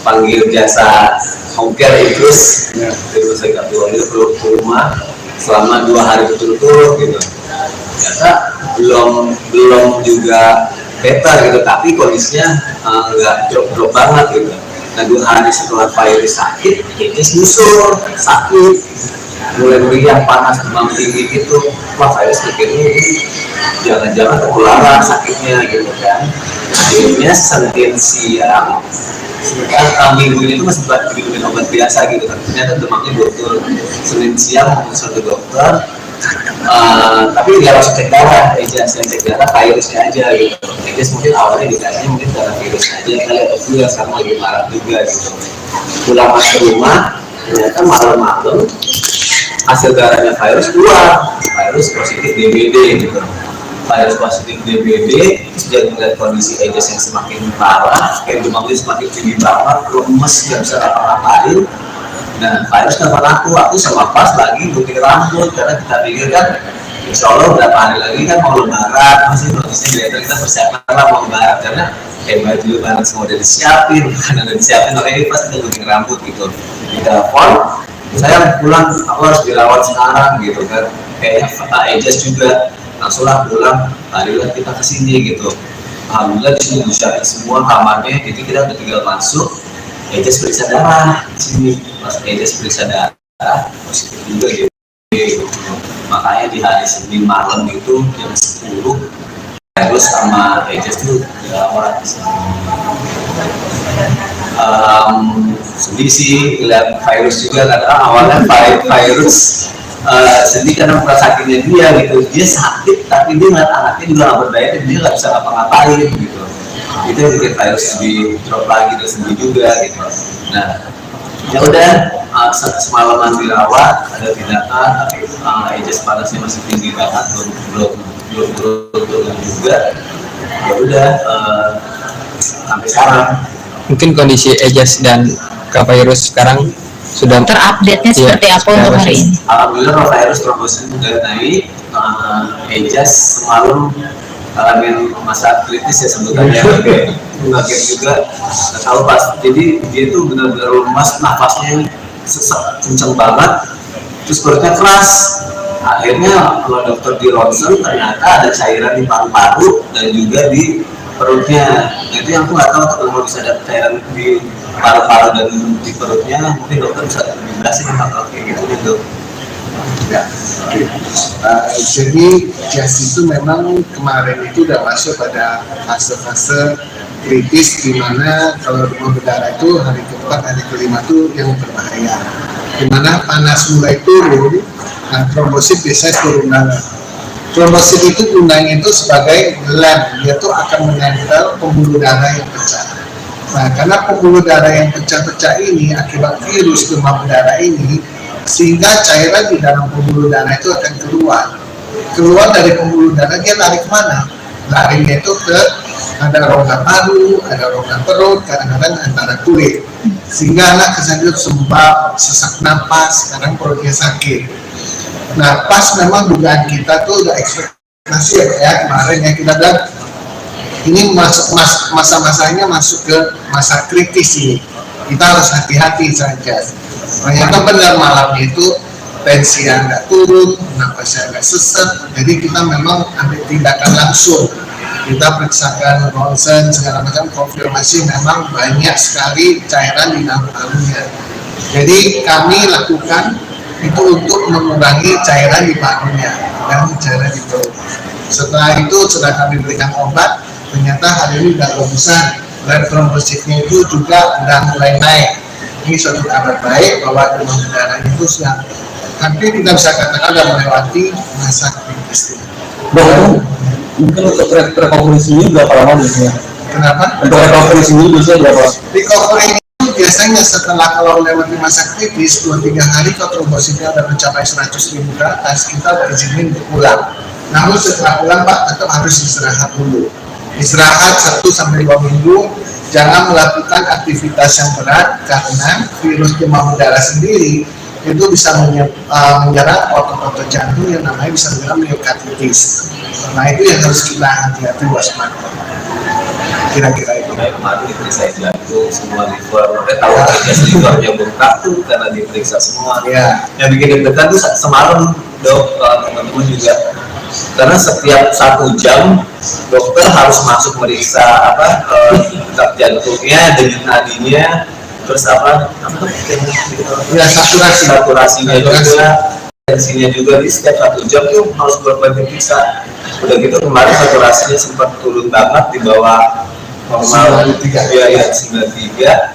panggil jasa home care Idrus dari rumah sakit Abdi Waluyo ke rumah selama 2 hari betul-betul gitu. Ternyata belum juga better gitu, tapi kondisinya nggak drop banget gitu. Nah 2 hari setelah Fairuz sakit, dia nyusul sakit, mulai meriang, panas, demam tinggi gitu. Wah Fairuz pikirnya jangan-jangan ketularan sakitnya gitu kan. Akhirnya Senin siang minggu ini tuh masih diberikan obat biasa gitu kan, ternyata demamnya betul. Senin siang mau ke dokter, tapi nggak langsung cek darah, Ejas yang cek darah virusnya aja gitu. Ejas mungkin awalnya dikasihnya mungkin karena virus aja kali, atau flu yang sekarang lagi marah juga gitu. Pulang masuk rumah, ternyata malam-malam hasil darahnya virus keluar, virus positif DBD gitu. Virus positif DBD, sudah melihat kondisi Ejas yang semakin parah, kayak demamnya semakin tinggi banget, lemes, nggak bisa apa-apain. Nah, virus telepon aku sama pas lagi gunting rambut, karena kita pikir kan insya Allah berapa hari lagi kan mau lebaran, masih notisnya kita persiapan lah mau lebaran, karena baju lebaran semua udah disiapin, makanan udah disiapin, makanya pas kita gunting rambut gitu. Di telepon, saya pulang, aku harus dirawat sekarang gitu kan, kayaknya Ejas juga langsunglah pulang, marilah kita kesini gitu. Alhamdulillah di sini disiapin semua kamarnya, jadi kita udah tinggal masuk. Ejas periksa darah di sini, pas Ejas periksa darah positif juga gitu. Makanya di hari Senin malam itu jam 10 terus sama Ejas tuh dirawat di sini. Sedih sih lihat virus juga, karena awalnya virus sedih karena sakitnya dia gitu, dia sakit tapi dia ngeliat anaknya juga nggak berdaya, dia nggak bisa ngapa-ngapain gitu. Itu yang bikin virus di drop lagi, dan sedih juga gitu. Nah ya udah, semalaman dirawat, ada tindakan, tapi Ejas panasnya masih tinggi banget, belum turun juga. Ya udah sampai sekarang mungkin kondisi Ejas dan Kak Virus sekarang sudah Terupdate-nya Iya, seperti apa untuk hari ini? Alhamdulillah virus trombosit sudah naik. Ejas semalam ngalamin masa kritis ya sebenarnya, kaget juga, nggak tahu pas. Jadi dia tuh benar-benar lemas, nafasnya sesak kencang banget, terus perutnya keras. Akhirnya kalau dokter di ronsen ternyata ada cairan di paru-paru dan juga di perutnya. Nah, itu yang aku nggak tahu kalau bisa ada cairan di paru-paru dan di perutnya, mungkin dokter bisa menjelaskan hal kayak gitu. Ya, oke. Jadi jas itu memang kemarin itu udah masuk pada fase-fase kritis di mana kalau demam berdarah itu hari keempat, hari kelima itu yang berbahaya. Di mana panas mulai turun, nah, trombosit biasanya turun darah. Trombosit itu gunanya itu sebagai lem, dia tuh akan menempel pembuluh darah yang pecah. Nah, karena pembuluh darah yang pecah-pecah ini akibat virus demam berdarah ini, sehingga cairan di dalam pembuluh darah itu akan keluar dari pembuluh darah. Dia lari kemana? Larinya itu ke ada rongga paru, ada rongga perut, kadang-kadang antara kulit, sehingga anak kesanjut sembab, sesak napas, kadang perutnya sakit. Nah, pas memang dugaan kita tuh udah ekspektasi ya kemarin ya, kita bilang ini masa-masanya masuk ke masa kritis ini, kita harus hati-hati saja. Ternyata benar malam itu tensinya nggak turun, napasnya nggak sesak, jadi kita memang ambil tindakan langsung. Kita periksakan ronsen segala macam, konfirmasi memang banyak sekali cairan di dalam parunya. Jadi kami lakukan itu untuk mengurangi cairan di parunya dan cairan di perut. Setelah itu sudah kami berikan obat, ternyata hari ini sudah bagusan dan trombositnya itu juga sudah mulai naik. Ini suatu kabar baik bahwa demam berdarah itu sudah hampir kita bisa katakan sudah melewati masa kritis. Dokter, mungkin untuk rekoverisinya berapa lama biasanya? Kenapa? Untuk rekoverisinya biasanya berapa? Recovery itu biasanya setelah kalau melewati masa kritis 2-3 hari kalau trombositnya sudah mencapai 100.000 ke atas, kita izinin untuk pulang. Namun setelah pulang Pak tetap harus istirahat dulu. Istirahat 1-2 minggu, jangan melakukan aktivitas yang berat karena virus demam berdarah sendiri itu bisa menyerang otot-otot jantung yang namanya bisa menyerang myokarditis. Nah, itu yang harus kita hati-hati waspada. Kira-kira itu. Kayak kemarin diperiksa jantung, semua liver, mereka tahu aja livernya bengkak tuh karena diperiksa semua. Ya. Yang bikin deg-degan tuh semalam dok, teman-teman juga, karena setiap 1 jam dokter harus masuk meriksa detak jantungnya, denyut nadinya, terus Ya, saturasinya juga, tensinya juga. Di setiap 1 jam tuh harus bolak-balik diperiksa. Udah gitu kemarin saturasinya sempat turun banget di bawah normal 93.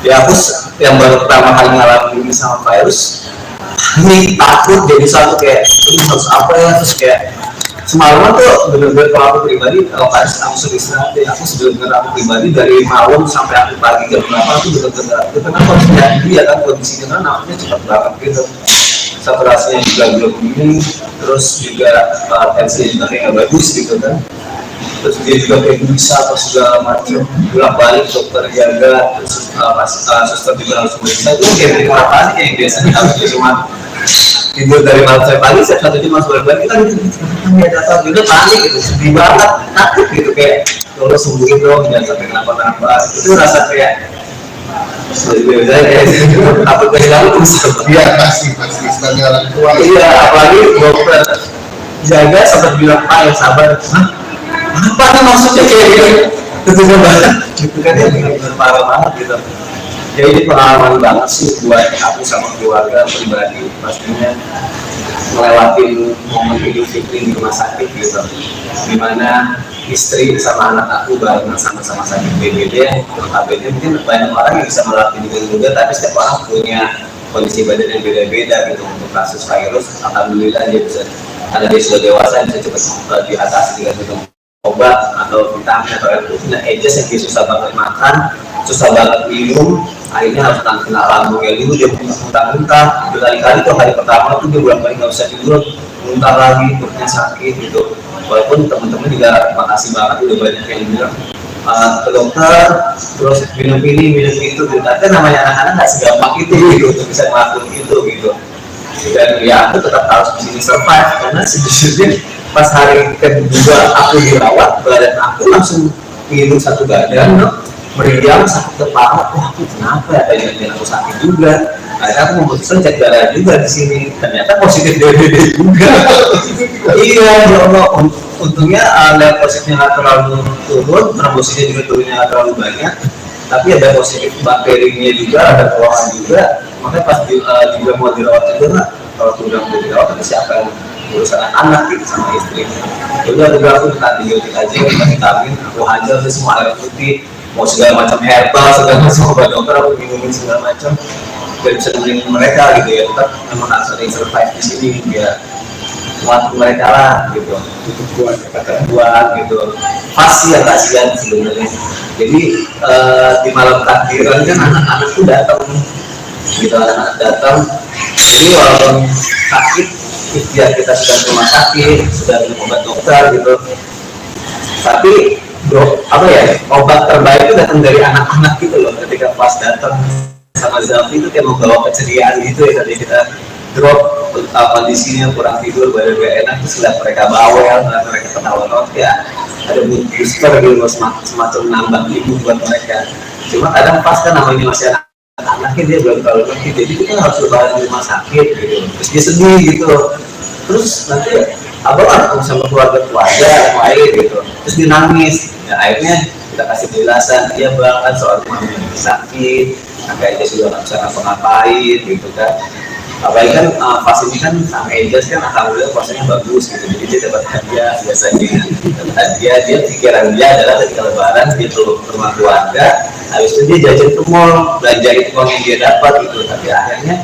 Ya aku yang baru pertama kali ngalamin ini sama virus, ini takut jadi satu kayak harus apa ya, terus kayak semalaman tuh bener-bener kalau aku pribadi, kalau pas aku sering istirahat ya, aku bener-bener aku pribadi dari malam sampai aku pagi jam berapa aku bener-bener kenapa harus jadi ya kan, kondisinya kan nafasnya cepat banget gitu, saturasinya juga belum begini, terus juga tensinya juga kayak nggak bagus gitu kan, terus dia juga kayak bisa atau segala macam, bolak-balik dokter jaga, terus suster juga harus meriksa. Itu kayak dari orang panik yang biasanya harus cuma tidur dari malam sampai pagi, saya 1 jam masuk bolak-balik, kita gitu datang gitu panik gitu, sedih banget, takut gitu kayak kalau sembuhin dong, jangan sampai kenapa-kenapa. Itu rasa kayak takut dari kamu tuh bisa. Iya, pasti sebagai orang tua. Iya, apalagi dokter jaga sampai bilang Pak yang sabar. Apa nih maksudnya kayak gitu? Ketika banget gitu kan, ya benar-benar parah banget gitu. Ya ini pengalaman banget sih buat aku sama keluarga pribadi, pastinya melewati momen Idul Fitri di rumah sakit gitu, dimana istri sama anak aku barengan sama-sama sakit BPD. Notabene mungkin banyak orang yang bisa melewati juga, tapi setiap orang punya kondisi badan yang beda-beda gitu. Untuk kasus virus, alhamdulillah dia bisa, karena dia sudah dewasa, bisa cepat diatasi dengan minum obat atau vitamin atau air putih. Nah, Ejas yang dia susah banget makan, susah banget minum, akhirnya harus kena lambungnya dulu, dia muntah-muntah. Berkali-kali tuh hari pertama tuh dia bolak-balik nggak bisa tidur, muntah lagi, perutnya sakit gitu. Walaupun teman-teman juga makasih banget udah banyak yang bilang ke dokter, terus minum ini minum itu gitu. Tapi namanya anak-anak nggak segampang itu gitu untuk bisa ngelakuin itu gitu. Dan ya aku tetap harus di sini survive karena sejujurnya pas hari kedua aku dirawat, badan aku langsung minum satu badan, meriang, sakit kepala. Wah, aku kenapa ya? Jangan aku sakit juga. Akhirnya aku memutuskan cek darah juga di sini. Ternyata positif DBD juga. Iya, ya Allah. Untungnya level positifnya nggak terlalu turun, trombositnya juga turunnya nggak terlalu banyak. Tapi ada positif bakterinya juga, ada keluhan juga. Makanya pas juga mau dirawat juga, kalau udah mau dirawat, tapi siapa yang urusan anak gitu sama istri. Jadi aku bilang aku minta antibiotik aja, minta vitamin, aku hajar semua air putih, mau segala macam herbal, segala macam obat dokter aku minumin segala macam. Biar bisa nemenin mereka gitu ya, tetap memang harus ada yang survive di sini biar kuat mereka lah gitu, kuat gitu. Pasti yang kasihan sebenarnya. Jadi di malam takbiran kan anak-anak tuh datang, gitu anak-anak datang. Jadi walaupun sakit, ikhtiar kita sudah ke rumah sakit, sudah minum obat dokter gitu. Tapi apa ya, obat terbaik itu datang dari anak-anak gitu loh. Ketika pas datang sama Zalfi itu kayak membawa keceriaan gitu ya, tadi kita drop kondisinya kurang tidur, badan gak enak, terus lihat mereka bawel, mereka ketawa-tawa, ya ada booster gitu, semacam nambah ibu buat mereka. Cuma kadang pas kan namanya masih anak-anaknya dia belum terlalu ngerti, jadi kita harus lebaran di rumah sakit gitu, terus dia sedih gitu, terus nanti abang ketemu sama keluarga lain gitu, terus dia nangis, ya akhirnya kita kasih penjelasan, dia bang kan soal mamanya sakit, kakaknya sudah nggak bisa ngapa-ngapain gitu kan. Apalagi kan pas ini kan sama Ejas kan alhamdulillah puasanya bagus gitu, jadi dia dapat hadiah biasanya. Dapat hadiah, dia pikiran dia adalah ketika lebaran gitu ke rumah keluarga, habis itu dia jajan ke mall, belanja itu uang yang dia dapat gitu. Tapi akhirnya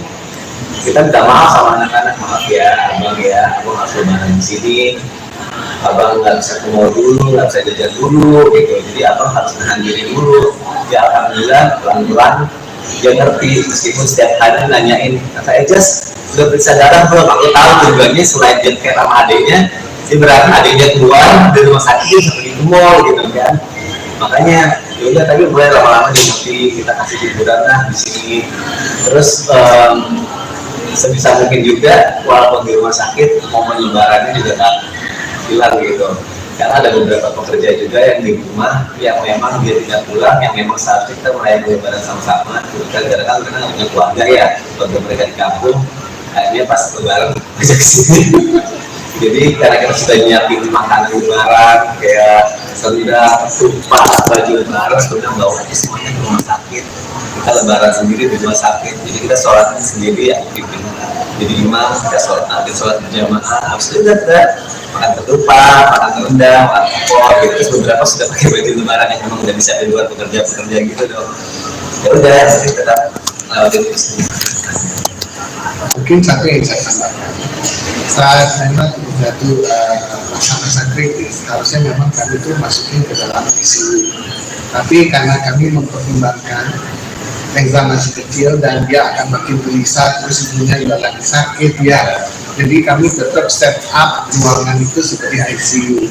kita minta maaf sama anak-anak, maaf ya abang harus lebaran di sini, abang nggak bisa ke mall dulu, nggak bisa jajan dulu gitu, jadi abang harus menahan diri dulu. Ya alhamdulillah pelan-pelan dia ngerti, meskipun setiap hari nanyain, kata Ejas udah periksa darah belum? Aku tahu tujuannya selain dia care sama adiknya, dia berarti adiknya keluar dari rumah sakit sampai di mall gitu kan. Makanya yaudah, tapi mulai lama-lama dia ngerti, kita kasih hiburan lah di sini. Terus sebisa mungkin juga walaupun di rumah sakit momen lebarannya juga tak hilang gitu. Karena ada beberapa pekerja juga yang di rumah yang memang dia tidak pulang, yang memang seharusnya kita merayakan lebaran sama-sama. Gara-gara kan mereka nggak punya keluarga ya, keluarga mereka di kampung, akhirnya pas lebaran ajak kesini. Jadi karena kita sudah nyiapin makanan lebaran kayak sendal, tumpah, baju lebaran, sudah bawa aja semuanya ke rumah sakit. Kita lebaran sendiri di rumah sakit, jadi kita sholatnya sendiri ya, pimpin. Jadi imam kita sholat berjamaah, habis itu udah makan ketupat, makan rendang, makan opor gitu. Terus beberapa sudah pakai baju lebaran yang memang udah bisa di luar pekerja gitu dong. Ya udah, jadi tetap lewatin itu sendiri. Mungkin satu yang saya tambahkan, saat memang jatuh masa-masa kritis, harusnya memang kami itu masukin ke dalam ICU. Tapi karena kami mempertimbangkan Reza masih kecil dan dia akan makin gelisah, terus ibunya juga lagi sakit ya. Jadi kami tetap set up ruangan itu seperti ICU.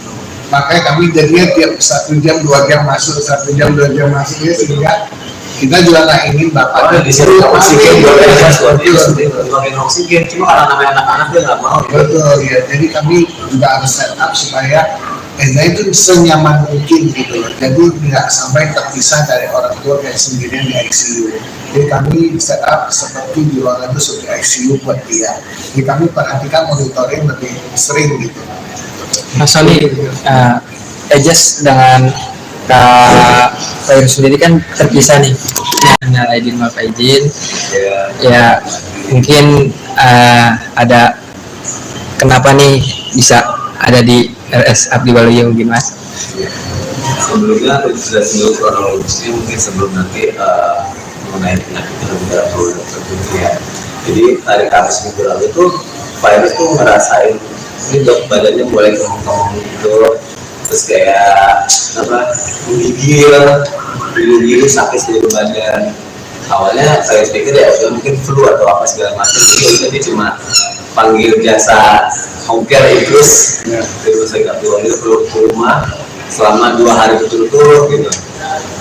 Makanya kami jadinya tiap 1 jam 2 jam masuk, 1 jam 2 jam masuknya, sehingga kita juga nggak ingin bapaknya di sini oksigen juga ya, oksigen, cuma karena namanya anak-anak dia nggak mau. Betul ya, jadi kami juga harus set up supaya Eza itu senyaman mungkin gitu loh. Jadi tidak sampai terpisah dari orang tua kayak sendirian di ICU. Jadi kami set up seperti di ruangan itu seperti ICU buat dia. Jadi kami perhatikan monitoring lebih sering gitu. Mas Ali, Ejas dengan Kak Fair sendiri kan terpisah nih. Hanya Aidin maaf Aidin. Ya mungkin ada kenapa nih bisa ada di RS Abdi Waluyo mungkin Mas? Sebelumnya aku sudah singgung kronologisnya mungkin sebelum nanti mengenai penyakit yang beberapa tertentu ya. Jadi hari Kamis minggu lalu tuh Pak tuh ngerasain ini dok badannya mulai kemung-kemung gitu, terus kayak apa menggigil sakit seluruh badan. Awalnya saya pikir ya mungkin flu atau apa segala macam, jadi dia cuma panggil jasa home care terus dari rumah sakit Abdi Waluyo ke rumah, selama 2 hari berturut-turut gitu.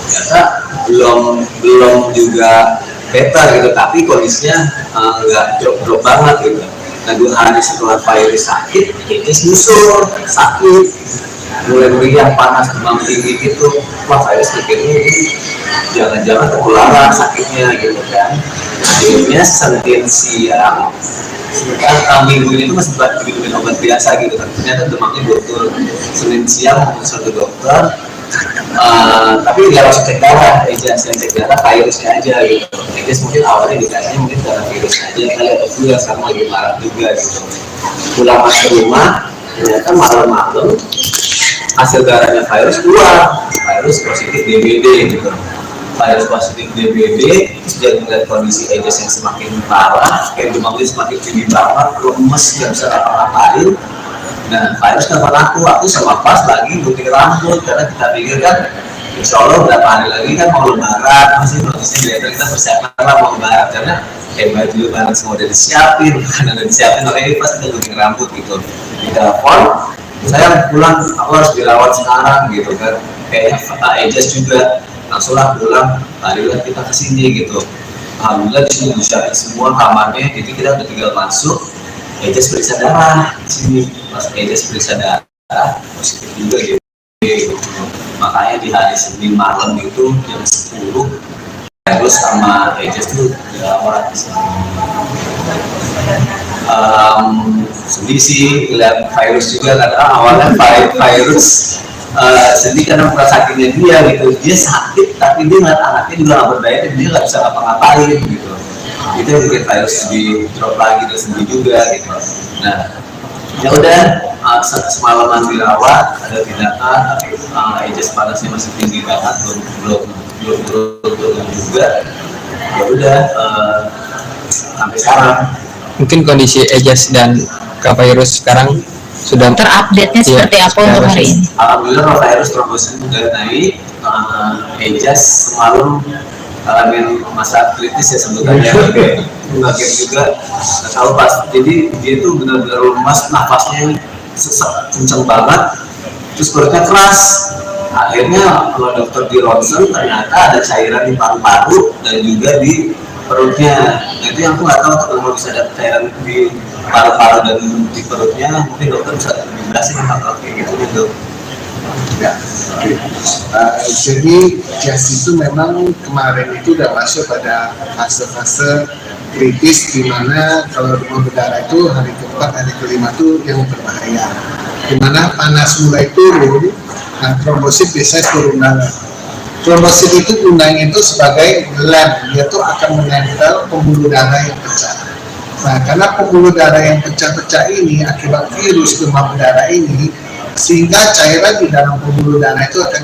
Ternyata belum juga better gitu, tapi kondisinya nggak drop banget gitu. Nah 2 hari setelah virus sakit, ini nyusul sakit, mulai meriang, panas, demam tinggi gitu. Wah virus mikirnya ini jangan-jangan tertularan sakitnya gitu kan. Akhirnya Senin siang, minggu ini tuh masih minum obat biasa gitu kan. Ternyata demamnya betul. Senin siang mau ke dokter, tapi nggak langsung cek darah, yang cek darah virusnya aja gitu. Jadi mungkin awalnya dikasihnya mungkin karena virus aja kali, atau flu yang sekarang lagi marak juga gitu. Pulang masuk ke rumah, ternyata malam-malam hasil darahnya virus keluar, virus positif DBD gitu. Virus positif DBD, terus dia melihat kondisi Aegis yang semakin parah, kayak demamnya semakin tinggi banget, lemes, nggak bisa apa-apain. Nah, virus telepon aku sama pas lagi gunting rambut, karena kita pikir kan insya Allah berapa hari lagi kan mau lebaran, masih kondisinya kita persiapan lah mau lebaran, karena baju lebaran semua udah disiapin, makanan udah disiapin, makanya pas kita gunting rambut gitu. Di telepon, saya pulang, aku harus dirawat sekarang gitu kan, kayaknya Aegis juga langsunglah pulang, marilah kita kesini gitu. Alhamdulillah di sini disiapin semua kamarnya, jadi kita udah tinggal masuk. Aegis periksa darah di sini, pas Aegis periksa darah positif juga gitu. Makanya di hari Senin malam itu jam 10 terus sama Aegis tuh dirawat di sini. Sedih sih lihat virus juga karena awalnya virus sedih karena sakitnya dia gitu. Dia sakit tapi dia ngeliat anaknya juga nggak berdaya dan dia nggak bisa ngapa-ngapain gitu. Itu yang bikin virus di drop lagi, terus sedih juga gitu. Nah ya udah, semalaman dirawat, ada tindakan, tapi Aegis panasnya masih tinggi banget, belum turun juga. Ya udah, sampai sekarang. Mungkin kondisi Aegis dan Kak Virus sekarang sudah Terupdate-nya seperti apa untuk hari ini? Alhamdulillah kalau virus trombosit udah naik. Aegis semalam ngalamin masa kritis ya sebenarnya, kaget juga, nggak tahu pas. Jadi dia tuh benar-benar lemas, nafasnya sesak kencang banget, terus perutnya keras. Akhirnya kalau dokter di ronsen ternyata ada cairan di paru-paru dan juga di perutnya. Nah, itu yang aku nggak tahu kalau bisa ada cairan di paru-paru dan di perutnya, mungkin dokter bisa lebih jelasin hal kayak gitu. Ya, jadi Jas itu memang kemarin itu udah masuk pada fase-fase kritis, di mana kalau demam berdarah itu hari keempat, hari kelima itu yang berbahaya, di mana panas mulai turun. Nah, trombosit biasanya turun darah. Trombosit itu gunanya itu sebagai lem, dia tuh akan menempel pembuluh darah yang pecah. Nah, karena pembuluh darah yang pecah-pecah ini akibat virus demam berdarah ini, sehingga cairan di dalam pembuluh darah itu akan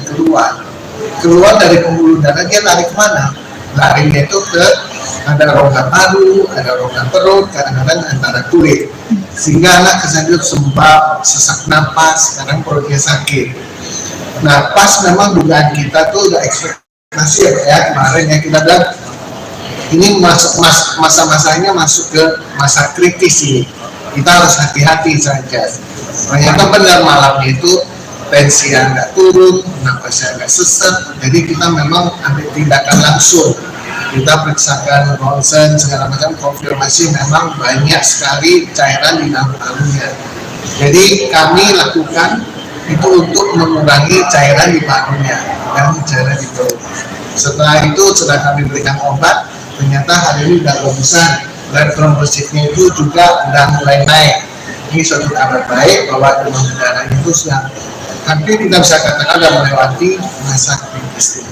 keluar dari pembuluh darah. Dia lari kemana? Larinya itu ke ada rongga paru, ada rongga perut, kadang-kadang antara kulit, sehingga anak kesannya sembab, sesak napas, kadang perutnya sakit. Nah, pas memang dugaan kita tuh udah ekspektasi ya kemarin ya, kita bilang ini masuk masa-masanya masuk ke masa kritis ini, kita harus hati-hati saja. Ternyata benar malam itu tensinya nggak turun, napasnya nggak sesak, jadi kita memang ambil tindakan langsung. Kita periksakan ronsen segala macam, konfirmasi memang banyak sekali cairan di dalam parunya. Jadi kami lakukan itu untuk mengurangi cairan di parunya dan cairan di perut. Setelah itu setelah kami berikan obat, ternyata hari ini sudah bagusan dan trombositnya itu juga sudah mulai naik. Ini suatu kabar baik bahwa demam berdarah itu sudah hampir kita bisa katakan sudah melewati masa kritis.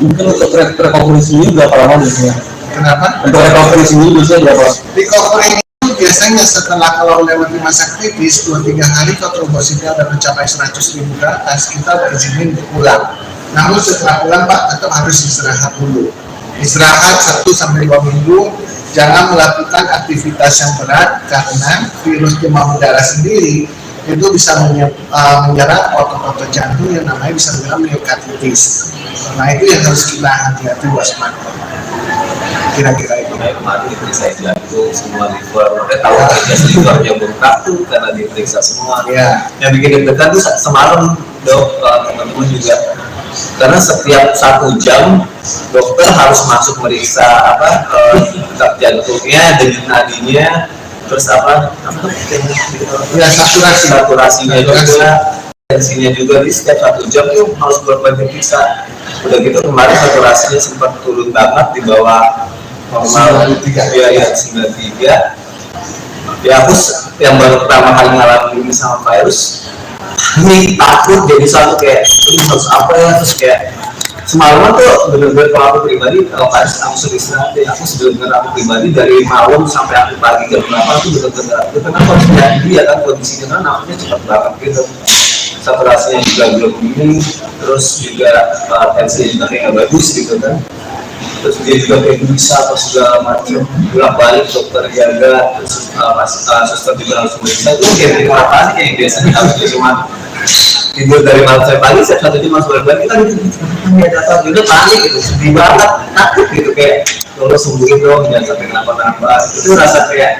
Mungkin untuk recovery sendiri berapa lama biasanya? Kenapa? Untuk recovery sendiri biasanya berapa? Recovery itu biasanya setelah kalau melewati masa kritis 2-3 hari kalau trombositnya sudah mencapai 100.000 ke atas, kita berizinin untuk pulang. Namun setelah pulang Pak tetap harus istirahat dulu. Istirahat 1-2 minggu. Jangan melakukan aktivitas yang berat karena virus demam berdarah sendiri itu bisa menyerang otot-otot jantung yang namanya bisa menyerang myokarditis. Nah itu yang harus kita hati-hati waspada. Kira-kira itu. Kemarin diperiksa jantung, semua liver, mereka tahu aja livernya bengkak tuh karena diperiksa semua. Ya. Yang bikin deg-degan tuh semalam dok, teman-teman juga, karena setiap 1 jam dokter harus masuk meriksa detak jantungnya, denyut nadinya, terus Ya, saturasinya juga, tensinya juga. Di setiap 1 jam tuh harus bolak-balik diperiksa. Udah gitu kemarin saturasinya sempat turun banget di bawah normal 93. ya 93. Ya aku yang baru pertama kali ngalamin ini sama virus, ini takut jadi satu kayak ini harus apa ya, terus kayak semalaman tuh bener-bener kalau aku pribadi, kalau harus aku sering istirahat deh, aku sebenernya aku pribadi dari malam sampai aku pagi jam berapa tuh bener-bener harus jadi ya kan, kondisinya kan namanya cepat banget gitu, saturasinya juga belum ini, terus juga tensinya juga kayak nggak bagus gitu kan, terus dia juga kayak bisa atau segala macam, bolak balik dokter jaga, terus suster juga harus meriksa. Itu kayak bikin apa sih kayak biasanya harus cuma tidur dari malam sampai pagi, setiap 1 jam masuk bolak balik kita gitu, ya datang juga panik gitu, sedih banget, takut gitu kayak kalau sembuhin dong, jangan sampai kenapa-kenapa. Itu rasa kayak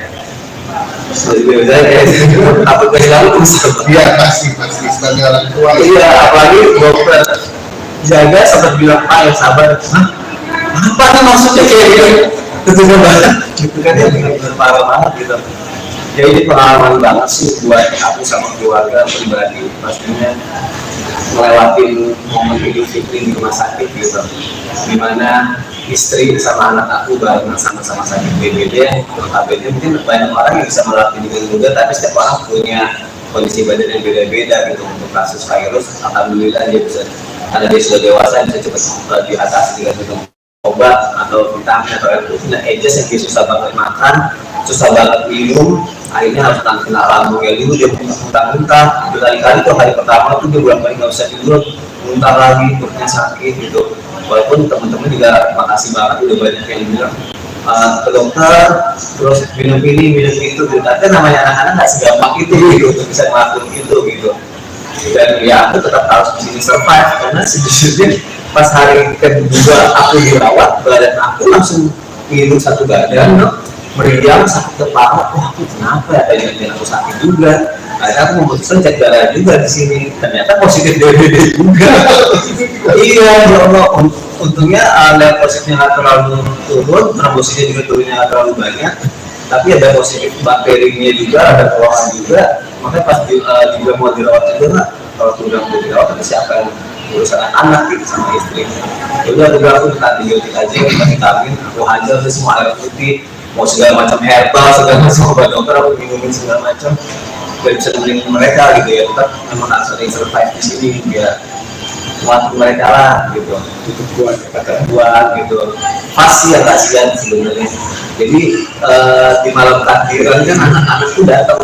takut kehilangan terus. Iya, pasti sebagai orang tua. Iya, apalagi dokter jaga sempat bilang, Pak yang sabar. Hah? Apa nih maksudnya kayak gitu? Tentunya banget gitu kan, ya benar-benar parah banget gitu. Ya ini pengalaman banget sih buat aku sama keluarga pribadi, pastinya melewatin momen Idul Fitri di rumah sakit gitu, dimana istri sama anak aku barengan sama-sama sakit BPD. Notabene mungkin banyak orang yang bisa melewati ini juga, tapi setiap orang punya kondisi badan yang beda-beda gitu. Untuk kasus virus, alhamdulillah dia bisa, karena dia sudah dewasa, bisa cepat diatasi dengan minum obat atau vitamin atau air putih. Nah, Aegis yang dia susah banget makan, susah banget minum, akhirnya harus kena lambungnya dulu, dia muntah-muntah berkali-kali tuh. Hari pertama tuh dia bolak-balik nggak bisa tidur, muntah lagi, perutnya sakit gitu. Walaupun teman-teman juga makasih banget udah banyak yang bilang ke dokter, terus minum ini minum itu gitu. Tapi namanya anak-anak nggak segampang itu gitu untuk bisa ngelakuin itu gitu. Dan ya aku tetap harus di sini survive, karena sejujurnya pas hari kedua aku dirawat, badan aku langsung ngilu satu badan, meriang, sakit kepala. Wah, aku kenapa ya? Tadi aku sakit juga. Akhirnya aku memutuskan cek darah juga di sini. Ternyata positif DBD juga. Iya, ya Allah. Untungnya level positifnya nggak terlalu turun, trombositnya juga turunnya nggak terlalu banyak. Tapi ada positif bakterinya juga, ada keluhan juga. Makanya pas juga mau dirawat juga, kalau sudah mau dirawat, tapi siapa yang urusan anak gitu sama istri. Udah aku minta antibiotik aja, minta vitamin, aku hajar semua air putih, mau segala macam herbal, segala macam obat dokter aku minumin segala macam, biar bisa nemenin mereka gitu ya. Tetap memang harus ada yang survive di sini biar kuat mereka lah gitu, itu kuat gitu. Pasti ya kasihan sebenarnya. Jadi di malam takbiran kan anak-anak tuh datang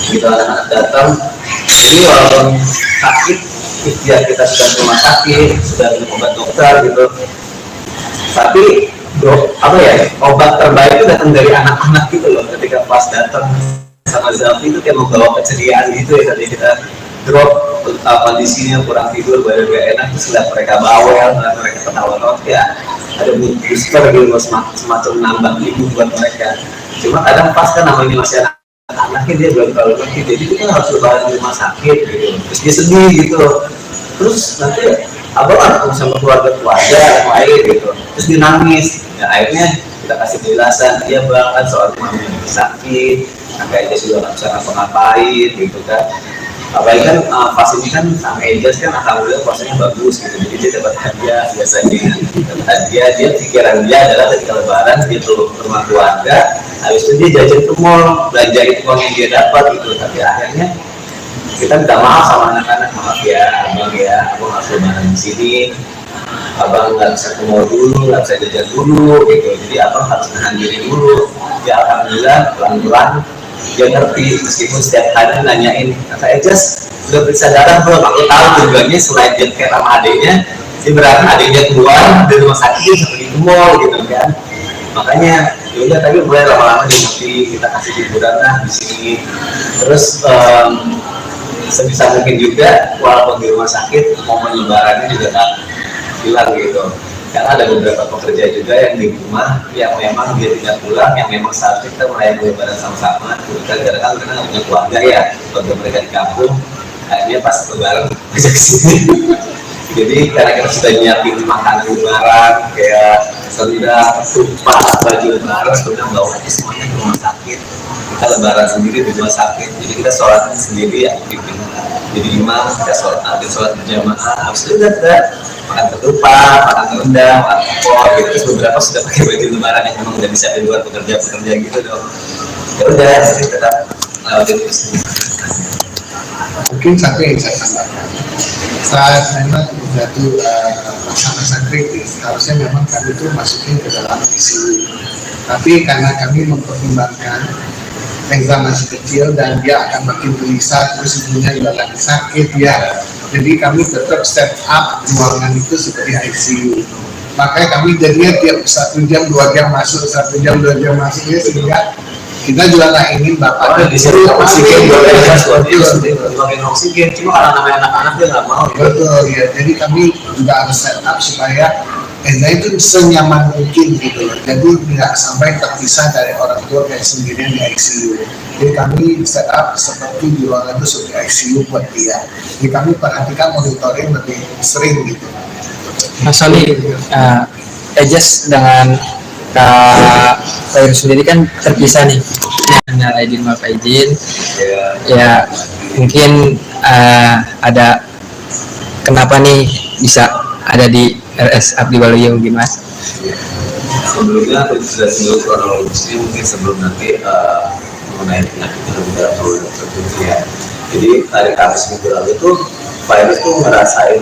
gitu, anak-anak datang. Jadi walaupun sakit, ikhtiar kita sudah ke rumah sakit, sudah minum obat dokter gitu, tapi obat terbaik itu datang dari anak-anak gitu loh. Ketika pas datang sama Zalfi itu kayak membawa keceriaan gitu ya. Tadi kita drop kondisinya kurang tidur, badan gak enak, terus lihat mereka bawel, mereka ketawa-tawa, ya ada booster gitu, semacam nambah ibu buat mereka. Cuma kadang pas kan namanya masih anaknya, dia belum terlalu ngerti, jadi kita harus lebaran di rumah sakit gitu, terus dia sedih gitu, terus nanti abang ketemu sama keluarga yang lain gitu, terus dia nangis. Ya akhirnya kita kasih penjelasan, dia bang kan soal mamanya sakit, akhirnya sudah nggak bisa ngapa-ngapain gitu kan. Apalagi kan pas ini kan sama Aegis kan alhamdulillah puasanya bagus gitu, jadi dia dapat hadiah. Biasanya dapat hadiah, dia pikiran dia adalah ketika lebaran dia turun ke rumah keluarga, habis itu dia jajan ke mall, belanja itu uang yang dia dapat gitu. Tapi akhirnya kita minta maaf sama anak-anak, maaf ya abang harus lebaran di sini, abang nggak bisa ke mall dulu, nggak bisa jajan dulu gitu, jadi abang harus menahan diri dulu. Ya alhamdulillah pelan-pelan dia ngerti, meskipun setiap hari nanyain, kata Aegis udah periksa darah belum? Aku tahu tujuannya selain dia kayak sama adiknya, dia berarti adiknya keluar dari rumah sakit seperti ke mall gitu kan. Makanya yaudah, tapi mulai lama-lama dia ngerti, kita kasih hiburan lah di sini. Terus sebisa mungkin juga walaupun di rumah sakit, momen lebarannya juga tak hilang gitu. Karena ada beberapa pekerja juga yang di rumah yang memang dia tidak pulang, yang memang seharusnya kita merayakan lebaran sama-sama. Karena nggak punya keluarga ya, keluarga mereka di kampung. akhirnya pas lebaran ajak kesini. Jadi karena kita sudah nyiapin makanan lebaran kayak sendal, tumpah, baju lebaran, sudah bawa aja semuanya ke rumah sakit. Kita lebaran sendiri di rumah sakit, jadi kita sholat sendiri ya, jadi imam kita sholat berjamaah. Habis itu kita makan ketupat, makan rendang, makan opor gitu. Terus beberapa sudah pakai baju lebaran yang memang udah bisa di luar pekerja gitu dong. Ya udah, jadi kita lewatin terus. Mungkin satu yang saya tambahkan, saat memang jatuh masa-masa kritis, harusnya memang kami itu masukin ke dalam ICU. Tapi karena kami mempertimbangkan Reza masih kecil dan dia akan makin gelisah, terus ibunya juga lagi sakit ya, jadi kami tetap set up ruangan itu seperti ICU. Makanya kami jadinya tiap 1 jam 2 jam masuk, 1 jam 2 jam masuk ya, sehingga kita juga nggak ingin bapak di sini oksigen dipakai oksigen, cuma karena namanya anak-anak dia nggak mau. betul ya, jadi kami juga harus set up supaya Eza itu senyaman mungkin gitu loh, jadi tidak sampai terpisah dari orang tua kayak sendirian di ICU. Jadi kami set up seperti di ruangan itu seperti ICU buat dia, jadi kami perhatikan monitoring lebih sering gitu. Mas Soli, Ejes dengan Kak Fairuz sendiri kan terpisah nih. Hanya Aidin maaf Aidin. Ya mungkin ada kenapa nih bisa ada di RS Abdi Waluyo mungkin Mas? Sebelumnya aku sudah singgung kronologisnya mungkin sebelum nanti mengenai penyakit yang tidak perlu tertentu ya. Jadi hari Kamis minggu lalu tuh Fairuz tuh ngerasain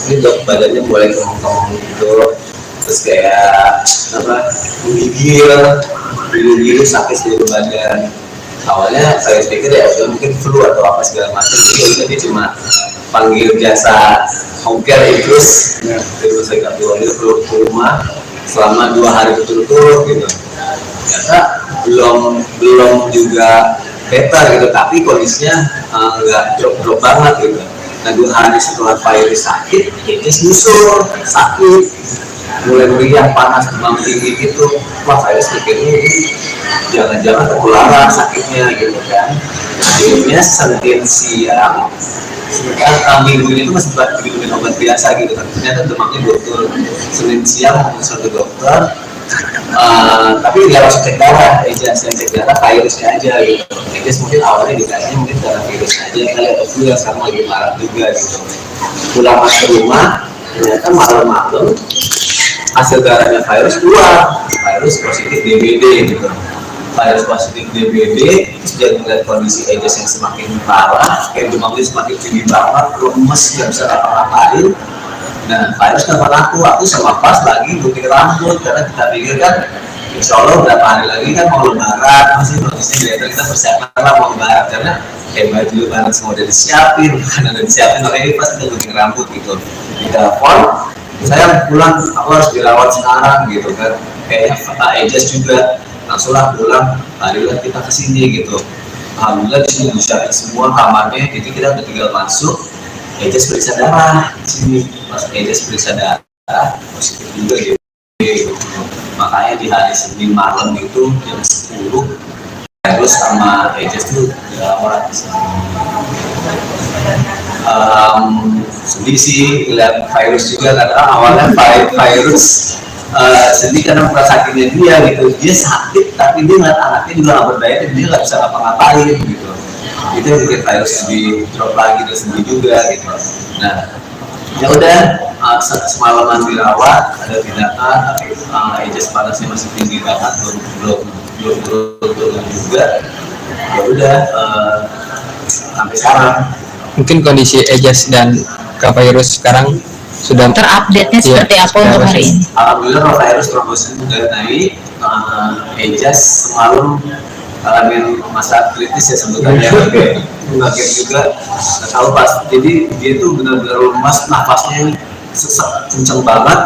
ini dok badannya mulai kemung-kemung gitu, terus kayak apa menggigil sakit seluruh badan. Awalnya saya pikir ya mungkin flu atau apa segala macam, jadi dia cuma panggil jasa home care Idrus dari rumah sakit Abdi Waluyo ke rumah selama 2 hari berturut-turut gitu. Ternyata belum juga better gitu, tapi kondisinya nggak drop banget gitu. Nah 2 hari setelah Fairuz sakit, ini nyusul sakit, mulai meriang, panas, demam tinggi gitu. Wah Fairuz pikirnya ini jangan-jangan ketularan sakitnya gitu kan. Akhirnya Senin siang, minggu ini tuh masih diberi obat biasa gitu kan. Ternyata demamnya betul. Senin siang konsul ke dokter, tapi nggak langsung cek darah, yang cek darah virusnya aja gitu. Jadi mungkin awalnya dikasihnya mungkin darah virus aja kali atau flu yang sekarang lagi marah juga gitu. Pulang ke rumah, ternyata malam-malam hasil darahnya virus keluar, virus positif DBD gitu. Virus positif DBD, terus dia melihat kondisi Ejes yang semakin parah, kayak demamnya semakin tinggi banget, lemes, nggak bisa apa-apain. Nah, Fairuz telepon aku sama pas lagi gunting rambut, karena kita pikir kan insya Allah berapa hari lagi kan mau lebaran, masih kondisinya kita persiapan lah mau lebaran, karena baju lebaran semua udah disiapin, makanan udah disiapin, makanya pas kita gunting rambut gitu. Di telepon, saya pulang, aku harus dirawat sekarang gitu kan, kayaknya Pak Ejes juga langsunglah pulang, marilah kita kesini gitu. Alhamdulillah di sini disiapin semua kamarnya, jadi kita udah tinggal masuk. Ejes periksa darah di sini, pas Ejes periksa darah positif juga gitu. Makanya di hari Senin malam itu jam 10 terus sama Ejes tuh dirawat di sini. Sedih sih lihat Fairuz juga, karena awalnya Fairuz sedih karena sakitnya dia gitu. Dia sakit tapi dia ngeliat anaknya juga nggak berdaya dan dia nggak bisa ngapa-ngapain gitu. Itu yang bikin Fairuz lebih drop lagi, dan sedih juga gitu. Nah ya udah, semalaman dirawat, ada tindakan, tapi Ejes panasnya masih tinggi banget, belum turun juga. Ya udah, sampai sekarang. Mungkin kondisi Ejes dan Kak Fairuz sekarang sudah Terupdate-nya seperti apa untuk hari ini? Alhamdulillah Fairuz trombositnya sudah naik. Ejes semalam ngalamin masa kritis ya sebenarnya, kaget juga, nggak tahu pas. Jadi dia tuh benar-benar lemas, nafasnya sesak kencang banget,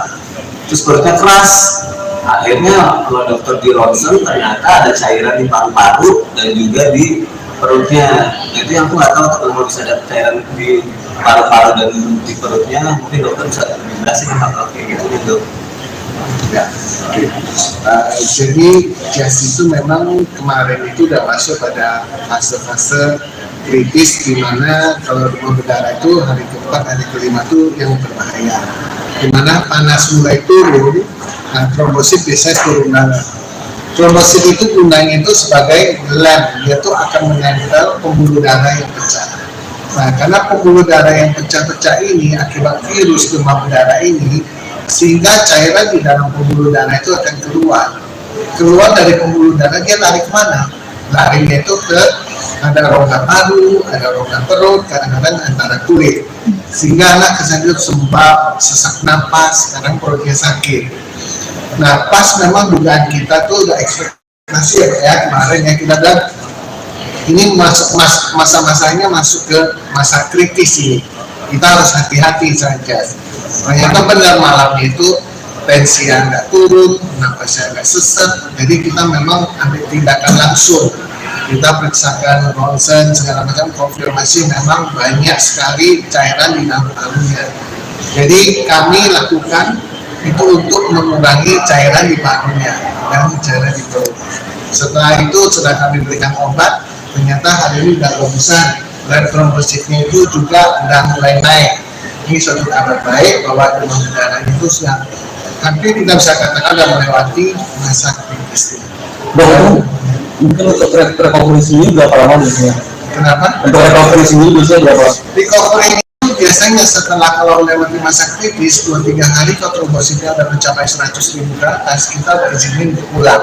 terus perutnya keras. Akhirnya kalau dokter di ronsen ternyata ada cairan di paru-paru dan juga di perutnya. Nah, itu yang aku nggak tahu kalau bisa ada cairan di paru-paru dan di perutnya, mungkin dokter bisa jelasin hal kayak gitu. Ya, oke. Jadi Jazz itu memang kemarin itu udah masuk pada fase-fase kritis di mana kalau demam berdarah itu hari keempat, hari kelima itu yang berbahaya. Di mana panas mulai turun, nah, trombosit biasanya turun darah. Trombosit itu gunanya itu sebagai lem, dia tuh akan menempel pembuluh darah yang pecah. Nah, karena pembuluh darah yang pecah-pecah ini akibat virus demam berdarah ini, sehingga cairan di dalam pembuluh darah itu akan keluar dari pembuluh darah. Dia lari kemana? Larinya itu ke ada rongga paru, ada rongga perut, kadang-kadang antara kulit, sehingga anak kesannya sembab, sesak napas, kadang perutnya sakit. Nah, pas memang dugaan kita tuh udah ekspektasi ya kemarin ya, kita bilang ini masa-masanya masuk ke masa kritis ini, kita harus hati-hati saja. Ternyata benar malamnya itu tensi yang nggak turun, napasnya nggak sesak, jadi kita memang ambil tindakan langsung. Kita periksakan ronsen segala macam, konfirmasi memang banyak sekali cairan di dalam parunya. Jadi kami lakukan itu untuk mengurangi cairan di parunya dan cairan di perut. Setelah itu sudah kami berikan obat, ternyata hari ini sudah bagusan dan trombositnya itu juga sudah mulai naik. Ini suatu kabar baik bahwa demam berdarah itu sudah hampir kita bisa katakan sudah melewati masa kritis. Dok, mungkin untuk recovery sendiri berapa lama biasanya? Kenapa? Untuk recovery sendiri biasanya berapa? Recovery itu biasanya setelah kalau melewati masa kritis 2-3 hari kalau trombositnya sudah mencapai 100.000 ke atas, kita izinin untuk pulang.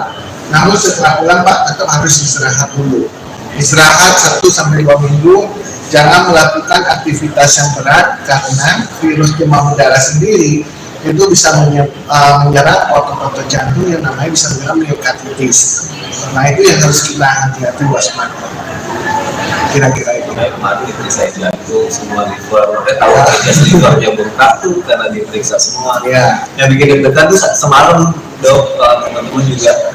Namun setelah pulang Pak tetap harus istirahat dulu. Istirahat 1-2 minggu, jangan melakukan aktivitas yang berat karena virus demam berdarah sendiri itu bisa menyerang otot-otot jantung yang namanya bisa menyerang myokarditis. Nah itu yang harus kita hati-hati waspada. Kira-kira itu. Kemarin diperiksa jantung, semua liver, tahu aja livernya bengkak tuh karena diperiksa semua. Ya. Yang bikin deg-degan tuh semalam dok, teman-teman juga.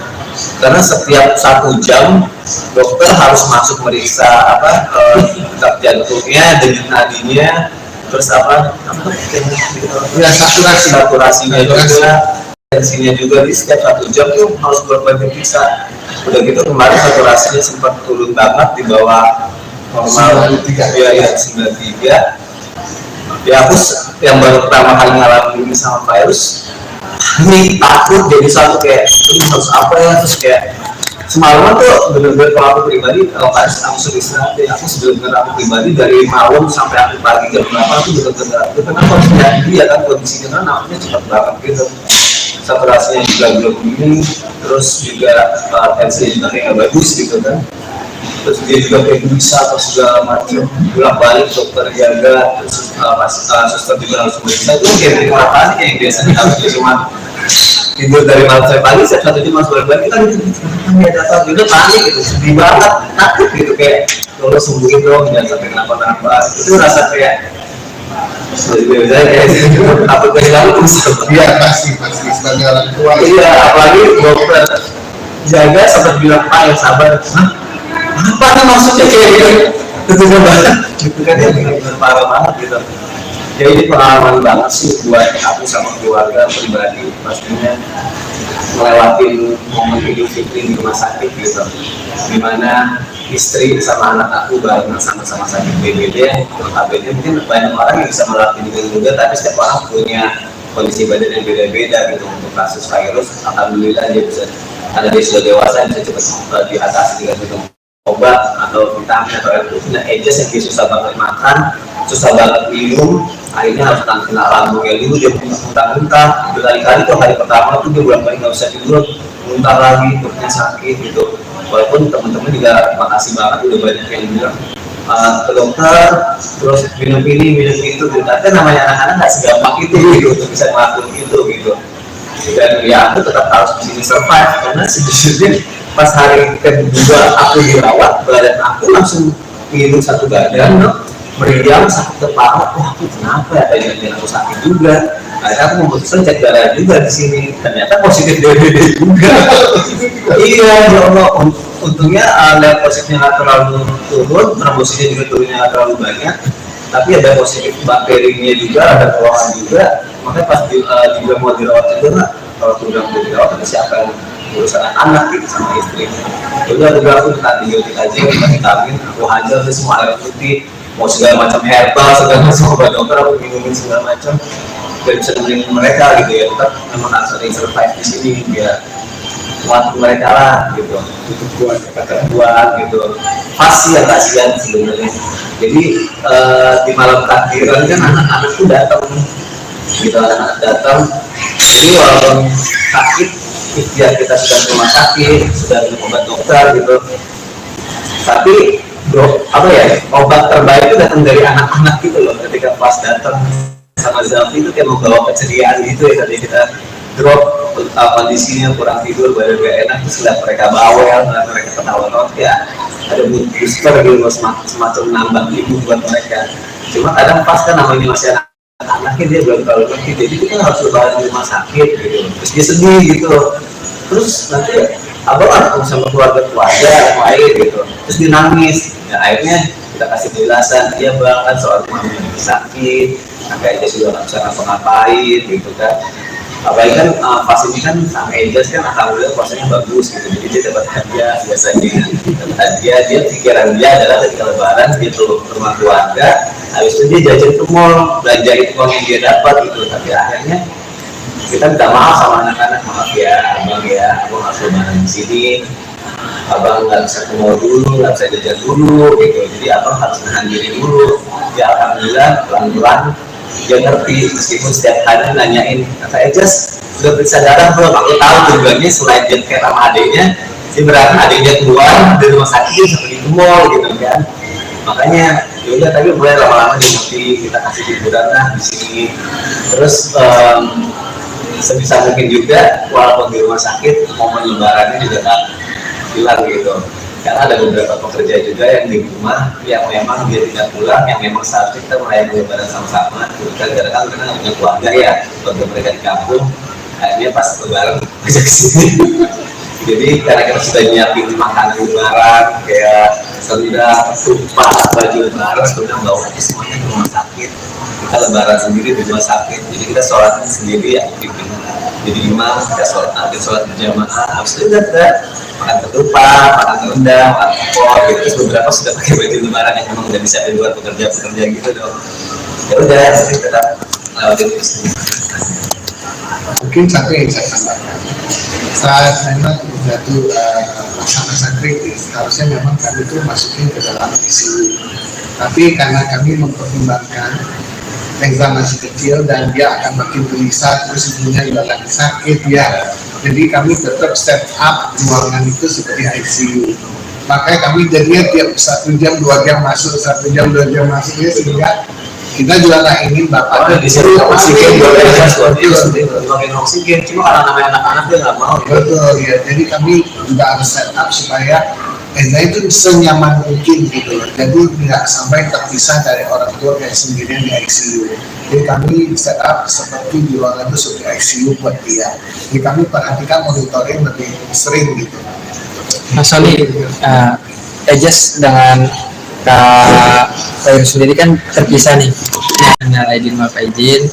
Karena setiap 1 jam dokter harus masuk meriksa detak jantungnya, denyut nadinya, terus Ya, saturasinya juga, tensinya juga. Di setiap 1 jam tuh harus bolak-balik diperiksa. Udah gitu kemarin saturasinya sempat turun banget di bawah normal 93 ya 93. Ya aku yang baru pertama kali ngalamin ini sama virus, ini takut jadi satu kayak harus apa ya, terus kayak semalaman tuh bener-bener kalau aku pribadi kalau harus langsung istirahat ya. Aku sebenarnya aku pribadi dari malam sampai aku pagi jam berapa aku bener-bener harus jadi ya kan, kondisinya kan namanya cepat banget gitu, saturasinya juga belum ini, terus juga tensinya juga kayak bagus gitu kan, terus dia juga kayak bisa atau segala macam, bolak-balik dokter jaga, terus suster juga harus bisa. Itu kayak berapa kali kayak biasanya harus cuma tidur dari malam sampai pagi, saya 1 jam harus balik kita gitu, kita datang juga panik gitu, sedih banget, takut gitu kayak kalau sembuhin dong jangan sampai kenapa-kenapa. Itu rasa kayak takut kehilangan tuh. Iya pasti sebagai orang tua. Iya, apalagi dokter jaga sempat bilang Pak yang sabar. Apa nih maksudnya kayak gitu? Tentunya banget gitu kan, ya benar-benar parah banget gitu. Ya ini pengalaman banget sih buat aku sama keluarga pribadi, pastinya melewatin momen Idul Fitri di rumah sakit gitu, dimana istri sama anak aku bareng sama-sama sakit BPD. Notabene mungkin banyak orang yang bisa melatih juga, tapi setiap orang punya kondisi badan yang beda-beda gitu. Untuk kasus virus, alhamdulillah dia bisa, karena dia sudah dewasa, bisa cepat diatasi dengan minum obat atau vitamin atau itu punya edges yang dia susah banget makan, susah banget minum, akhirnya harus kena lambungnya dulu, dia muntah-muntah berkali-kali tuh. Hari pertama tuh dia bolak-balik nggak bisa tidur, muntah lagi, perutnya sakit gitu. Walaupun teman-teman juga makasih banget udah banyak yang bilang ke dokter, terus minum ini minum itu gitu. Tapi namanya anak-anak nggak segampang itu gitu untuk bisa ngelakuin itu gitu. Dan ya aku tetap harus di sini survive, karena sejujurnya pas hari kedua aku dirawat, badan aku langsung ngilu satu badan, meriang, sakit kepala. Wah, aku kenapa ya? Tadi aku sakit juga. Akhirnya aku memutuskan cek darah juga di sini. Ternyata positif DBD juga. Iya, ya Allah. Untungnya level positifnya nggak terlalu turun, trombositnya juga turunnya nggak terlalu banyak. Tapi ada positif bakterinya juga, ada keluhan juga. Makanya pas juga mau dirawat juga, kalau sudah mau dirawat, siapa yang urusan anak gitu sama istri. Udah aku kita tinggal kita aja, kita vitamin, aku hajar semua air putih, mau segala macam herbal, segala macam obat dokter aku minumin segala macam, biar bisa nemenin mereka gitu ya. Tetap memang harus ada yang survive di sini biar kuat mereka lah gitu, Itu kuat kata. buat gitu. Pasti yang kasihan sebenarnya. Jadi di malam takbiran kan anak-anak tuh datang, gitu anak-anak datang. Jadi walaupun sakit, ikhtiar kita sudah ke rumah sakit, sudah minum obat dokter gitu. Tapi obat terbaik itu datang dari anak-anak gitu loh. Ketika pas datang sama Zalfi itu kayak membawa keceriaan gitu ya, tadi kita drop kondisinya kurang tidur, badan gak enak, terus lihat mereka bawel, mereka ketawa ya ada mood booster gitu, semacam nambah ibu buat mereka. Cuma kadang pas kan namanya masih anak-anaknya dia belum terlalu ngerti, jadi kita harus lebaran di rumah sakit gitu, terus dia sedih gitu, terus nanti abang ketemu sama keluarga yang lain gitu, terus dia nangis. Ya akhirnya kita kasih penjelasan, dia bang kan soal mami sakit, kakaknya sudah nggak bisa ngapa-ngapain gitu kan. Apalagi kan pas ini kan sama Ejas kan alhamdulillah puasanya bagus gitu, jadi dia dapat hadiah biasanya, dapat hadiah. Dia pikiran dia adalah ketika lebaran dia tuh ke rumah keluarga, habis itu dia jajan ke mall, belanja itu uang yang dia dapat gitu. Tapi akhirnya kita minta maaf sama anak-anak, maaf ya abang ya, abang harus lebaran di sini, abang nggak bisa ke mall dulu, nggak bisa jajan dulu gitu, jadi abang harus nahan diri dulu. Ya alhamdulillah pelan-pelan dia ngerti, meskipun setiap hari nanyain, kata Ejas udah periksa darah belum? Aku tahu tujuannya selain dia care sama adiknya, dia berarti adiknya keluar dari rumah sakit dia sampai di mall gitu kan. Makanya yaudah, tapi mulai lama-lama dia ngerti, kita kasih hiburan lah di sini. Terus sebisa mungkin juga walaupun di rumah sakit momen lebarannya juga tak hilang gitu, karena ada beberapa pekerja juga yang di rumah yang memang dia tidak pulang, yang memang seharusnya kita merayakan lebaran sama-sama. Karena nggak punya keluarga ya, keluarga mereka di kampung, akhirnya pas lebaran ajak kesini. Jadi karena kita sudah nyiapin makanan lebaran kayak sendal, tumpah, baju lebaran, sudah bawa aja semuanya ke rumah sakit. Kita lebaran sendiri di rumah sakit, jadi kita sholatnya sendiri ya, jadi imam kita sholat berjamaah. Habis itu kita makan ketupat, makan rendang, makan opor gitu. Terus beberapa sudah pakai baju lebaran yang memang udah bisa di luar pekerja gitu dong. Ya udah, jadi tetap lewatin itu. Mungkin satu yang saya tambahkan, saat memang jatuh masa-masa kritis, harusnya memang kami itu masukin ke dalam ICU. Tapi karena kami mempertimbangkan Reza masih kecil dan dia akan makin gelisah, terus ibunya juga lagi sakit ya. Jadi kami tetap set up ruangan itu seperti ICU. Makanya kami jadinya tiap 1 jam 2 jam masuk, 1 jam 2 jam masuk ya, sehingga kita juga nggak ingin bapak disuruh oksigen oksigen, cuma karena namanya anak-anak dia nggak mau. Betul ya, jadi kami juga harus set up supaya Eza itu senyaman mungkin gitu loh. Jadi tidak sampai terpisah dari orang tua kayak sendirian di ICU. Jadi kami set up seperti di ruangan itu seperti ICU buat dia. Jadi kami perhatikan monitoring lebih sering gitu. Mas Soli, Ejas dengan Kak Fair sendiri kan terpisah nih. Hanya Aidin maaf izin.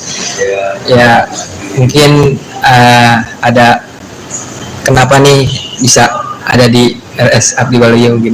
Ya mungkin ada kenapa nih bisa ada di RS Abdi Waluyo mungkin.